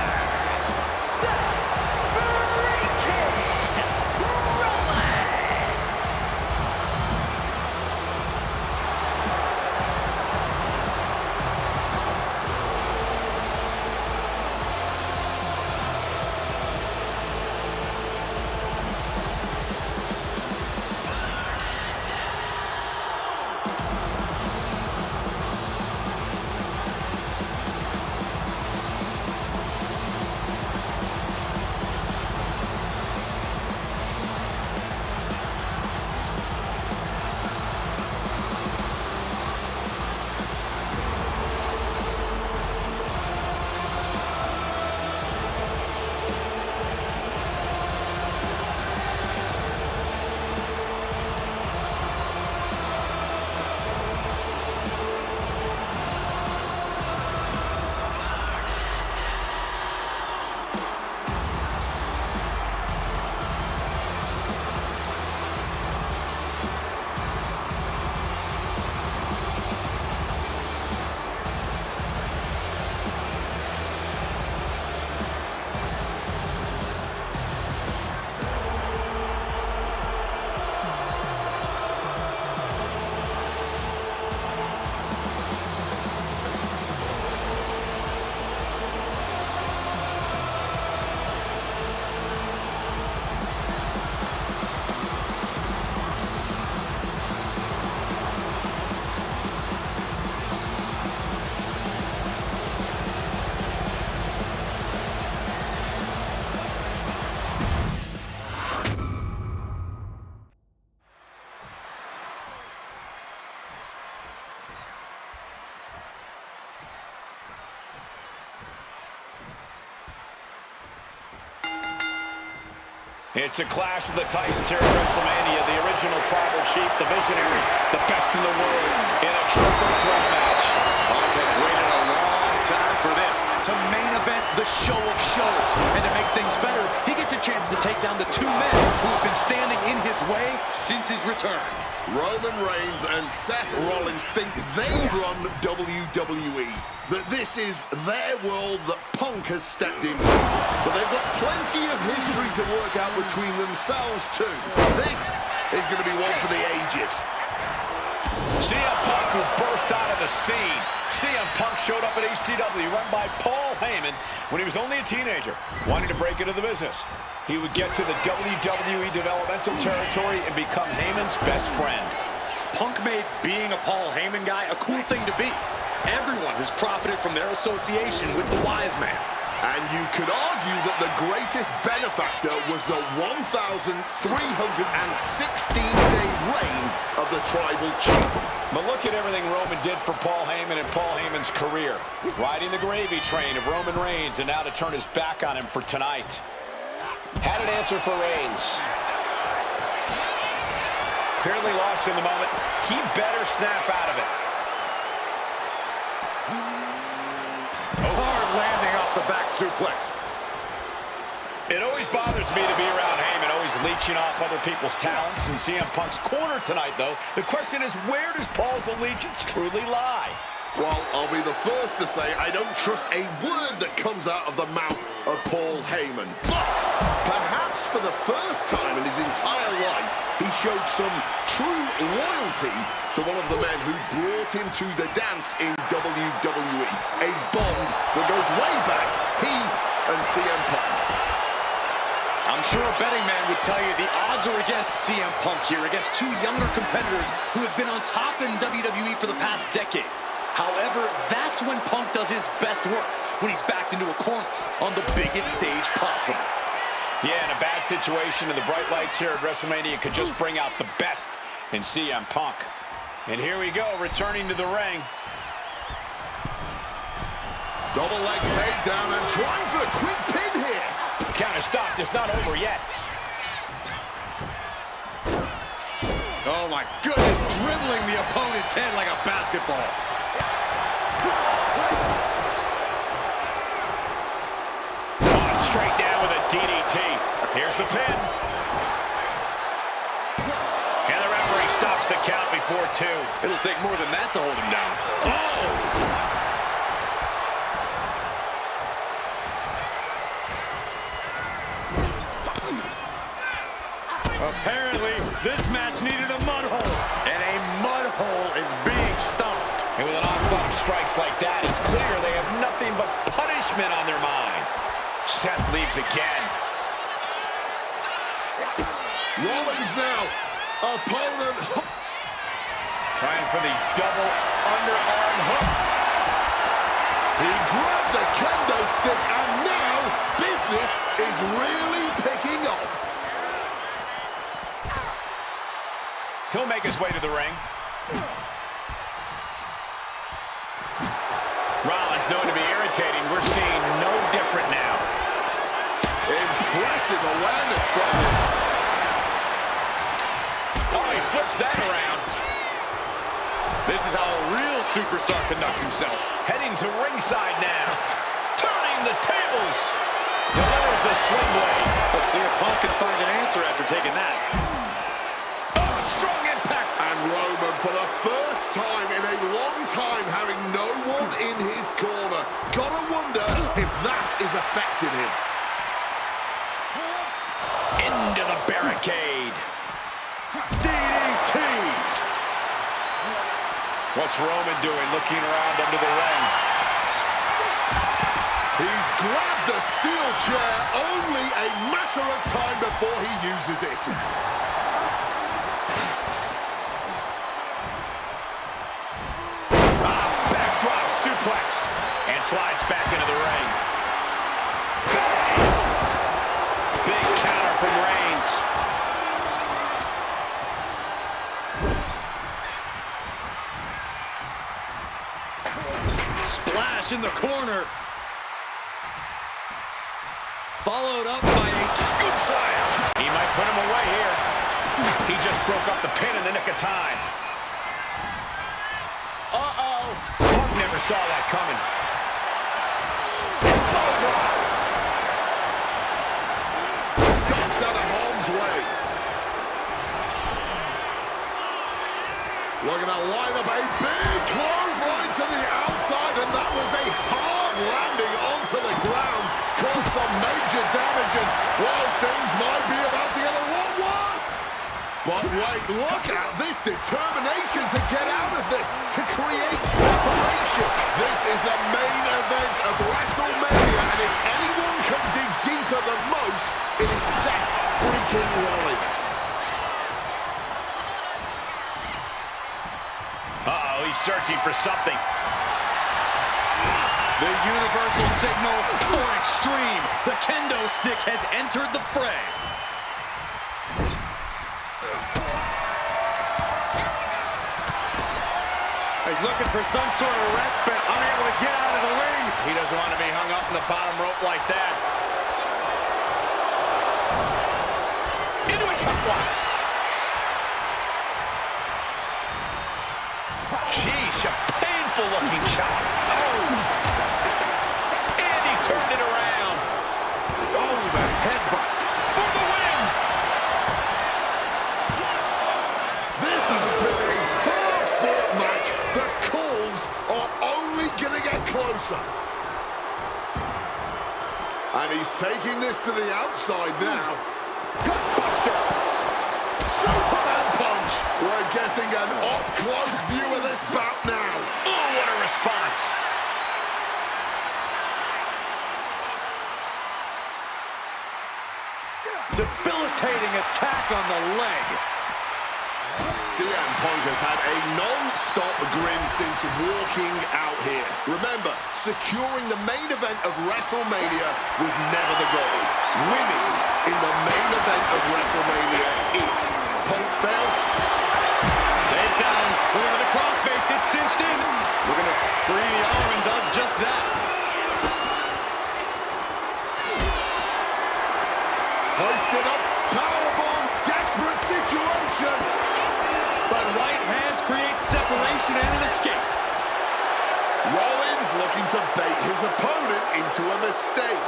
It's a clash of the Titans here at WrestleMania. The original tribal chief, the visionary, the best in the world in a triple threat match. Punk has waited a long time for this, to main event the show of shows. And to make things better, he gets a chance to take down the two men who have been standing in his way since his return. Roman Reigns and Seth Rollins think they run WWE, that this is their world that Punk has stepped into. But they've got plenty of history to work out between themselves too. This is going to be one for the ages. CM Punk, who burst out of the scene. CM Punk showed up at ECW, run by Paul Heyman, when he was only a teenager, wanting to break into the business. He would get to the WWE developmental territory and become Heyman's best friend. Punk made being a Paul Heyman guy a cool thing to be. Everyone has profited from their association with the Wise Man. And you could argue that the greatest benefactor was the 1,316-day reign of the Tribal Chief. But look at everything Roman did for Paul Heyman and Paul Heyman's career. Riding the gravy train of Roman Reigns, and now to turn his back on him for tonight. Had an answer for Reigns. Clearly lost in the moment. He better snap out of it. Hard landing off the back suplex. It always bothers me to be around Heyman, always leeching off other people's talents. In CM Punk's corner tonight, though, the question is, where does Paul's allegiance truly lie? Well, I'll be the first to say I don't trust a word that comes out of the mouth of Paul Heyman. But perhaps for the first time in his entire life, he showed some true loyalty to one of the men who brought him to the dance in WWE. A bond that goes way back, he and CM Punk. I'm sure a betting man would tell you the odds are against CM Punk here, against two younger competitors who have been on top in WWE for the past decade. However, that's when Punk does his best work, when he's backed into a corner on the biggest stage possible. Yeah, in a bad situation, and the bright lights here at WrestleMania could just bring out the best in CM Punk. And here we go, returning to the ring. Double leg takedown and trying for a quick pin here. Counter stopped, it's not over yet. Oh my goodness, dribbling the opponent's head like a basketball. Oh, straight down with a DDT. Here's the pin. And the referee stops the count before two. It'll take more than that to hold him down. Oh! Apparently, this match needed a mud hole. And a mud hole is being stomped. And with an onslaught of strikes like that, it's clear they have nothing but punishment on their mind. Seth leaves again. Rollins now, opponent. Trying for the double underarm hook. He grabbed the kendo stick, and now business is really picking up. He'll make his way to the ring. Rollins known to be irritating. We're seeing no different now. Impressive awareness from him. Oh, he flips that around. This is how a real superstar conducts himself. Heading to ringside now. Turning the tables. Delivers the sling blade. Let's see if Punk can find an answer after taking that. Oh, strong impact. And Roman, for the first time in a long time, having no one in his corner. Gotta wonder if that is affecting him. Into the barricade. DDT! What's Roman doing? Looking around under the ring. He's grabbed the steel chair, only a matter of time before he uses it. Backdrop suplex. And slides back into the ring. Big counter from Reigns. Splash in the corner. Followed up by a scoop slam. He might put him away here. He just broke up the pin in the nick of time. Uh-oh. Punk never saw that coming. Ducks out of harm's way. Looking to line up a big clothesline to the outside, and that was a hard landing onto the ground. Caused some major damage, and well, things might be about to get a lot worse. But wait, look at this determination to get out of this, to create separation. This is the main event of WrestleMania, and if anyone can dig deeper than most, it is Seth freaking Rollins. Uh-oh, he's searching for something. The universal signal for extreme. The kendo stick has entered the fray. He's looking for some sort of respite, unable to get out of the ring. He doesn't want to be hung up in the bottom rope like that. Into a chop block. Sheesh, a painful-looking shot. Oh! And he turned it around. Oh, the headbutt. For the win! This has been a hard-fought match. The calls are only going to get closer. And he's taking this to the outside now. Gutbuster! Superman punch. We're getting an up-close view of this bout now. Oh, what a response! Debilitating attack on the leg. CM Punk has had a non-stop grin since walking out here. Remember, securing the main event of WrestleMania was never the goal. Winning in the main event of WrestleMania is. Punk fails. Takedown. Over to the crossface. Gets cinched in. Looking to free the arm and does just that. Hoisted up. Powerbomb. Desperate situation. But right hands create separation and an escape. Rollins looking to bait his opponent into a mistake.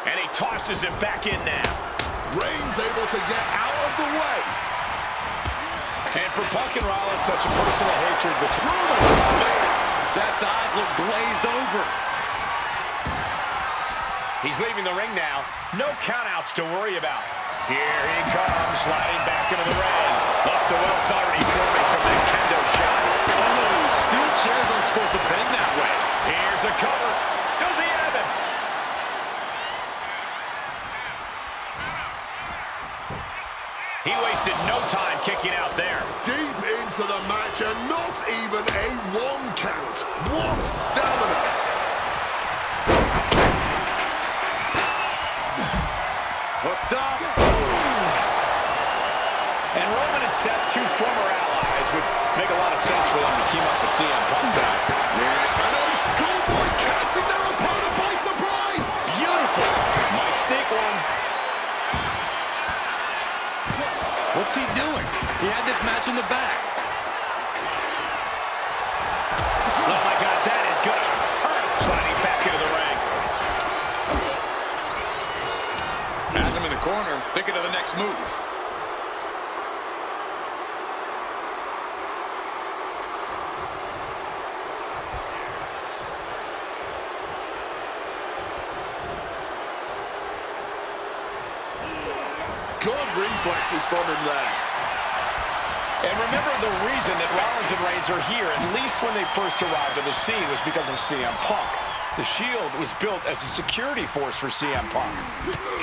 And he tosses him back in now. Reigns able to get out of the way. And for Punk and Rollins, such a personal hatred between Rollins failed. Seth's eyes look glazed over. He's leaving the ring now. No countouts to worry about. Here he comes, sliding back into the ring. Off to what's already forming from that kendo shot. Oh, steel chairs aren't supposed to bend that way. Here's the cover. Does he have it? He wasted no time kicking out there. Deep into the match and not even a one count. What stamina. Hooked up. And Roman and Seth, two former allies, would make a lot of sense for them to team up with CM Punk tonight. Yeah, and a schoolboy catching their opponent by surprise. Beautiful. Might sneak one. What's he doing? He had this match in the back. Oh my God, that is good. Sliding back into the ring. Has him in the corner, thinking of the next move. Good reflexes from him there. And remember, the reason that Rollins and Reigns are here, at least when they first arrived on the scene, was because of CM Punk. The Shield was built as a security force for CM Punk.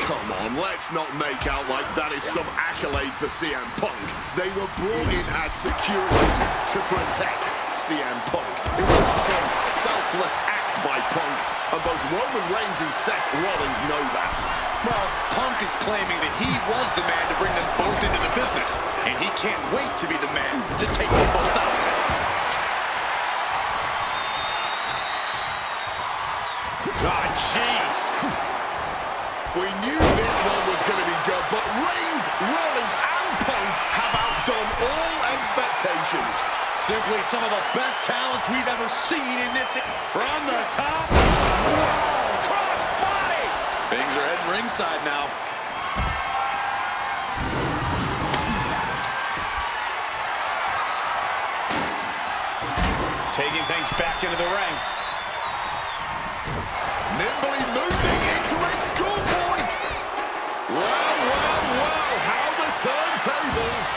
Come on, let's not make out like that is some accolade for CM Punk. They were brought in as security to protect CM Punk. It wasn't some selfless act by Punk, and both Roman Reigns and Seth Rollins know that. Well, Punk is claiming that he was the man to bring them both into the business, and he can't wait to be the man to take them both out. Ah, jeez. We knew this one was going to be good, but Reigns, Rollins, and Punk have outdone all expectations. Simply some of the best talents we've ever seen in this. From the top. Whoa, cross body. Things are heading ringside now. Taking things back into the ring. Nimbly moving into a schoolboy. Well, how the turntables.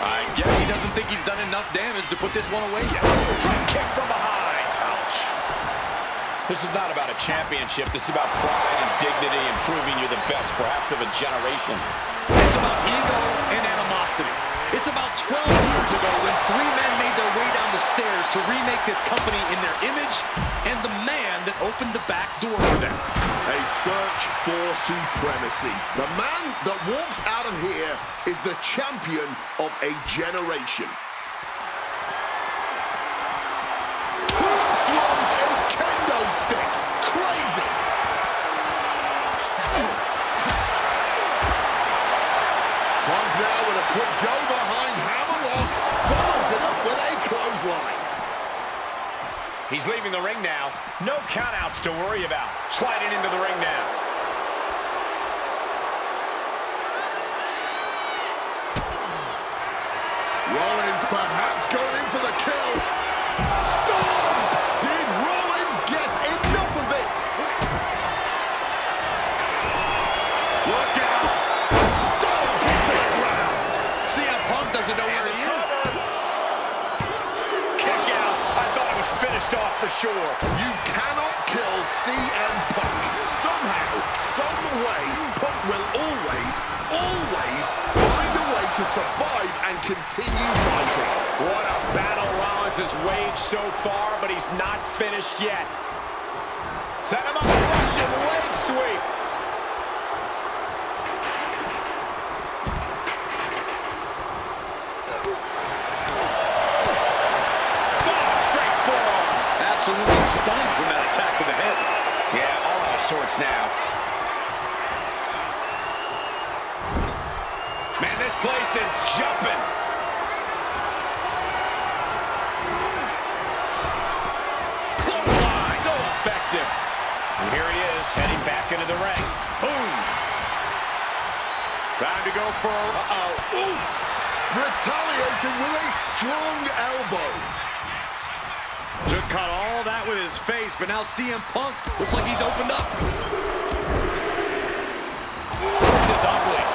I guess he doesn't think he's done enough damage to put this one away yet. Drop kick from behind. Ouch. This is not about a championship. This is about pride and dignity and proving you're the best, perhaps, of a generation. It's about ego and animosity. It's about 12 years ago when three men made their way down the stairs to remake this company in their image, and the man that opened the back door for them. A search for supremacy. The man that walks out of here is the champion of a generation. Who throws a kendo stick? Crazy. Punk now with a quick go behind hammerlock. Follows it up with a clothesline. He's leaving the ring now. No countouts to worry about. Sliding into the ring now. Rollins perhaps going in for the kill. Storm! Did Rollins get enough of it? Look out! Storm into the ground. CM Punk doesn't know where he is. Kick out. I thought it was finished off for sure. You cannot kill CM Punk. Somehow, some way, Punk will always find a way to survive and continue fighting. What a battle Rollins has waged so far, but he's not finished yet. Set him up, Russian leg sweep. Oh, straight forearm. Absolutely stunned from that attack to the head. Yeah, all out of sorts now. Man, this place is jumping. Clothesline, so effective. And here he is, heading back into the ring. Boom. Time to go for... Oof! Retaliating with a strong elbow. Just caught all that with his face, but now CM Punk looks like he's opened up. This is ugly.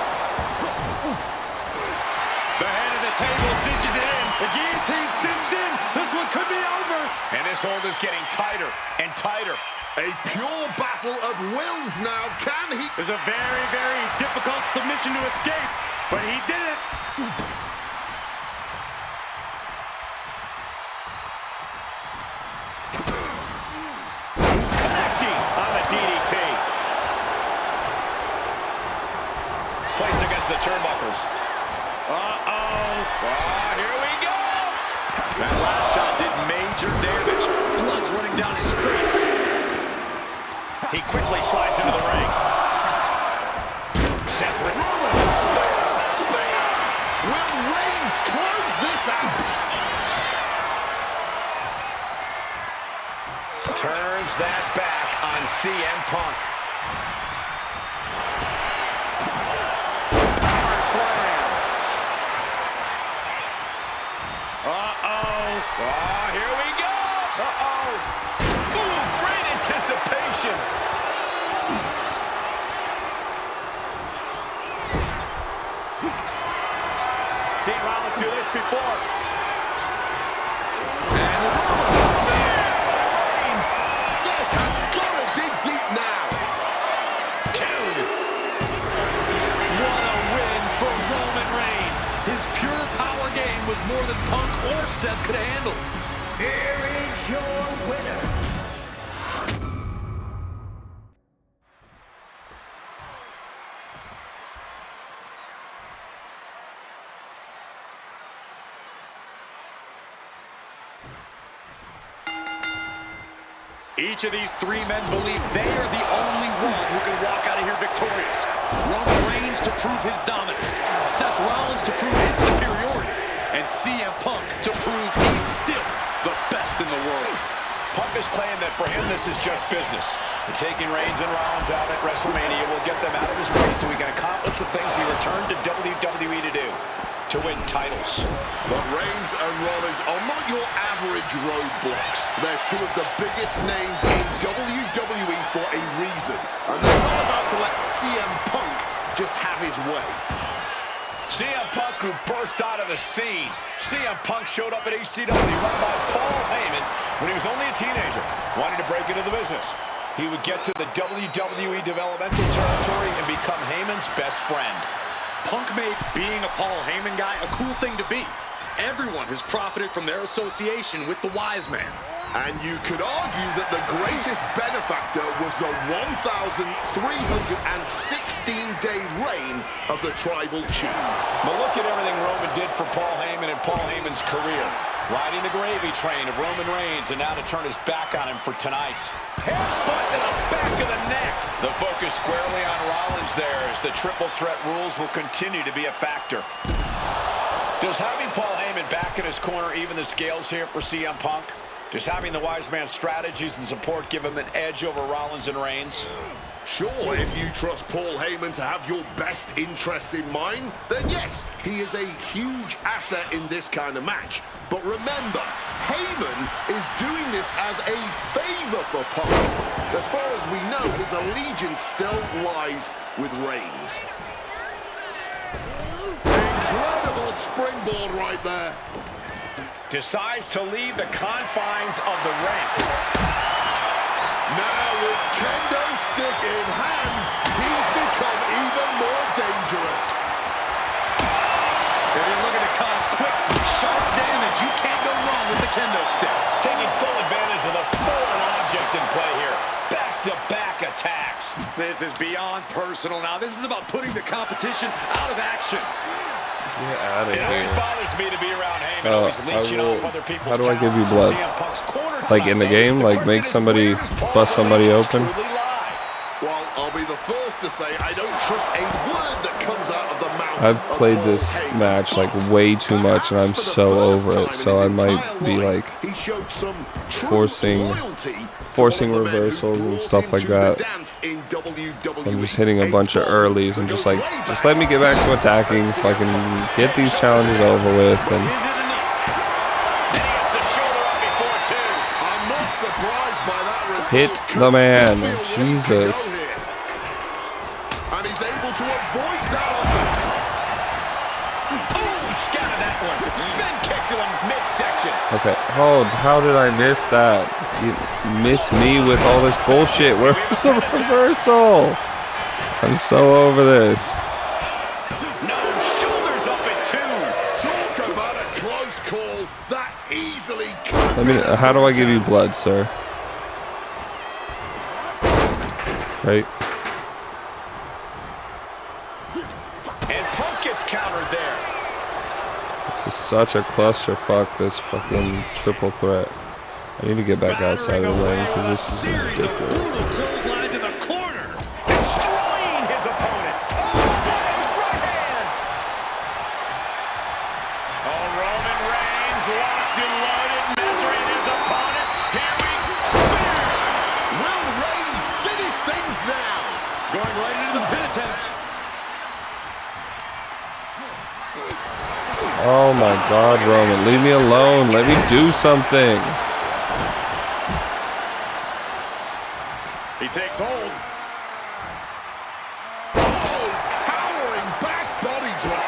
The head of the table cinches it in. The guillotine cinched in. This one could be over. And this hold is getting tighter and tighter. A pure battle of wills now. Can he? It's a very, very difficult submission to escape, but he did it. Connecting on the DDT. Placed against the turnbuckles. Here we go. That last shot did major damage. Blood's running down his face. He quickly slides into the ring. Seth Rollins. Spear! Will Reigns close this out? Turns that back on CM Punk. Power slam. Here we go. Ooh, great anticipation. Seen Rollins do this before. And Seth has got to dig deep now. what a win for Roman Reigns. His pure power game was more than Punk or Seth could handle. Here is your winner, Each of these three men believe they are the only one who can walk out of here victorious. Roman Reigns to prove his dominance, Seth Rollins to prove his superiority, and CM Punk to prove he's still the best in the world. Punk has claimed that for him this is just business. And taking Reigns and Rollins out at WrestleMania will get them out of his way so he can accomplish the things he returned to WWE to do. To win titles. But Reigns and Rollins are not your average roadblocks. They're two of the biggest names in WWE for a reason. And they're not about to let CM Punk just have his way. CM Punk, who burst out of the scene. CM Punk showed up at ECW run by Paul Heyman when he was only a teenager, wanting to break into the business. He would get to the WWE developmental territory and become Heyman's best friend. Punk made being a Paul Heyman guy a cool thing to be. Everyone has profited from their association with the Wise Man. And you could argue that the greatest benefactor was the 1,316-day reign of the Tribal Chief. But look at everything Roman did for Paul Heyman and Paul Heyman's career. Riding the gravy train of Roman Reigns, and now to turn his back on him for tonight. Headbutt to the back of the neck. The focus squarely on Rollins there as the triple threat rules will continue to be a factor. Does having Paul Heyman back in his corner even the scales here for CM Punk? Does having the Wise Man's strategies and support give him an edge over Rollins and Reigns? Sure, if you trust Paul Heyman to have your best interests in mind, then yes, he is a huge asset in this kind of match. But remember, Heyman is doing this as a favor for Punk. As far as we know, his allegiance still lies with Reigns. Incredible springboard right there. Decides to leave the confines of the ring. Now with kendo stick in hand, he's become even more dangerous. If you're looking to cause quick, sharp damage, you can't go wrong with the kendo stick. Taking full advantage of the foreign object in play here. Back-to-back attacks. This is beyond personal now. This is about putting the competition out of action. Get out of It here. always bothers me to be around Heyman, always leeching off other people's How do I give you talents. blood? CM Punk's corner Like in the game? Like make somebody bust somebody open? Well, I'll be the first to say I don't trust a word that comes out of the mouth. I've played this match like way too much and I'm so over it, so I might be like forcing reversals and stuff like that. So I'm just hitting a bunch of earlies and just let me get back to attacking so I can get these challenges over with and hit the man. Jesus. And he's able to avoid that offense. Oh, he scattered that one. Spin kick to the midsection. Okay, how did I miss that? You miss me with all this bullshit. Where's the reversal? I'm so over this. No, shoulders up at 2. Talk about a close call that easily How do I give you blood, sir? Right. And Punk gets countered there. This is such a clusterfuck, this fucking triple threat. I need to get back outside of the ring because this is ridiculous. Clotheslines in the corner. Destroying his opponent. Oh, right hand. Oh, Roman Reigns locked and loaded, measuring his opponent. Here we spear. Will Reigns finish things now? Going right into the pin attempt. Oh my God, Roman, leave me alone. Let me do something. He takes hold. Oh, towering back body drop.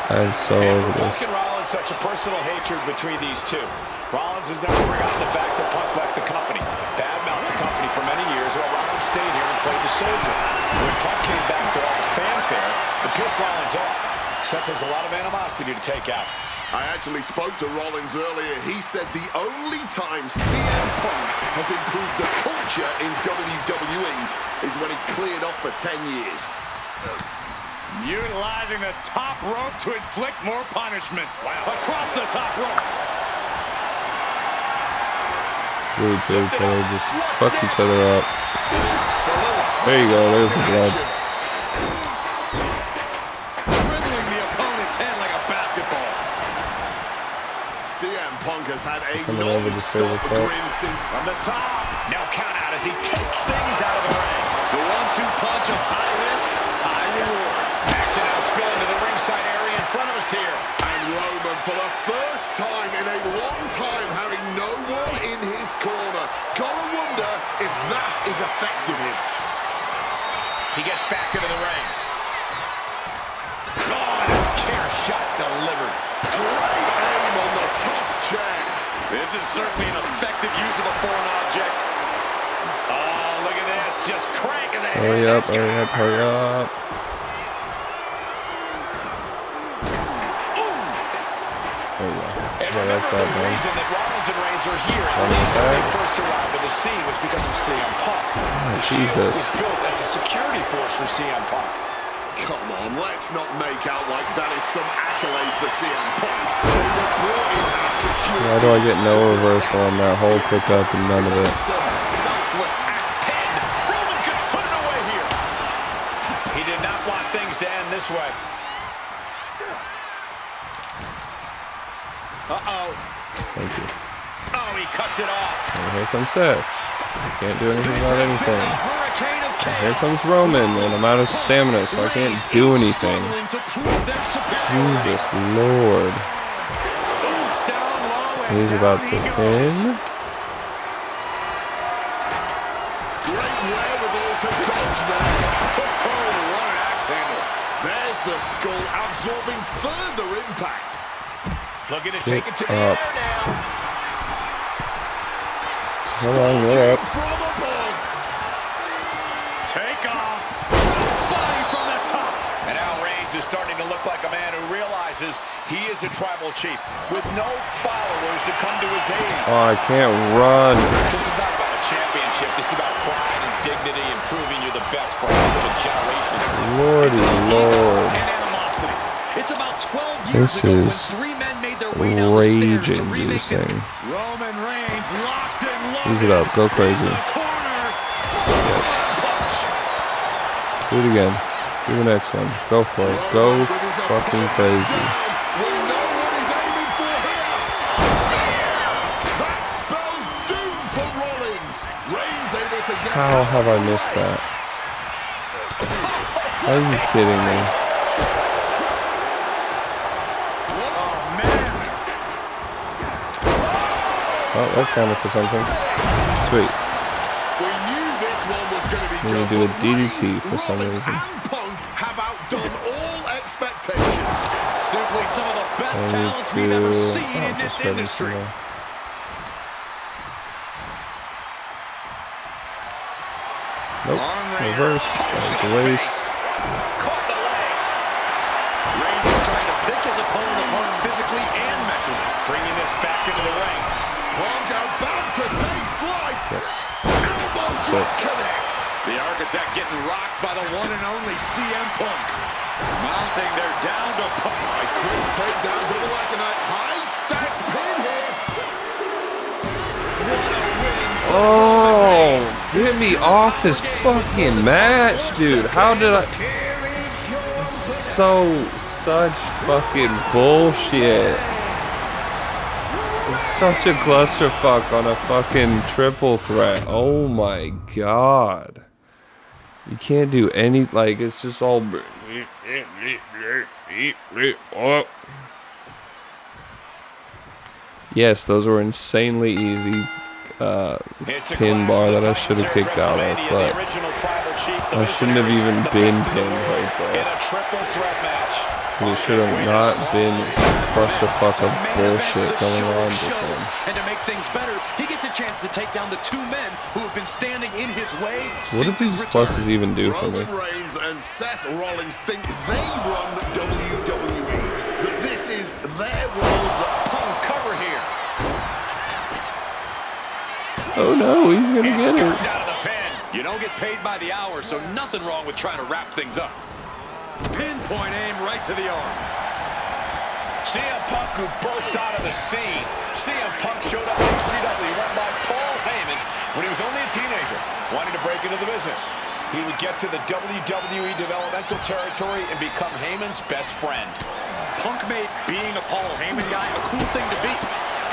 I'm so over this. Punk and Rollins, such a personal hatred between these two. Rollins has never forgotten the fact that Punk left the company, badmouthed the company for many years, while Rollins stayed here and played the soldier. When Punk came back to all the fanfare, it pissed Rollins off. Seth has a lot of animosity to take out. I actually spoke to Rollins earlier. He said the only time CM Punk has improved the culture in WWE is when he cleared off for 10 years. Utilizing the top rope to inflict more punishment. Wow. Across the top rope. glued to each other, just fuck each other up. There you go, there's the blood. Dribbling the opponent's head like a basketball. CM Punk has had a Coming over to non-stop favorite grin since From the top. Now count out as he takes things out of the ring. The 1-2 punch of high risk, high reward. Action now spilling to the ringside area in front of us here. And Roman, for the first time in a long time, having no one in his corner. Gotta wonder if that is affecting him. He gets back into the ring. Oh, and a chair shot delivered. Great aim on the toss chair. This is certainly an effective use of a foreign object. Oh, look at this. Just cranking the Hurry head. up, hurry up, hurry up. There you go. And Yeah, that's remember, that, the man. reason that Rollins and Reigns are here, at Running least when they back. first arrived on the scene, was because of CM Punk. The Shield Jesus. was built as a security force for CM Punk. Come on, let's not make out like that is some accolade for CM Punk. They were brought in as security. Why do I get no reversal on that whole pickup and none of it? Some selfless act. Pinned. Roman could put it away here. He did not want things to end this way. Uh-oh. Thank you. Oh, he cuts it off. And here comes Seth. I can't do anything about anything. Hurricane of And here comes Roman, and I'm out of stamina, so I can't do anything. Jesus Lord. He's about to pin. Great wherewithal to dodge there. Oh, what an axe handle. There's the skull absorbing further impact. Looking to take it to the up. air now. Hold on, you're up. From above. Take off. Body from the top. And now Reigns is starting to look like a man who realizes he is a tribal chief with no followers to come to his aid. Oh, I can't run. This is not about a championship. This is about pride and dignity and proving you're the best perhaps of a generation. Lordy Lord. And animosity. It's about 12 years This ago when is 3 men made their way down the stairs to remake this. rage-inducing. Roman Reigns locked and loaded. Use it up. Go crazy. In the corner. Yes. Do it again. Do the next one. Go for it. Go fucking crazy. We know what he's aiming for here. That spells doom for Rollins. Reigns able to get. How have I missed that? Are you kidding me? Oh, that counted for something. Sweet. We knew this one was going to be I'm gonna good, do a but DDT Reigns, for some Rollins, reason. and Punk have outdone all expectations. Simply some of the best I need talents to we've ever seen in just this hit him industry. some more. Nope. Reverse. That's a waste. Caught the leg. Reigns is trying to pick his opponent apart physically and mentally. Bringing this back into the ring. Punk about to take flight. Yes. Elbow drop connects. The Architect getting rocked by the one and only CM Punk. Mounting their down to Punk. A quick takedown, but like a high stacked pin here. Oh, get me off this fucking match, dude. How did I? Such fucking bullshit. It's such a clusterfuck on a fucking triple threat. Oh my god. You can't do any, like, it's just all. Yes, those were insanely easy pin bar that I should have kicked out of, but I shouldn't have even been pinned right there. There should have not been clusterfuck of bullshit going on this one. And to make things better, he gets a chance to take down the 2 men who have been standing in his way. What did these pluses even do for me? Roman Reigns and Seth Rollins think they run WWE. That this is their world. Punk cover here. Oh no, he's gonna get Comes it. out of the pin. You don't get paid by the hour, so nothing wrong with trying to wrap things up. Pinpoint aim right to the arm. CM Punk who burst out of the scene. CM Punk showed up in ECW, run by Paul Heyman. Heyman when he was only a teenager, wanting to break into the business. He would get to the WWE developmental territory and become Heyman's best friend. Punk made being a Paul Heyman guy a cool thing to be.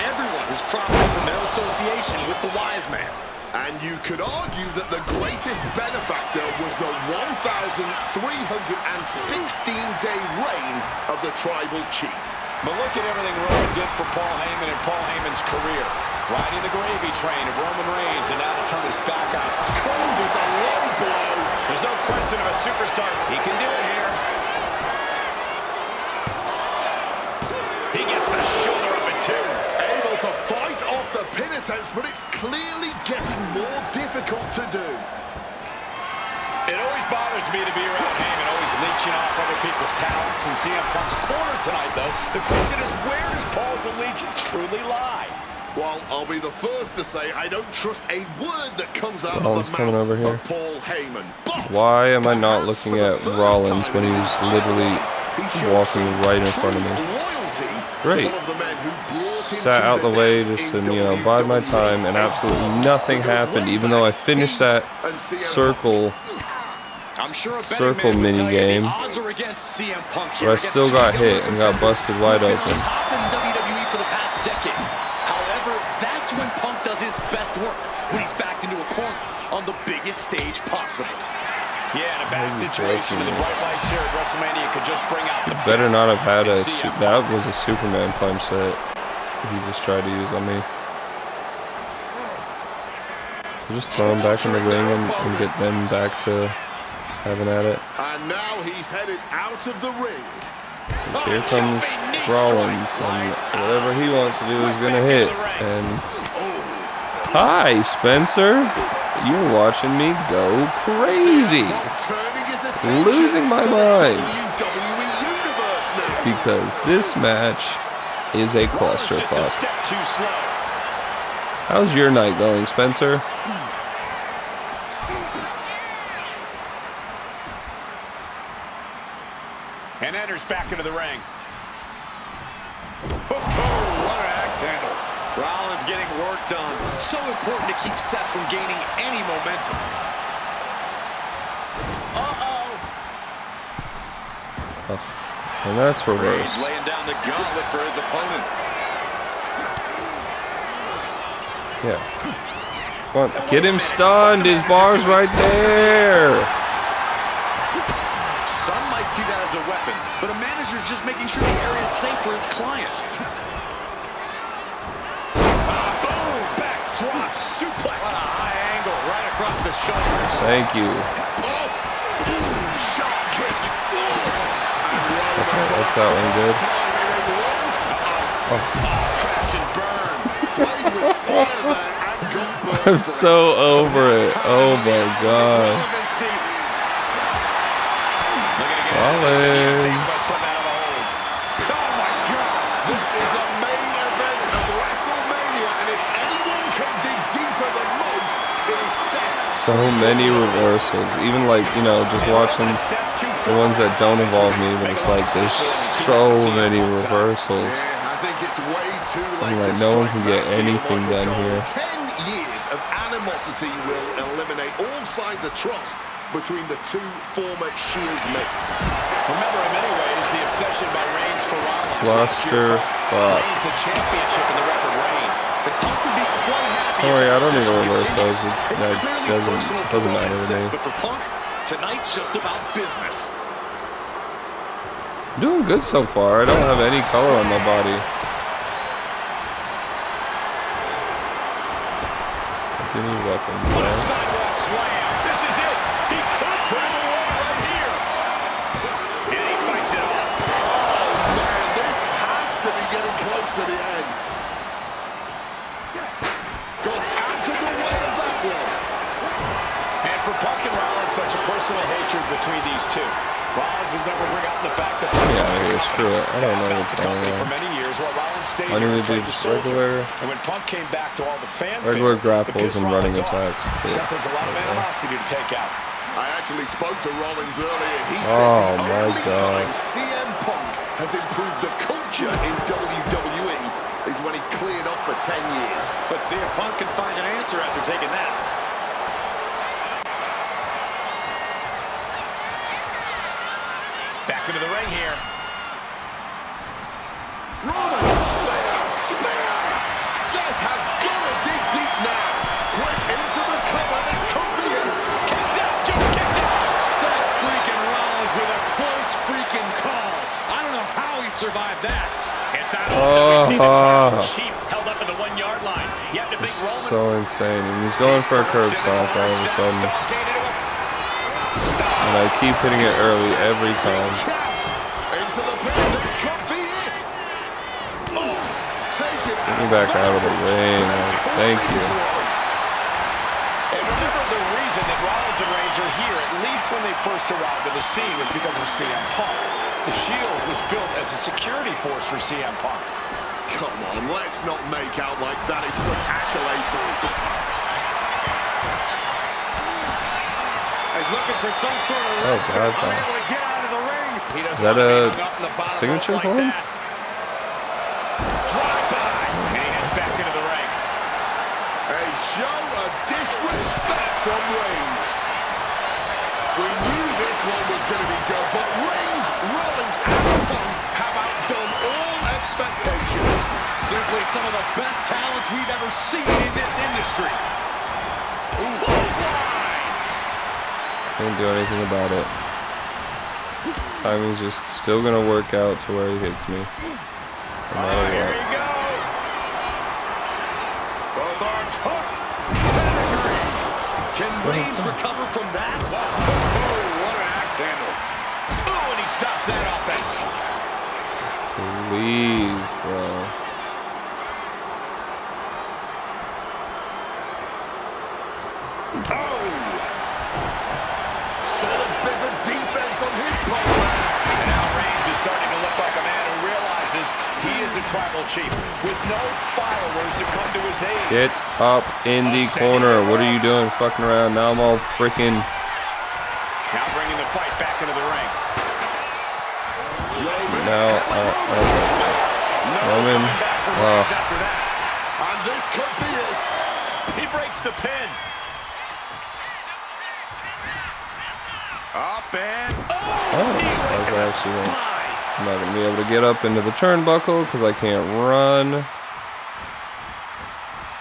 Everyone has profited from their association with the wise man. And you could argue that the greatest benefactor was the 1,316-day reign of the Tribal Chief. But look at everything Roman did for Paul Heyman and Paul Heyman's career. Riding the gravy train of Roman Reigns, and now to turn his back on it. Cole with the low blow. There's no question of a superstar. He can do it here. He gets the shoulder up at 2. Able to fight off the pin attempts, but it's clearly getting more difficult to do. It always bothers me to be around Heyman, always leeching off other people's talents. And CM Punk's corner tonight, though, the question is, where does Paul's allegiance truly lie? Well, I'll be the first to say I don't trust a word that comes out Rollins of the coming mouth over here. of Paul Heyman. But Why am I not perhaps looking for the at first Rollins time when in he's his entire literally life, he showed walking some right in front of me? true loyalty to Great. one of the men who brought him Sat to out the way dance just in to, bide my WWE. time, and absolutely nothing happened, even though I finished that circle I'm sure a circle betting man would mini tell you game, the odds are against CM Punk here, but I against still two got young hit and got men busted wide who've been open. on top in WWE for the past decade. However, that's when Punk does his best work, when he's backed into a corner on the biggest stage possible. Yeah, in a bad situation, and the bright lights here at WrestleMania could just bring out the Better not have had best in CM. that was a Superman punch that he just tried to use on me. Just throw him back in the ring and get them back to having at it. And now he's headed out of the ring. Here comes Rollins, and whatever he wants to do is gonna hit. And hi, Spencer. You're watching me go crazy, losing my mind, because this match is a clusterfuck. How's your night going, Spencer? And enters back into the ring. Oh, what an axe handle. Rollins getting work done. So important to keep Seth from gaining any momentum. And that's reversed. He's laying down the gauntlet for his opponent. Yeah. Come on, get him stunned. His bar's right there. Some might see that as a weapon, but a manager's just making sure the area is safe for his client. Boom! Backdrop suplex. What a high angle right across the shoulders. Thank you. Okay, that's that one good. Oh. I'm so over it. Oh my god. Rollins. This is the main event of WrestleMania, and if anyone can dig deeper than most, it is Seth. So many reversals. Even just watching the ones that don't involve me, but it's like there's so many reversals. Yeah, I think it's way too late. And no one can get anything done here. 10 years of animosity will eliminate all signs of trust between the two former Shield mates. Remember, in many ways, the obsession by Reigns for Rollins. Clusterfuck. Reigns the championship in the record reign. But Punk would be quite happy. Don't worry, I don't if need to this reverse those. continues. It's That clearly doesn't personal for matter Rollins, to me. But for Punk, tonight's just about business. I'm doing good so far. I don't have any color on my body. I do need weapons, What a though. sidewalk slam. This is it. He could put him away right here. And he fights it off. Oh, man, this has to be getting close to the end. Got out of the way of that one. And for Punk and Rollins, such a personal hatred between these two. Rollins has never forgotten the fact that Yeah, here, screw it. I don't know what's going for on. many years while Rollins stayed I here need and to do played the just soldier. regular- And when Punk came back to all the fanfare, Regular it grapples pissed and running Rollins off. attacks. Cool. Seth has a lot of animosity to take out. I actually spoke to Rollins earlier. He Oh, said the my only God. time CM Punk has improved the culture in WWE is when he cleared off for 10 years. But CM Punk can find an answer after taking that. Back into the ring here. Roman, spear! Seth has got to dig deep now. Quick into the cover, this could be it. Kicks out, just kicked out. Seth freaking Rollins with a close freaking call. I don't know how he survived that. It's not often we see the tribal chief held up at the 1 yard line. You have to think Roman. So insane. And he's going for a curb stomp all of a sudden. And I keep hitting it early every time. Into the pin, this could be it. Oh, take it. Get me back out of the ring. Thank you. And remember, the reason that Rollins and Reigns are here, at least when they first arrived at the scene, was because of CM Punk. The Shield was built as a security force for CM Punk. Come on, let's not make out like that is some accolade for him. He's looking for some sort of Oh, rest. God. Unable to get out of the ring. He doesn't Is that want to a be hung up in the bottom signature rope for him? that. Drive by. And he heads back into the ring. A show of disrespect from Reigns. We knew this one was going to be good, but Reigns, Rollins, and Punk have outdone all expectations. Simply some of the best talents we've ever seen in this industry. Clothesline! Can't do anything about it. Timing's just still gonna work out to where he hits me. No matter Here what. we go. Both arms hooked. Pedigree. Can Reigns recover from that? Oh, what an axe handle. Ooh, and he stops that offense. Please, bro. Solid bit of defense on his part. And now Reigns is starting to look like a man who realizes he is a tribal chief with no followers to come to his aid. Get up in the corner. What are you doing? Fucking around. Now I'm all freaking. Now bringing the fight back into the ring. Now, Roman. After that. And this could be it. He breaks the pin. Up and That was actually. I'm not gonna be able to get up into the turnbuckle because I can't run.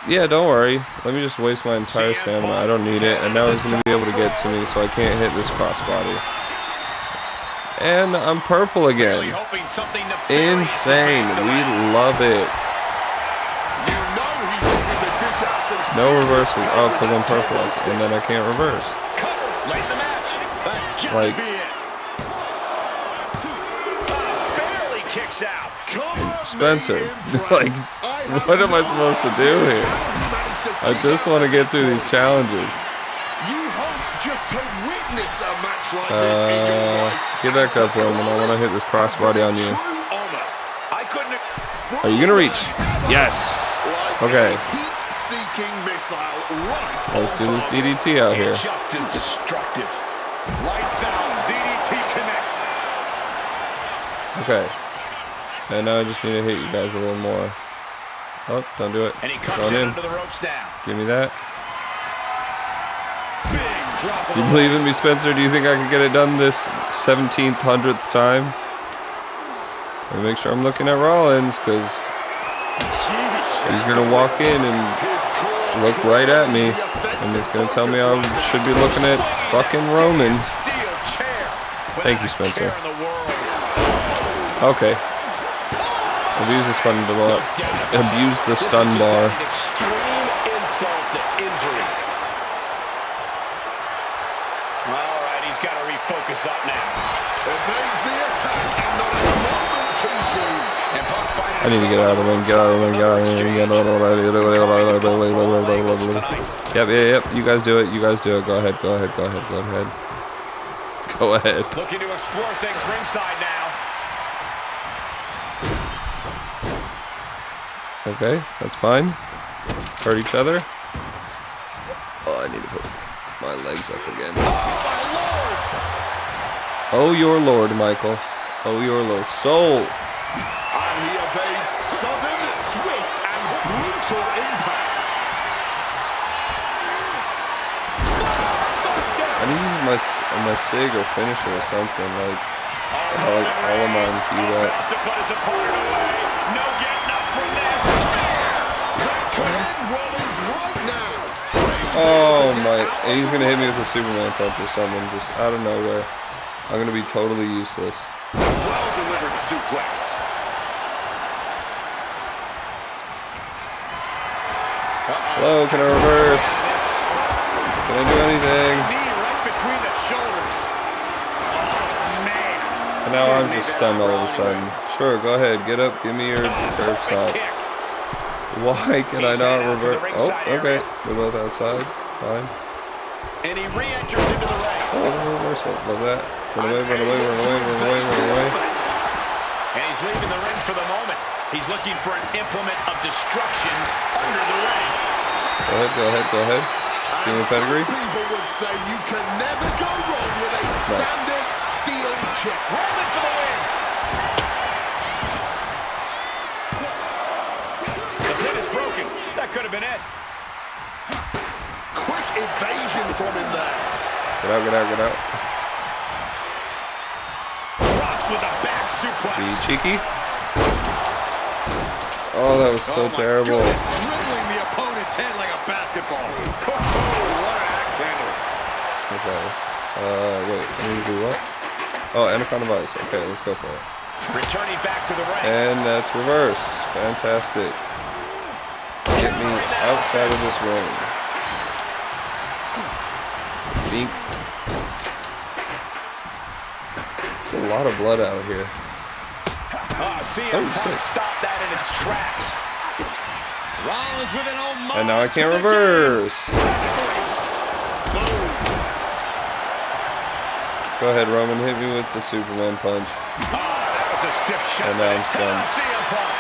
Yeah, don't worry. Let me just waste my entire stamina. I don't need it. And now he's gonna be able to get to me, so I can't hit this crossbody. And I'm purple again. Really hoping something nefarious Insane. is made We of the love it. You know he's looking to dish out some No serious reversal. Oh, because I'm power purple. with And then I can't reverse. cover late in the match. that's gotta Like- be it. Barely kicks out. Come on, Spencer, impressed. like, I have what am I no supposed to do idea here? how he managed to I keep just up want to at get this through these point. challenges. You hope just to witness a match like this in your life. Get back up, Roman. I want to hit this crossbody on you. True honor. I couldn't have... Are you gonna reach? Yes. Like Okay. a heat-seeking missile right Let's on do this target. DDT out here. Just as destructive. Lights out. DDT connects. Okay. And now I just need to hit you guys a little more. Oh, don't do it. And he comes Going in in. under the ropes now. Give me that. Big drop of You the believe in me, Spencer? Do you think I can get it done this 17th, 100th time? Let me make sure I'm looking at Rollins, because he's going to walk in and His core look right at me. clearly And it's offensive going to tell me focus I right should be looking at fucking Roman. Steel chair. Thank you, Without a Spencer. care in the world. Okay. Abuse the stun bar. Abuse the stun bar. An extreme insult to injury. All right, he's got to refocus up now. Evades the attack and not a moment too soon. And Punk finding I need to get out of the ring, get out of the ring, get out of the ring, get out of the ring. Yep. You guys do it. You guys do it. Go ahead. Go ahead. Go ahead. Go ahead. Go ahead. Looking to explore things ringside now. Okay, that's fine. Hurt each other. Oh, I need to put my legs up again. Oh, your lord, Michael. Oh, your lord. Soul. And he evades provides sudden, swift, and brutal impact. I need to use my SIG or finisher or something like all of mine queued up. To put his opponent away. No getting up from this. That could end Rollins right now. Oh my! He's gonna hit me with a Superman punch or something just out of nowhere. I'm gonna be totally useless. Well delivered suplex. Hello, can I reverse? Can I do anything? Knee right between the shoulders. Oh, man. And now I'm just stunned all of a sudden. Sure, go ahead, get up, give me your curb stop. Kick. Why can I not headed out to the reverse? ringside Oh, okay. area. We're both outside. Fine. And he re-enters into the ring. Oh, reversal. Love that. Run away, run away, run away, run away, run away. And he's leaving the ring for the moment. He's looking for an implement of destruction under the ring. Go ahead, go ahead, go ahead. Give me a pedigree. Some people would say you can never go wrong with a standard steel chip. Roman for the win. The pin is broken. That could have been it. Quick evasion from him there. Get out, get out, get out. Dropped with a back suplex. Be cheeky. Oh, that was so terrible. Goodness, dribbling the opponent's head like a basketball. Oh, what an axe handle. Okay. Wait, I need to do what? Oh, Anaconda Vice. Okay, let's go for it. Returning back to the ring. And that's reversed. Fantastic. Get me outside of this ring. Bink. There's a lot of blood out here. CM Oh, Punk sick. stopped that in its tracks. Rollins with an homage. And now I can't reverse. Go ahead, Roman. Hit me with the Superman punch. That was a stiff shot. And now I'm stunned. CM Punk.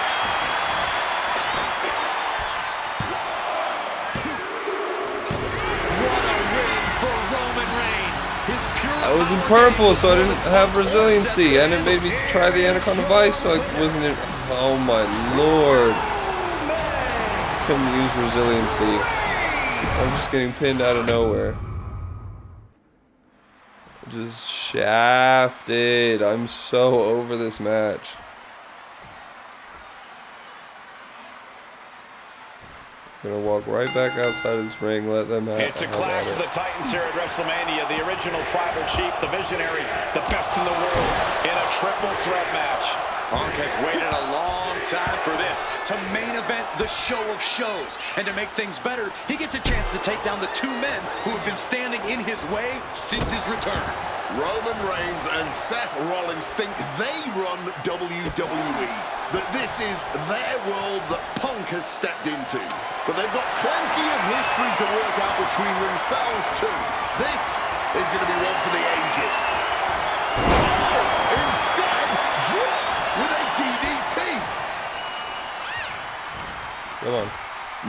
What a win for Roman Reigns. His pure I was in purple, so I didn't have resiliency, and it made me try the Anaconda Vice, so I wasn't in. Oh my lord. Couldn't use resiliency. I'm just getting pinned out of nowhere. Just shafted. I'm so over this match. Gonna walk right back outside of this ring, let them have It's a clash of the Titans here at WrestleMania. The original tribal chief, the visionary, the best in the world in a triple threat match. Punk has waited a long time for this, to main event the show of shows. And to make things better, he gets a chance to take down the two men who have been standing in his way since his return. Roman Reigns and Seth Rollins think they run WWE, that this is their world that Punk has stepped into. But they've got plenty of history to work out between themselves too. This is going to be one for the ages. Instead, dropped with a DDT. Come on.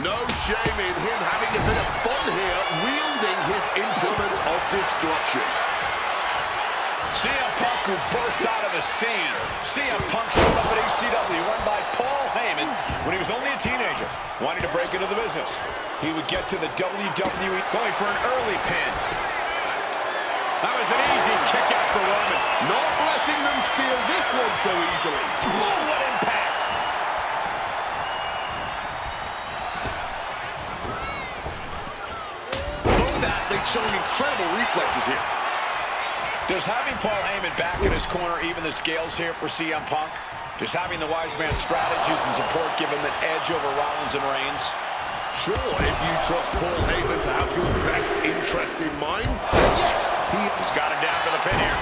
No shame in him having a bit of fun here, wielding his implement of destruction. CM Punk, who burst out of the scene. CM Punk showed up at ECW, run by Paul Heyman, when he was only a teenager, wanting to break into the business. He would get to the WWE, going for an early pin. That was an easy kick out for Roman. Not letting them steal this one so easily. Boom, what impact! Both athletes showing incredible reflexes here. Does having Paul Heyman back in his corner even the scales here for CM Punk? Does having the wise man strategies and support give him an edge over Rollins and Reigns? Sure, if you trust Paul Heyman to have your best interests in mind, yes, He's got him down for the pin here.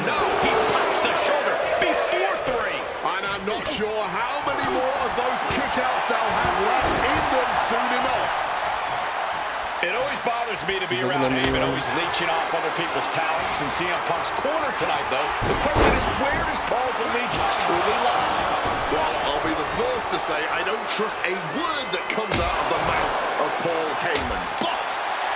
No, he pops the shoulder before three. and I'm not sure how many more of those kickouts they'll have left in them soon enough. It always bothers me to be around Heyman, always leeching off other people's talents. In CM Punk's corner tonight, though, the question is, where does Paul's allegiance truly lie? Well, I'll be the first to say I don't trust a word that comes out of the mouth of Paul Heyman. But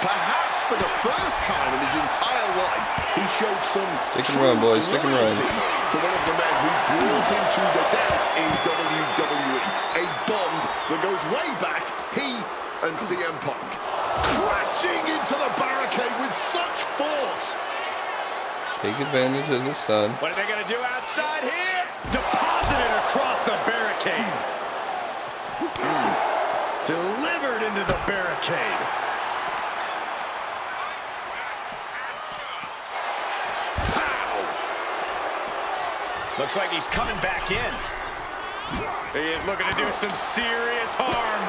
perhaps for the first time in his entire life, he showed some Stick and run, boys. Stick and run. to one of the men who brought him to the dance in WWE. A bond that goes way back, he and CM Punk. Crashing into the barricade with such force. Take advantage of the stun. What are they going to do outside here? Deposited across the barricade. Delivered into the barricade. Pow! Looks like he's coming back in. He is looking to do some serious harm.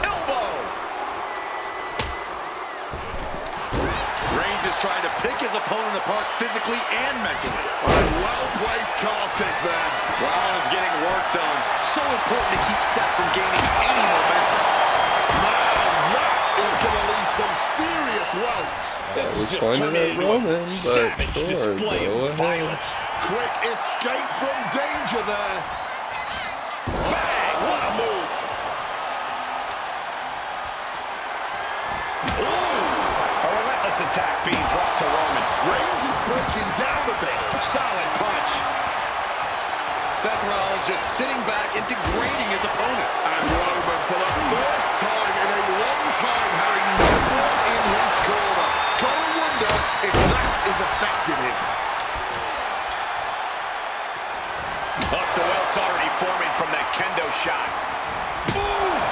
Elbow. Reigns is trying to pick his opponent apart physically and mentally. A well-placed calf kick there. Rollins getting work done. So important to keep Seth from gaining any momentum. Man, that is going to leave some serious welts. That was just pointed turned at into a Roman, but savage sure, display go of ahead. violence. Quick escape from danger there. Bang! What a move! A relentless attack being brought to Roman. Reigns is breaking down a bit. Solid punch. Seth Rollins just sitting back and degrading his opponent. And Roman, for the first time in a long time, having no one in his corner. Gotta wonder if that is affecting him. Off to welts already forming from that kendo shot. Oof!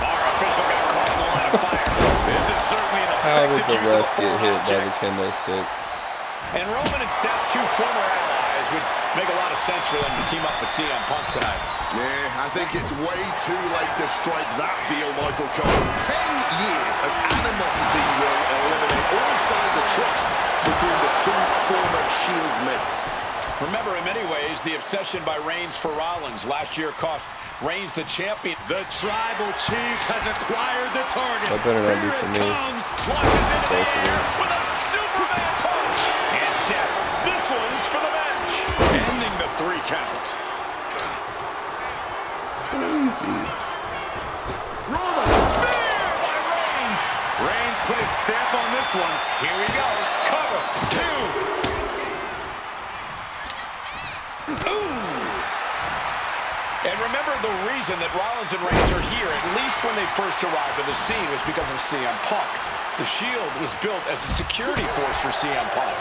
Our official got caught in the line of fire. This is certainly an How did effective the use of a ref get foreign hit by the object. kendo stick? And Roman and Seth, two former allies, would make a lot of sense for them to team up with CM Punk tonight. Yeah, I think it's way too late to strike that deal, Michael Cole. 10 years of animosity will eliminate all signs of trust between the two former Shield mates. Remember, in many ways, the obsession by Reigns for Rollins last year cost Reigns the champion. The tribal chief has acquired the target. That better not be Here for it me. comes. Launches into the Close it air is. with a Superman punch. And Seth, this one's for the match. Ending the 3 count. Easy. Roman, spear by Reigns. Reigns put his stamp on this one. Here we go. Cover. 2. And remember, the reason that Rollins and Reigns are here, at least when they first arrived on the scene, was because of CM Punk. The Shield was built as a security force for CM Punk.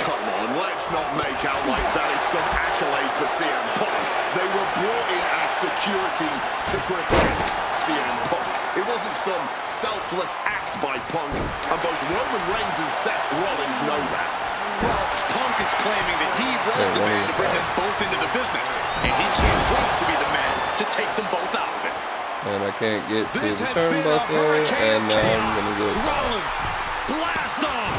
Come on, let's not make out like that is some accolade for CM Punk. They were brought in as security to protect CM Punk. It wasn't some selfless act by Punk, and both Roman Reigns and Seth Rollins know that. Well, Punk is claiming that he was the man to bring them both into the business, and he can't wait to be the man to take them both out of it. And I can't get to This the has been a turnbuckle, hurricane and of now I'm chaos. gonna get. Rollins, blast off!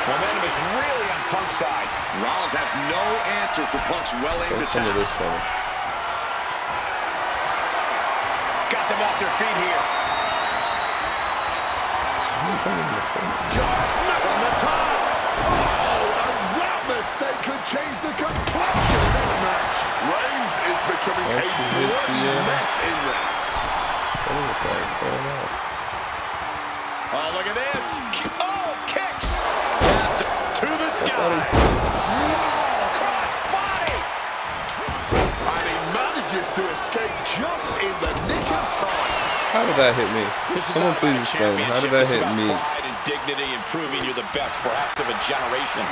Momentum is really on Punk's side. Rollins has no answer for Punk's well-aimed Don't come to this attacks. corner. Got them off their feet here. Just snap on the top. Oh, and that mistake could change the complexion of this match. Reigns is becoming a bloody mess in there. Oh, look at this. Oh, kicks. To the sky. Oh, cross body. And he manages to escape just in the nick of time. How did that hit me? This is Someone not please about a explain. How did that championship. hit It's me? about pride and dignity and proving you're the best, perhaps of a generation.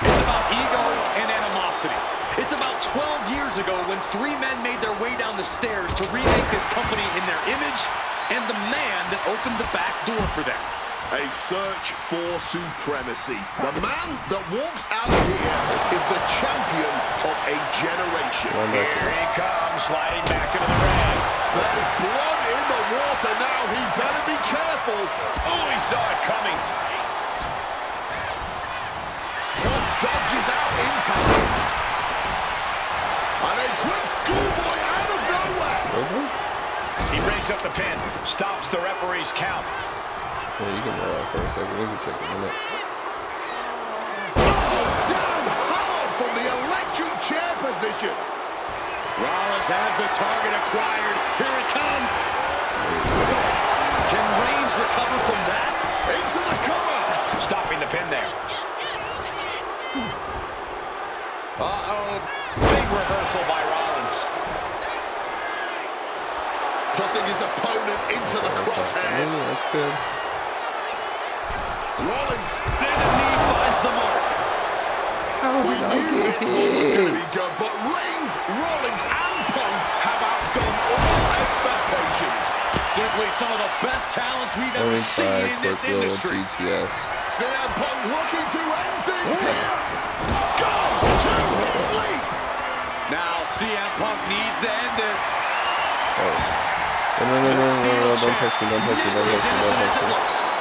It's about ego and animosity. It's about 12 years ago when 3 men made their way down the stairs to remake this company in their image and the man that opened the back door for them. A search for supremacy. The man that walks out of here is the champion of a generation. Here he comes, sliding back into the ring. There's blood in the water now. He better be careful. Oh, he saw it coming. Punk dodges out in time. And a quick schoolboy out of nowhere. He brings up the pin, stops the referee's count. Yeah, you can roll out for a second. We can take a minute. Oh, down hard from the electric chair position. Rollins has the target acquired. Here it comes. Stop recover from that? Into the cover. Stopping the pin there. Uh-oh. Big reversal by Rollins. Putting his opponent into the crosshairs. That's good. Rollins. Then the knee finds the mark. We knew this one was going to be good, but Reigns, Rollins, and Punk have outdone all expectations. Simply some of the best talents we've ever seen in this industry. GTS. CM Punk looking to end things here. Go to sleep. Now CM Punk needs to end this. No, don't touch me, don't touch me, don't touch me, don't touch me.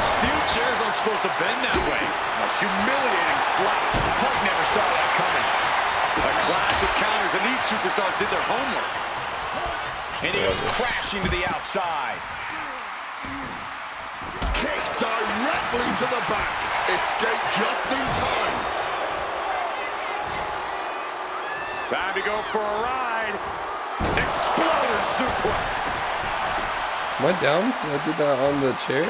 Steel chairs aren't supposed to bend that way. A humiliating slap. Punk never saw that coming. A clash of counters, and these superstars did their homework. And he goes crashing to the outside. Kick directly to the back. Escape just in time. Time to go for a ride. Exploder suplex. Am I down? I did that on the chair?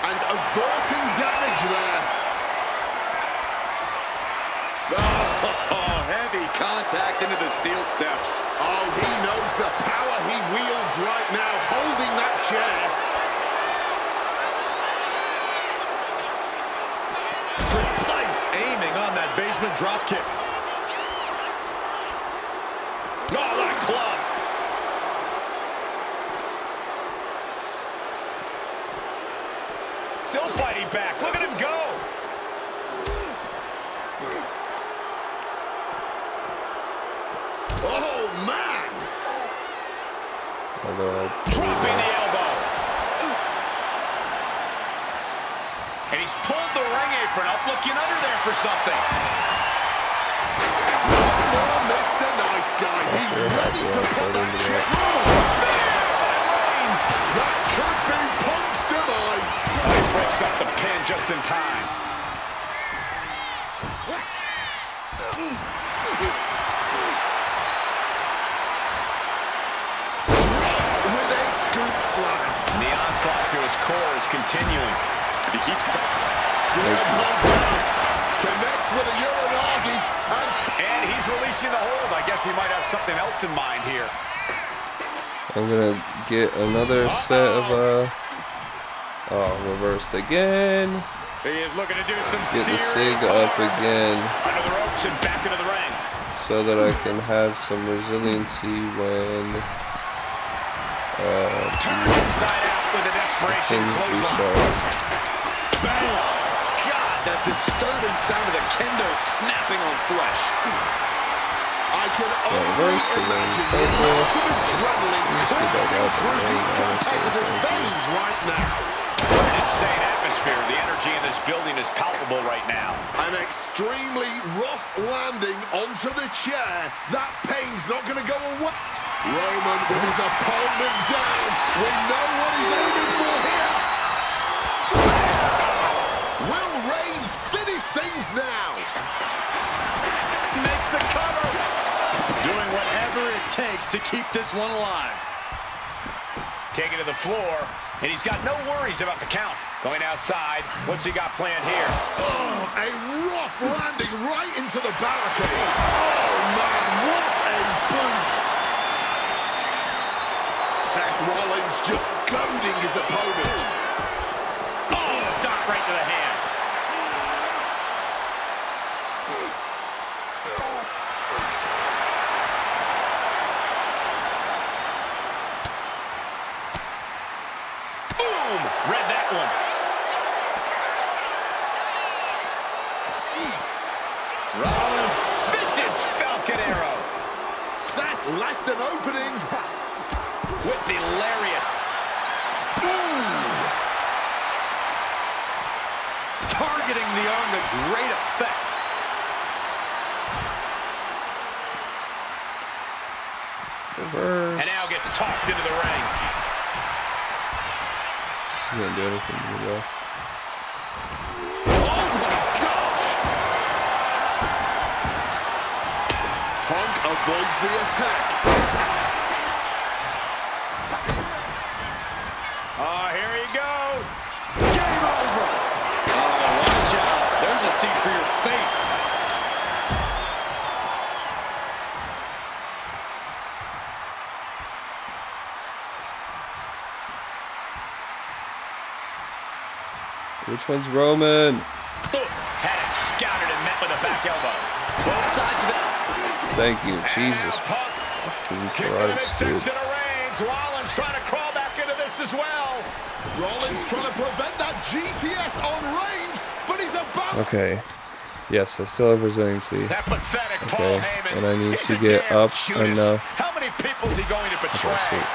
And averting damage there. Oh, heavy contact into the steel steps. Oh, he knows the power he wields right now, holding that chair. Precise aiming on that basement drop kick. Oh, what a club. Still fighting back. Look at him go. Oh, man. Dropping the elbow. And he's pulled the ring apron up, looking under there for something. Oh, Mr. Nice Guy. He's ready to put that chair on. That could be Punk's demise. He breaks up the pin just in time. With a scoop slam. And the onslaught to his core is continuing. If he keeps Connects with a Uranagi. And he's releasing the hold. I guess he might have something else in mind here. I'm gonna get another set of reversed again. He is looking to do some Get the serious SIG up harm. again Under the ropes and back into the ring. so that I can have some resiliency when Turned inside out with a desperation things clothesline. restarts. God, that disturbing sound of the kendo snapping on flesh. I can only reverse the imagine ring. the amount of adrenaline Let's get back coursing out through there. these Honestly, competitors' thank you. veins right now. An insane atmosphere. The energy in this building is palpable right now. An extremely rough landing onto the chair. That pain's not going to go away. Roman with his opponent down. We know what he's aiming for here. Will Reigns finish things now? Makes the cover. Doing whatever it takes to keep this one alive. Taking to the floor, and he's got no worries about the count. Going outside. What's he got planned here? Oh, a rough landing right into the barricade. Oh, man, what a boot. Seth Rollins just goading his opponent. Oh, stop right to the hand. Boom! Read that one. Rollins, vintage Falcon Arrow. Seth left an opening. With the lariat. Targeting the arm to great effect. Reverse. And now gets tossed into the ring. He didn't do anything to me though. Oh my gosh! Punk avoids the attack. Which one's Roman? Had it scouted and met with a back elbow. Both sides of it. Thank you, Jesus. Kicking Christ, dude. midsection of Reigns. Rollins trying to crawl back into this as well. Rollins trying to prevent that GTS on Reigns, but he's about to... Okay. Yes, I still have resiliency. That pathetic Paul Okay, Heyman. and I need He's to a get damn up Judas. enough. How many people is he going to betray? Okay, sweet.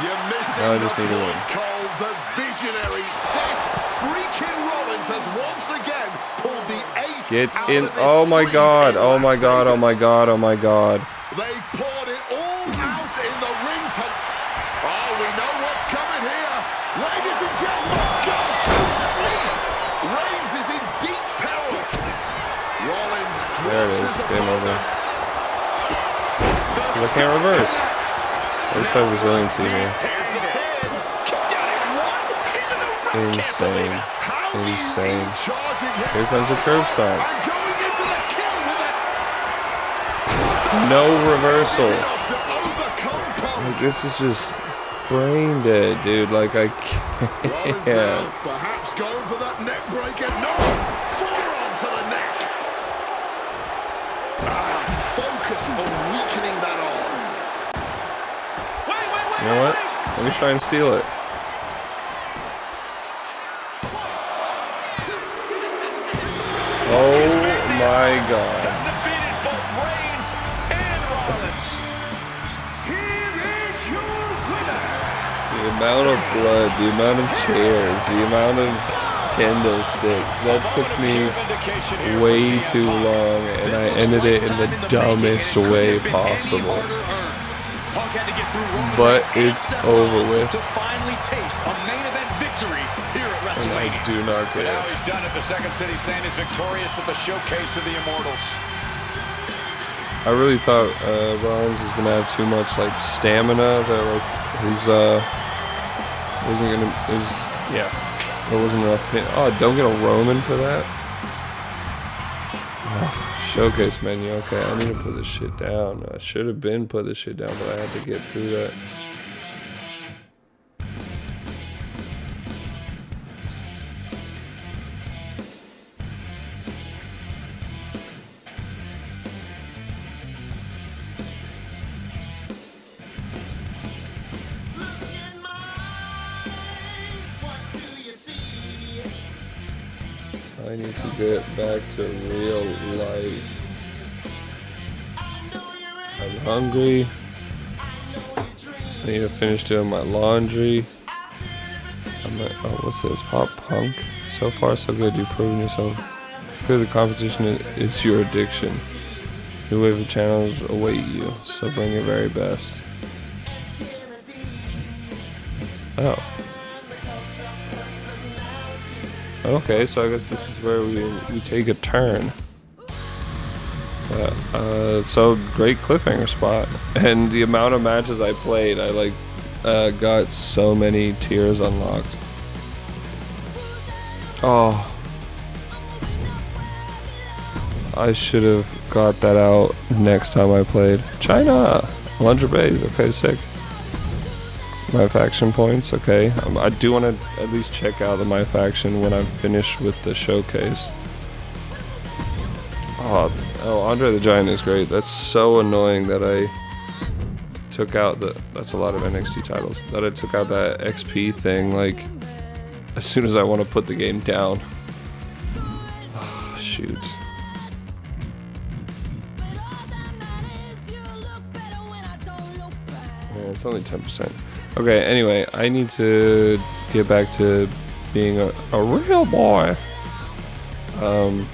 You're missing Now I just the need to win. point, Cole. The visionary Seth freaking Rollins has once again pulled the ace Get out in. of his Oh my sleeve god. in Oh my Las god. Oh my Vegas. god. Oh my god. They poured it all out in the ring. Oh, we know what's coming here. Ladies and gentlemen, go to sleep. Reigns is in deep peril. Rollins There it drops is. his Game over. opponent. I can't reverse. I just have resiliency here. Here's the pin. Kicked out at one. Even the ref can't believe Insane. it. How do you Insane. keep charging him Here comes the so curb hard stomp. and going in for the kill with it? No reversal. Is enough to overcome Punk. Like, this is just brain dead, dude. Like, I Rollins can't. now perhaps going for that neck breaker. No! Forearm to the neck. Focus on weakening that arm. You know what? Let me try and steal it. Oh my god. Defeated both Reigns and Rollins. Here is your winner. The amount of blood, the amount of chairs, the amount of candlesticks, that took me way too long, and I ended it in the dumbest way possible. But it's over with, To finally taste a main event victory here at and I WrestleMania. do not But now care. he's done it. The Second City Saint is victorious at the showcase of the Immortals. I really thought Rollins was gonna have too much like stamina. That like he's wasn't gonna. It was, yeah, there wasn't enough. Oh, don't get a Roman for that. Oh, showcase menu. Okay, I need to put this shit down. I should have been put this shit down, but I had to get through that. I need to get back to real life. I'm hungry. I need to finish doing my laundry. I'm like, oh, what's this? Pop punk? So far, so good. You've proven yourself. Good, the competition is your addiction. New wave of channels await you, so bring your very best. Oh. Okay, so I guess this is where we take a turn. So great cliffhanger spot, and the amount of matches I played, I like got so many tiers unlocked. Oh, I should have got that out next time I played. China, lingerie. Okay, sick. My faction points. Okay, I do want to at least check out the my faction when I'm finished with the showcase. Oh, Andre the Giant is great. That's so annoying that I took out that's a lot of NXT titles. That I took out that XP thing, like, as soon as I want to put the game down. Oh, shoot. Yeah, it's only 10%. Okay, anyway, I need to get back to being a real boy.